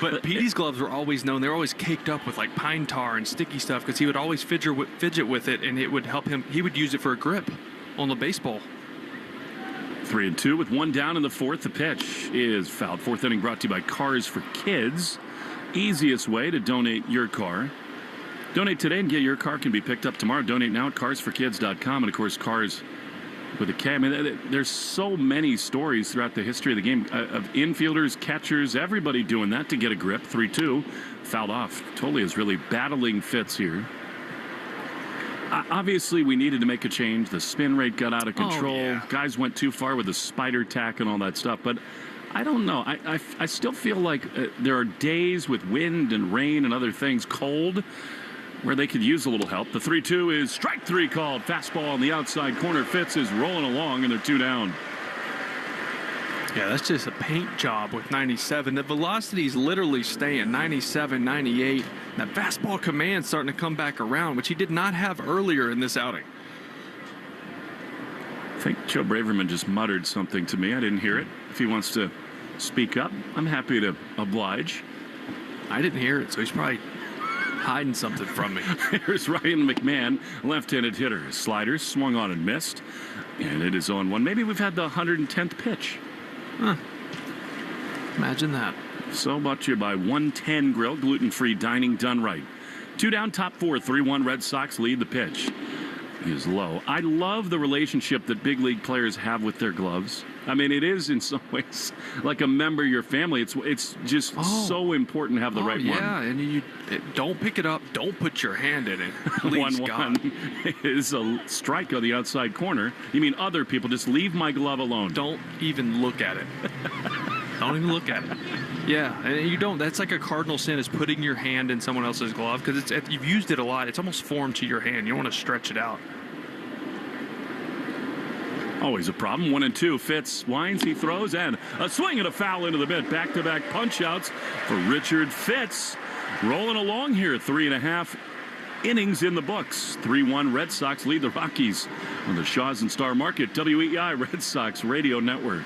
But Petey's gloves were always known. They were always caked up with like pine tar and sticky stuff because he would always fidget with it, and it would help him. He would use it for a grip on the baseball. 3-2 with one down in the fourth. The pitch is fouled. Fourth inning brought to you by Cars for Kids. Easiest way to donate your car. Donate today and get your car can be picked up tomorrow. Donate now at carsforkids.com. And, of course, Cars with a K. I mean, there's so many stories throughout the history of the game of infielders, catchers, everybody doing that to get a grip. 3-2, fouled off. Tolia is really battling Fitz here. Obviously, we needed to make a change. The spin rate got out of control. Oh, yeah. Guys went too far with the spider tack and all that stuff. But I don't know. I still feel like there are days with wind and rain and other things, cold, where they could use a little help. The 3-2 is strike three called. Fastball on the outside corner. Fitz is rolling along, and they're 2 down. Yeah, that's just a paint job with 97. The velocity's literally staying 97, 98. That fastball command's starting to come back around, which he did not have earlier in this outing. I think Joe Braverman just muttered something to me. I didn't hear it. If he wants to speak up, I'm happy to oblige. I didn't hear it, so he's probably hiding something from me. Here's Ryan McMahon, left-handed hitter. Sliders swung on and missed, and it is 0-1. Maybe we've had the 110th pitch. Huh. Imagine that. So brought to you by 110 Grill, gluten-free dining done right. 2 down, top 4, 3-1 Red Sox lead. The pitch is low. I love the relationship that big league players have with their gloves. I mean, it is in some ways like a member of your family. It's just so important to have the right one. Yeah, and you don't pick it up. Don't put your hand in it. Please, 1-1 is a strike on the outside corner. You mean other people? Just leave my glove alone. Don't even look at it. Don't even look at it. Yeah, and you don't. That's like a cardinal sin is putting your hand in someone else's glove because you've used it a lot. It's almost formed to your hand. You don't want to stretch it out. Always a problem. 1-2. Fitz winds, he throws, and a swing and a foul into the mid. Back-to-back punch-outs for Richard Fitz. Rolling along here. 3.5 innings in the books. 3-1 Red Sox lead the Rockies on the Shaws and Star Market. WEI Red Sox Radio Network.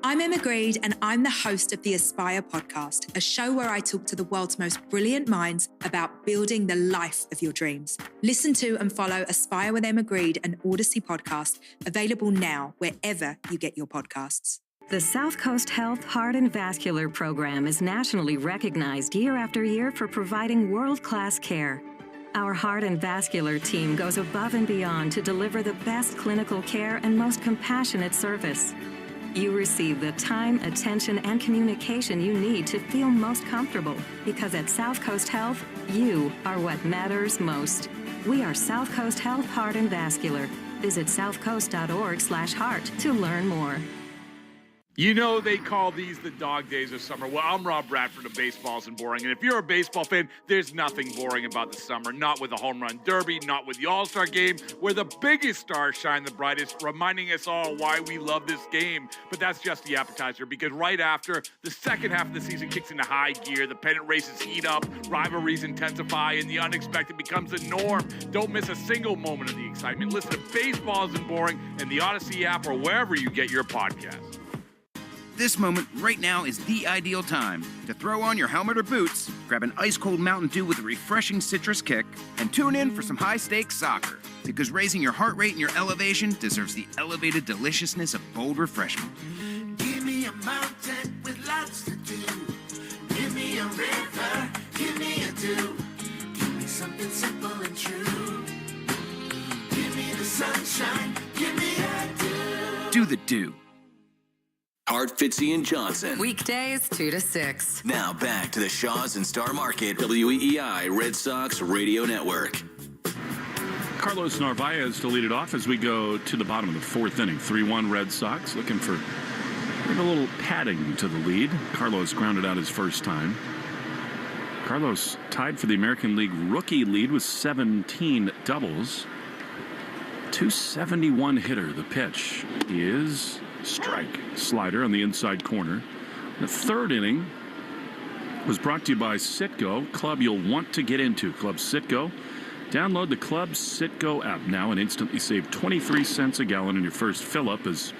I'm Emma Greed, and I'm the host of the Aspire podcast, a show where I talk to the world's most brilliant minds about building the life of your dreams. Listen to and follow Aspire with Emma Greed, an Odyssey podcast, available now wherever you get your podcasts. The South Coast Health Heart and Vascular Program is nationally recognized year after year for providing world-class care. Our heart and vascular team goes above and beyond to deliver the best clinical care and most compassionate service. You receive the time, attention, and communication you need to feel most comfortable, because at South Coast Health, you are what matters most. We are South Coast Health Heart and Vascular. Visit southcoast.org/heart to learn more. You know they call these the dog days of summer. Well, I'm Rob Bradford of Baseball Isn't Boring, and if you're a baseball fan, there's nothing boring about the summer. Not with the home run derby, not with the All-Star game, where the biggest stars shine the brightest, reminding us all why we love this game. But that's just the appetizer, because right after, the second half of the season kicks into high gear, the pennant races heat up, rivalries intensify, and the unexpected becomes the norm. Don't miss a single moment of the excitement. Listen to Baseball Isn't Boring and the Odyssey app or wherever you get your podcasts. This moment right now is the ideal time to throw on your helmet or boots, grab an ice-cold Mountain Dew with a refreshing citrus kick, and tune in for some high-stakes soccer. Because raising your heart rate and your elevation deserves the elevated deliciousness of bold refreshment. Give me a mountain with lots to do. Give me a river, give me a dew. Give me something simple and true. Give me the sunshine, give me a dew. Do the dew. Hart, Fitzy, and Johnson. Weekdays 2 to 6. Now back to the Shaws and Star Market, WEEI Red Sox Radio Network. Carlos Narvaez to lead it off as we go to the bottom of the fourth inning. 3-1 Red Sox, looking for a little padding to the lead. Carlos grounded out his first time. Carlos tied for the American League rookie lead with 17 doubles. 271 hitter. The pitch is strike. Slider on the inside corner. The third inning was brought to you by Citgo, club you'll want to get into. Club Citgo. Download the Club Citgo app now and instantly save 23 cents a gallon in your first fill-up as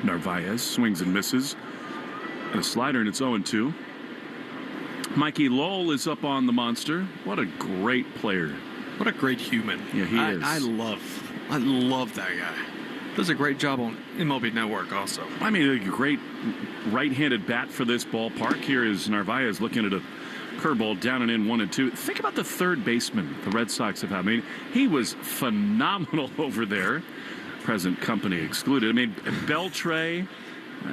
Narvaez swings and misses. And a slider, and it's 0-2. Mikey Lowell is up on the monster. What a great player. What a great human. Yeah, he is. I love that guy. Does a great job on MLB Network also. I mean, a great right-handed bat for this ballpark. Here is Narvaez looking at a curveball down and in 1-2. Think about the third baseman the Red Sox have had. I mean, he was phenomenal over there. Present company excluded. I mean, Beltre,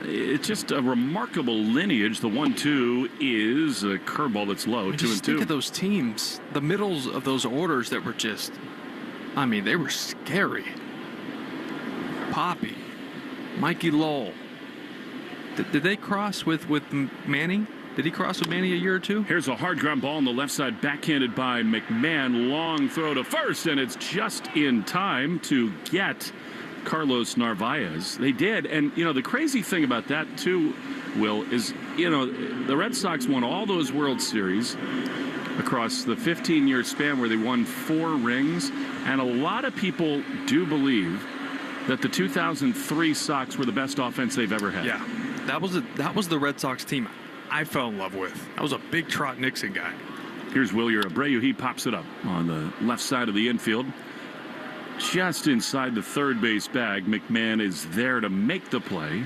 it's just a remarkable lineage. The 1-2 is a curveball that's low, 2-2. Just think of those teams, the middles of those orders that were just, I mean, they were scary. Poppy, Mikey Lowell. Did they cross with Manning? Did he cross with Manning a year or two? Here's a hard ground ball on the left side, backhanded by McMahon. Long throw to first, and it's just in time to get Carlos Narvaez. They did, and the crazy thing about that too, Will, is the Red Sox won all those World Series across the 15-year span where they won 4 rings, and a lot of people do believe that the 2003 Sox were the best offense they've ever had. Yeah, that was the Red Sox team I fell in love with. I was a big Trot Nixon guy. Here's Wilyer Abreu. He pops it up on the left side of the infield. Just inside the third base bag. McMahon is there to make the play.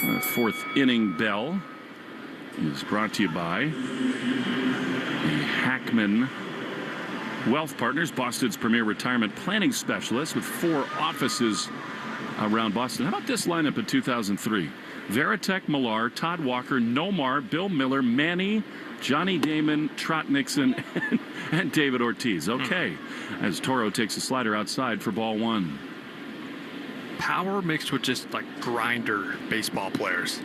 The fourth inning bell is brought to you by the Hackman Wealth Partners, Boston's premier retirement planning specialist with 4 offices around Boston. How about this lineup in 2003? Veritek Millar, Todd Walker, Nomar, Bill Miller, Manny, Johnny Damon, Trot Nixon, and David Ortiz. Okay, as Toro takes a slider outside for ball 1. Power mixed with just like grinder baseball players.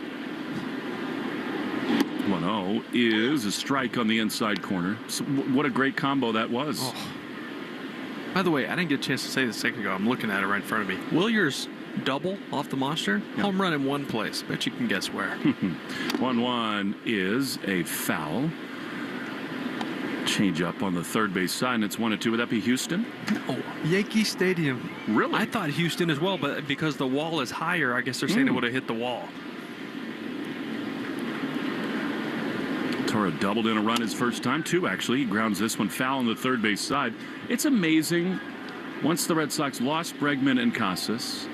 1-0 is a strike on the inside corner. So what a great combo that was. Oh. By the way, I didn't get a chance to say this a second ago. I'm looking at it right in front of me. Williers double off the monster. Yep. Home run in one place. Bet you can guess where. 1-1 is a foul. Change up on the third base side, and it's 1-2. Would that be Houston? Oh, Yankee Stadium. Really? I thought Houston as well, but because the wall is higher, I guess they're saying it would have hit the wall. Toro doubled in a run his first time, too, actually. He grounds this one foul on the third base side. It's amazing. Once the Red Sox lost Bregman and Casas,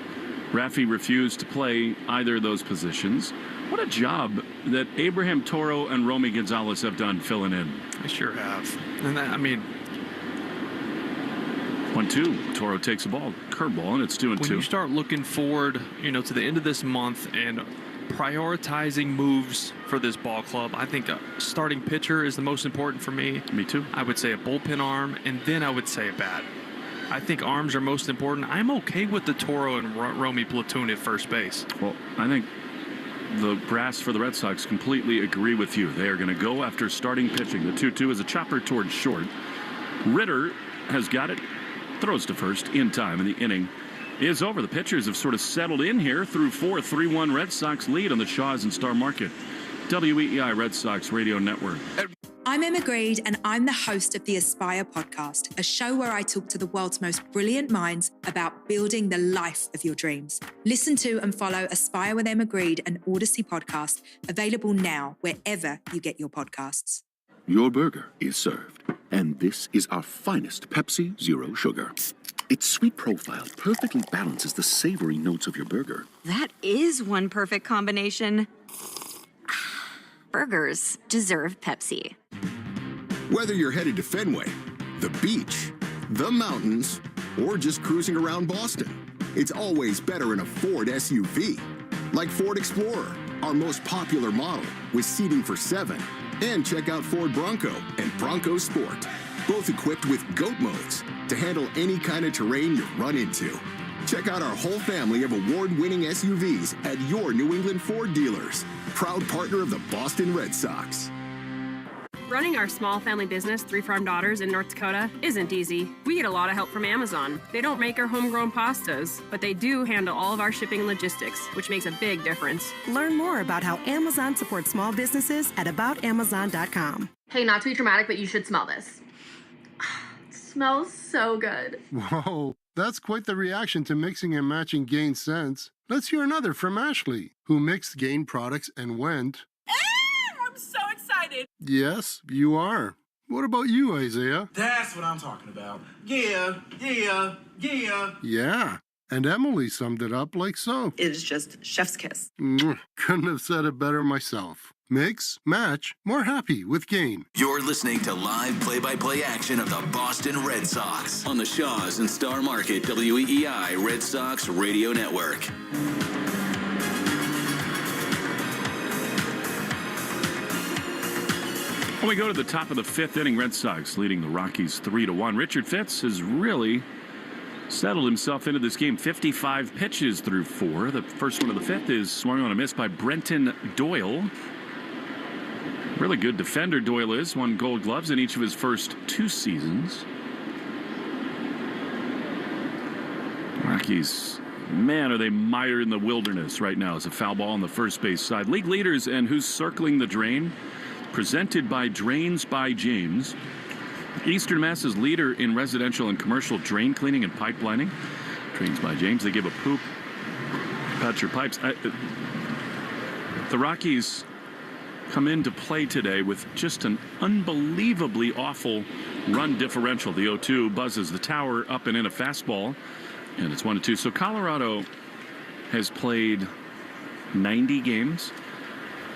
Rafi refused to play either of those positions. What a job that Abraham Toro and Romy Gonzalez have done filling in. They sure have. And that, 1-2. Toro takes the ball, curveball, and it's 2-2. When you start looking forward, to the end of this month and prioritizing moves for this ball club, I think a starting pitcher is the most important for me. Me too. I would say a bullpen arm, and then I would say a bat. I think arms are most important. I'm okay with the Toro and Romy platoon at first base. Well, I think the brass for the Red Sox completely agree with you. They are going to go after starting pitching. The 2-2 is a chopper towards short. Ritter has got it, throws to first in time, and the inning is over. The pitchers have sort of settled in here through 4. 3-1 Red Sox lead on the Shaws and Star Market. WEEI Red Sox Radio Network. I'm Emma Greed, and I'm the host of the Aspire podcast, a show where I talk to the world's most brilliant minds about building the life of your dreams. Listen to and follow Aspire with Emma Greed, an Odyssey podcast, available now wherever you get your podcasts. Your burger is served, and this is our finest Pepsi Zero Sugar. Its sweet profile perfectly balances the savory notes of your burger. That is one perfect combination. Burgers deserve Pepsi. Whether you're headed to Fenway, the beach, the mountains, or just cruising around Boston, it's always better in a Ford SUV. Like Ford Explorer, our most popular model, with seating for 7. And check out Ford Bronco and Bronco Sport, both equipped with GOAT modes to handle any kind of terrain you run into. Check out our whole family of award-winning SUVs at your New England Ford dealers. Proud partner of the Boston Red Sox. Running our small family business, 3 Farm Daughters in North Dakota, isn't easy. We get a lot of help from Amazon. They don't make our homegrown pastas, but they do handle all of our shipping and logistics, which makes a big difference. Learn more about how Amazon supports small businesses at aboutamazon.com. Hey, not to be dramatic, but you should smell this. It smells so good. Whoa, that's quite the reaction to mixing and matching Gain scents. Let's hear another from Ashley, who mixed Gain products and went... I'm so excited. Yes, you are. What about you, Isaiah? That's what I'm talking about. Yeah. Yeah, and Emily summed it up like so. It is just chef's kiss. Couldn't have said it better myself. Mix, match, more happy with Gain. You're listening to live play-by-play action of the Boston Red Sox on the Shaws and Star Market WEEI Red Sox Radio Network. When we go to the top of the 5th inning, Red Sox leading the Rockies 3-1. Richard Fitz has really settled himself into this game. 55 pitches through 4. The first one of the 5th is swung on a miss by Brenton Doyle. Really good defender Doyle is. Won Gold Gloves in each of his first 2 seasons. Rockies, man, are they mired in the wilderness right now. It's a foul ball on the first base side. League leaders and who's circling the drain. Presented by Drains by James. Eastern Mass's leader in residential and commercial drain cleaning and pipelining. Drains by James. They give a poop about your pipes. The Rockies come into play today with just an unbelievably awful run differential. The 0-2 buzzes the tower up and in a fastball, and it's 1-2. So Colorado has played 90 games,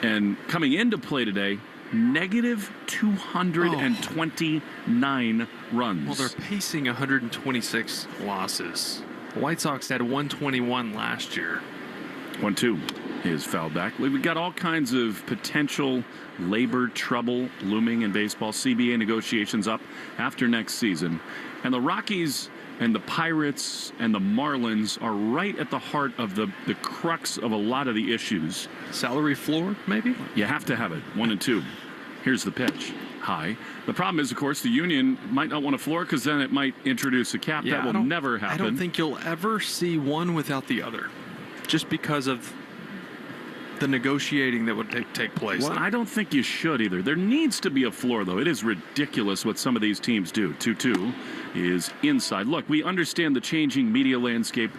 and coming into play today, negative 229 runs. Well, they're pacing 126 losses. The White Sox had 121 last year. 1-2 is fouled back. We've got all kinds of potential labor trouble looming in baseball. CBA negotiations up after next season. And the Rockies and the Pirates and the Marlins are right at the heart of the crux of a lot of the issues. Salary floor, maybe? You have to have it. 1-2. Here's the pitch. high. The problem is, of course, the union might not want a floor because then it might introduce a cap. That will never happen. I don't think you'll ever see one without the other, just because of the negotiating that would take place. Well, I don't think you should either. There needs to be a floor, though. It is ridiculous what some of these teams do. 2-2 is inside. Look, we understand the changing media landscape.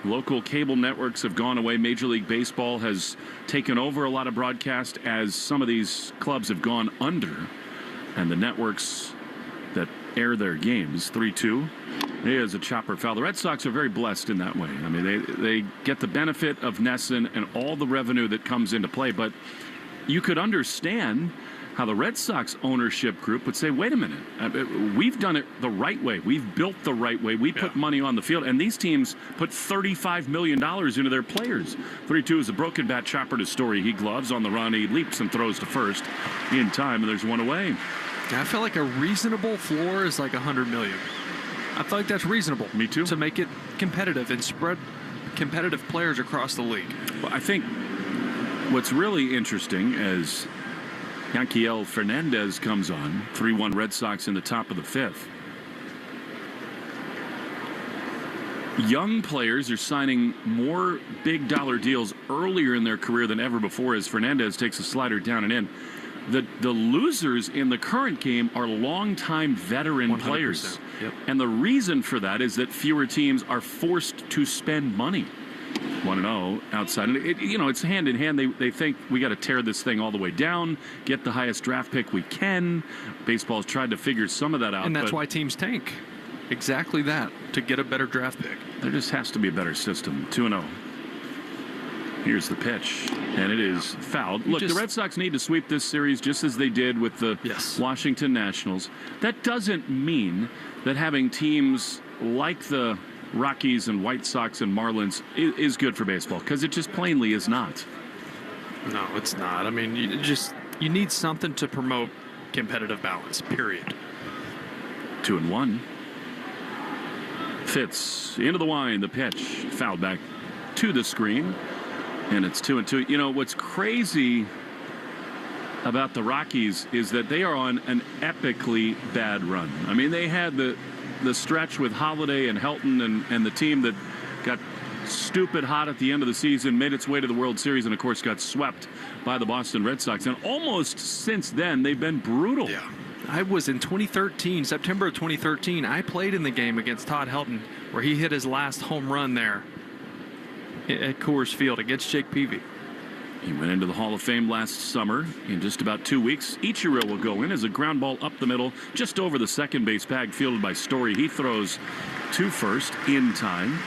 Local cable networks have gone away. Major League Baseball has taken over a lot of broadcast as some of these clubs have gone under. And the networks that air their games, 3-2, is a chopper foul. The Red Sox are very blessed in that way. I mean, they get the benefit of NESN and all the revenue that comes into play. But you could understand how the Red Sox ownership group would say, wait a minute, we've done it the right way. We've built the right way. We put money on the field. And these teams put $35 million into their players. 3-2 is a broken bat chopper to Story. He gloves on the run. He leaps and throws to first in time, and there's one away. I feel like a reasonable floor is like $100 million. I feel like that's reasonable. Me too. To make it competitive and spread competitive players across the league. Well, I think what's really interesting as Yanquiel Fernandez comes on, 3-1 Red Sox in the top of the fifth. Young players are signing more big dollar deals earlier in their career than ever before as Fernandez takes a slider down and in. The losers in the current game are longtime veteran 100%. players. Yep. And the reason for that is that fewer teams are forced to spend money. 1-0 outside. And it's hand in hand. They think we got to tear this thing all the way down, get the highest draft pick we can. Baseball's tried to figure some of that out. And that's why teams tank. Exactly that, to get a better draft pick. There just has to be a better system. 2-0. Here's the pitch, and it is fouled. Look, the Red Sox need to sweep this series just as they did with the Washington Nationals. That doesn't mean that having teams like the Rockies and White Sox and Marlins is good for baseball, because it just plainly is not. No, it's not. I mean, you need something to promote competitive balance, period. 2-1. Fitz into the wind, the pitch, fouled back to the screen. And it's 2-2. You know, what's crazy about the Rockies is that they are on an epically bad run. I mean, they had the stretch with Holiday and Helton and the team that got stupid hot at the end of the season, made its way to the World Series, and, of course, got swept by the Boston Red Sox. And almost since then, they've been brutal. Yeah. I was in 2013, September of 2013, I played in the game against Todd Helton, where he hit his last home run there at Coors Field against Jake Peavy. He went into the Hall of Fame last summer. In just about 2 weeks, Ichiro will go in as a ground ball up the middle, just over the second base bag, fielded by Story. He throws to first in time.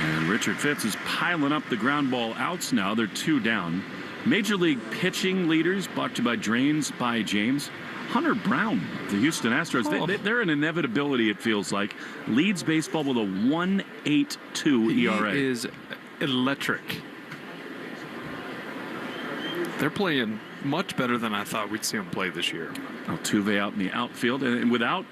And Richard Fitz is piling up the ground ball outs now. They're 2 down. Major League pitching leaders, brought to you by Drains by James. Hunter Brown, the Houston Astros, they're an inevitability, it feels like. Leads baseball with a 1.82 ERA. He is electric. They're playing much better than I thought we'd see them play this year. Altuve out in the outfield. And without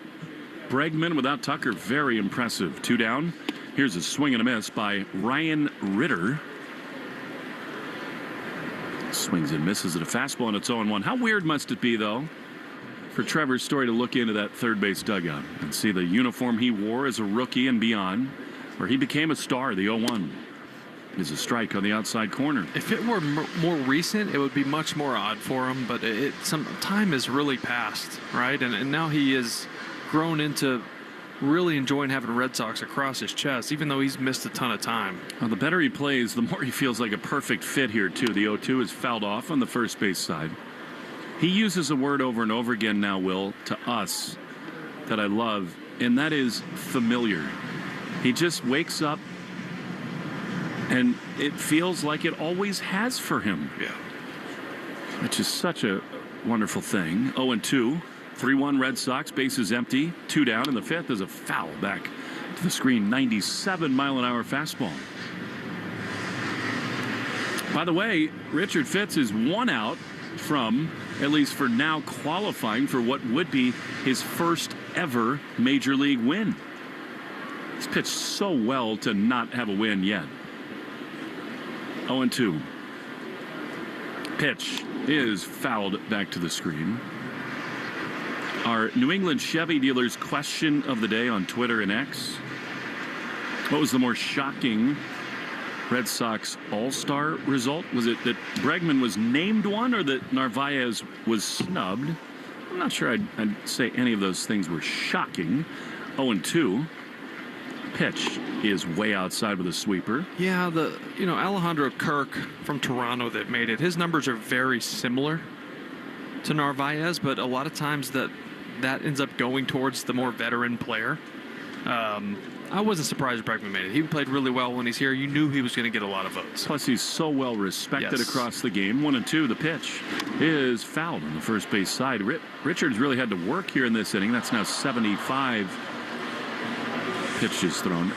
Bregman, without Tucker, very impressive. 2 down. Here's a swing and a miss by Ryan Ritter. Swings and misses at a fastball, and it's 0-1. How weird must it be, though, for Trevor Story to look into that third base dugout and see the uniform he wore as a rookie and beyond, where he became a star. The 0-1 is a strike on the outside corner. If it were more recent, it would be much more odd for him, but some time has really passed, right? And now he is grown into really enjoying having Red Sox across his chest, even though he's missed a ton of time. Well, the better he plays, the more he feels like a perfect fit here, too. The 0-2 is fouled off on the first base side. He uses a word over and over again now, Will, to us that I love, and that is familiar. He just wakes up, and it feels like it always has for him. Yeah. Which is such a wonderful thing. 0-2, 3-1 Red Sox, bases empty, 2 down, and the fifth is a foul back to the screen. 97-mile-an-hour fastball. By the way, Richard Fitz is 1 out from, at least for now, qualifying for what would be his first ever major league win. He's pitched so well to not have a win yet. 0-2. Pitch is fouled back to the screen. Our New England Chevy dealers question of the day on Twitter and X. What was the more shocking Red Sox All-Star result? Was it that Bregman was named one or that Narvaez was snubbed? I'm not sure I'd say any of those things were shocking. 0-2. Pitch is way outside with a sweeper. Yeah, Alejandro Kirk from Toronto that made it. His numbers are very similar to Narvaez, but a lot of times that ends up going towards the more veteran player. I wasn't surprised Bregman made it. He played really well when he's here. You knew he was going to get a lot of votes. Plus, he's so well respected across the game. 1-2. The pitch is fouled on the first base side. Richards really had to work here in this inning. That's now 75 pitches thrown.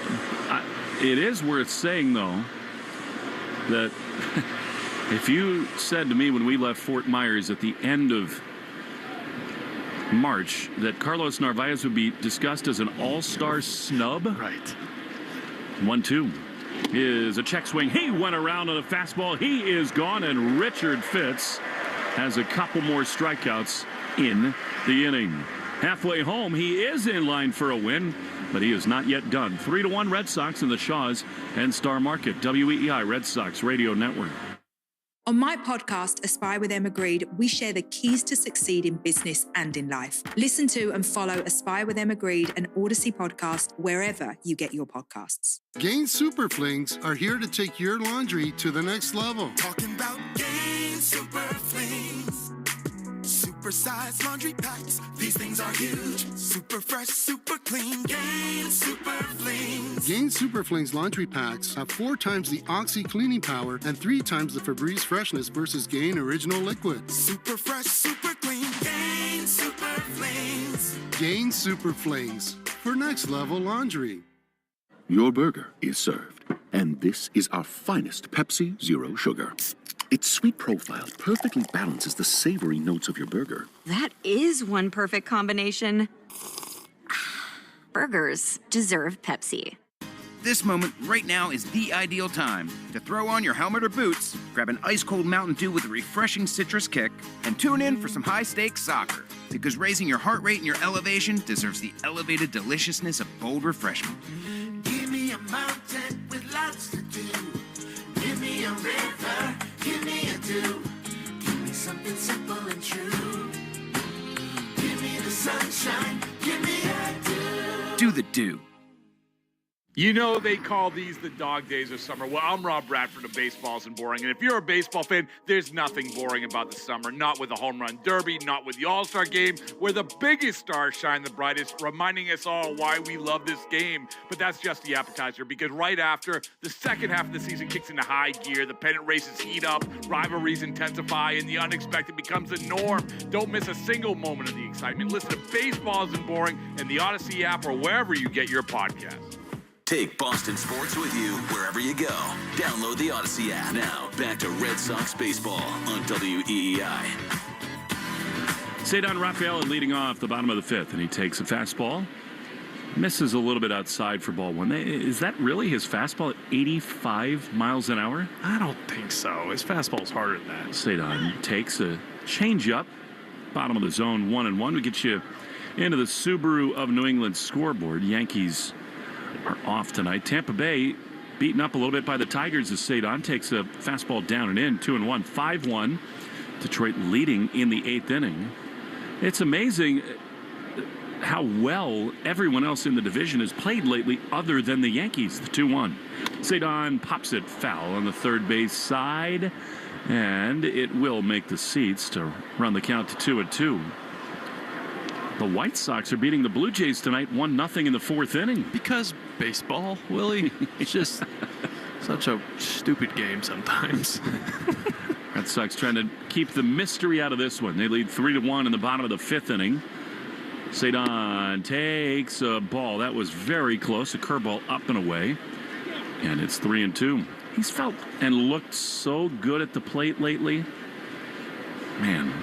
It is worth saying, though, that if you said to me when we left Fort Myers at the end of March that Carlos Narvaez would be discussed as an all-star snub. Right. 1-2 is a check swing. He went around on a fastball. He is gone, and Richard Fitz has a couple more strikeouts in the inning. Halfway home, he is in line for a win, but he is not yet done. 3-1 Red Sox in the Shaws and Star Market. WEEI Red Sox Radio Network. On my podcast, Aspire with Emma Greed, we share the keys to succeed in business and in life. Listen to and follow Aspire with Emma Greed, an Odyssey podcast, wherever you get your podcasts. Gain Super Flings are here to take your laundry to the next level. Talking about Gain Super Flings. Super-sized laundry packs. These things are huge. Super fresh, super clean. Gain Super Flings. Gain Super Flings laundry packs have 4 times the Oxy cleaning power and 3 times the Febreze freshness versus Gain Original Liquid. Super fresh, super clean. Gain Super Flings. Gain Super Flings for next level laundry. Your burger is served, and this is our finest Pepsi Zero Sugar. Its sweet profile perfectly balances the savory notes of your burger. That is one perfect combination. Burgers deserve Pepsi. This moment right now is the ideal time to throw on your helmet or boots, grab an ice-cold Mountain Dew with a refreshing citrus kick, and tune in for some high-stakes soccer. Because raising your heart rate and your elevation deserves the elevated deliciousness of bold refreshment. Give me a mountain with lots to do. Give me a river. Give me a dew. Give me something simple and true. Give me the sunshine. Give me a dew. Do the dew. You know they call these the dog days of summer. Well, I'm Rob Bradford of Baseball Isn't Boring, and if you're a baseball fan, there's nothing boring about the summer. Not with the home run derby, not with the All-Star game, where the biggest stars shine the brightest, reminding us all why we love this game. But that's just the appetizer, because right after, the second half of the season kicks into high gear, the pennant races heat up, rivalries intensify, and the unexpected becomes the norm. Don't miss a single moment of the excitement. Listen to Baseball Isn't Boring and the Odyssey app or wherever you get your podcasts. Take Boston sports with you wherever you go. Download the Odyssey app. Now, back to Red Sox baseball on WEEI. Cedar Rafael leading off the bottom of the 5th, and he takes a fastball. Misses a little bit outside for ball 1. Is that really his fastball at 85 miles an hour? I don't think so. His fastball's harder than that. Cedar takes a changeup. Bottom of the zone, 1-1. We get you into the Subaru of New England scoreboard. Yankees are off tonight. Tampa Bay beaten up a little bit by the Tigers as Cedar takes a fastball down and in. 2-1, 5-1. Detroit leading in the 8th inning. It's amazing how well everyone else in the division has played lately other than the Yankees. The 2-1. Cedar pops it foul on the third base side, and it will make the seats to run the count to 2-2. The White Sox are beating the Blue Jays tonight 1-0 in the 4th inning. Because baseball, Willie. It's just such a stupid game sometimes. Red Sox trying to keep the mystery out of this one. They lead 3-1 in the bottom of the 5th inning. Cedar takes a ball. That was very close. A curveball up and away. And it's 3-2. He's felt and looked so good at the plate lately. Man.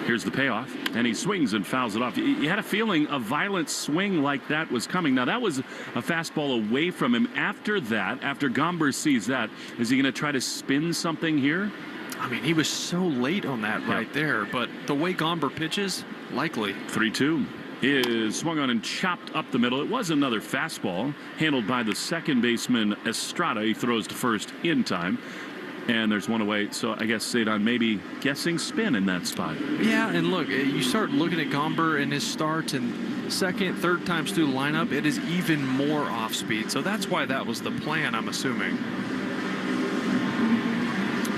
Here's the payoff, and he swings and fouls it off. You had a feeling a violent swing like that was coming. Now, that was a fastball away from him. After that, after Gomber sees that, is he going to try to spin something here? I mean, he was so late on that right there, but the way Gomber pitches, likely. 3-2 is swung on and chopped up the middle. It was another fastball handled by the second baseman Estrada. He throws to first in time. And there's one away, so I guess Sadon maybe guessing spin in that spot. Yeah, and look, you start looking at Gomber and his starts, and second, third times through the lineup, it is even more off speed. So that's why that was the plan, I'm assuming.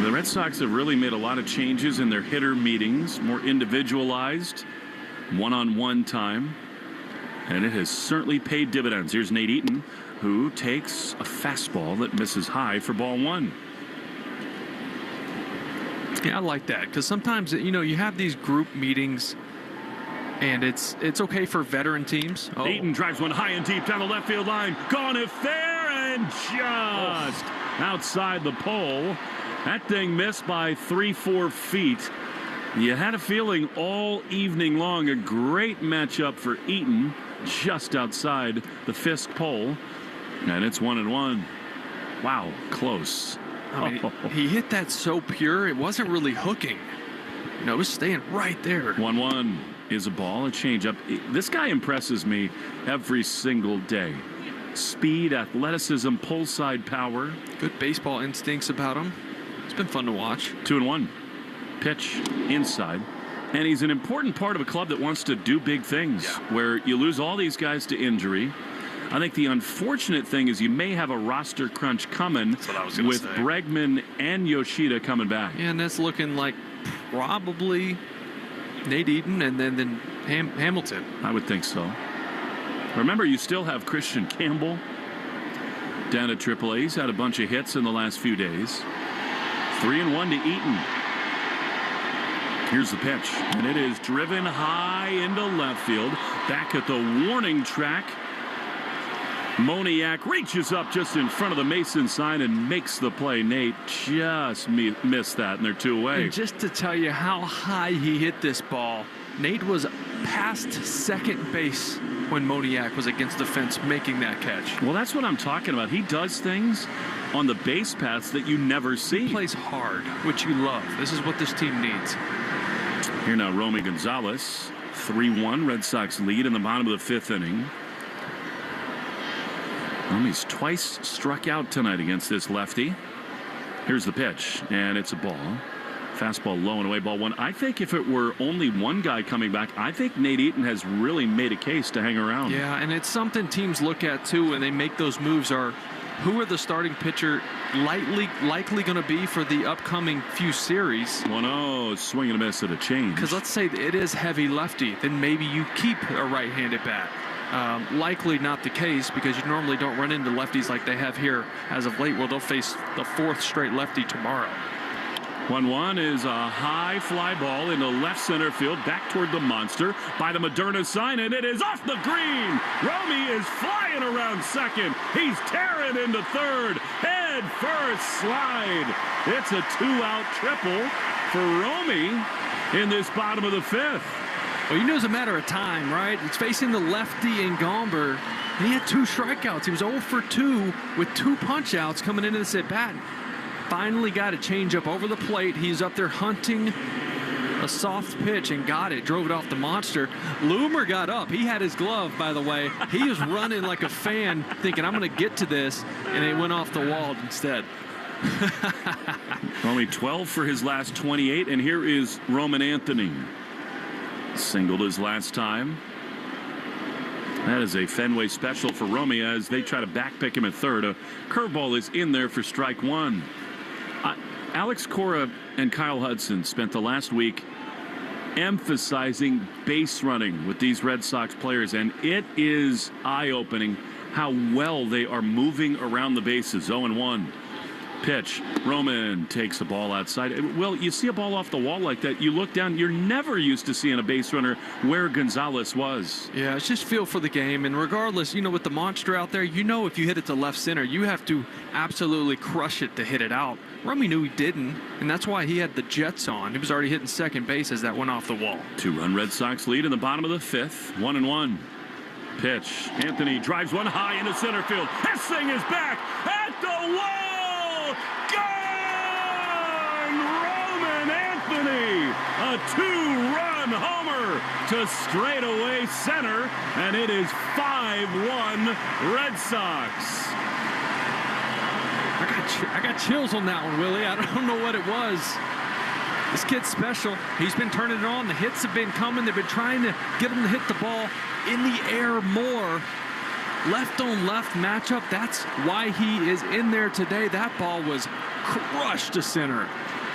The Red Sox have really made a lot of changes in their hitter meetings, more individualized, one-on-one time, and it has certainly paid dividends. Here's Nate Eaton, who takes a fastball that misses high for ball one. Yeah, I like that, because sometimes, you know, you have these group meetings, and it's okay for veteran teams. Eaton drives one high and deep down the left field line. Gone if fair, and just outside the pole. That thing missed by 3-4 feet. You had a feeling all evening long, a great matchup for Eaton, just outside the Fisk pole. And it's 1-1. Wow, close. I mean, he hit that so pure, it wasn't really hooking. You know, it was staying right there. 1-1 is a ball, a changeup. This guy impresses me every single day. Speed, athleticism, pull side power. Good baseball instincts about him. It's been fun to watch. 2-1. Pitch inside. And he's an important part of a club that wants to do big things, where you lose all these guys to injury. I think the unfortunate thing is you may have a roster crunch coming with Bregman and Yoshida coming back. Yeah, and that's looking like probably Nate Eaton and then Hamilton. I would think so. Remember, you still have Christian Campbell down at AAA. He's had a bunch of hits in the last few days. 3-1 to Eaton. Here's the pitch, and it is driven high into left field. Back at the warning track. Moniak reaches up just in front of the Mason sign and makes the play. Nate just missed that, and they're 2 away. And just to tell you how high he hit this ball, Nate was past second base when Moniak was against the fence making that catch. Well, that's what I'm talking about. He does things on the base paths that you never see. He plays hard, which you love. This is what this team needs. Here now, Romy Gonzalez. 3-1 Red Sox lead in the bottom of the 5th inning. He's twice struck out tonight against this lefty. Here's the pitch, and it's a ball. Fastball low and away, ball one. I think if it were only one guy coming back, I think Nate Eaton has really made a case to hang around. Yeah, and it's something teams look at too when they make those moves are who are the starting pitcher likely going to be for the upcoming few series. 1-0, swing and a miss at a change. Because let's say it is heavy lefty, then maybe you keep a right-handed bat. Likely not the case because you normally don't run into lefties like they have here as of late, where they'll face the 4th straight lefty tomorrow. 1-1 is a high fly ball into left center field, back toward the monster by the Moderna sign, and it is off the green. Romy is flying around second. He's tearing into third. Head first slide. It's a 2-out triple for Romy in this bottom of the 5th. Well, you know it's a matter of time, right? It's facing the lefty in Gomber, and he had 2 strikeouts. He was 0 for 2 with 2 punch-outs coming into this at-bat. Finally got a changeup over the plate. He's up there hunting a soft pitch and got it. Drove it off the monster. Loomer got up. He had his glove, by the way. He was running like a fan, thinking, I'm going to get to this, and it went off the wall instead. Only 12 for his last 28, and here is Roman Anthony. Singled his last time. That is a Fenway special for Romy as they try to backpick him at third. A curveball is in there for strike one. Alex Cora and Kyle Hudson spent the last week emphasizing base running with these Red Sox players, and it is eye-opening how well they are moving around the bases. 0-1. Pitch. Roman takes a ball outside. Well, you see a ball off the wall like that, you look down, you're never used to seeing a base runner where Gonzalez was. Yeah, it's just feel for the game. And regardless, you know, with the monster out there, you know if you hit it to left center, you have to absolutely crush it to hit it out. Romy knew he didn't, and that's why he had the Jets on. He was already hitting second base as that went off the wall. 2-run Red Sox lead in the bottom of the 5th. 1-1. Pitch. Anthony drives one high into center field. This thing is back at the wall. Gone! Roman Anthony, a 2-run homer. homer to straightaway center, and it is 5-1 Red Sox. I got chills on that one, Willie. I don't know what it was. This kid's special. He's been turning it on. The hits have been coming. They've been trying to get him to hit the ball in the air more. Left on left matchup. That's why he is in there today. That ball was crushed to center.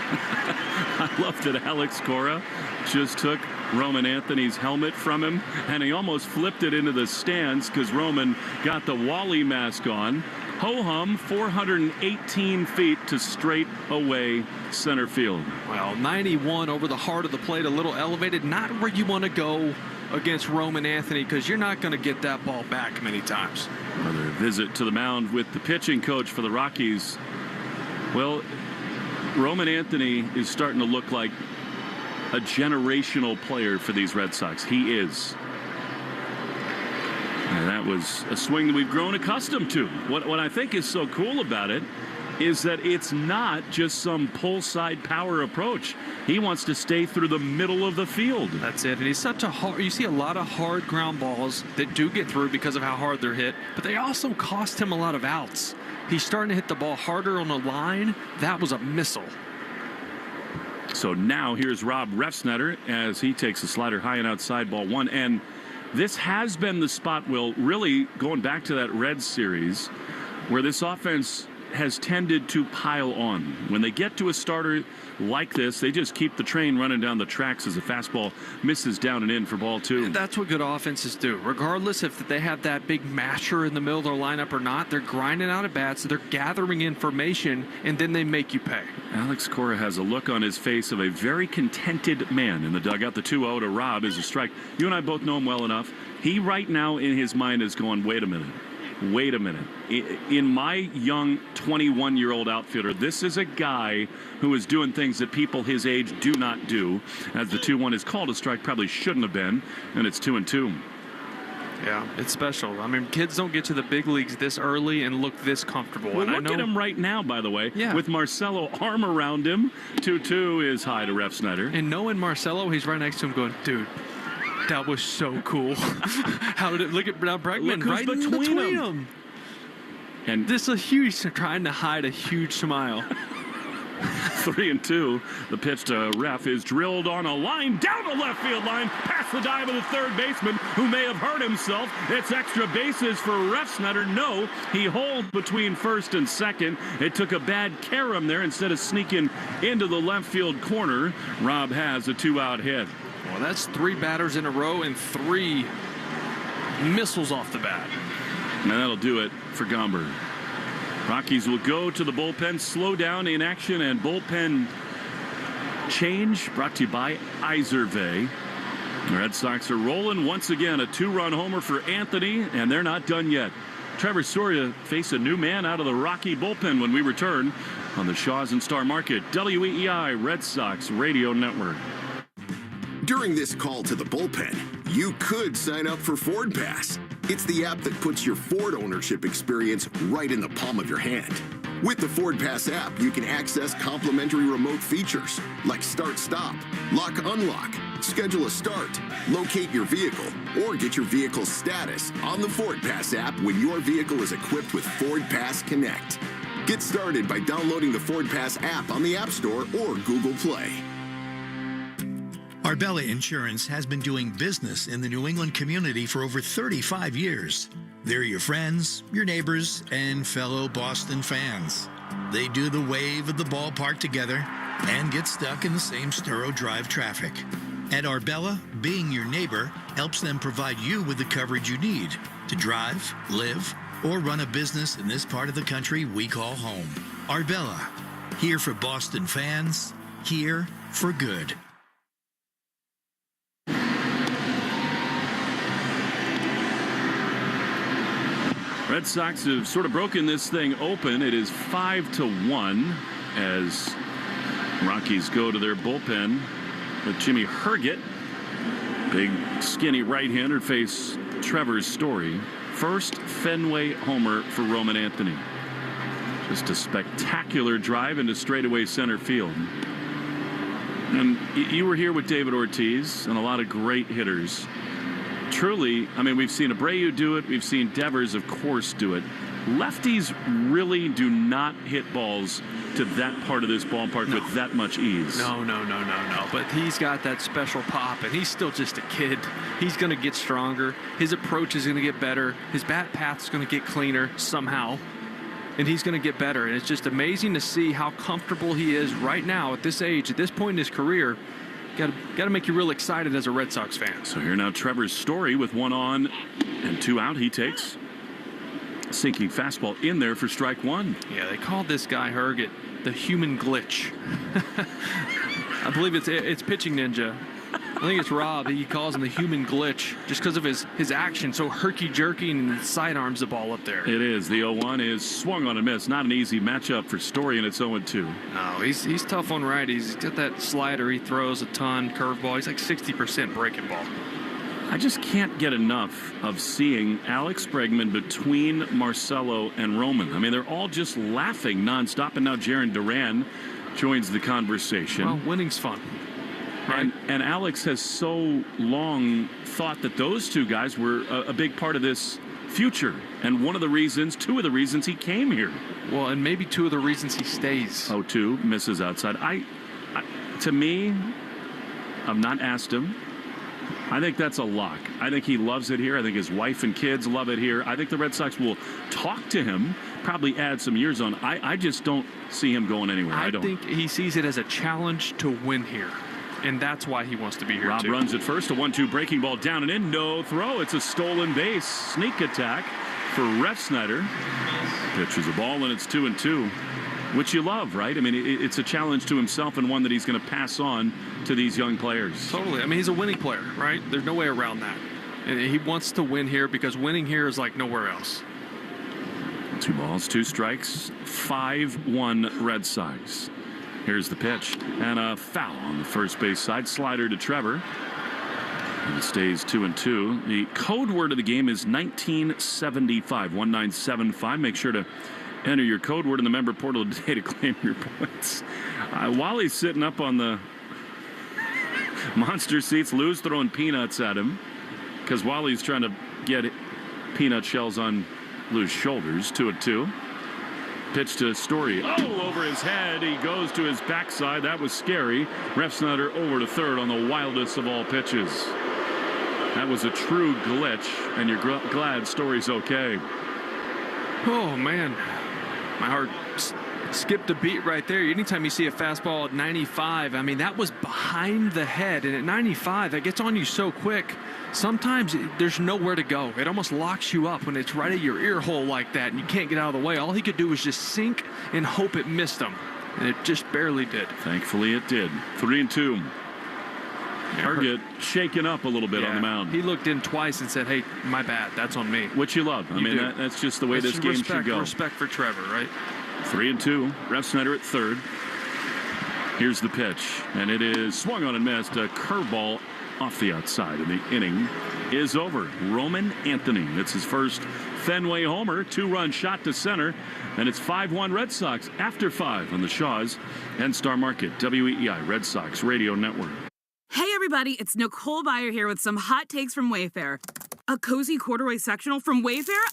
I love that Alex Cora just took Roman Anthony's helmet from him, and he almost flipped it into the stands because Roman got the Wally mask on. Ho-hum, 418 feet to straight away center field. Well, 91 over the heart of the plate, a little elevated. Not where you want to go against Roman Anthony, because you're not going to get that ball back many times. Another visit to the mound with the pitching coach for the Rockies. Well, Roman Anthony is starting to look like a generational player for these Red Sox. He is. And that was a swing that we've grown accustomed to. What I think is so cool about it is that it's not just some pull side power approach. He wants to stay through the middle of the field. That's it. And he's such a hard, you see a lot of hard ground balls that do get through because of how hard they're hit, but they also cost him a lot of outs. He's starting to hit the ball harder on the line. That was a missile. So now here's Rob Refsnyder as he takes a slider high and outside, ball one. And this has been the spot, Will, really going back to that Reds series, where this offense has tended to pile on. When they get to a starter like this, they just keep the train running down the tracks as a fastball misses down and in for ball two. And that's what good offenses do. Regardless if they have that big masher in the middle of their lineup or not, they're grinding out at bats, they're gathering information, and then they make you pay. Alex Cora has a look on his face of a very contented man in the dugout. The 2-0 to Rob is a strike. You and I both know him well enough. He right now in his mind is going, wait a minute. Wait a minute. In my young 21-year-old outfielder, this is a guy who is doing things that people his age do not do. As the 2-1 is called a strike, probably shouldn't have been, and it's 2-2. Yeah, it's special. I mean, kids don't get to the big leagues this early and look this comfortable. Well, and look at him right now, by the way, with Marcelo arm around him. 2-2 is high to Refsnyder. And knowing Marcelo, he's right next to him going, dude, that was so cool. How did it look at now Bregman right in between them? And this is a huge, trying to hide a huge smile. 3-2. The pitch to Ref is drilled on a line down the left field line, past the dive of the third baseman, who may have hurt himself. It's extra bases for Refsnyder. No, he holds between first and second. It took a bad carom there instead of sneaking into the left field corner. Rob has a 2-out hit. Well, that's 3 batters in a row and 3 missiles off the bat. And that'll do it for Gomber. Rockies will go to the bullpen. Slow down in action and bullpen change brought to you by Iservay. The Red Sox are rolling once again. A 2-run homer for Anthony, and they're not done yet. Trevor Story will face a new man out of the Rocky bullpen when we return on the Shaws and Star Market WEEI Red Sox Radio Network. During this call to the bullpen, you could sign up for Ford Pass. It's the app that puts your Ford ownership experience right in the palm of your hand. With the Ford Pass app, you can access complimentary remote features like start-stop, lock-unlock, schedule a start, locate your vehicle, or get your vehicle's status on the Ford Pass app when your vehicle is equipped with Ford Pass Connect. Get started by downloading the Ford Pass app on the App Store or Google Play. Arbella Insurance has been doing business in the New England community for over 35 years. They're your friends, your neighbors, and fellow Boston fans. They do the wave at the ballpark together and get stuck in the same Sturo Drive traffic. At Arbella, being your neighbor helps them provide you with the coverage you need to drive, live, or run a business in this part of the country we call home. Arbella, here for Boston fans, here for good. Red Sox have sort of broken this thing open. It is 5-1 as Rockies go to their bullpen with Jimmy Herget. Big, skinny right-hander face Trevor Story. First Fenway homer for Roman Anthony. Just a spectacular drive into straightaway center field. And you were here with David Ortiz and a lot of great hitters. Truly, I mean, we've seen Abreu do it. We've seen Devers, of course, do it. Lefties really do not hit balls to that part of this ballpark with that much ease. No. But he's got that special pop, and he's still just a kid. He's going to get stronger. His approach is going to get better. His bat path's going to get cleaner somehow. And he's going to get better. And it's just amazing to see how comfortable he is right now at this age, at this point in his career. Got to make you real excited as a Red Sox fan. So here now Trevor Story with 1 on and 2 out. He takes sinking fastball in there for strike 1. Yeah, they called this guy Herget the human glitch. I believe it's Pitching Ninja. I think it's Rob. He calls him the human glitch just because of his action, so herky-jerky and sidearms the ball up there. It is. The 0-1 is swung on and missed. Not an easy matchup for Story, and it's 0-2. No, he's tough on righties. He's got that slider. He throws a ton, curveball. He's like 60% breaking ball. I just can't get enough of seeing Alex Bregman between Marcelo and Roman. I mean, they're all just laughing nonstop, and now Jarren Duran joins the conversation. Well, winning's fun. Right. And Alex has so long thought that those two guys were a big part of this future. And two of the reasons he came here. Well, and maybe 2 of the reasons he stays. 0-2, misses outside. To me, I've not asked him. I think that's a lock. I think he loves it here. I think his wife and kids love it here. I think the Red Sox will talk to him, probably add some years on. I just don't see him going anywhere. I don't think he sees it as a challenge to win here. And that's why he wants to be here, Rob too. runs at first, a 1-2 breaking ball down and in, no throw. It's a stolen base. Sneak attack for Refsnyder. Pitches a ball, and it's 2-2, which you love, right? I mean, it's a challenge to himself and one that he's going to pass on to these young players. Totally. I mean, he's a winning player, right? There's no way around that. And he wants to win here because winning here is like nowhere else. 2 balls, 2 strikes, 5-1 Red Sox. Here's the pitch, and a foul on the first base side. Slider to Trevor. And it stays 2-2. The code word of the game is 1975, 1975. Make sure to enter your code word in the member portal today to claim your points. Wally's sitting up on the monster seats. Lou's throwing peanuts at him because Wally's trying to get peanut shells on Lou's shoulders. 2-2. Pitch to Story. Oh, over his head. He goes to his backside. That was scary. Refsnyder over to third on the wildest of all pitches. That was a true glitch, and you're glad Story's okay. Oh, man. My heart skipped a beat right there. Anytime you see a fastball at 95, I mean, that was behind the head. And at 95, that gets on you so quick. Sometimes there's nowhere to go. It almost locks you up when it's right at your ear hole like that and you can't get out of the way. All he could do was just sink and hope it missed him. And it just barely did. Thankfully it did. 3-2. Herget shaken up a little bit on the mound. He looked in twice and said, hey, my bad. That's on me. Which you love. I mean, that's just the way this game should go. Respect for Trevor, right? 3-2. Refsnyder at third. Here's the pitch. And it is swung on and missed. A curveball off the outside, and the inning is over. Roman Anthony. It's his first Fenway homer. 2-run shot to center, and it's 5-1 Red Sox after 5 on the Shaws and Star Market. WEEI Red Sox Radio Network. Hey everybody, it's Nicole Byer here with some hot takes from Wayfair. A cozy corduroy sectional from Wayfair?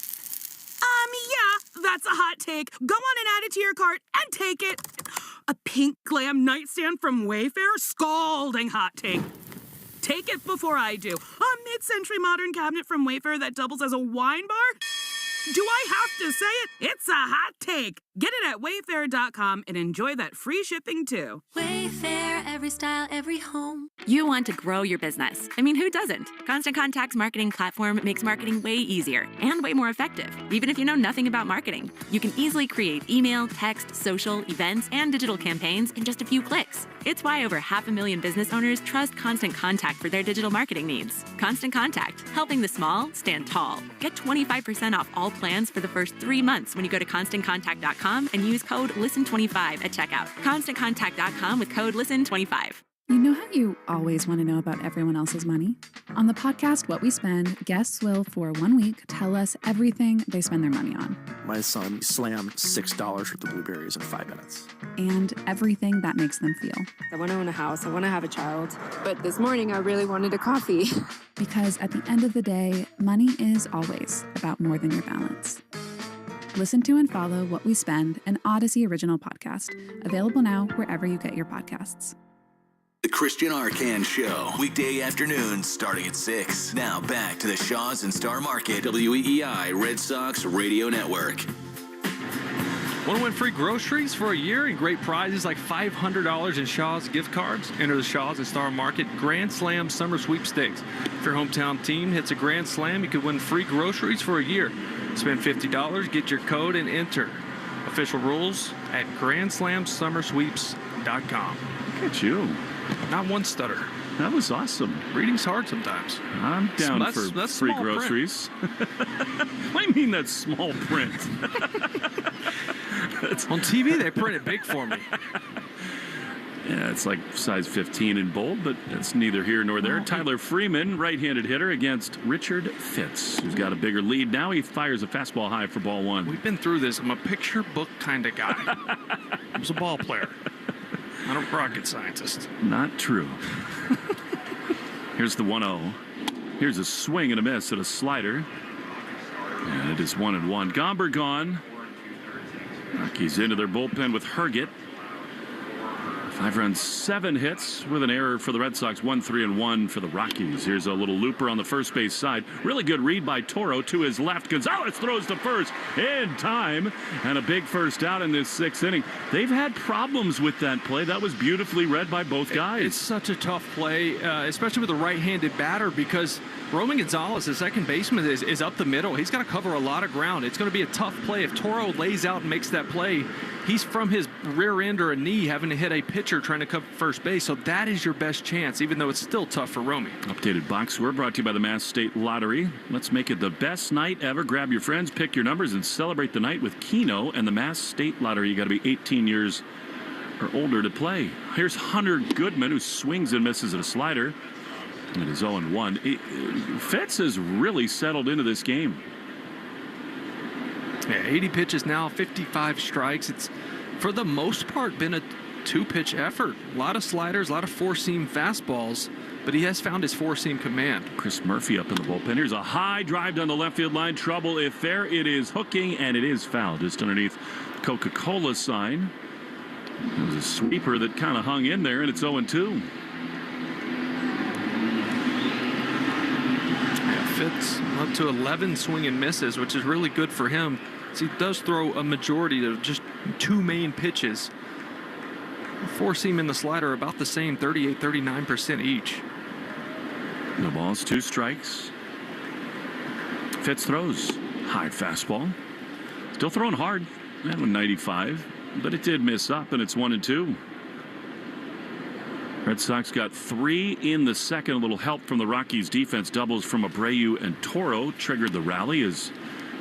Yeah, that's a hot take. Go on and add it to your cart and take it. A pink glam nightstand from Wayfair? Scalding hot take. Take it before I do. A mid-century modern cabinet from Wayfair that doubles as a wine bar? Do I have to say it? It's a hot take. Get it at Wayfair.com and enjoy that free shipping too. Wayfair, every style, every home. You want to grow your business. I mean, who doesn't? Constant Contact's marketing platform makes marketing way easier and way more effective, even if you know nothing about marketing. You can easily create email, text, social, events, and digital campaigns in just a few clicks. It's why over 500,000 business owners trust Constant Contact for their digital marketing needs. Constant Contact, helping the small stand tall. Get 25% off all plans for the first 3 months when you go to ConstantContact.com and use code LISTEN25 at checkout. ConstantContact.com with code LISTEN25. You know how you always want to know about everyone else's money? On the podcast What We Spend, guests will, for 1 week, tell us everything they spend their money on. My son slammed $6 worth of blueberries in 5 minutes. And everything that makes them feel. I want to own a house. I want to have a child. But this morning, I really wanted a coffee. Because at the end of the day, money is always about more than your balance. Listen to and follow What We Spend, an Odyssey original podcast. Available now wherever you get your podcasts. The Christian Arcan Show, weekday afternoons starting at 6. Now back to the Shaw's and Star Market, WEEI Red Sox Radio Network. Want to win free groceries for a year and great prizes like $500 in Shaw's gift cards? Enter the Shaw's and Star Market Grand Slam Summer Sweepstakes. If your hometown team hits a Grand Slam, you could win free groceries for a year. Spend $50, get your code, and enter. Official rules at GrandSlamSummerSweeps.com. Look at you. Not one stutter. That was awesome. Reading's hard sometimes. I'm down for free groceries. What do you mean that's small print? On TV, they print it big for me. Yeah, it's like size 15 in bold, but that's neither here nor there. Tyler Freeman, right-handed hitter against Richard Fitz, who's got a bigger lead. Now he fires a fastball high for ball one. We've been through this. I'm a picture book kind of guy. I was a ball player. Not a rocket scientist. Not true. Here's the 1-0. Here's a swing and a miss at a slider. And it is 1-1. Gomber gone. Rockies into their bullpen with Herget. 5 runs, 7 hits with an error for the Red Sox. 1-3-1 for the Rockies. Here's a little looper on the first base side. Really good read by Toro to his left. Gonzalez throws to first in time. And a big first out in this 6th inning. They've had problems with that play. That was beautifully read by both guys. It's such a tough play, especially with a right-handed batter, because Roman Gonzalez, the second baseman, is up the middle. He's got to cover a lot of ground. It's going to be a tough play. If Toro lays out and makes that play, he's from his rear end or a knee having to hit a pitcher trying to cover first base. So that is your best chance, even though it's still tough for Romy. Updated box score brought to you by the Mass State Lottery. Let's make it the best night ever. Grab your friends, pick your numbers, and celebrate the night with Keno and the Mass State Lottery. You got to be 18 years or older to play. Here's Hunter Goodman, who swings and misses at a slider. It is 0-1. Fitz has really settled into this game. Yeah, 80 pitches now, 55 strikes. It's, for the most part, been a 2-pitch effort. A lot of sliders, a lot of 4-seam fastballs, but he has found his 4-seam command. Chris Murphy up in the bullpen. Here's a high drive down the left field line. Trouble if there. It is hooking, and it is foul just underneath Coca-Cola sign. It was a sweeper that kind of hung in there, and it's 0-2. Fitz up to 11 swing and misses, which is really good for him. So he does throw a majority of just 2 main pitches. 4-seam and the slider about the same, 38-39% each. No balls, 2 strikes. Fitz throws high fastball. Still throwing hard. That one 95, but it did miss up, and it's 1-2. Red Sox got 3 in the second. A little help from the Rockies defense. Doubles from Abreu and Toro triggered the rally as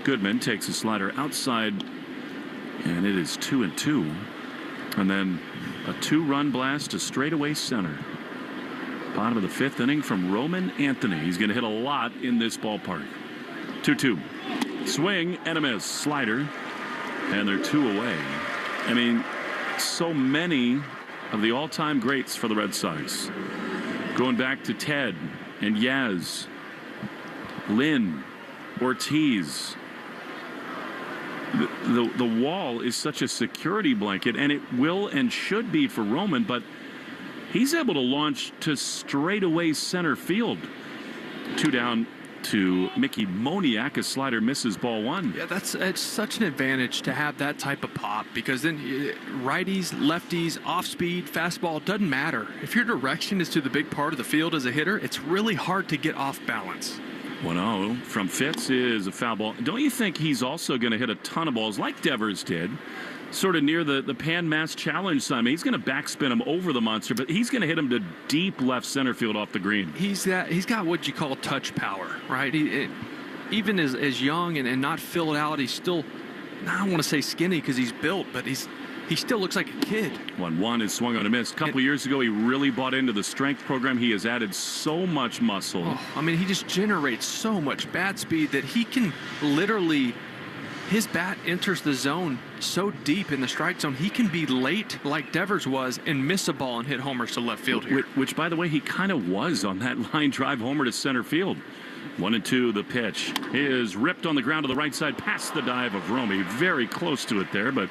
Goodman takes a slider outside, and it is 2-2. And then a 2-run blast to straightaway center. Bottom of the 5th inning from Roman Anthony. He's going to hit a lot in this ballpark. 2-2. Swing and a miss. Slider. And they're 2 away. I mean, so many of the all-time greats for the Red Sox. Going back to Ted and Yaz, Lynn, Ortiz. The wall is such a security blanket, and it will and should be for Roman, but he's able to launch to straightaway center field. 2 down to Mickey Moniak. A slider misses ball 1. Yeah, it's such an advantage to have that type of pop, because then righties, lefties, off speed, fastball, doesn't matter. If your direction is to the big part of the field as a hitter, it's really hard to get off balance. 1-0 from Fitz is a foul ball. Don't you think he's also going to hit a ton of balls like Devers did? Sort of near the Pan Mass Challenge sign. I mean, he's going to backspin him over the monster, but he's going to hit him to deep left center field off the green. He's got what you call touch power, right? Even as young and not filled out, he's still, I don't want to say skinny because he's built, but he's he still looks like a kid. 1-1 is swung on a miss. A couple years ago, he really bought into the strength program. He has added so much muscle. Oh, I mean, he just generates so much bat speed that he can literally, his bat enters the zone so deep in the strike zone, he can be late like Devers was and miss a ball and hit homers to left field here. Which, by the way, he kind of was on that line drive homer to center field. 1-2, the pitch is ripped on the ground to the right side past the dive of Romy. Very close to it there, but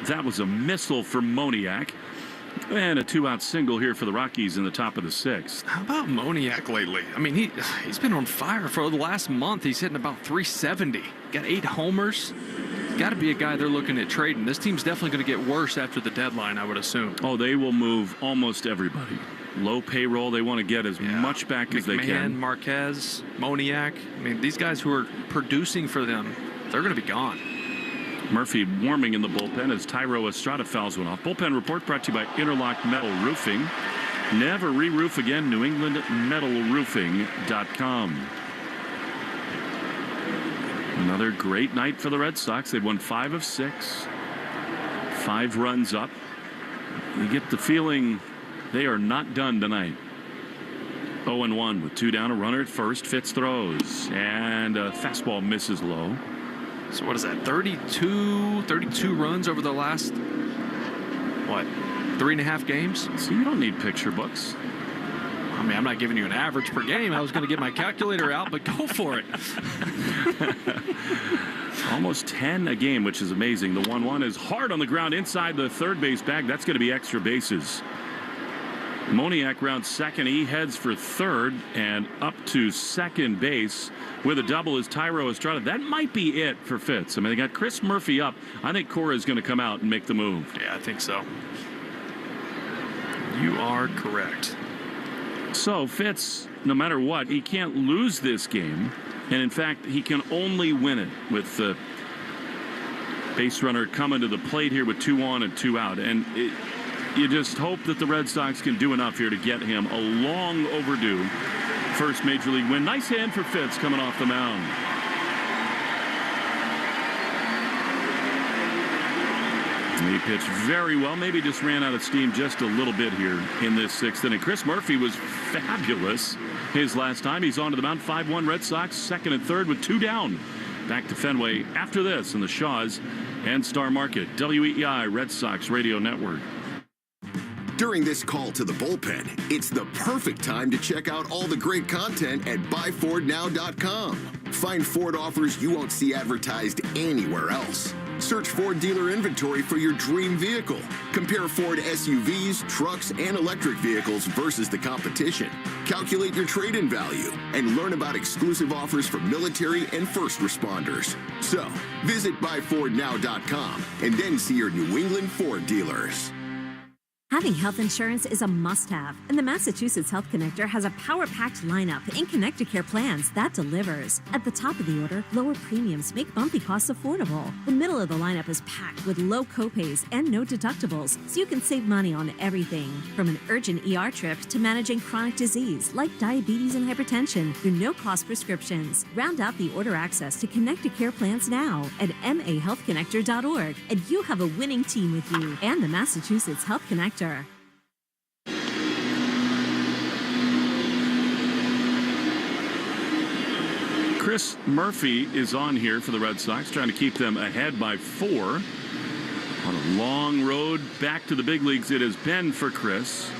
that was a missile for Moniak. And a 2-out single here for the Rockies in the top of the 6th. How about Moniak lately? I mean, he's been on fire for the last month. He's hitting about 370. Got 8 homers. Got to be a guy they're looking at trading. This team's definitely going to get worse after the deadline, I would assume. Oh, they will move almost everybody. Low payroll. They want to get as much back as they can. Marquez, Moniak. I mean, these guys who are producing for them, they're going to be gone. Murphy warming in the bullpen as Tyro Estrada fouls one off. Bullpen report brought to you by Interlock Metal Roofing. Never re-roof again. NewEnglandMetalRoofing.com. Another great night for the Red Sox. They'd won 5 of 6. 5 runs up. You get the feeling they are not done tonight. 0-1 with 2 down, a runner at first. Fitz throws, and a fastball misses low. So what is that, 32 runs over the last, 3.5 games? So you don't need picture books. I mean, I'm not giving you an average per game. I was going to get my calculator out, but go for it. Almost 10 a game, which is amazing. The 1-1 is hard on the ground inside the third base bag. That's going to be extra bases. Moniak rounds second. He heads for third and up to second base with a double is Tyro Estrada. That might be it for Fitz. I mean, they got Chris Murphy up. I think Cora is going to come out and make the move. Yeah, I think so. You are correct. So Fitz, no matter what, he can't lose this game. And in fact, he can only win it with the base runner coming to the plate here with 2 on and 2 out. And you just hope that the Red Sox can do enough here to get him a long overdue first major league win. Nice hand for Fitz coming off the mound. And he pitched very well. Maybe just ran out of steam just a little bit here in this 6th inning. Chris Murphy was fabulous his last time. He's on to the mound. 5-1 Red Sox, second and third with 2 down. Back to Fenway after this in the Shaws and Star Market. WEEI Red Sox Radio Network. During this call to the bullpen, it's the perfect time to check out all the great content at buyfordnow.com. Find Ford offers you won't see advertised anywhere else. Search Ford dealer inventory for your dream vehicle. Compare Ford SUVs, trucks, and electric vehicles versus the competition. Calculate your trade-in value and learn about exclusive offers for military and first responders. So, visit buyfordnow.com and then see your New England Ford dealers. Having health insurance is a must-have, and the Massachusetts Health Connector has a power-packed lineup in Connecticare plans that delivers. At the top of the order, lower premiums make bumpy costs affordable. The middle of the lineup is packed with low copays and no deductibles, so you can save money on everything. From an urgent ER trip to managing chronic disease like diabetes and hypertension through no-cost prescriptions. Round out the order access to Connecticare plans now at mahealthconnector.org, and you have a winning team with you and the Massachusetts Health Connector. Chris Murphy is on here for the Red Sox, trying to keep them ahead by 4. On a long road back to the big leagues it has been for Chris.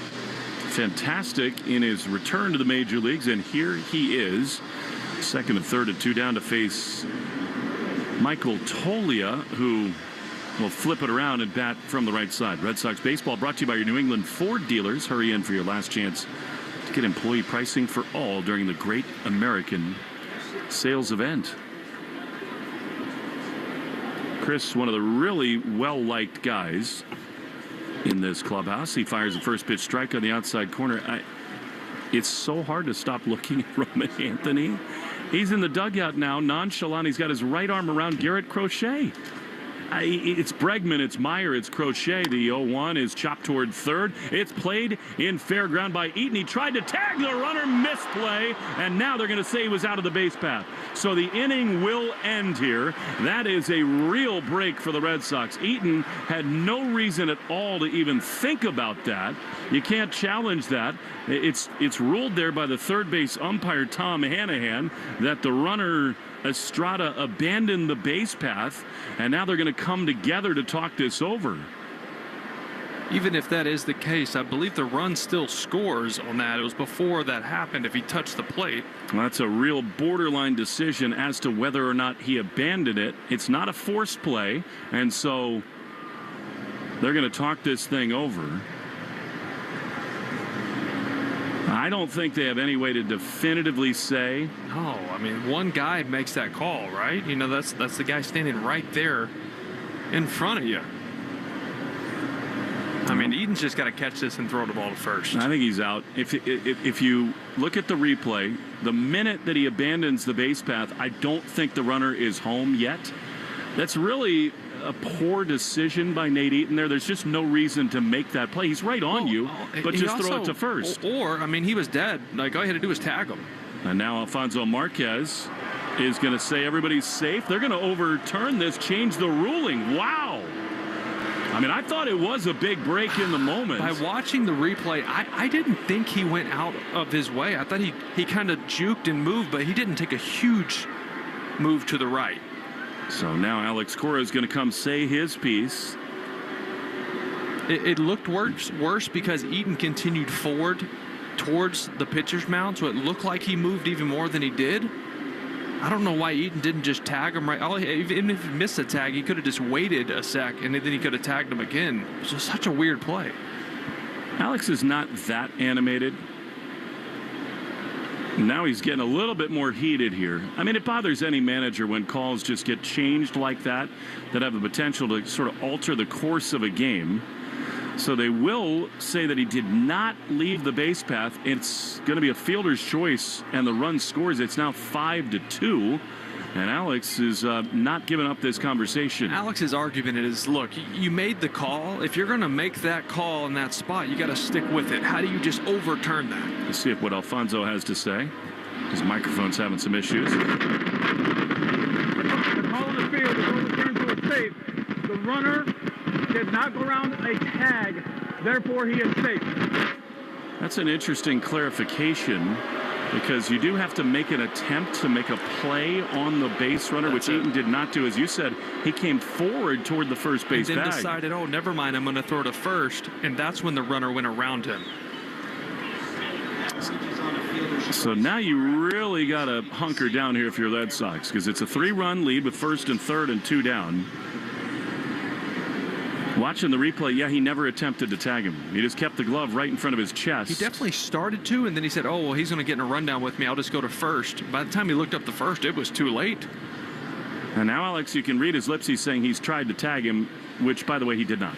Fantastic in his return to the major leagues, and here he is. Second and third and 2 down to face Michael Tolia, who will flip it around and bat from the right side. Red Sox baseball brought to you by your New England Ford dealers. Hurry in for your last chance to get employee pricing for all during the Great American Sales Event. Chris, one of the really well-liked guys in this clubhouse. He fires a first pitch strike on the outside corner. It's so hard to stop looking at Roman Anthony. He's in the dugout now, nonchalant. He's got his right arm around Garrett Crochet. It's Bregman, it's Meyer, it's Crochet. The 0-1 is chopped toward third. It's played in fair ground by Eaton. He tried to tag the runner, misplay, and now they're going to say he was out of the base path. So the inning will end here. That is a real break for the Red Sox. Eaton had no reason at all to even think about that. You can't challenge that. It's ruled there by the third base umpire, Tom Hanahan, that the runner Estrada abandoned the base path, and now they're going to come together to talk this over. Even if that is the case, I believe the run still scores on that. It was before that happened if he touched the plate. Well, that's a real borderline decision as to whether or not he abandoned it. It's not a forced play, and so they're going to talk this thing over. I don't think they have any way to definitively say. No, I mean, one guy makes that call, right? You know, that's the guy standing right there in front of you. I mean, Eaton's just got to catch this and throw the ball to first. I think he's out. If you look at the replay, the minute that he abandons the base path, I don't think the runner is home yet. That's really a poor decision by Nate Eaton there. There's just no reason to make that play. He's right on you, but just throw it to first. Or, I mean, he was dead. Like, all you had to do was tag him. And now Alfonso Marquez is going to say everybody's safe. They're going to overturn this, change the ruling. Wow. I mean, I thought it was a big break in the moment. By watching the replay, I didn't think he went out of his way. I thought he kind of juked and moved, but he didn't take a huge move to the right. So now Alex Cora is going to come say his piece. It looked worse because Eaton continued forward towards the pitcher's mound, so it looked like he moved even more than he did. I don't know why Eaton didn't just tag him right. Even if he missed a tag, he could have just waited a sec, and then he could have tagged him again. It was just such a weird play. Alex is not that animated. Now he's getting a little bit more heated here. I mean, it bothers any manager when calls just get changed like that have the potential to sort of alter the course of a game. So they will say that he did not leave the base path. It's going to be a fielder's choice, and the run scores. It's now 5-2, and Alex is not giving up this conversation. Alex's argument is, look, you made the call. If you're going to make that call in that spot, you got to stick with it. How do you just overturn that? Let's see what Alfonso has to say. His microphone's having some issues. The call in the field is overturned to a safe. The runner did not go around a tag, therefore he is safe. That's an interesting clarification, because you do have to make an attempt to make a play on the base runner, which Eaton did not do. As you said, he came forward toward the first base bag. And then bag. Decided, oh, never mind, I'm going to throw to first, and that's when the runner went around him. So now you really got to hunker down here if you're Red Sox, because it's a 3-run lead with first and third and 2 down. Watching the replay, yeah, he never attempted to tag him. He just kept the glove right in front of his chest. He definitely started to, and then he said, oh, well, he's going to get in a rundown with me. I'll just go to first. By the time he looked up the first, it was too late. And now, Alex, you can read his lips. He's saying he's tried to tag him, which, by the way, he did not.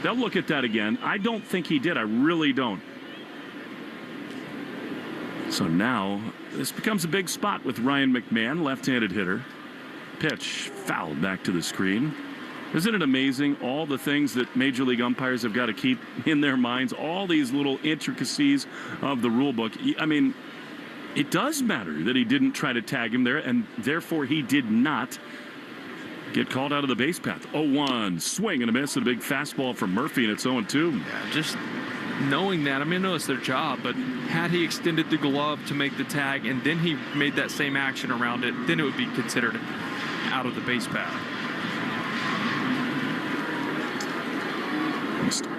They'll look at that again. I don't think he did. I really don't. So now this becomes a big spot with Ryan McMahon, left-handed hitter. Pitch fouled back to the screen. Isn't it amazing, all the things that Major League umpires have got to keep in their minds, all these little intricacies of the rule book? I mean, it does matter that he didn't try to tag him there, and therefore he did not get called out of the base path. 0-1, swing and a miss, and a big fastball from Murphy, and it's 0-2. Yeah, just knowing that, I mean, I know it's their job, but had he extended the glove to make the tag and then he made that same action around it, then it would be considered out of the base path.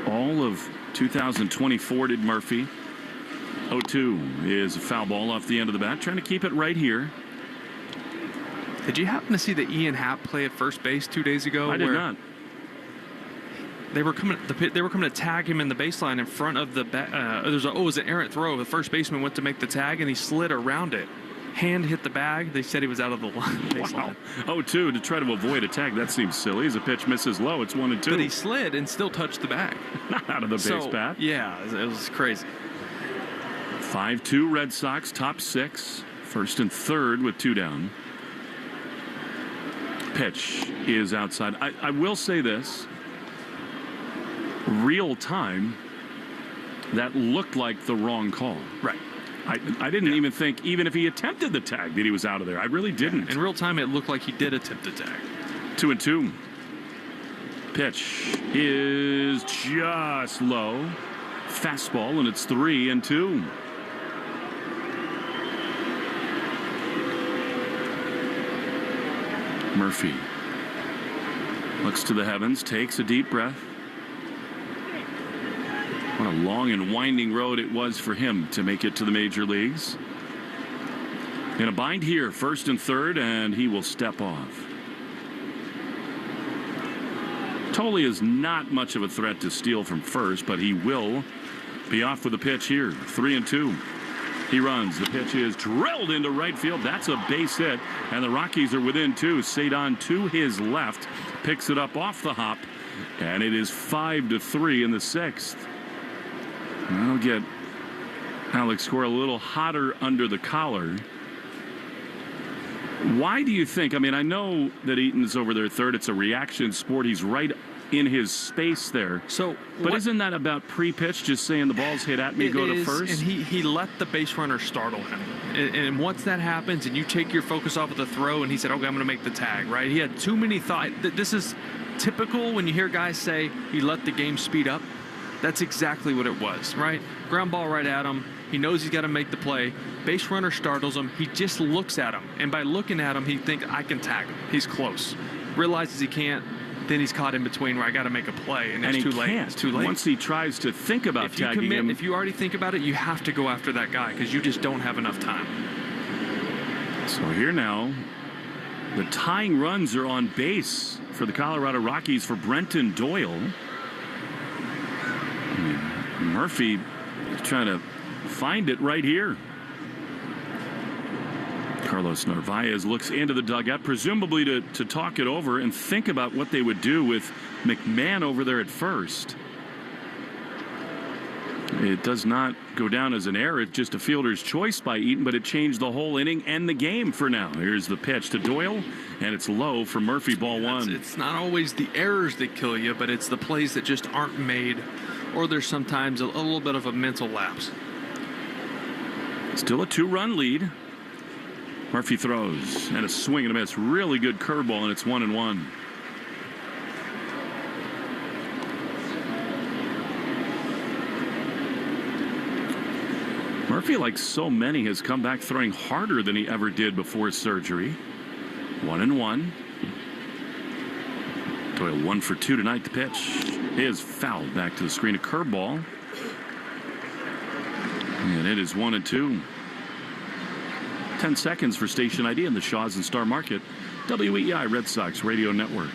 All of 2024 did Murphy. 0-2 is a foul ball off the end of the bat, trying to keep it right here. Did you happen to see the Ian Happ play at first base 2 days ago? I did not. They were coming to tag him in the baseline in front of the it was an errant throw. The first baseman went to make the tag and he slid around it. Hand hit the bag. They said he was out of the line. Wow. 0-2 to try to avoid a tag. That seems silly. As a pitch misses low, it's 1-2. But he slid and still touched the bag. Not out of the base path. Yeah, it was crazy. 5-2 Red Sox, top 6. First and third with 2 down. Pitch is outside. I will say this. Real time, that looked like the wrong call. Right. I didn't even think, even if he attempted the tag, that he was out of there. I really didn't. In real time, it looked like he did attempt the tag. 2-2. Pitch is just low. Fastball, and it's 3-2. Murphy looks to the heavens, takes a deep breath. What a long and winding road it was for him to make it to the major leagues. In a bind here, first and third, and he will step off. Tolley is not much of a threat to steal from first, but he will be off with a pitch here. 3-2. He runs. The pitch is drilled into right field. That's a base hit, and the Rockies are within two. Sadon to his left picks it up off the hop, and it is 5-3 in the sixth. That'll get Alex Cora a little hotter under the collar. Why do you think? I mean, I know that Eaton's over there third. It's a reaction sport. He's right in his space there. But isn't that about pre-pitch, just saying the ball's hit at me, go to first? And he let the base runner startle him. And once that happens and you take your focus off of the throw, and he said, okay, I'm going to make the tag, right? He had too many thoughts. This is typical when you hear guys say he let the game speed up. That's exactly what it was, right? Ground ball right at him. He knows he's got to make the play. Base runner startles him. He just looks at him. And by looking at him, he thinks, I can tag him. He's close. Realizes he can't. Then he's caught in between where I got to make a play. And it's too late. It's too late. Once he tries to think about tagging him. If you already think about it, you have to go after that guy because you just don't have enough time. So here now, the tying runs are on base for the Colorado Rockies for Brenton Doyle. Murphy trying to find it right here. Carlos Narvaez looks into the dugout, presumably to talk it over and think about what they would do with McMahon over there at first. It does not go down as an error. It's just a fielder's choice by Eaton, but it changed the whole inning and the game for now. Here's the pitch to Doyle, and it's low for Murphy, ball one. It's not always the errors that kill you, but it's the plays that just aren't made, or there's sometimes a little bit of a mental lapse. Still a 2-run lead. Murphy throws, and a swing and a miss. Really good curveball, and it's 1-1. Murphy, like so many, has come back throwing harder than he ever did before surgery. 1-1. Doyle 1 for 2 tonight. The pitch is fouled back to the screen. A curveball. And it is 1-2. 10 seconds for station ID in the Shaws and Star Market. WEEI Red Sox Radio Network.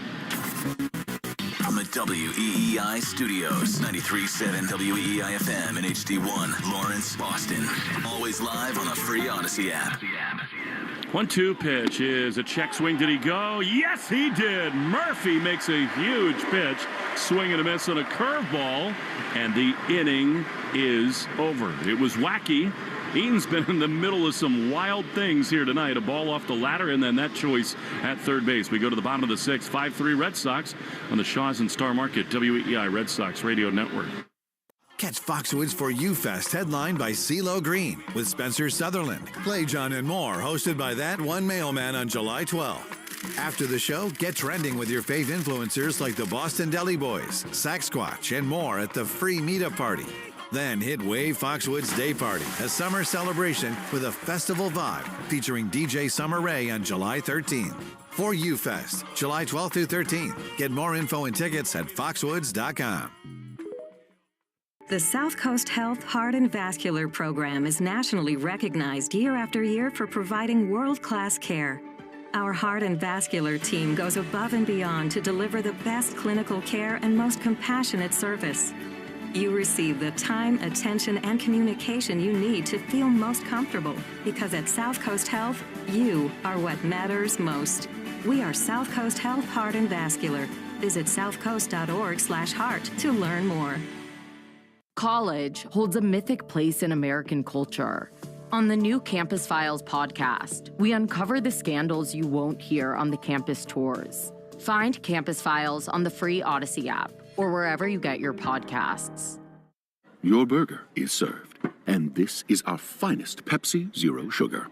From the WEEI studios, 93.7 WEEI FM and HD1, Lawrence, Boston. Always live on the free Odyssey app. 1-2 pitch is a check swing. Did he go? Yes, he did. Murphy makes a huge pitch. Swing and a miss on a curveball, and the inning is over. It was wacky. Eaton's been in the middle of some wild things here tonight. A ball off the ladder, and then that choice at third base. We go to the bottom of the sixth. 5-3 Red Sox on the Shaws and Star Market, WEEI Red Sox Radio Network. Catch Foxwoods for You Fest, headlined by CeeLo Green with Spencer Sutherland. Play John and More, hosted by That One Mailman on July 12th. After the show, get trending with your fave influencers like the Boston Deli Boys, Sasquatch, and more at the free meetup party. Then hit Wave Foxwoods Day Party, a summer celebration with a festival vibe featuring DJ Summer Rae on July 13th. For You Fest, July 12th through 13th. Get more info and tickets at foxwoods.com. The South Coast Health Heart and Vascular Program is nationally recognized year after year for providing world-class care. Our heart and vascular team goes above and beyond to deliver the best clinical care and most compassionate service. You receive the time, attention, and communication you need to feel most comfortable, because at South Coast Health, you are what matters most. We are South Coast Health Heart and Vascular. Visit southcoast.org/heart to learn more. College holds a mythic place in American culture. On the new Campus Files podcast, we uncover the scandals you won't hear on the campus tours. Find Campus Files on the free Odyssey app or wherever you get your podcasts. Your burger is served, and this is our finest Pepsi Zero Sugar.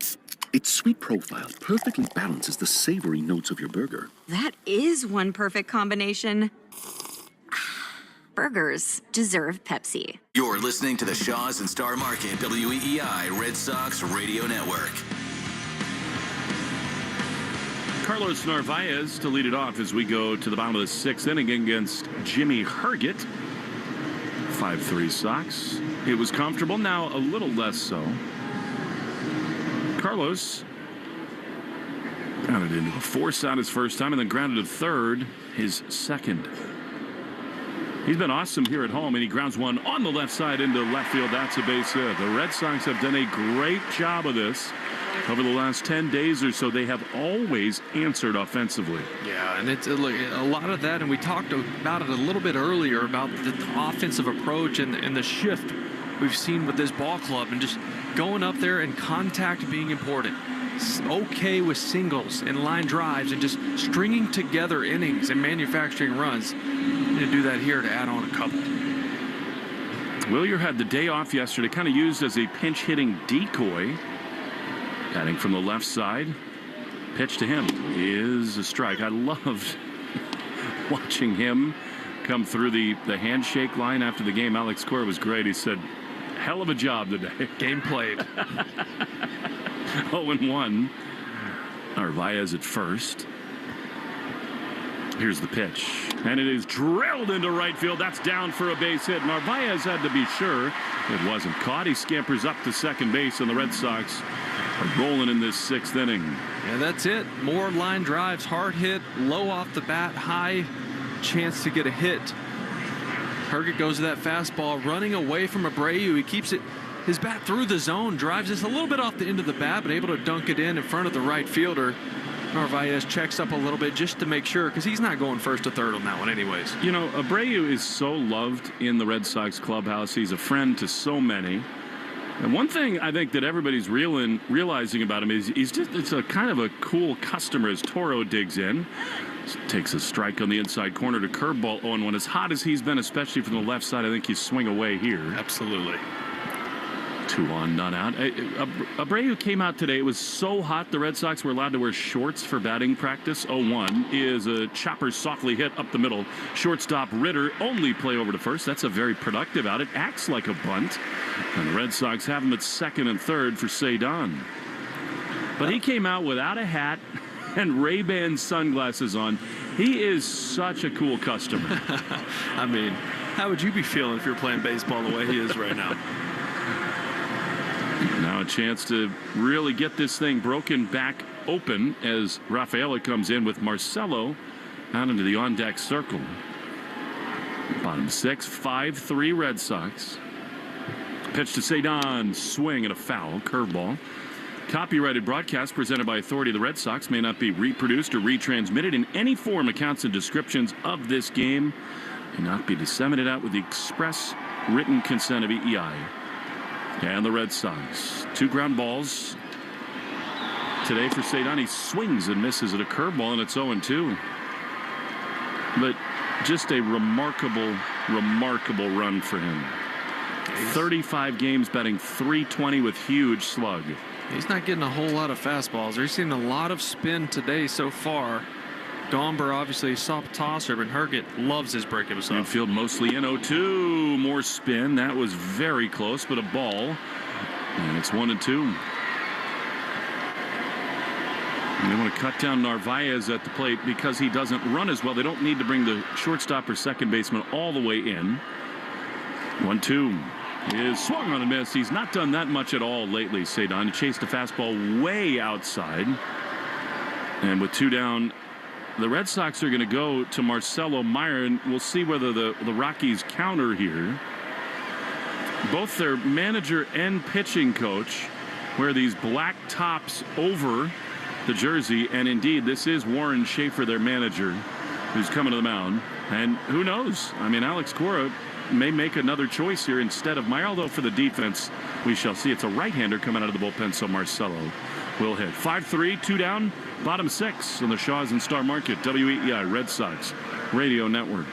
Its sweet profile perfectly balances the savory notes of your burger. That is one perfect combination. Burgers deserve Pepsi. You're listening to the Shaws and Star Market WEEI Red Sox Radio Network. Carlos Narvaez to lead it off as we go to the bottom of the sixth inning against Jimmy Herget. 5-3 Sox. It was comfortable, now a little less so. Carlos grounded into a force out his first time and then grounded to third his second. He's been awesome here at home, and he grounds one on the left side into left field. That's a base hit. The Red Sox have done a great job of this over the last 10 days or so. They have always answered offensively. Yeah, and it's a lot of that, and we talked about it a little bit earlier about the offensive approach and the shift we've seen with this ball club, and just going up there and contact being important. It's okay with singles and line drives and just stringing together innings and manufacturing runs. To do that here to add on a couple. Willier had the day off yesterday, kind of used as a pinch hitting decoy. Batting from the left side. Pitch to him is a strike. I loved watching him come through the handshake line after the game. Alex Cora was great. He said, hell of a job today. Game played. 0-1. Narvaez at first. Here's the pitch, and it is drilled into right field. That's down for a base hit. Narvaez had to be sure it wasn't caught. He scampers up to second base, and the Red Sox are rolling in this sixth inning. Yeah, that's it. More line drives, hard hit, low off the bat, high chance to get a hit. Herget goes to that fastball, running away from Abreu. He keeps it, his bat through the zone, drives this a little bit off the end of the bat, but able to dunk it in front of the right fielder. Narvaez checks up a little bit just to make sure, because he's not going first to third on that one anyways. You know, Abreu is so loved in the Red Sox clubhouse. He's a friend to so many. And one thing I think that everybody's realizing about him is it's a kind of a cool customer as Toro digs in. Takes a strike on the inside corner to curveball 0-1. As hot as he's been, especially from the left side, I think you swing away here. Absolutely. 2 on, none out. Abreu came out today. It was so hot the Red Sox were allowed to wear shorts for batting practice. 0-1 is a chopper softly hit up the middle. Shortstop Ritter only play over to first. That's a very productive out. It acts like a bunt. And the Red Sox have him at second and third for Cedon. But he came out without a hat and Ray-Ban sunglasses on. He is such a cool customer. I mean, how would you be feeling if you're playing baseball the way he is right now? Now a chance to really get this thing broken back open as Rafaela comes in with Marcelo out into the on-deck circle. Bottom six, 5-3 Red Sox. Pitch to Cedon, swing and a foul, curveball. Copyrighted broadcast presented by authority of the Red Sox may not be reproduced or retransmitted in any form. Accounts and descriptions of this game may not be disseminated out with the express written consent of EEI. And the Red Sox, 2 ground balls today for Cedon. He swings and misses at a curveball, and it's 0-2. But just a remarkable run for him. 35 games, batting .320 with huge slug. He's not getting a whole lot of fastballs. He's seen a lot of spin today so far. Gomber obviously soft tosser, but Herget loves his breakaway stuff. Infield mostly in 0-2. More spin. That was very close, but a ball. And it's 1-2. And they want to cut down Narvaez at the plate because he doesn't run as well. They don't need to bring the shortstop or second baseman all the way in. 1-2. Is swung on a miss. He's not done that much at all lately, Cedon. He chased a fastball way outside. And with 2 down, the Red Sox are going to go to Marcelo Meyer, and we'll see whether the Rockies counter here. Both their manager and pitching coach wear these black tops over the jersey, and indeed, this is Warren Schaefer, their manager, who's coming to the mound. And who knows? I mean, Alex Cora may make another choice here instead of Meyer, although for the defense, We shall see. It's a right-hander coming out of the bullpen, so Marcelo will hit. 5-3, 2 down, bottom 6 on the Shaw's and Star Market, WEEI Red Sox Radio Network.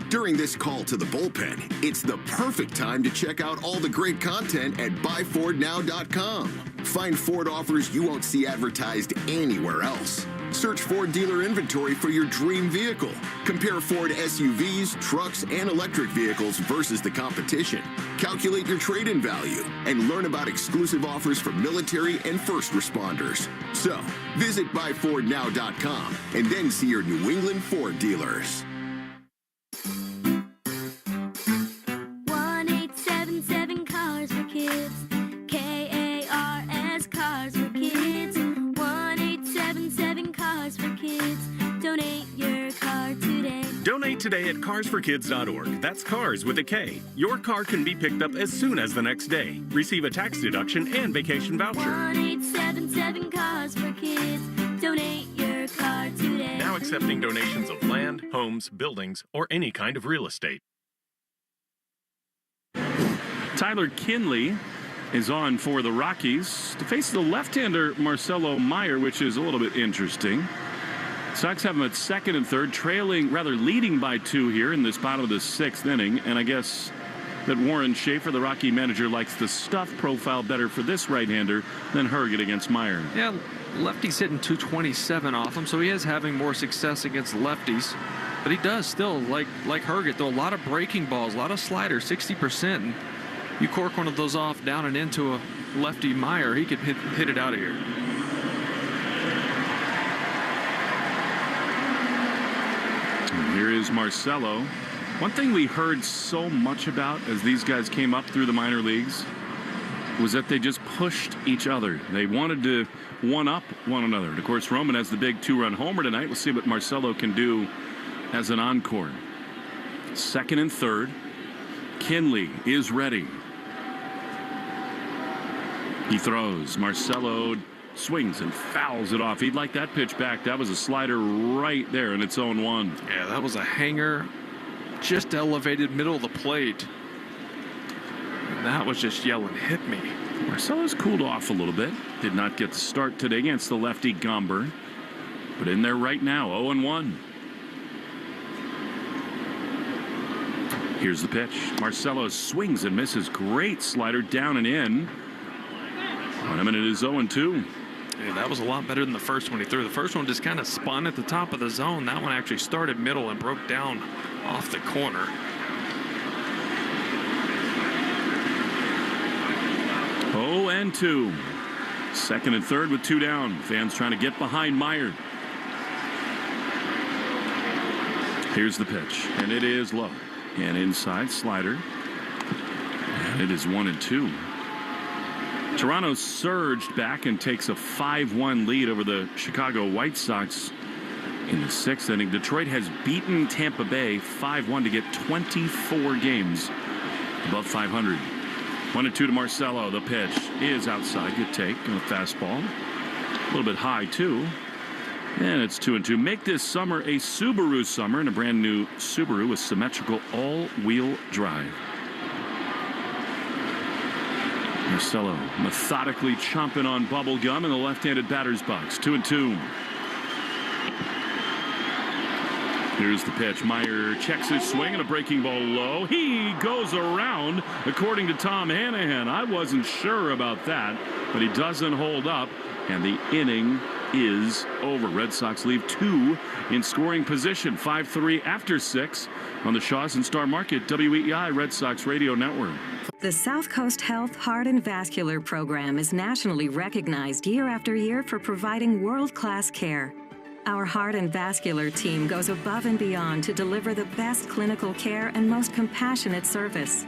During this call to the bullpen, it's the perfect time to check out all the great content at buyfordnow.com. Find Ford offers you won't see advertised anywhere else. Search Ford dealer inventory for your dream vehicle. Compare Ford SUVs, trucks, and electric vehicles versus the competition. Calculate your trade-in value and learn about exclusive offers for military and first responders. So, visit buyfordnow.com and then see your New England Ford dealers. 1-877 Cars for Kids. KARS Cars for Kids. 1-877 Cars for Kids. Donate your car today. Donate today at carsforkids.org. That's cars with a K. Your car can be picked up as soon as the next day. Receive a tax deduction and vacation voucher. 1-877 Cars for Kids. Donate your car today. Now accepting donations of land, homes, buildings, or any kind of real estate. Tyler Kinley is on for the Rockies to face the left-hander Marcelo Meyer, which is a little bit interesting. Sox have him at second and third, leading by 2 here in this bottom of the 6th inning. And I guess that Warren Schaefer, the Rocky manager, likes the stuff profile better for this right-hander than Herget against Meyer. Yeah, lefty's hitting 227 off him, so he is having more success against lefties. But he does still, like Herget, throw a lot of breaking balls, a lot of sliders, 60%. And you cork one of those off down and into a lefty Meyer, he could hit it out of here. And here is Marcelo. One thing we heard so much about as these guys came up through the minor leagues was that they just pushed each other. They wanted to one-up one another. And of course, Roman has the big 2-run homer tonight. We'll see what Marcelo can do as an encore. Second and third. Kinley is ready. He throws. Marcelo swings and fouls it off. He'd like that pitch back. That was a slider right there in its own one. Yeah, that was a hanger, just elevated middle of the plate. And that was just yelling, hit me. Marcelo's cooled off a little bit. Did not get the start today against the lefty Gomber. But in there right now, 0-1. Here's the pitch. Marcelo swings and misses. Great slider down and in. On him, and it is 0-2. Yeah, that was a lot better than the first one he threw. The first one just kind of spun at the top of the zone. That one actually started middle and broke down off the corner. Oh, and 2. Second and third with 2 down. Fans trying to get behind Meyer. Here's the pitch, and it is low. And inside slider. And it is 1-2. Toronto surged back and takes a 5-1 lead over the Chicago White Sox in the 6th inning. Detroit has beaten Tampa Bay 5-1 to get 24 games above 500. 1-2 to Marcelo. The pitch is outside. Good take on a fastball. A little bit high, too. And it's 2-2. Make this summer a Subaru summer in a brand new Subaru with symmetrical all-wheel drive. Marcelo methodically chomping on bubble gum in the left-handed batter's box. 2-2. Here's the pitch. Meyer checks his swing and a breaking ball low. He goes around, according to Tom Hanahan. I wasn't sure about that, but he doesn't hold up, and the inning is over. Red Sox leave 2 in scoring position. 5-3 after 6 on the Shaw's and Star Market, WEEI Red Sox Radio Network. The South Coast Health Heart and Vascular Program is nationally recognized year after year for providing world-class care. Our heart and vascular team goes above and beyond to deliver the best clinical care and most compassionate service.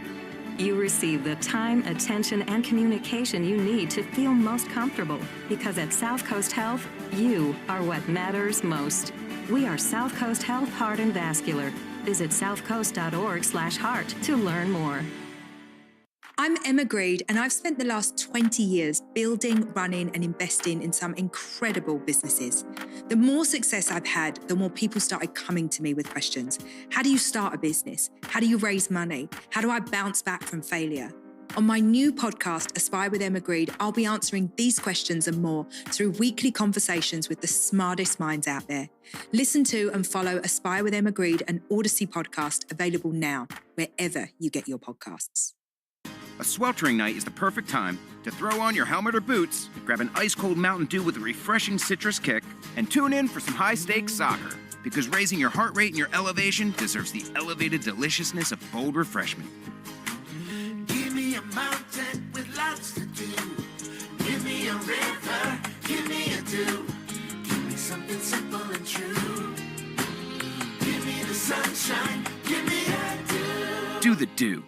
You receive the time, attention, and communication you need to feel most comfortable, because at South Coast Health, you are what matters most. We are South Coast Health Heart and Vascular. Visit southcoast.org/heart to learn more. I'm Emma Greed, and I've spent the last 20 years building, running, and investing in some incredible businesses. The more success I've had, the more people started coming to me with questions. How do you start a business? How do you raise money? How do I bounce back from failure? On my new podcast, Aspire with Emma Greed, I'll be answering these questions and more through weekly conversations with the smartest minds out there. Listen to and follow Aspire with Emma Greed, an Odyssey podcast, available now, wherever you get your podcasts. A sweltering night is the perfect time to throw on your helmet or boots, grab an ice-cold Mountain Dew with a refreshing citrus kick, and tune in for some high-stakes soccer. Because raising your heart rate and your elevation deserves the elevated deliciousness of bold refreshment. Give me a mountain with lots to do. Give me a river, give me a dew. Give me something simple and true. Give me the sunshine, give me a dew. Do the dew.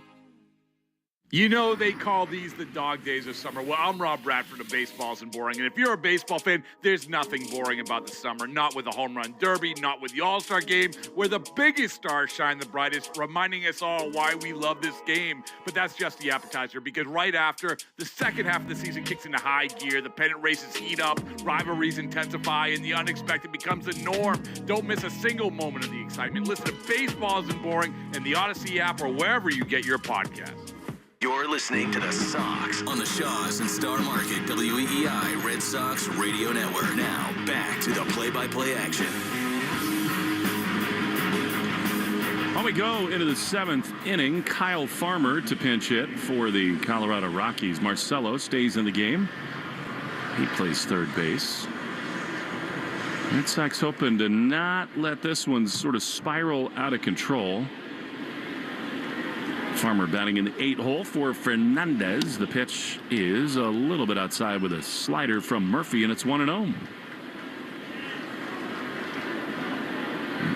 You know they call these the dog days of summer. Well, I'm Rob Bradford of Baseball Isn't Boring, and if you're a baseball fan, there's nothing boring about the summer. Not with the home run derby, not with the All-Star game, where the biggest stars shine the brightest, reminding us all why we love this game. But that's just the appetizer, because right after, the second half of the season kicks into high gear, the pennant races heat up, rivalries intensify, and the unexpected becomes the norm. Don't miss a single moment of the excitement. Listen to Baseball Isn't Boring in the Odyssey app or wherever you get your podcasts. You're listening to the Sox on the Shaws and Star Market WEEI Red Sox Radio Network. Now, back to the play-by-play action. While we go into the seventh inning, Kyle Farmer to pinch hit for the Colorado Rockies. Marcelo stays in the game. He plays third base. Red Sox hoping to not let this one sort of spiral out of control. Farmer batting in the 8 hole for Fernandez. The pitch is a little bit outside with a slider from Murphy, and it's 1-0.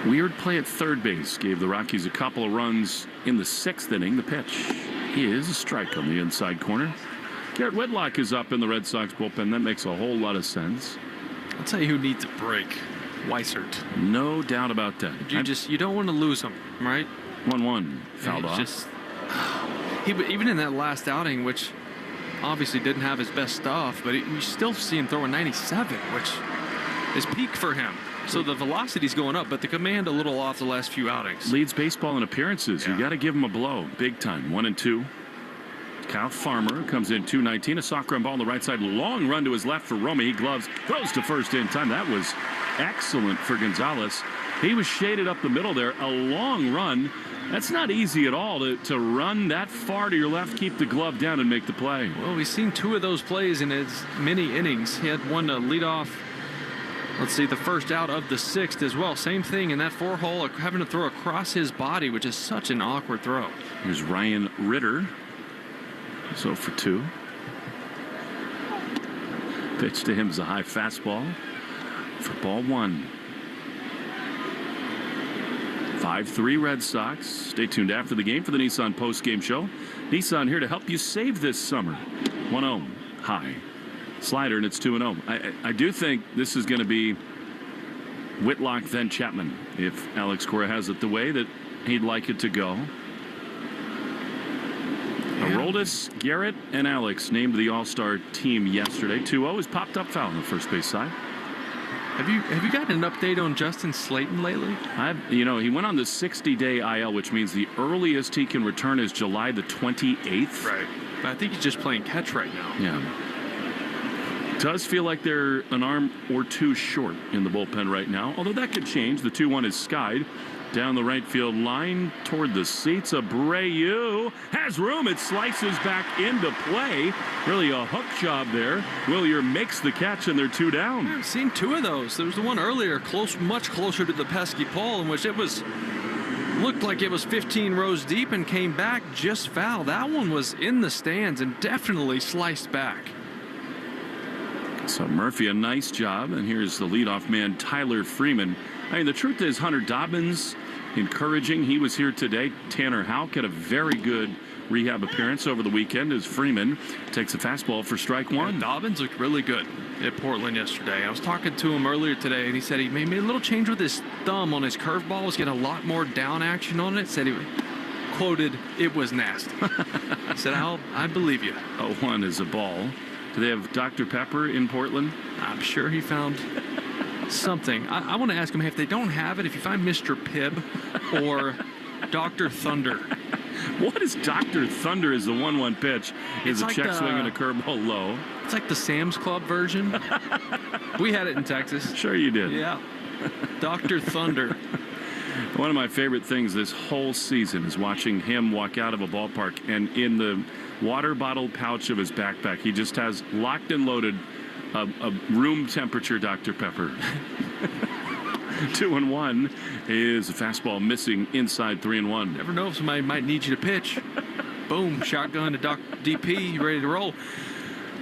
Weird play at third base gave the Rockies a couple of runs in the 6th inning. The pitch is a strike on the inside corner. Garrett Whitlock is up in the Red Sox bullpen. That makes a whole lot of sense. I'll tell you who needs a break. Weissert. No doubt about that. You don't want to lose him, right? 1-1 fouled off. Even in that last outing, which obviously didn't have his best stuff, but you still see him throwing 97, which is peak for him. So the velocity's going up, but the command a little off the last few outings. Leads baseball in appearances. Yeah. You got to give him a blow. Big time. 1-2. Kyle Farmer comes in 2-19. A soft ground ball on the right side. Long run to his left for Roma. He gloves. Throws to first in time. That was excellent for Gonzalez. He was shaded up the middle there. A long run. That's not easy at all to run that far to your left, keep the glove down, and make the play. Well, we've seen 2 of those plays in his many innings. He had one to lead off, let's see, the first out of the 6th as well. Same thing in that 4-hole, having to throw across his body, which is such an awkward throw. Here's Ryan Ritter. So for 2. Pitch to him is a high fastball for ball 1. 5-3 Red Sox. Stay tuned after the game for the Nissan post-game show. Nissan here to help you save this summer. 1-0 high slider, and it's 2-0. I do think this is going to be Whitlock then Chapman if Alex Cora has it the way that he'd like it to go. Aroldis, Garrett, and Alex named the All-Star team yesterday. 2-0 has popped up foul on the first base side. Have you gotten an update on Justin Slayton lately? He went on the 60-day IL, which means the earliest he can return is July the 28th. Right. But I think he's just playing catch right now. Yeah. Does feel like they're an arm or 2 short in the bullpen right now, although that could change. The 2-1 is skied down the right field line toward the seats. Abreu has room. It slices back into play. Really a hook job there. Willier makes the catch, and they're 2 down. I've seen 2 of those. There was the one earlier, much closer to the pesky pole, in which it looked like it was 15 rows deep and came back just foul. That one was in the stands and definitely sliced back. So Murphy, a nice job, and here's the leadoff man, Tyler Freeman. The truth is, Hunter Dobbins, encouraging. He was here today. Tanner Houck had a very good rehab appearance over the weekend as Freeman takes a fastball for strike 1. Yeah, Dobbins looked really good at Portland yesterday. I was talking to him earlier today, and he said he made a little change with his thumb on his curveball. Was getting a lot more down action on it. Said he quoted, "It was nasty." I said, I believe you. 0-1 is a ball. Do they have Dr. Pepper in Portland? I'm sure he found something. I want to ask him, if they don't have it, if you find Mr. Pibb or Dr. Thunder, What is Dr. Thunder is the 1-1 pitch. Is a like check swing and a curveball low. It's like the Sam's Club version. We had it in Texas. Sure you did. Yeah. Dr. Thunder. One of my favorite things this whole season is watching him walk out of a ballpark, and in the water bottle pouch of his backpack, he just has locked and loaded a room temperature Dr. Pepper. 2-1 is a fastball missing inside 3-1. Never know if somebody might need you to pitch. Boom, shotgun to DP, you ready to roll.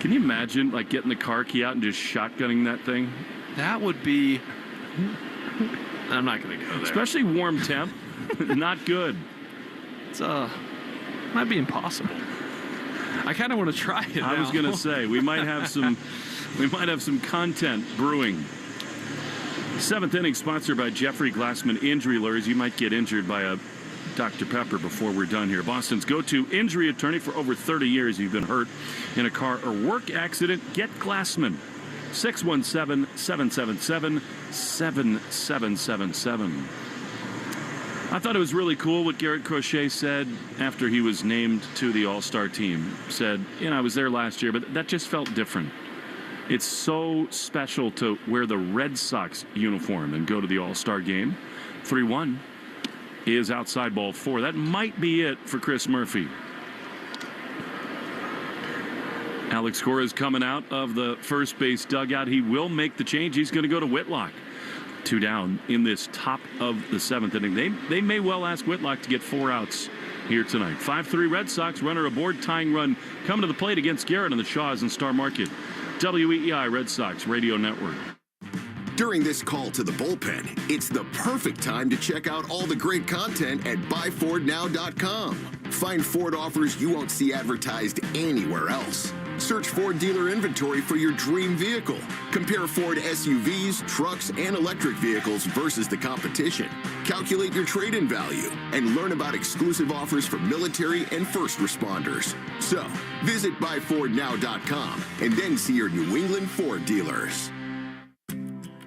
Can you imagine, like, getting the car key out and just shotgunning that thing? That would be... I'm not going to go there. Especially warm temp. Not good. It's might be impossible. I kind of want to try it now. I was going to say, we might have some content brewing. 7th inning sponsored by Jeffrey Glassman Injury Lawyers. You might get injured by a Dr. Pepper before we're done here. Boston's go-to injury attorney for over 30 years. You've been hurt in a car or work accident. Get Glassman. 617-777-7777. I thought it was really cool what Garrett Crochet said after he was named to the All-Star team. Said, I was there last year, but that just felt different. It's so special to wear the Red Sox uniform and go to the All-Star game. 3-1 is outside ball 4. That might be it for Chris Murphy. Alex Cora is coming out of the first base dugout. He will make the change. He's going to go to Whitlock. 2 down in this top of the 7th inning. They may well ask Whitlock to get 4 outs here tonight. 5-3 Red Sox, runner aboard, tying run coming to the plate against Garrett on the Shaws and Star Market. WEEI Red Sox Radio Network. During this call to the bullpen, it's the perfect time to check out all the great content at buyfordnow.com. Find Ford offers you won't see advertised anywhere else. Search Ford dealer inventory for your dream vehicle. Compare Ford SUVs, trucks, and electric vehicles versus the competition. Calculate your trade-in value and learn about exclusive offers for military and first responders. So, visit buyfordnow.com and then see your New England Ford dealers.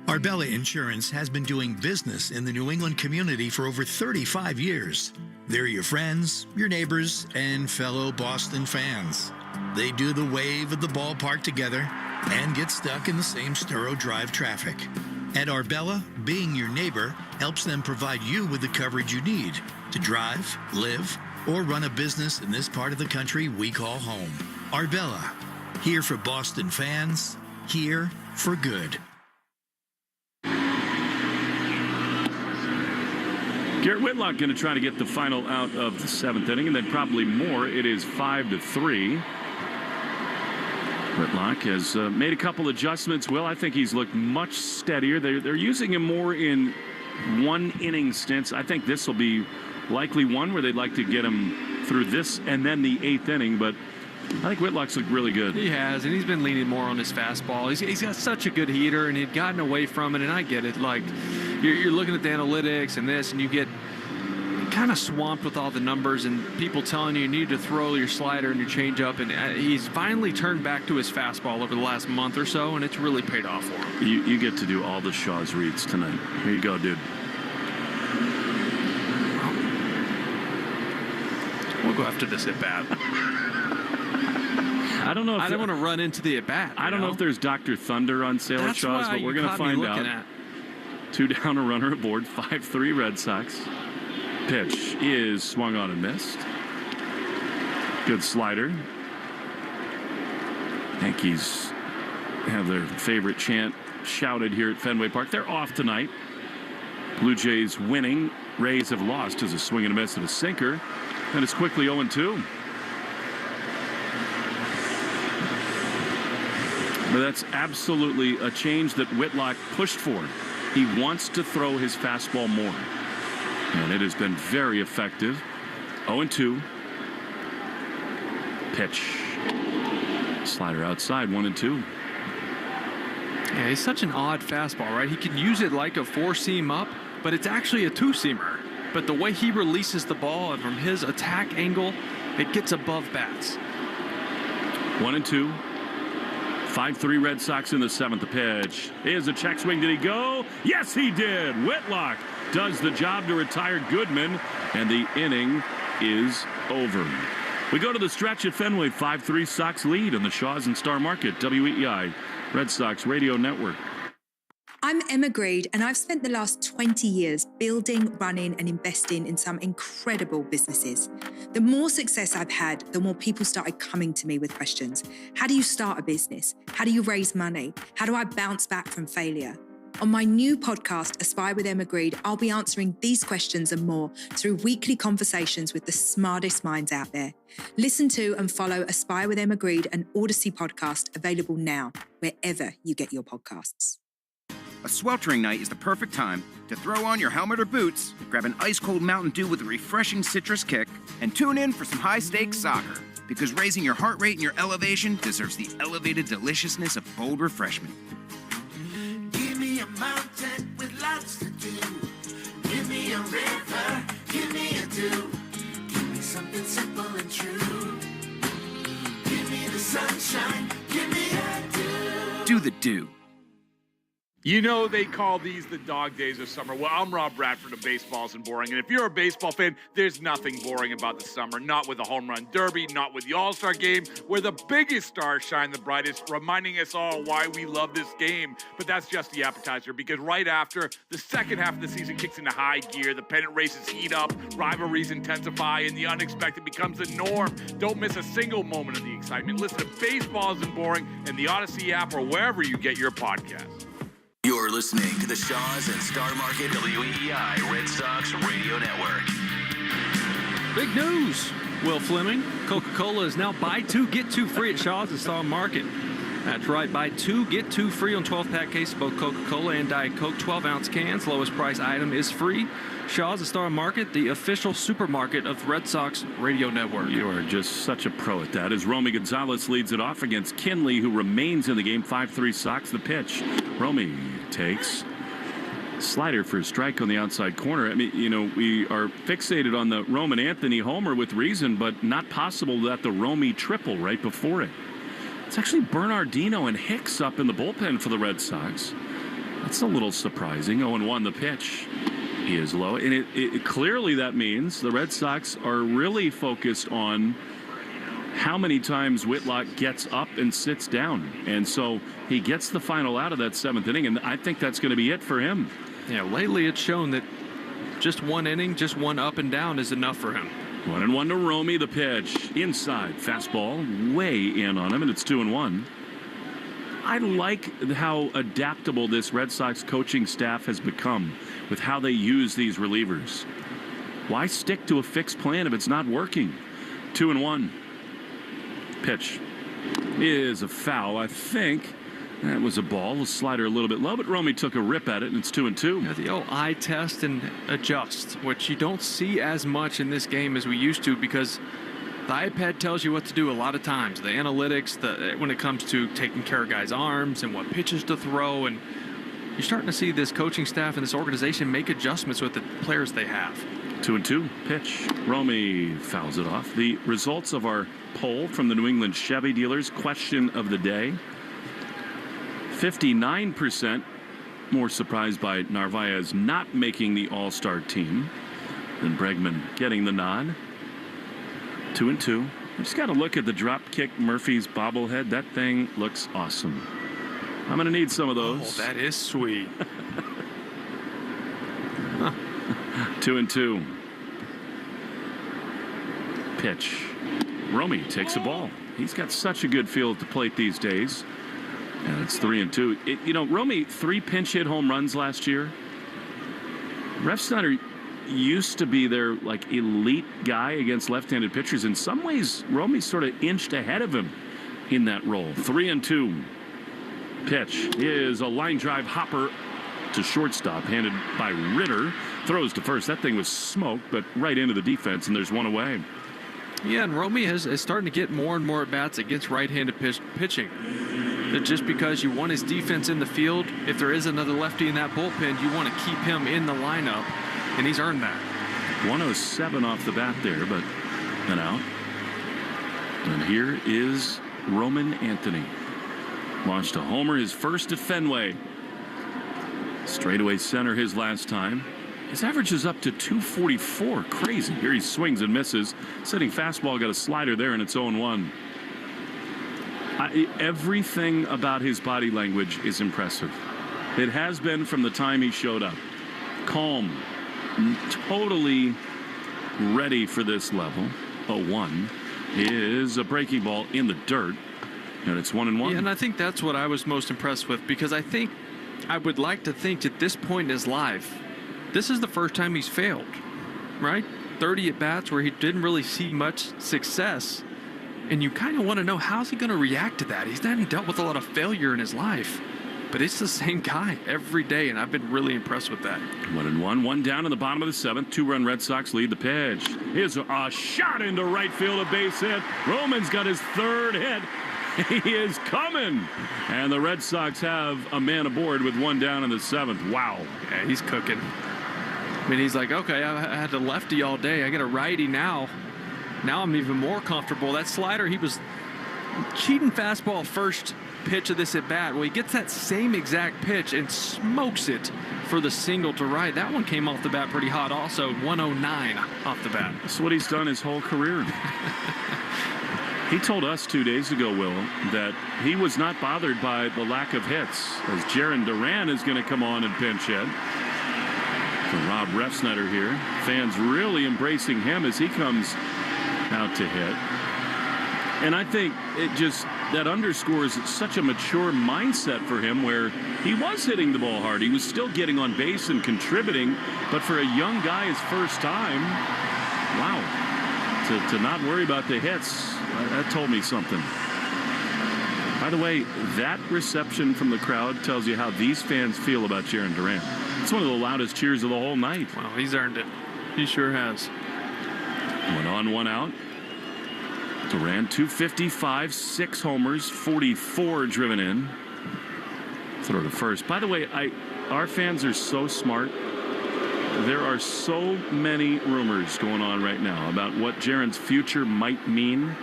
Arbella Insurance has been doing business in the New England community for over 35 years. They're your friends, your neighbors, and fellow Boston fans. They do the wave at the ballpark together and get stuck in the same Sturo Drive traffic. At Arbella, being your neighbor helps them provide you with the coverage you need to drive, live, or run a business in this part of the country we call home. Arbella, here for Boston fans, here for good. Garrett Whitlock going to try to get the final out of the 7th inning, and then probably more. It is 5-3. Whitlock has made a couple adjustments. Will, I think he's looked much steadier. They're using him more in 1-inning stints. I think this will be likely one where they'd like to get him through this and then the 8th inning, but I think Whitlock's looked really good. He has, and he's been leaning more on his fastball. He's got such a good heater, and he'd gotten away from it, and I get it. Like, you're looking at the analytics and this, and you get kind of swamped with all the numbers and people telling you need to throw your slider and your changeup, and he's finally turned back to his fastball over the last month or so, and it's really paid off for him. You get to do all the Shaw's reads tonight. Here you go, dude. We'll go after this at bat. I don't know if I don't want to run into the at bat. I don't know if there's Dr. Thunder on sale at Shaw's, but we're going to find out. 2 down, a runner aboard. 5-3 Red Sox. Pitch is swung on and missed. Good slider. Yankees have their favorite chant shouted here at Fenway Park. They're off tonight. Blue Jays winning. Rays have lost as a swing and a miss and a sinker. And it's quickly 0-2. But that's absolutely a change that Whitlock pushed for. He wants to throw his fastball more. And it has been very effective. 0-2. Pitch. Slider outside, 1-2. Yeah, he's such an odd fastball, right? He can use it like a 4-seam up, but it's actually a 2-seamer. But the way he releases the ball and from his attack angle, it gets above bats. 1-2. 5-3 Red Sox in the 7th. The pitch is a check swing. Did he go? Yes, he did. Whitlock does the job to retire Goodman, and the inning is over. We go to the stretch at Fenway. 5-3 Sox lead in the Shaws and Star Market. WEEI, Red Sox Radio Network. I'm Emma Greed, and I've spent the last 20 years building, running, and investing in some incredible businesses. The more success I've had, the more people started coming to me with questions. How do you start a business? How do you raise money? How do I bounce back from failure? On my new podcast, Aspire with Emma Greed, I'll be answering these questions and more through weekly conversations with the smartest minds out there. Listen to and follow Aspire with Emma Greed, an Odyssey podcast available now, wherever you get your podcasts. A sweltering night is the perfect time to throw on your helmet or boots, grab an ice-cold Mountain Dew with a refreshing citrus kick, and tune in for some high-stakes soccer. Because raising your heart rate and your elevation deserves the elevated deliciousness of bold refreshment. Give me a mountain with lots to do. Give me a river, give me a dew. Give me something simple and true. Give me the sunshine, give me a dew. Do the dew. You know they call these the dog days of summer. Well, I'm Rob Bradford of Baseball Isn't Boring, and if you're a baseball fan, there's nothing boring about the summer. Not with the home run derby, not with the All-Star game, where the biggest stars shine the brightest, reminding us all why we love this game. But that's just the appetizer, because right after the second half of the season kicks into high gear, the pennant races heat up, rivalries intensify, and the unexpected becomes the norm. Don't miss a single moment of the excitement. Listen to Baseball Isn't Boring and the Odyssey app or wherever you get your podcasts. You're listening to the Shaws and Star Market WEEI Red Sox Radio Network. Big news, Will Fleming. Coca-Cola is now buy two, get two free at Shaws and Star Market. That's right, buy two, get two free on 12-pack cases of both Coca-Cola and Diet Coke, 12-ounce cans. Lowest price item is free. Shaws and Star Market, the official supermarket of Red Sox Radio Network. You are just such a pro at that as Romy Gonzalez leads it off against Kinley, who remains in the game. 5-3 Sox. The pitch. Romy takes slider for a strike on the outside corner. I mean, you know, we are fixated on the Roman Anthony homer with reason, but not possible that the Romy triple right before it. It's actually Bernardino and Hicks up in the bullpen for the Red Sox. That's a little surprising. 0-1 the pitch. He is low, and it clearly that means the Red Sox are really focused on how many times Whitlock gets up and sits down. And so he gets the final out of that seventh inning, and I think that's going to be it for him. Yeah, lately it's shown that just one inning, just one up and down is enough for him. 1-1 to Romy. The pitch inside, fastball way in on him, and it's 2-1. I like how adaptable this Red Sox coaching staff has become with how they use these relievers. Why stick to a fixed plan if it's not working? 2-1. Pitch is a foul. I think that was a ball. A slider a little bit low, but Romy took a rip at it, and it's 2-2. Yeah, the old eye test and adjust, which you don't see as much in this game as we used to, because the iPad tells you what to do a lot of times. The analytics, when it comes to taking care of guys' arms and what pitches to throw, and you're starting to see this coaching staff and this organization make adjustments with the players they have. 2-2 pitch. Romy fouls it off. The results of our poll from the New England Chevy dealers, question of the day. 59% more surprised by Narvaez not making the All-Star team than Bregman getting the nod. 2-2. I just got to look at the drop kick Murphy's bobblehead. That thing looks awesome. I'm going to need some of those. Oh, that is sweet. 2-2. Pitch. Romy takes a ball. He's got such a good feel at the plate these days. And it's 3-2. You know, Romy 3 pinch hit home runs last year. Refsnyder used to be their like elite guy against left-handed pitchers. In some ways, Romy sort of inched ahead of him in that role. 3-2. Pitch is a line drive hopper to shortstop, handed by Ritter. Throws to first. That thing was smoked, but right into the defense, and there's one away. Yeah, and Romy is starting to get more and more at-bats against right-handed pitching. That just because you want his defense in the field, if there is another lefty in that bullpen, you want to keep him in the lineup, and he's earned that. 107 off the bat there, but an out. And here is Roman Anthony. Launched a homer, his first at Fenway. Straightaway center his last time. His average is up to 244. Crazy. Here he swings and misses. Sitting fastball, got a slider there, and it's 0-1. Everything about his body language is impressive. It has been from the time he showed up. Calm. Totally ready for this level. 0-1 is a breaking ball in the dirt. And it's 1-1. Yeah, and I think that's what I was most impressed with, because I would like to think at this point in his life, this is the first time he's failed, right? 30 at-bats where he didn't really see much success. And you kind of want to know, how's he going to react to that? He's not dealt with a lot of failure in his life. But it's the same guy every day, and I've been really impressed with that. 1-1, one down in the bottom of the seventh. 2-run Red Sox lead the pitch. Here's a shot into right field, a base hit. Roman's got his third hit. He is coming. And the Red Sox have a man aboard with one down in the seventh. Wow. Yeah, he's cooking. I mean, he's like, okay, I had a lefty all day. I got a righty now. Now I'm even more comfortable. That slider, he was cheating fastball first pitch of this at bat. Well, he gets that same exact pitch and smokes it for the single to right. That one came off the bat pretty hot also. 109 off the bat. That's what he's done his whole career. He told us 2 days ago, Will, that he was not bothered by the lack of hits, as Jarren Duran is going to come on and pinch hit. So Rob Refsnyder here. Fans really embracing him as he comes out to hit. And I think that underscores such a mature mindset for him, where he was hitting the ball hard. He was still getting on base and contributing. But for a young guy his first time, wow, to not worry about the hits, that told me something. By the way, that reception from the crowd tells you how these fans feel about Jarren Duran. It's one of the loudest cheers of the whole night. Wow, he's earned it. He sure has. 1 on, 1 out. Duran, 255, 6 homers, 44 driven in. Throw to first. By the way, our fans are so smart. There are so many rumors going on right now about what Jarren's future might mean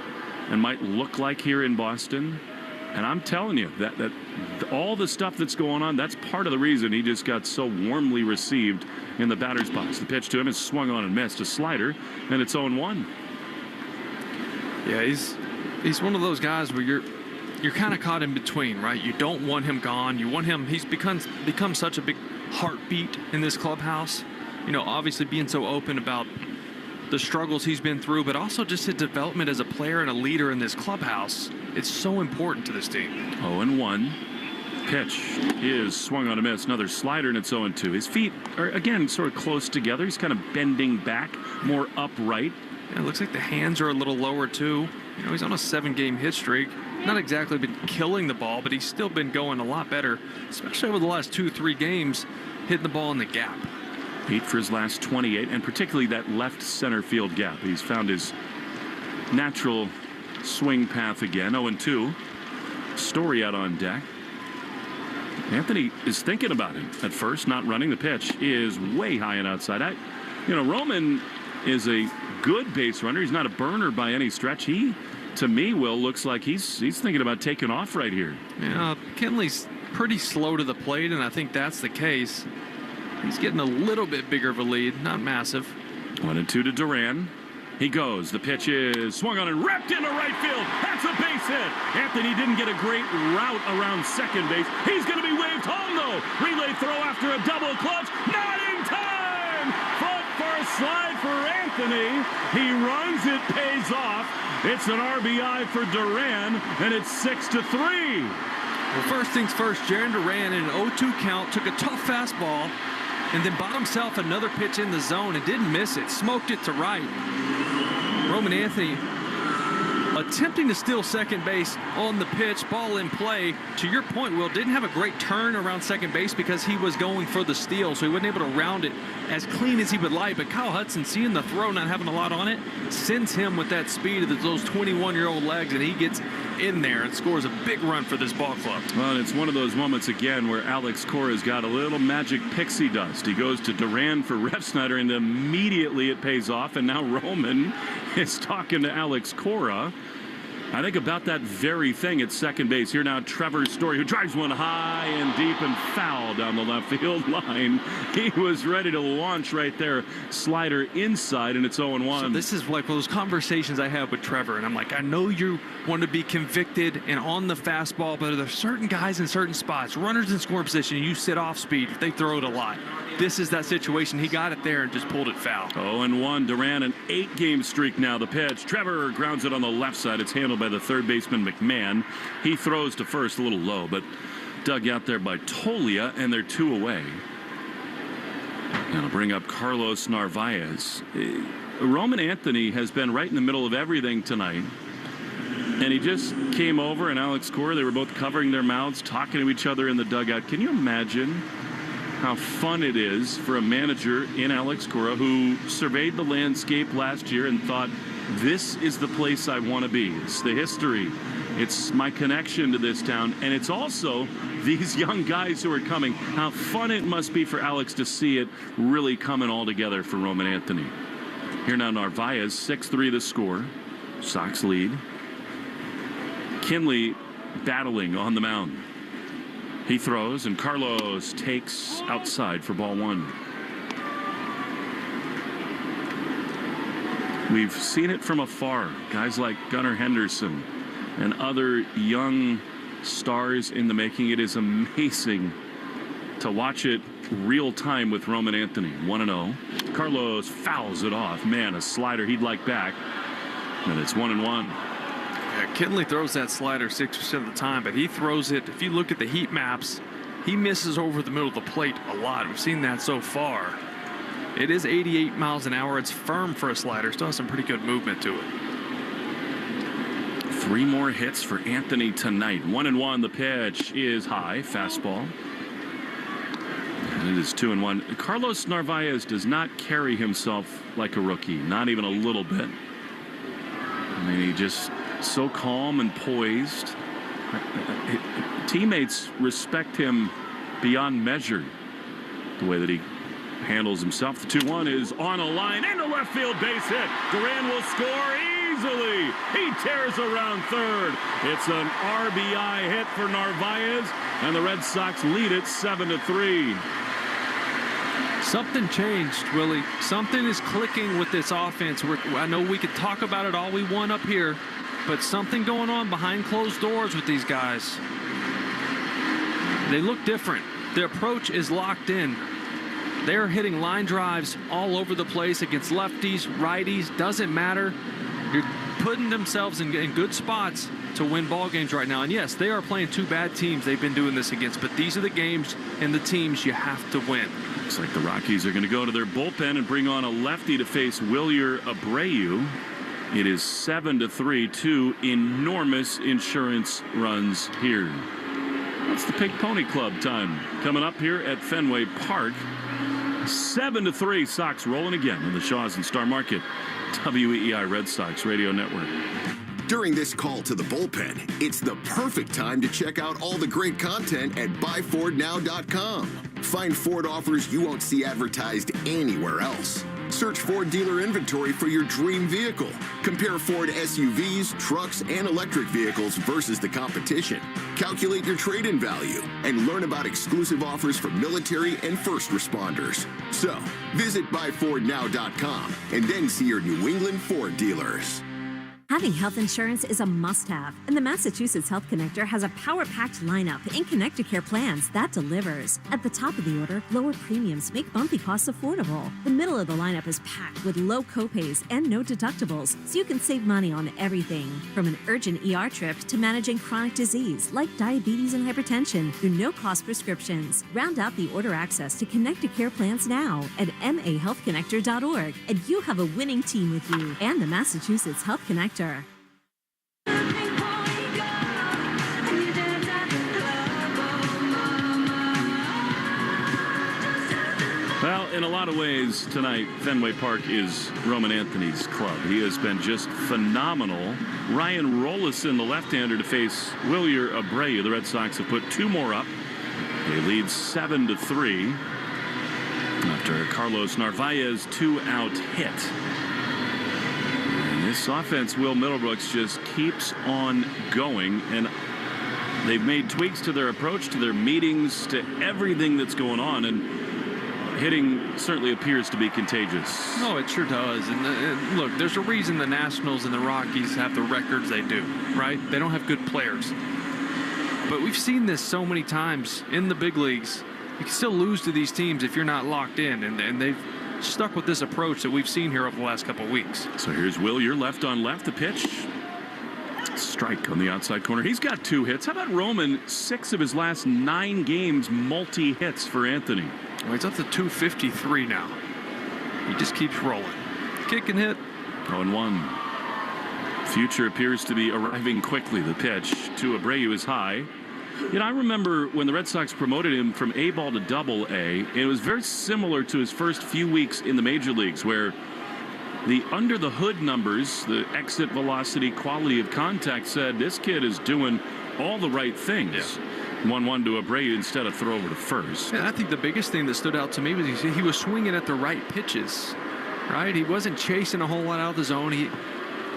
and might look like here in Boston. And I'm telling you that all the stuff that's going on, that's part of the reason he just got so warmly received in the batter's box. The pitch to him is swung on and missed, a slider, and it's 0-1. Yeah, he's one of those guys where you're kind of caught in between, right? You don't want him gone. You want him. He's become such a big heartbeat in this clubhouse. You know, obviously being so open about the struggles he's been through, but also just his development as a player and a leader in this clubhouse. It's so important to this team. 0-1. Pitch is swung on a miss. Another slider, and it's 0-2. His feet are, again, sort of close together. He's kind of bending back, more upright. Yeah, it looks like the hands are a little lower, too. You know, he's on a 7-game hit streak. Not exactly been killing the ball, but he's still been going a lot better, especially over the last 2-3 games, hitting the ball in the gap. 8 for his last 28, and particularly that left center field gap. He's found his natural swing path again. 0-2. Story out on deck. Anthony is thinking about it at first, not running. The pitch is way high and outside. Roman is a good base runner. He's not a burner by any stretch. He, to me, Will, looks like he's thinking about taking off right here. Yeah, Kenley's pretty slow to the plate, and I think that's the case. He's getting a little bit bigger of a lead, not massive. 1-2 to Duran. He goes. The pitch is swung on and ripped into right field. That's a base hit. Anthony didn't get a great route around second base. He's going to be waved home, though. Relay throw after a double clutch. Not in time. Foot first slide for Anthony. He runs. It pays off. It's an RBI for Duran, and it's 6-3. Well, first things first, Jarren Duran in an 0-2 count took a tough fastball and then bought himself another pitch in the zone and didn't miss it. Smoked it to right. Roman Anthony attempting to steal second base on the pitch, ball in play. To your point, Will, didn't have a great turn around second base because he was going for the steal, so he wasn't able to round it as clean as he would like. But Kyle Hudson, seeing the throw, not having a lot on it, sends him with that speed of those 21-year-old legs, and he gets in there and scores a big run for this ball club. Well, and it's one of those moments again where Alex Cora's got a little magic pixie dust. He goes to Duran for Refsnyder, and immediately it pays off, and now Roman is talking to Alex Cora. I think about that very thing at second base. Here now, Trevor Story, who drives one high and deep and foul down the left field line. He was ready to launch right there. Slider inside, and it's 0-1. So this is like those conversations I have with Trevor, and I'm like, I know you want to be convicted and on the fastball, but there's certain guys in certain spots, runners in scoring position, you sit off speed, they throw it a lot. This is that situation. He got it there and just pulled it foul. 0-1. Durant, an 8-game streak now. The pitch. Trevor grounds it on the left side. It's handled by the third baseman, McMahon. He throws to first a little low, but dug out there by Tolia, and they're 2 away. That'll bring up Carlos Narvaez. Roman Anthony has been right in the middle of everything tonight. And he just came over, and Alex Cora, they were both covering their mouths, talking to each other in the dugout. Can you imagine how fun it is for a manager in Alex Cora who surveyed the landscape last year and thought, this is the place I want to be. It's the history. It's my connection to this town. And it's also these young guys who are coming. How fun it must be for Alex to see it really coming all together for Roman Anthony. Here now, Narvaez, 6-3 the score. Sox lead. Kinley battling on the mound. He throws, and Carlos takes outside for ball 1. We've seen it from afar. Guys like Gunnar Henderson and other young stars in the making. It is amazing to watch it real time with Roman Anthony. 1-0. Carlos fouls it off. Man, a slider he'd like back. And it's 1-1. Yeah, Kinley throws that slider 6% of the time, but he throws it. If you look at the heat maps, he misses over the middle of the plate a lot. We've seen that so far. It is 88 miles an hour. It's firm for a slider. Still has some pretty good movement to it. 3 more hits for Anthony tonight. 1-1. The pitch is high. Fastball. And it is 2-1. Carlos Narvaez does not carry himself like a rookie. Not even a little bit. I mean, he just so calm and poised. Teammates respect him beyond measure. The way that he handles himself. The 2-1 is on a line into left field, base hit. Duran will score easily. He tears around third. It's an RBI hit for Narvaez, and the Red Sox lead it 7-3. Something changed, Willie. Something is clicking with this offense. I know we could talk about it all we want up here, but something going on behind closed doors with these guys. They look different. The approach is locked in. They're hitting line drives all over the place against lefties, righties, doesn't matter. You're putting themselves in good spots to win ball games right now. And yes, they are playing 2 bad teams they've been doing this against, but these are the games and the teams you have to win. Looks like the Rockies are going to go to their bullpen and bring on a lefty to face Wilyer Abreu. It is 7-3, 2 enormous insurance runs here. That's the Pink Pony Club time coming up here at Fenway Park. 7-3, Sox rolling again in the Shaws and Star Market WEEI Red Sox Radio Network. During this call to the bullpen, it's the perfect time to check out all the great content at buyfordnow.com. Find Ford offers you won't see advertised anywhere else. Search Ford dealer inventory for your dream vehicle. Compare Ford SUVs, trucks, and electric vehicles versus the competition. Calculate your trade-in value and learn about exclusive offers for military and first responders. So, visit buyfordnow.com and then see your New England Ford dealers. Having health insurance is a must-have, and the Massachusetts Health Connector has a power-packed lineup in Connect-to-Care plans that delivers. At the top of the order, lower premiums make bumpy costs affordable. The middle of the lineup is packed with low copays and no deductibles, so you can save money on everything, from an urgent ER trip to managing chronic disease like diabetes and hypertension through no-cost prescriptions. Round out the order access to Connect-to-Care plans now at mahealthconnector.org, and you have a winning team with you and the Massachusetts Health Connector. Well, in a lot of ways tonight, Fenway Park is Roman Anthony's club. He has been just phenomenal. Ryan Rollison, the left-hander, to face Wilyer Abreu. The Red Sox have put 2 more up. They lead 7-3 after Carlos Narvaez 2-out hit. This offense, Will Middlebrooks, just keeps on going, and they've made tweaks to their approach, to their meetings, to everything that's going on, and hitting certainly appears to be contagious. No, it sure does. And look, there's a reason the Nationals and the Rockies have the records they do, right? They don't have good players. But we've seen this so many times in the big leagues. You can still lose to these teams if you're not locked in, and they've stuck with this approach that we've seen here over the last couple of weeks. So here's Will, you're left on left, the pitch. Strike on the outside corner. He's got 2 hits. How about Roman? 6 of his last 9 games, multi-hits for Anthony. Well, he's up to 253 now. He just keeps rolling. Kick and hit. 0-1. Future appears to be arriving quickly. The pitch to Abreu is high. You know, I remember when the Red Sox promoted him from A-ball to Double-A, and it was very similar to his first few weeks in the major leagues, where the under-the-hood numbers, the exit velocity, quality of contact said this kid is doing all the right things. 1-1 to Abreu instead of throw over to first. And I think the biggest thing that stood out to me was he was swinging at the right pitches, right? He wasn't chasing a whole lot out of the zone. He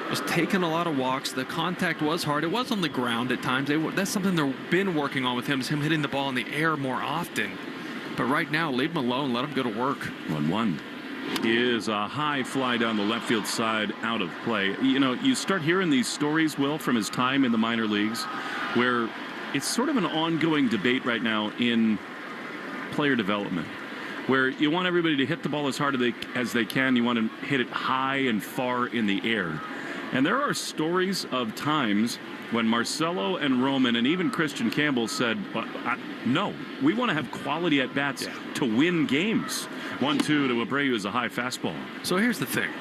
was taking a lot of walks. The contact was hard. It was on the ground at times. That's something they've been working on with him, is him hitting the ball in the air more often. But right now, leave him alone. Let him go to work. 1-1 is a high fly down the left field side, out of play. You know, you start hearing these stories, Will, from his time in the minor leagues, where it's sort of an ongoing debate right now in player development, where you want everybody to hit the ball as hard as they can. You want to hit it high and far in the air. And there are stories of times when Marcelo and Roman and even Christian Campbell said, no, we want to have quality at-bats to win games. 1-2 to Abreu is a high fastball. So here's the thing.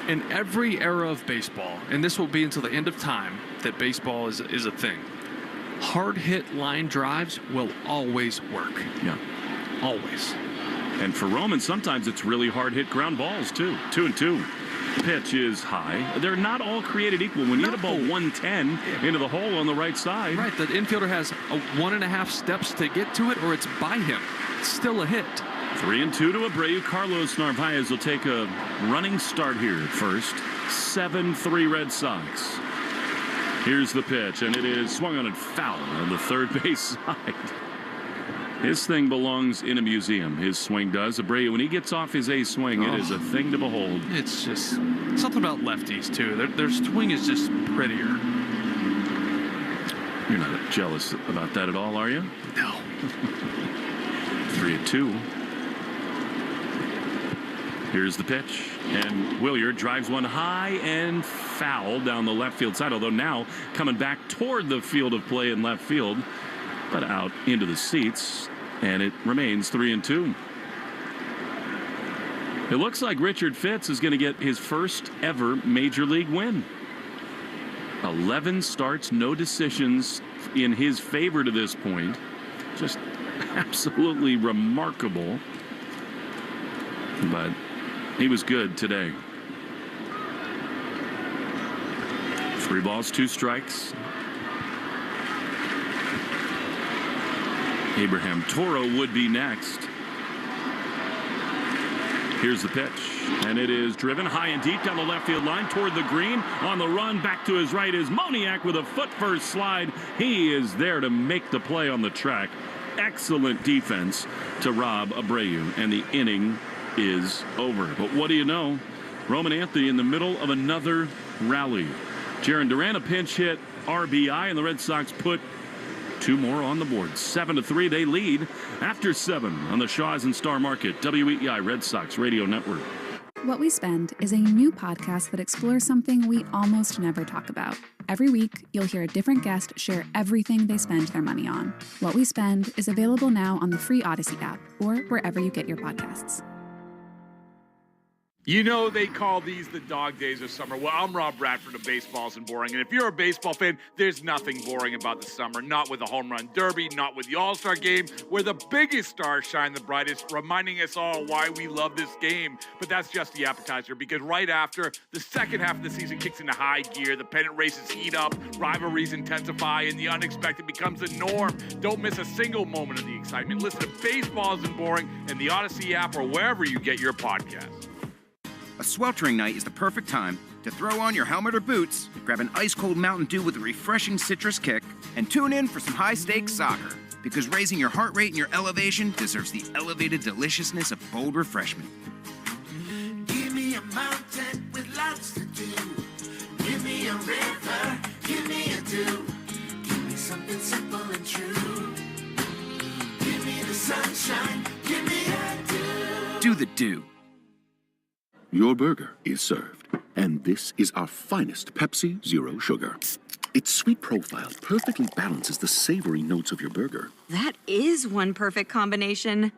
In every era of baseball, and this will be until the end of time that baseball is a thing, hard-hit line drives will always work. Yeah. Always. And for Roman, sometimes it's really hard-hit ground balls, too. 2-2. Pitch is high. They're not all created equal. When you hit a ball 110 into the hole on the right side. Right, the infielder has 1.5 steps to get to it, or it's by him. It's still a hit. 3-2 to Abreu. Carlos Narvaez will take a running start here at first. 7-3 Red Sox. Here's the pitch, and it is swung on and foul on the third base side. His thing belongs in a museum. His swing does. Abreu, when he gets off his A swing, it is a thing to behold. It's just something about lefties, too. Their swing is just prettier. You're not jealous about that at all, are you? No. 3-2. Here's the pitch. And Williard drives one high and foul down the left field side, although now coming back toward the field of play in left field, but out into the seats. And it remains 3-2. It looks like Richard Fitz is going to get his first ever major league win. 11 starts, no decisions in his favor to this point. Just absolutely remarkable. But he was good today. 3 balls, 2 strikes. Abraham Toro would be next. Here's the pitch, and it is driven high and deep down the left field line toward the green. On the run, back to his right is Moniak with a foot-first slide. He is there to make the play on the track. Excellent defense to rob Abreu, and the inning is over. But what do you know? Roman Anthony in the middle of another rally. Jarren Duran, a pinch hit RBI, and the Red Sox put 2 more on the board. 7-3, they lead after 7 on the Shaw's and Star Market, WEEI Red Sox Radio Network. What We Spend is a new podcast that explores something we almost never talk about. Every week, you'll hear a different guest share everything they spend their money on. What We Spend is available now on the free Odyssey app or wherever you get your podcasts. You know they call these the dog days of summer. Well, I'm Rob Bradford of Baseball Isn't Boring. And if you're a baseball fan, there's nothing boring about the summer. Not with the home run derby, not with the All-Star game, where the biggest stars shine the brightest, reminding us all why we love this game. But that's just the appetizer, because right after, the second half of the season kicks into high gear, the pennant races heat up, rivalries intensify, and the unexpected becomes the norm. Don't miss a single moment of the excitement. Listen to Baseball Isn't Boring and the Odyssey app or wherever you get your podcasts. A sweltering night is the perfect time to throw on your helmet or boots, grab an ice-cold Mountain Dew with a refreshing citrus kick, and tune in for some high-stakes soccer. Because raising your heart rate and your elevation deserves the elevated deliciousness of bold refreshment. Give me a mountain with lots to do. Give me a river, give me a dew. Give me something simple and true. Give me the sunshine, give me a dew. Do the dew. Your burger is served, and this is our finest Pepsi Zero Sugar. Its sweet profile perfectly balances the savory notes of your burger. That is one perfect combination.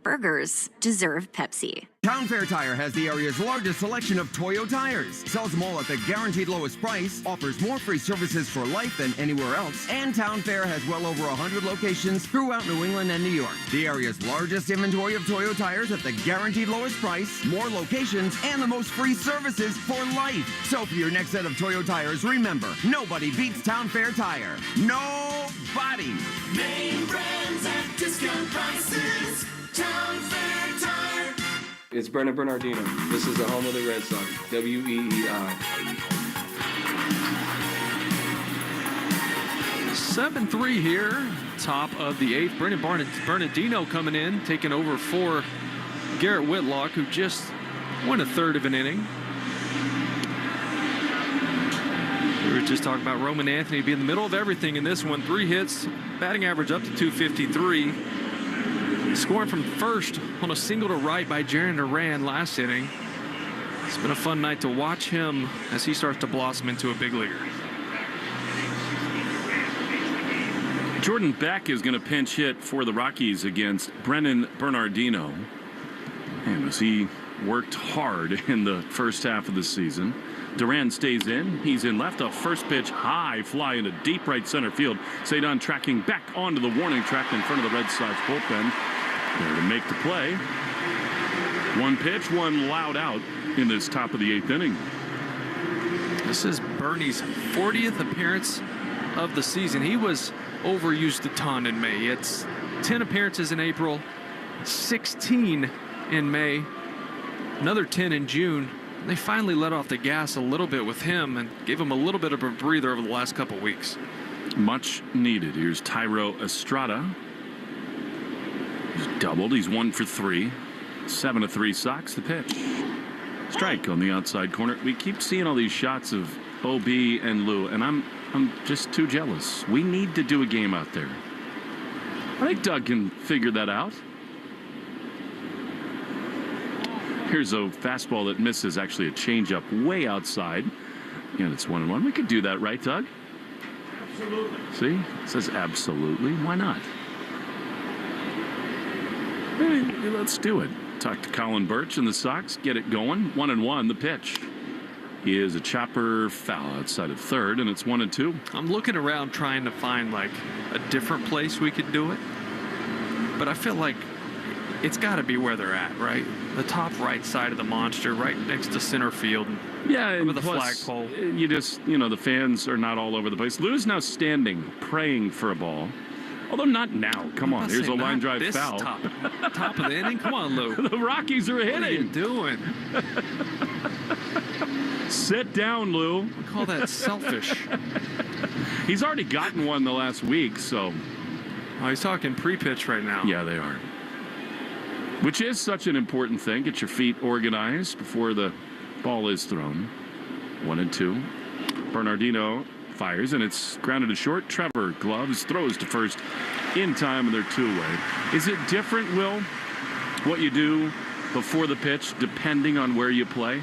Burgers deserve Pepsi. Town Fair Tire has the area's largest selection of Toyo tires, sells them all at the guaranteed lowest price, offers more free services for life than anywhere else, and Town Fair has well over 100 locations throughout New England and New York. The area's largest inventory of Toyo tires at the guaranteed lowest price, more locations, and the most free services for life. So for your next set of Toyo tires, remember, nobody beats Town Fair Tire. Nobody! Name brands at discount prices. Town Fair Tire. It's Brennan Bernardino. This is the home of the Red Sox, WEEI. 7-3 here, top of the 8th. Brennan Bernardino coming in, taking over for Garrett Whitlock, who just went a third of an inning. We were just talking about Roman Anthony being in the middle of everything in this one. 3 hits, batting average up to 253. Scoring from first on a single to right by Jaron Duran last inning. It's been a fun night to watch him as he starts to blossom into a big leaguer. Jordan Beck is going to pinch hit for the Rockies against Brennan Bernardino. And as he worked hard in the first half of the season, Duran stays in. He's in left. A first pitch high fly into deep right center field. Cedon tracking back onto the warning track in front of the Red Sox bullpen. There to make the play. One pitch, one loud out in this top of the 8th inning. This is Bernie's 40th appearance of the season. He was overused a ton in May. It's 10 appearances in April, 16 in May, another 10 in June. They finally let off the gas a little bit with him and gave him a little bit of a breather over the last couple weeks. Much needed. Here's Tyro Estrada. He's doubled. He's 1 for 3. 7-3 Sox. The pitch. Strike on the outside corner. We keep seeing all these shots of OB and Lou, and I'm just too jealous. We need to do a game out there. I think Doug can figure that out. Here's a fastball that misses, actually a changeup way outside. And it's 1-1. We could do that, right, Doug? Absolutely. See? It says absolutely. Why not? Hey, let's do it. Talk to Colin Birch and the Sox. Get it going. 1-1. The pitch is a chopper foul outside of third, and it's 1-2. I'm looking around trying to find like a different place we could do it. But I feel like it's got to be where they're at, right? The top right side of the monster, right next to center field. Yeah, and with the plus, flagpole. You just, the fans are not all over the place. Lou's now standing, praying for a ball. Although not now. Come on, here's a line drive foul. Top of the inning. Come on, Lou. The Rockies are hitting. What are you doing? Sit down, Lou. I call that selfish. He's already gotten one the last week, so. Oh, he's talking pre-pitch right now. Yeah, they are. Which is such an important thing. Get your feet organized before the ball is thrown. 1-2. Bernardino fires, and it's grounded to short. Trevor gloves, throws to first in time, and they're 2-away. Is it different, Will, what you do before the pitch, depending on where you play?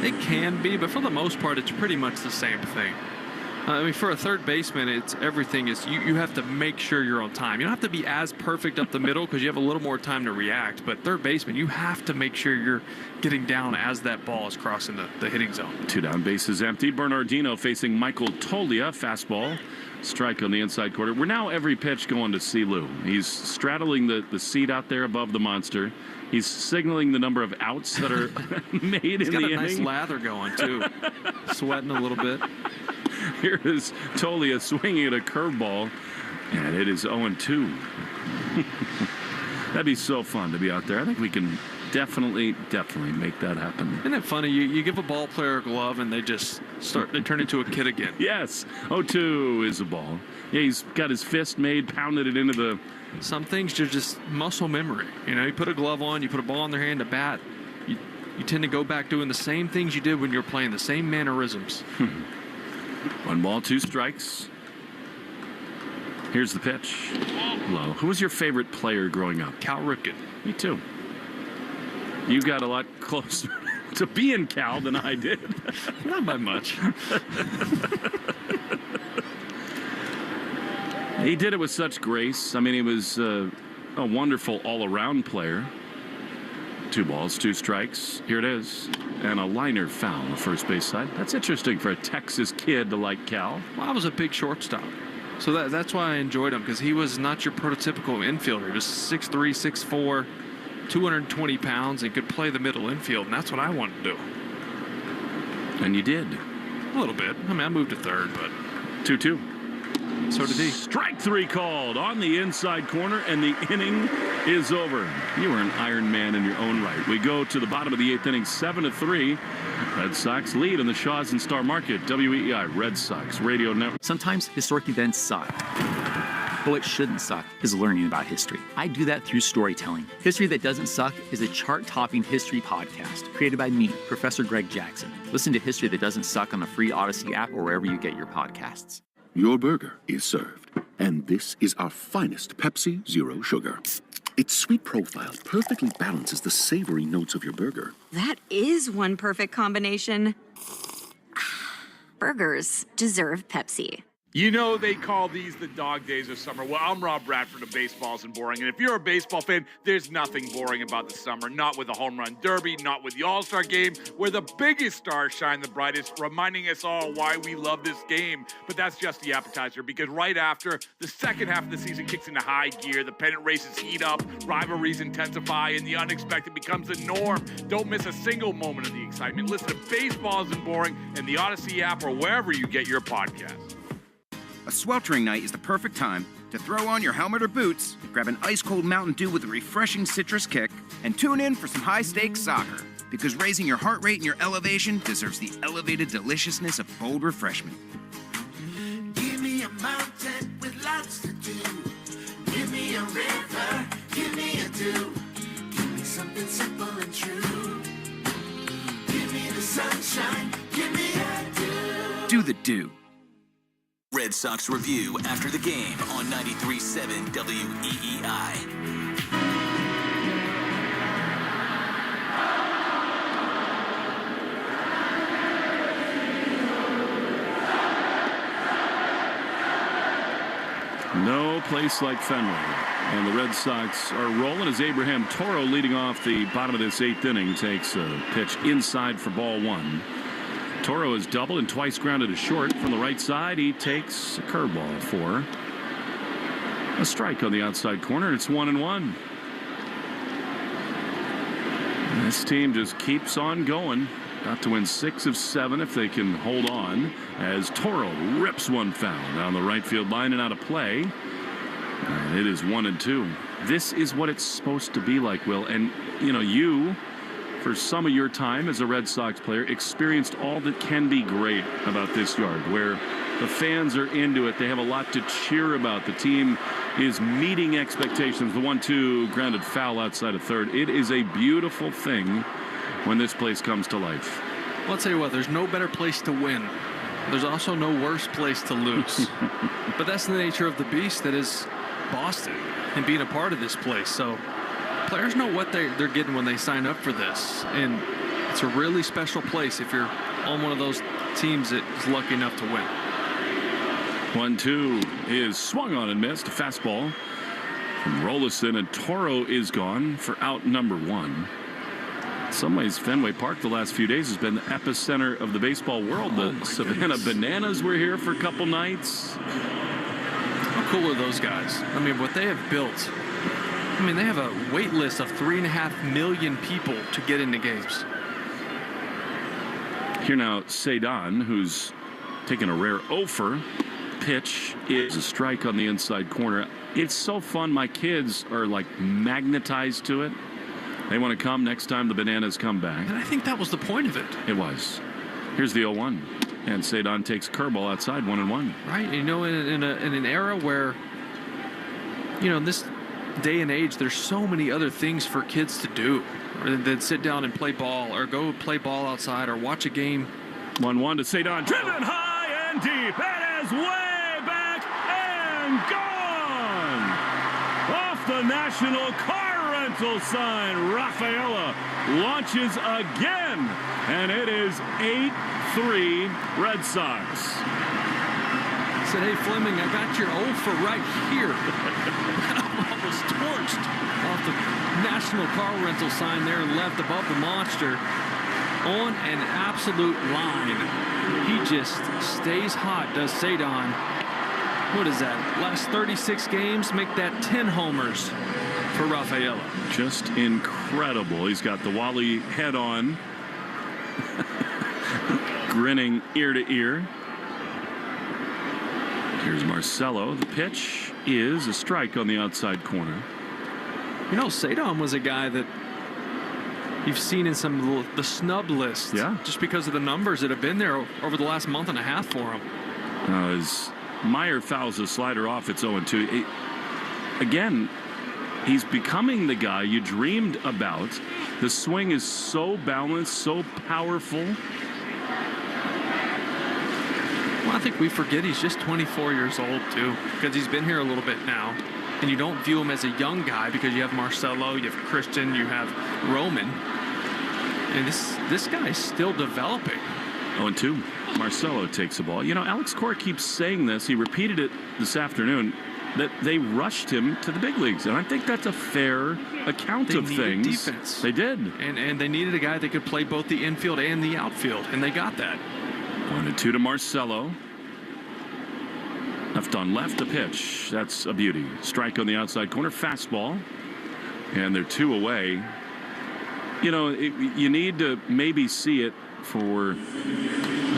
It can be, but for the most part, it's pretty much the same thing. I mean, for a third baseman, everything is you have to make sure you're on time. You don't have to be as perfect up the middle because you have a little more time to react. But third baseman, you have to make sure you're getting down as that ball is crossing the hitting zone. 2 down, bases empty. Bernardino facing Michael Tolia. Fastball. Strike on the inside corner. We're now every pitch going to see Lou. He's straddling the seat out there above the monster. He's signaling the number of outs that are made in the inning. He's got a nice lather going, too. Sweating a little bit. Here is Tolia swinging at a curveball, and it is 0-2. That'd be so fun to be out there. I think we can definitely make that happen. Isn't it funny? You give a ball player a glove and they turn into a kid again. Yes. 0-2 is a ball. Yeah, he's got his fist made, pounded it into the... Some things are just muscle memory. You put a glove on, you put a ball in their hand, a bat. You tend to go back doing the same things you did when you were playing, the same mannerisms. 1 ball, 2 strikes. Here's the pitch. Low. Who was your favorite player growing up? Cal Ripken. Me too. You got a lot closer to being Cal than I did. Not by much. He did it with such grace. I mean, he was a wonderful all-around player. 2 balls, 2 strikes. Here it is. And a liner foul on the first base side. That's interesting for a Texas kid to like Cal. Well, I was a big shortstop. So that's why I enjoyed him, because he was not your prototypical infielder. He was 6'3", 6'4", 220 pounds, and could play the middle infield, and that's what I wanted to do. And you did. A little bit. I mean, I moved to third, but... 2-2. So did he. Strike 3 called on the inside corner, and the inning is over. You were an Iron Man in your own right. We go to the bottom of the 8th inning, 7-3. Red Sox lead in the Shaw's and Star Market. WEEI Red Sox Radio Network. Sometimes historic events suck. But what shouldn't suck is learning about history. I do that through storytelling. History That Doesn't Suck is a chart-topping history podcast created by me, Professor Greg Jackson. Listen to History That Doesn't Suck on the free Odyssey app or wherever you get your podcasts. Your burger is served. And this is our finest Pepsi Zero Sugar. Its sweet profile perfectly balances the savory notes of your burger. That is one perfect combination. Burgers deserve Pepsi. You know they call these the dog days of summer. Well, I'm Rob Bradford of Baseball Isn't Boring, and if you're a baseball fan, there's nothing boring about the summer. Not with the home run derby, not with the All-Star game, where the biggest stars shine the brightest, reminding us all why we love this game. But that's just the appetizer, because right after, the second half of the season kicks into high gear, the pennant races heat up, rivalries intensify, and the unexpected becomes the norm. Don't miss a single moment of the excitement. Listen to Baseball Isn't Boring and the Odyssey app or wherever you get your podcasts. A sweltering night is the perfect time to throw on your helmet or boots, grab an ice-cold Mountain Dew with a refreshing citrus kick, and tune in for some high-stakes soccer. Because raising your heart rate and your elevation deserves the elevated deliciousness of bold refreshment. Give me a mountain with lots to do. Give me a river, give me a dew. Give me something simple and true. Give me the sunshine, give me a dew. Do the dew. Red Sox Review after the game on 93.7 WEEI. No place like Fenway. And the Red Sox are rolling as Abraham Toro, leading off the bottom of this 8th inning, takes a pitch inside for ball 1. Toro has doubled and twice grounded to short. From the right side, he takes a curveball for a strike on the outside corner, and it's 1-1. This team just keeps on going. Got to win 6 of 7 if they can hold on, as Toro rips one foul down the right field line and out of play. And it is 1-2. This is what it's supposed to be like, Will. And, you, for some of your time as a Red Sox player, experienced all that can be great about this yard, where the fans are into it. They have a lot to cheer about. The team is meeting expectations. The 1-2 grounded foul outside of third. It is a beautiful thing when this place comes to life. Well, I'll tell you what, there's no better place to win. There's also no worse place to lose. But that's the nature of the beast that is Boston and being a part of this place. So players know what they're getting when they sign up for this. And it's a really special place if you're on one of those teams that is lucky enough to win. 1-2 is swung on and missed. A fastball from Rollison, and Toro is gone for out number 1. In some ways, Fenway Park the last few days has been the epicenter of the baseball world. The Savannah Bananas were here for a couple nights. How cool are those guys? I mean, what they have built. I mean, they have a wait list of 3.5 million people to get into games. Here now, Cedon, who's taking a rare offer. Pitch is a strike on the inside corner. It's so fun. My kids are like magnetized to it. They want to come next time the Bananas come back. And I think that was the point of it. It was. Here's the 0-1. And Cedon takes curveball outside, 1-1. Right. In an era where, in this day and age, there's so many other things for kids to do than sit down and play ball or go play ball outside or watch a game. 1-1 to Cedon. Driven high and deep. It is way back and gone. Off the national car rental sign, Rafaela launches again. And it is 8-3 Red Sox. Said, hey, Fleming, I got your 0 for right here. I was torched off the national car rental sign there and left above the monster on an absolute line. He just stays hot, does Cedon. What is that? Last 36 games make that 10 homers for Rafaela. Just incredible. He's got the Wally head on. Grinning ear to ear. Here's Marcelo. The pitch is a strike on the outside corner. Cedon was a guy that you've seen in some of the snub lists. Yeah. Just because of the numbers that have been there over the last month and a half for him. As Meyer fouls a slider off, it's 0-2. Again, he's becoming the guy you dreamed about. The swing is so balanced, so powerful. Well, I think we forget he's just 24 years old, too, because he's been here a little bit now. And you don't view him as a young guy because you have Marcelo, you have Christian, you have Roman. And this guy's still developing. 0-2. Marcelo takes the ball. Alex Cora keeps saying this. He repeated it this afternoon, that they rushed him to the big leagues. And I think that's a fair account of things. They needed defense. They did. And they needed a guy that could play both the infield and the outfield. And they got that. 1-2 to Marcelo. Left on left, a pitch. That's a beauty. Strike on the outside corner. Fastball. And they're 2 away. You need to maybe see it for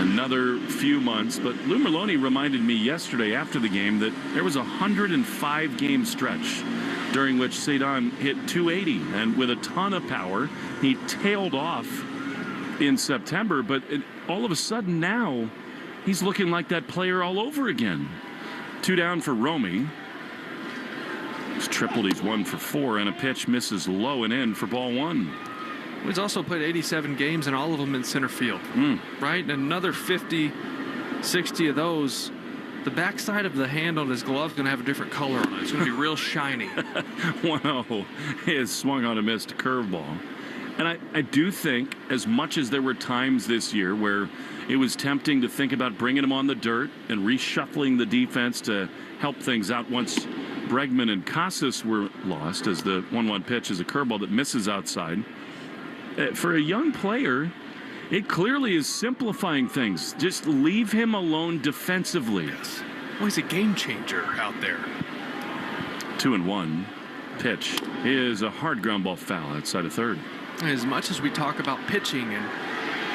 another few months. But Lou Merloni reminded me yesterday after the game that there was a 105-game stretch during which Cedon hit 280. And with a ton of power, he tailed off in September. But all of a sudden now, he's looking like that player all over again. 2 down for Romy. He's tripled. He's 1 for 4, and a pitch misses low and in for ball 1. He's also played 87 games, and all of them in center field. Right? And another 50, 60 of those. The backside of the hand on his glove is going to have a different color on it. It's going to be real shiny. 1-0 is swung on a missed curveball. And I do think, as much as there were times this year where it was tempting to think about bringing him on the dirt and reshuffling the defense to help things out once Bregman and Casas were lost, as the 1-1 pitch is a curveball that misses outside. For a young player, it clearly is simplifying things. Just leave him alone defensively. Yes. Well, he's a game changer out there. 2-1. Pitch is a hard ground ball foul outside of third. As much as we talk about pitching and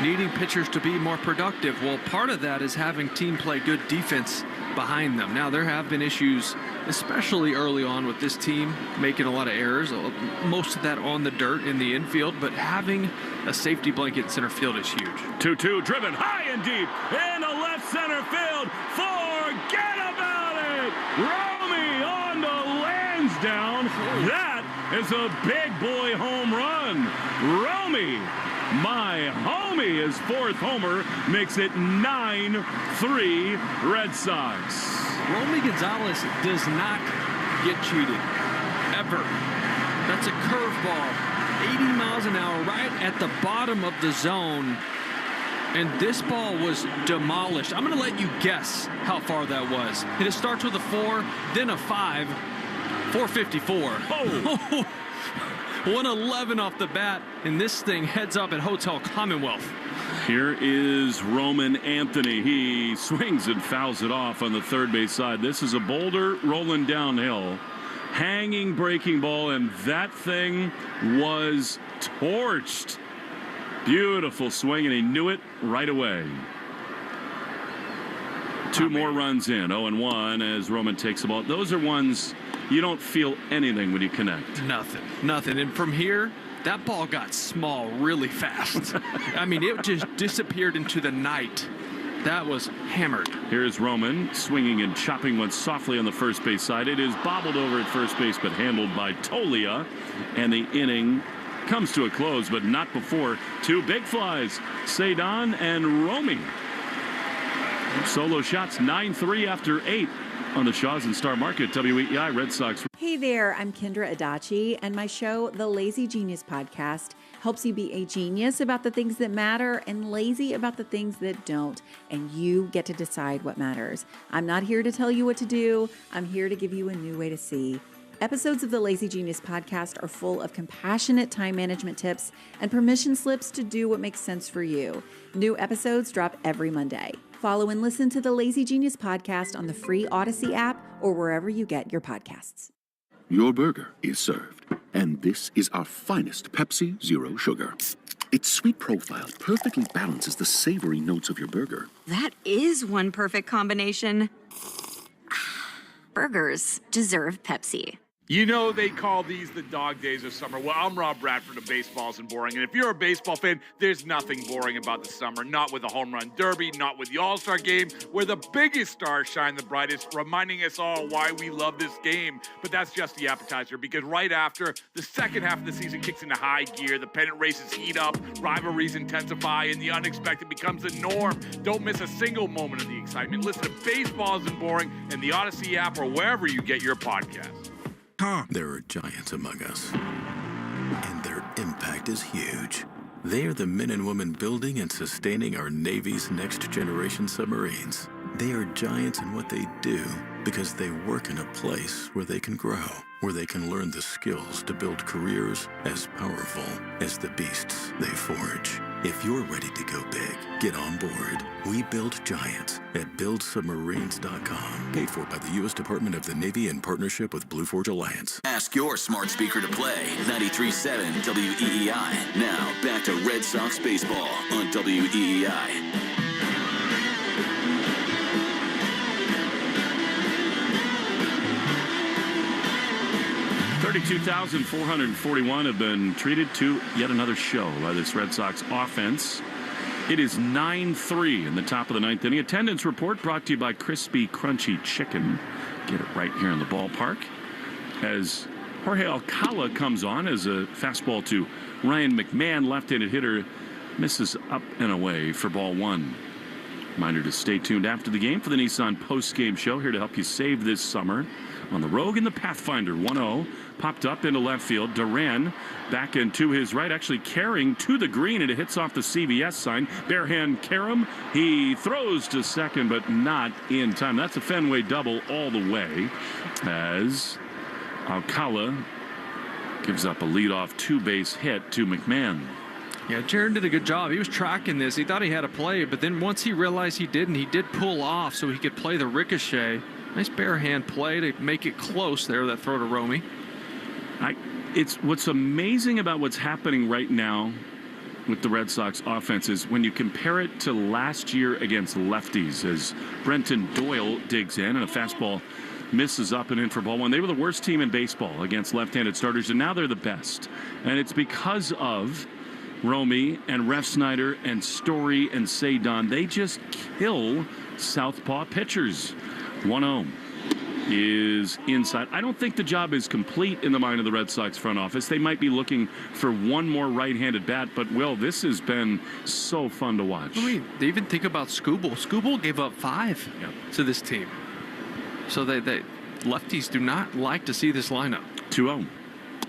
needing pitchers to be more productive, well, part of that is having team play good defense behind them. Now, there have been issues, especially early on with this team, making a lot of errors, most of that on the dirt in the infield, but having a safety blanket in center field is huge. 2-2, driven high and deep into left center field. Forget about it! Romy on to Lansdowne. That is a big boy home run. Romy, my homie, his 4th homer, makes it 9-3 Red Sox. Romy Gonzalez does not get cheated, ever. That's a curveball, 80 miles an hour, right at the bottom of the zone. And this ball was demolished. I'm going to let you guess how far that was. It starts with a 4, then a 5, 454. Oh! 111 off the bat, and this thing heads up at Hotel Commonwealth. Here is Roman Anthony. He swings and fouls it off on the third base side. This is a boulder rolling downhill. Hanging breaking ball, and that thing was torched. Beautiful swing, and he knew it right away. 2 more runs in, 0-1 as Roman takes the ball. Those are ones you don't feel anything when you connect. Nothing. And from here, that ball got small really fast. I mean, it just disappeared into the night. That was hammered. Here's Roman swinging and chopping one softly on the first base side. It is bobbled over at first base, but handled by Tolia. And the inning comes to a close, but not before two big flies, Cedon and Romy. Solo shots, 9-3 after 8 on the Shaws and Star Market, WEEI Red Sox. Hey there, I'm Kendra Adachi, and my show, The Lazy Genius Podcast, helps you be a genius about the things that matter and lazy about the things that don't, and you get to decide what matters. I'm not here to tell you what to do. I'm here to give you a new way to see. Episodes of the Lazy Genius Podcast are full of compassionate time management tips and permission slips to do what makes sense for you. New episodes drop every Monday. Follow and listen to the Lazy Genius Podcast on the free Odyssey app or wherever you get your podcasts. Your burger is served, and this is our finest Pepsi Zero Sugar. Its sweet profile perfectly balances the savory notes of your burger. That is one perfect combination. Burgers deserve Pepsi. You know they call these the dog days of summer. Well, I'm Rob Bradford of Baseballs and Boring, and if you're a baseball fan, there's nothing boring about the summer. Not with the home run derby, not with the All-Star game, where the biggest stars shine the brightest, reminding us all why we love this game. But that's just the appetizer, because right after, the second half of the season kicks into high gear, the pennant races heat up, rivalries intensify, and the unexpected becomes the norm. Don't miss a single moment of the excitement. Listen to Baseballs and Boring and the Odyssey app or wherever you get your podcasts. There are giants among us, and their impact is huge. They are the men and women building and sustaining our Navy's next-generation submarines. They are giants in what they do because they work in a place where they can grow, where they can learn the skills to build careers as powerful as the beasts they forge. If you're ready to go big, get on board. We build giants at buildsubmarines.com. Paid for by the U.S. Department of the Navy in partnership with Blue Forge Alliance. Ask your smart speaker to play 93.7 WEEI. Now, back to Red Sox baseball on WEEI. 32,441 have been treated to yet another show by this Red Sox offense. It is 9-3 in the top of the ninth inning. Attendance report brought to you by Crispy Crunchy Chicken. Get it right here in the ballpark. As Jorge Alcala comes on as a fastball to Ryan McMahon, left-handed hitter, misses up and away for ball one. Reminder to stay tuned after the game for the Nissan post-game show, here to help you save this summer on the Rogue and the Pathfinder. 1-0 popped up into left field. Duran back into his right, actually carrying to the green, and it hits off the CVS sign. Bare hand Karam. He throws to second, but not in time. That's a Fenway double all the way, as Alcala gives up a leadoff two-base hit to McMahon. Yeah, Jared did a good job. He was tracking this. He thought he had a play, but then once he realized he didn't, he did pull off so he could play the ricochet. Nice bare hand play to make it close there, that throw to Romy. It's what's amazing about what's happening right now with the Red Sox offense is when you compare it to last year against lefties, as Brenton Doyle digs in and a fastball misses up and in for ball one. They were the worst team in baseball against left-handed starters, and now they're the best. And it's because of Romy and Ref Snyder and Story and Cedon. They just kill southpaw pitchers. 1-0 is inside. I don't think the job is complete in the mind of the Red Sox front office. They might be looking for one more right-handed bat, but, Will, this has been so fun to watch. I mean, they even think about Skubal. Skubal gave up 5 to this team. So they lefties do not like to see this lineup. 2-0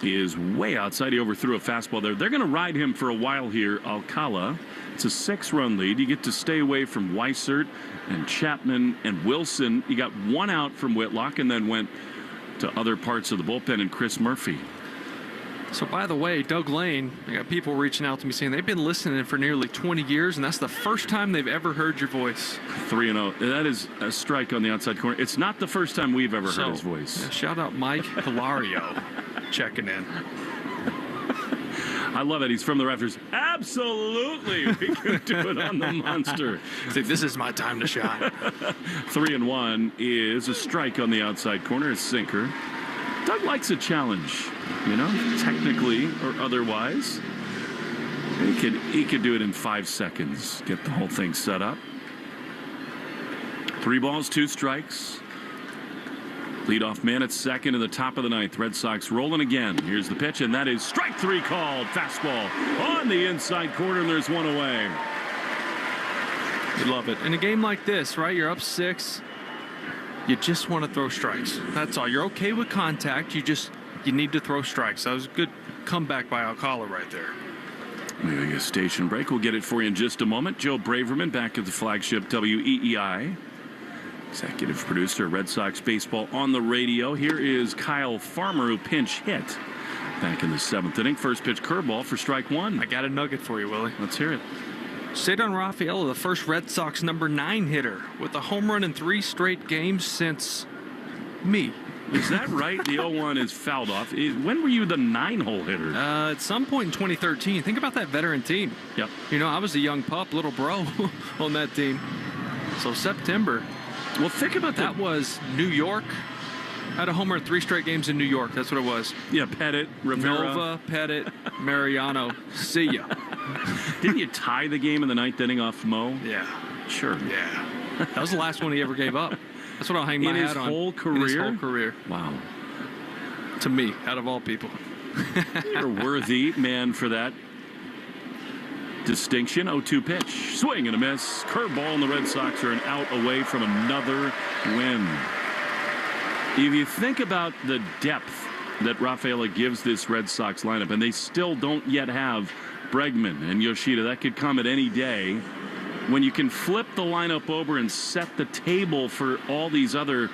is way outside. He overthrew a fastball there. They're going to ride him for a while here, Alcala. It's a 6-run lead. You get to stay away from Weissert and Chapman and Wilson. You got one out from Whitlock and then went to other parts of the bullpen and Chris Murphy. So, by the way, Doug Lane, I got people reaching out to me saying they've been listening for nearly 20 years, and that's the first time they've ever heard your voice. 3-0. That is a strike on the outside corner. It's not the first time we've ever heard his voice. Yeah, shout out Mike Hilario checking in. I love it. He's from the rafters. Absolutely. We can do it on the monster. See, this is my time to shine. 3-1 is a strike on the outside corner. A sinker. Doug likes a challenge. technically or otherwise. He could do it in 5 seconds, get the whole thing set up. 3 balls, 2 strikes. Leadoff man at second in the top of the 9th. Red Sox rolling again. Here's the pitch, and that is strike 3 called. Fastball on the inside corner, and there's one away. You love it. In a game like this, right, you're up 6. You just want to throw strikes. That's all. You're okay with contact. You need to throw strikes. That was a good comeback by Alcala right there. Moving a station break. We'll get it for you in just a moment. Joe Braverman back at the flagship WEEI. Executive producer, Red Sox baseball on the radio. Here is Kyle Farmer, who pinch hit back in the 7th inning. First pitch curveball for strike 1. I got a nugget for you, Willie. Let's hear it. Cedar Rafael, the first Red Sox number 9 hitter with a home run in 3 straight games since me. Is that right? The 0-1 is fouled off. When were you the 9-hole hitter? At some point in 2013. Think about that veteran team. Yep. I was a young pup, little bro on that team. So September. Well, think about that. That was New York. I had a homer in 3 straight games in New York. That's what it was. Yeah, Pettit, Rivera. Nova, Pettit, Mariano. See ya. Didn't you tie the game in the 9th inning off Mo? Yeah. Sure. Yeah. That was the last one he ever gave up. That's what I'll hang my hat on. In his whole career? In his whole career. Wow. To me, out of all people. You're a worthy man for that distinction. 0-2 pitch. Swing and a miss. Curveball, and the Red Sox are an out away from another win. If you think about the depth that Rafaela gives this Red Sox lineup, and they still don't yet have Bregman and Yoshida, that could come at any day. When you can flip the lineup over and set the table for all these other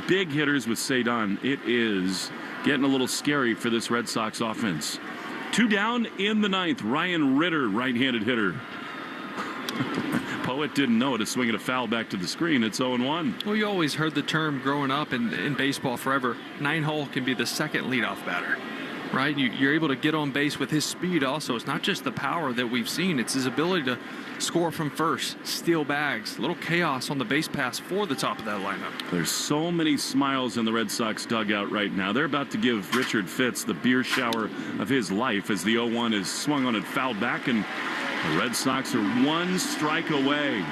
big hitters with Cedar, it is getting a little scary for this Red Sox offense. 2 down in the 9th. Ryan Ritter, right-handed hitter. Poet didn't know it. A swing and a foul back to the screen. It's 0-1. Well, you always heard the term growing up in baseball forever. 9-hole can be the second leadoff batter, right? You're able to get on base with his speed also. It's not just the power that we've seen. It's his ability to score from first, steal bags, a little chaos on the base pass for the top of that lineup. There's so many smiles in the Red Sox dugout right now. They're about to give Richard Fitz the beer shower of his life as the 0-1 is swung on and fouled back, and the Red Sox are 1 strike away.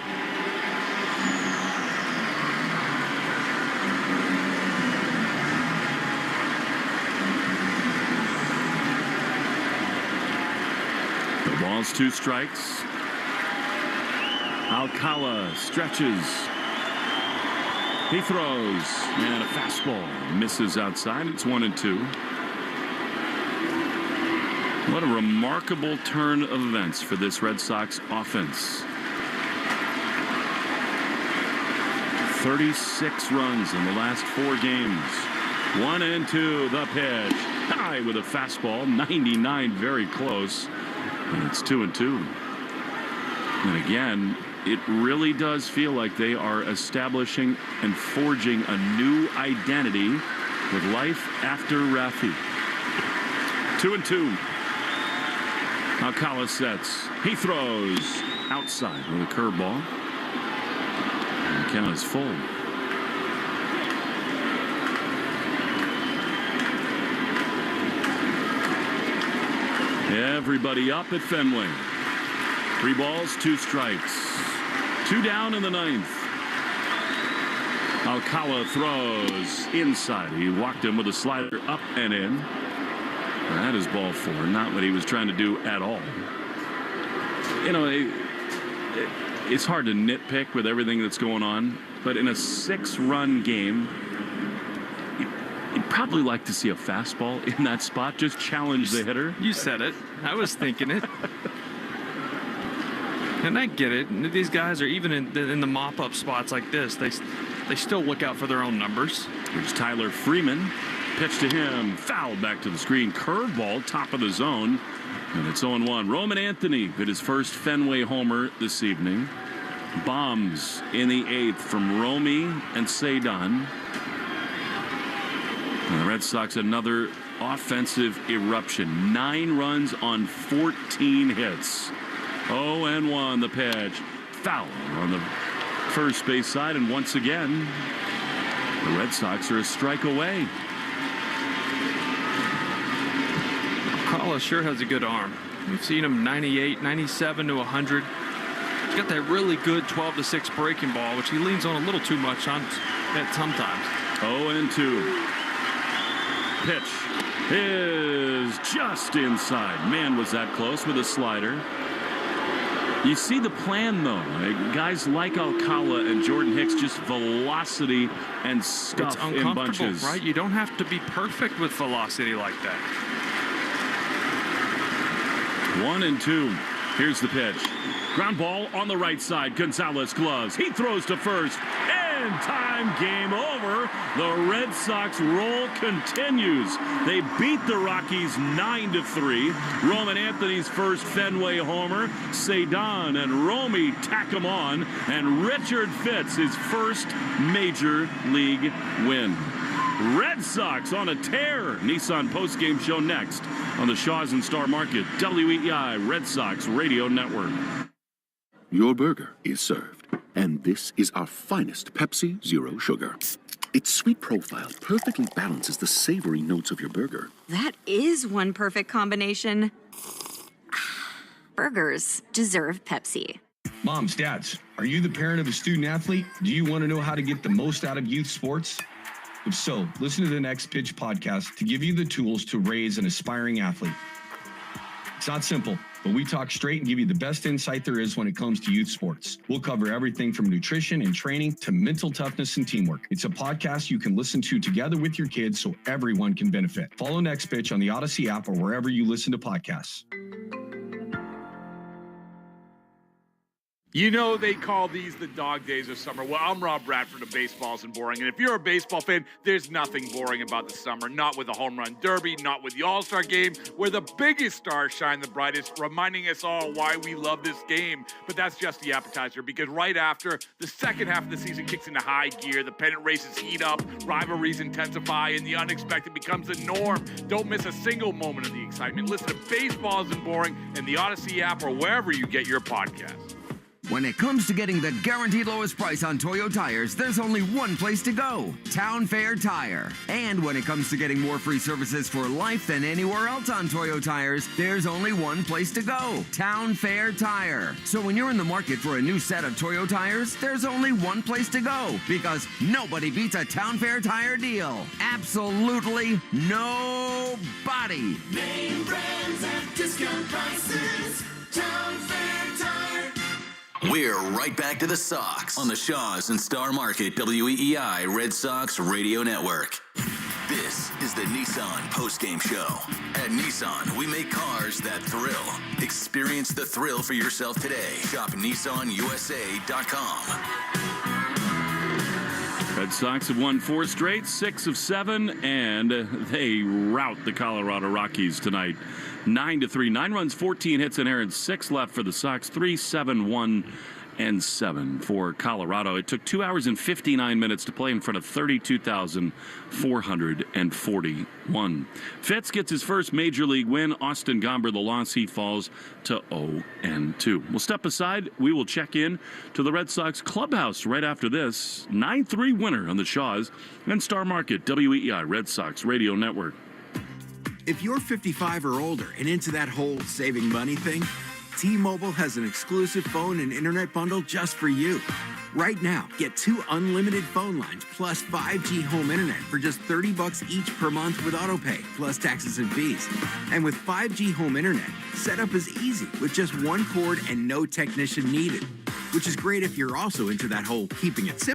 The ball's 2 strikes. Alcala stretches. He throws, and a fastball misses outside. It's 1-2. What a remarkable turn of events for this Red Sox offense. 36 runs in the last 4 games. 1-2, the pitch. High with a fastball, 99, very close. And it's 2-2. And again, it really does feel like they are establishing and forging a new identity with life after Rafi. 2-2. Alcala sets. He throws outside with a curveball. And the count is full. Everybody up at Fenway. 3 balls, 2 strikes. 2 down in the 9th. Alcala throws inside. He walked him with a slider up and in. That is ball 4. Not what he was trying to do at all. It's hard to nitpick with everything that's going on, but in a 6-run game, you'd probably like to see a fastball in that spot. Just challenge the hitter. You said it. I was thinking it. And I get it. These guys are even in the mop-up spots like this. They still look out for their own numbers. Here's Tyler Freeman. Pitch to him. Foul back to the screen. Curveball, top of the zone. And it's 0-1. Roman Anthony hit his first Fenway homer this evening. Bombs in the 8th from Romy and Cedar. And the Red Sox, another offensive eruption. 9 runs on 14 hits. 0-1 the pitch. Foul on the first base side, and once again the Red Sox are a strike away. Alcala sure has a good arm. We've seen him 98, 97 to 100. He's got that really good 12-6 breaking ball, which he leans on a little too much on at sometimes. 0-2. Pitch is just inside. Man, was that close with a slider. You see the plan, though. Guys like Alcala and Jordan Hicks, just velocity and stuff it's in uncomfortable, bunches. right? You don't have to be perfect with velocity like that. 1-2. Here's the pitch. Ground ball on the right side. Gonzalez gloves. He throws to first. In time, game over. The Red Sox roll continues. They beat the Rockies 9-3. Roman Anthony's first Fenway homer. Cedon and Romy tack him on. And Richard Fitz his first major league win. Red Sox on a tear. Nissan postgame show next on the Shaws and Star Market WEI Red Sox Radio Network. Your burger is served, and this is our finest Pepsi Zero Sugar. Its sweet profile perfectly balances the savory notes of your burger. That is one perfect combination. Burgers deserve Pepsi. Moms, dads, are you the parent of a student athlete? Do you want to know how to get the most out of youth sports? If so, listen to the Next Pitch podcast to give you the tools to raise an aspiring athlete. It's not simple, but we talk straight and give you the best insight there is when it comes to youth sports. We'll cover everything from nutrition and training to mental toughness and teamwork. It's a podcast you can listen to together with your kids so everyone can benefit. Follow Next Pitch on the Odyssey app or wherever you listen to podcasts. You know they call these the dog days of summer. Well, I'm Rob Bradford of Baseball Isn't Boring. And if you're a baseball fan, there's nothing boring about the summer. Not with the home run derby, not with the All-Star game, where the biggest stars shine the brightest, reminding us all why we love this game. But that's just the appetizer, because right after, the second half of the season kicks into high gear, the pennant races heat up, rivalries intensify, and the unexpected becomes the norm. Don't miss a single moment of the excitement. Listen to Baseball Isn't Boring in the Odyssey app or wherever you get your podcasts. When it comes to getting the guaranteed lowest price on Toyo tires, there's only one place to go, Town Fair Tire. And when it comes to getting more free services for life than anywhere else on Toyo tires, there's only one place to go, Town Fair Tire. So when you're in the market for a new set of Toyo tires, there's only one place to go, because nobody beats a Town Fair Tire deal. Absolutely nobody. Name brands at discount prices. Town Fair Tire. We're right back to the Sox on the Shaws and Star Market WEEI Red Sox Radio Network. This is the Nissan postgame show. At Nissan, we make cars that thrill. Experience the thrill for yourself today. Shop NissanUSA.com. Red Sox have won 4 straight, 6 of 7, and they rout the Colorado Rockies tonight. 9-3, 9 runs, 14 hits, and errands, 6 left for the Sox, 3-7-1 and 7 for Colorado. It took 2 hours and 59 minutes to play in front of 32,441. Fitz gets his first major league win. Austin Gomber, the loss, he falls to 0-2. We'll step aside. We will check in to the Red Sox clubhouse right after this. 9-3 winner on the Shaws and Star Market WEEI Red Sox Radio Network. If you're 55 or older and into that whole saving money thing, T-Mobile has an exclusive phone and internet bundle just for you. Right now, get 2 unlimited phone lines plus 5G home internet for just $30 each per month with autopay, plus taxes and fees. And with 5G home internet, setup is easy with just one cord and no technician needed, which is great if you're also into that whole keeping it simple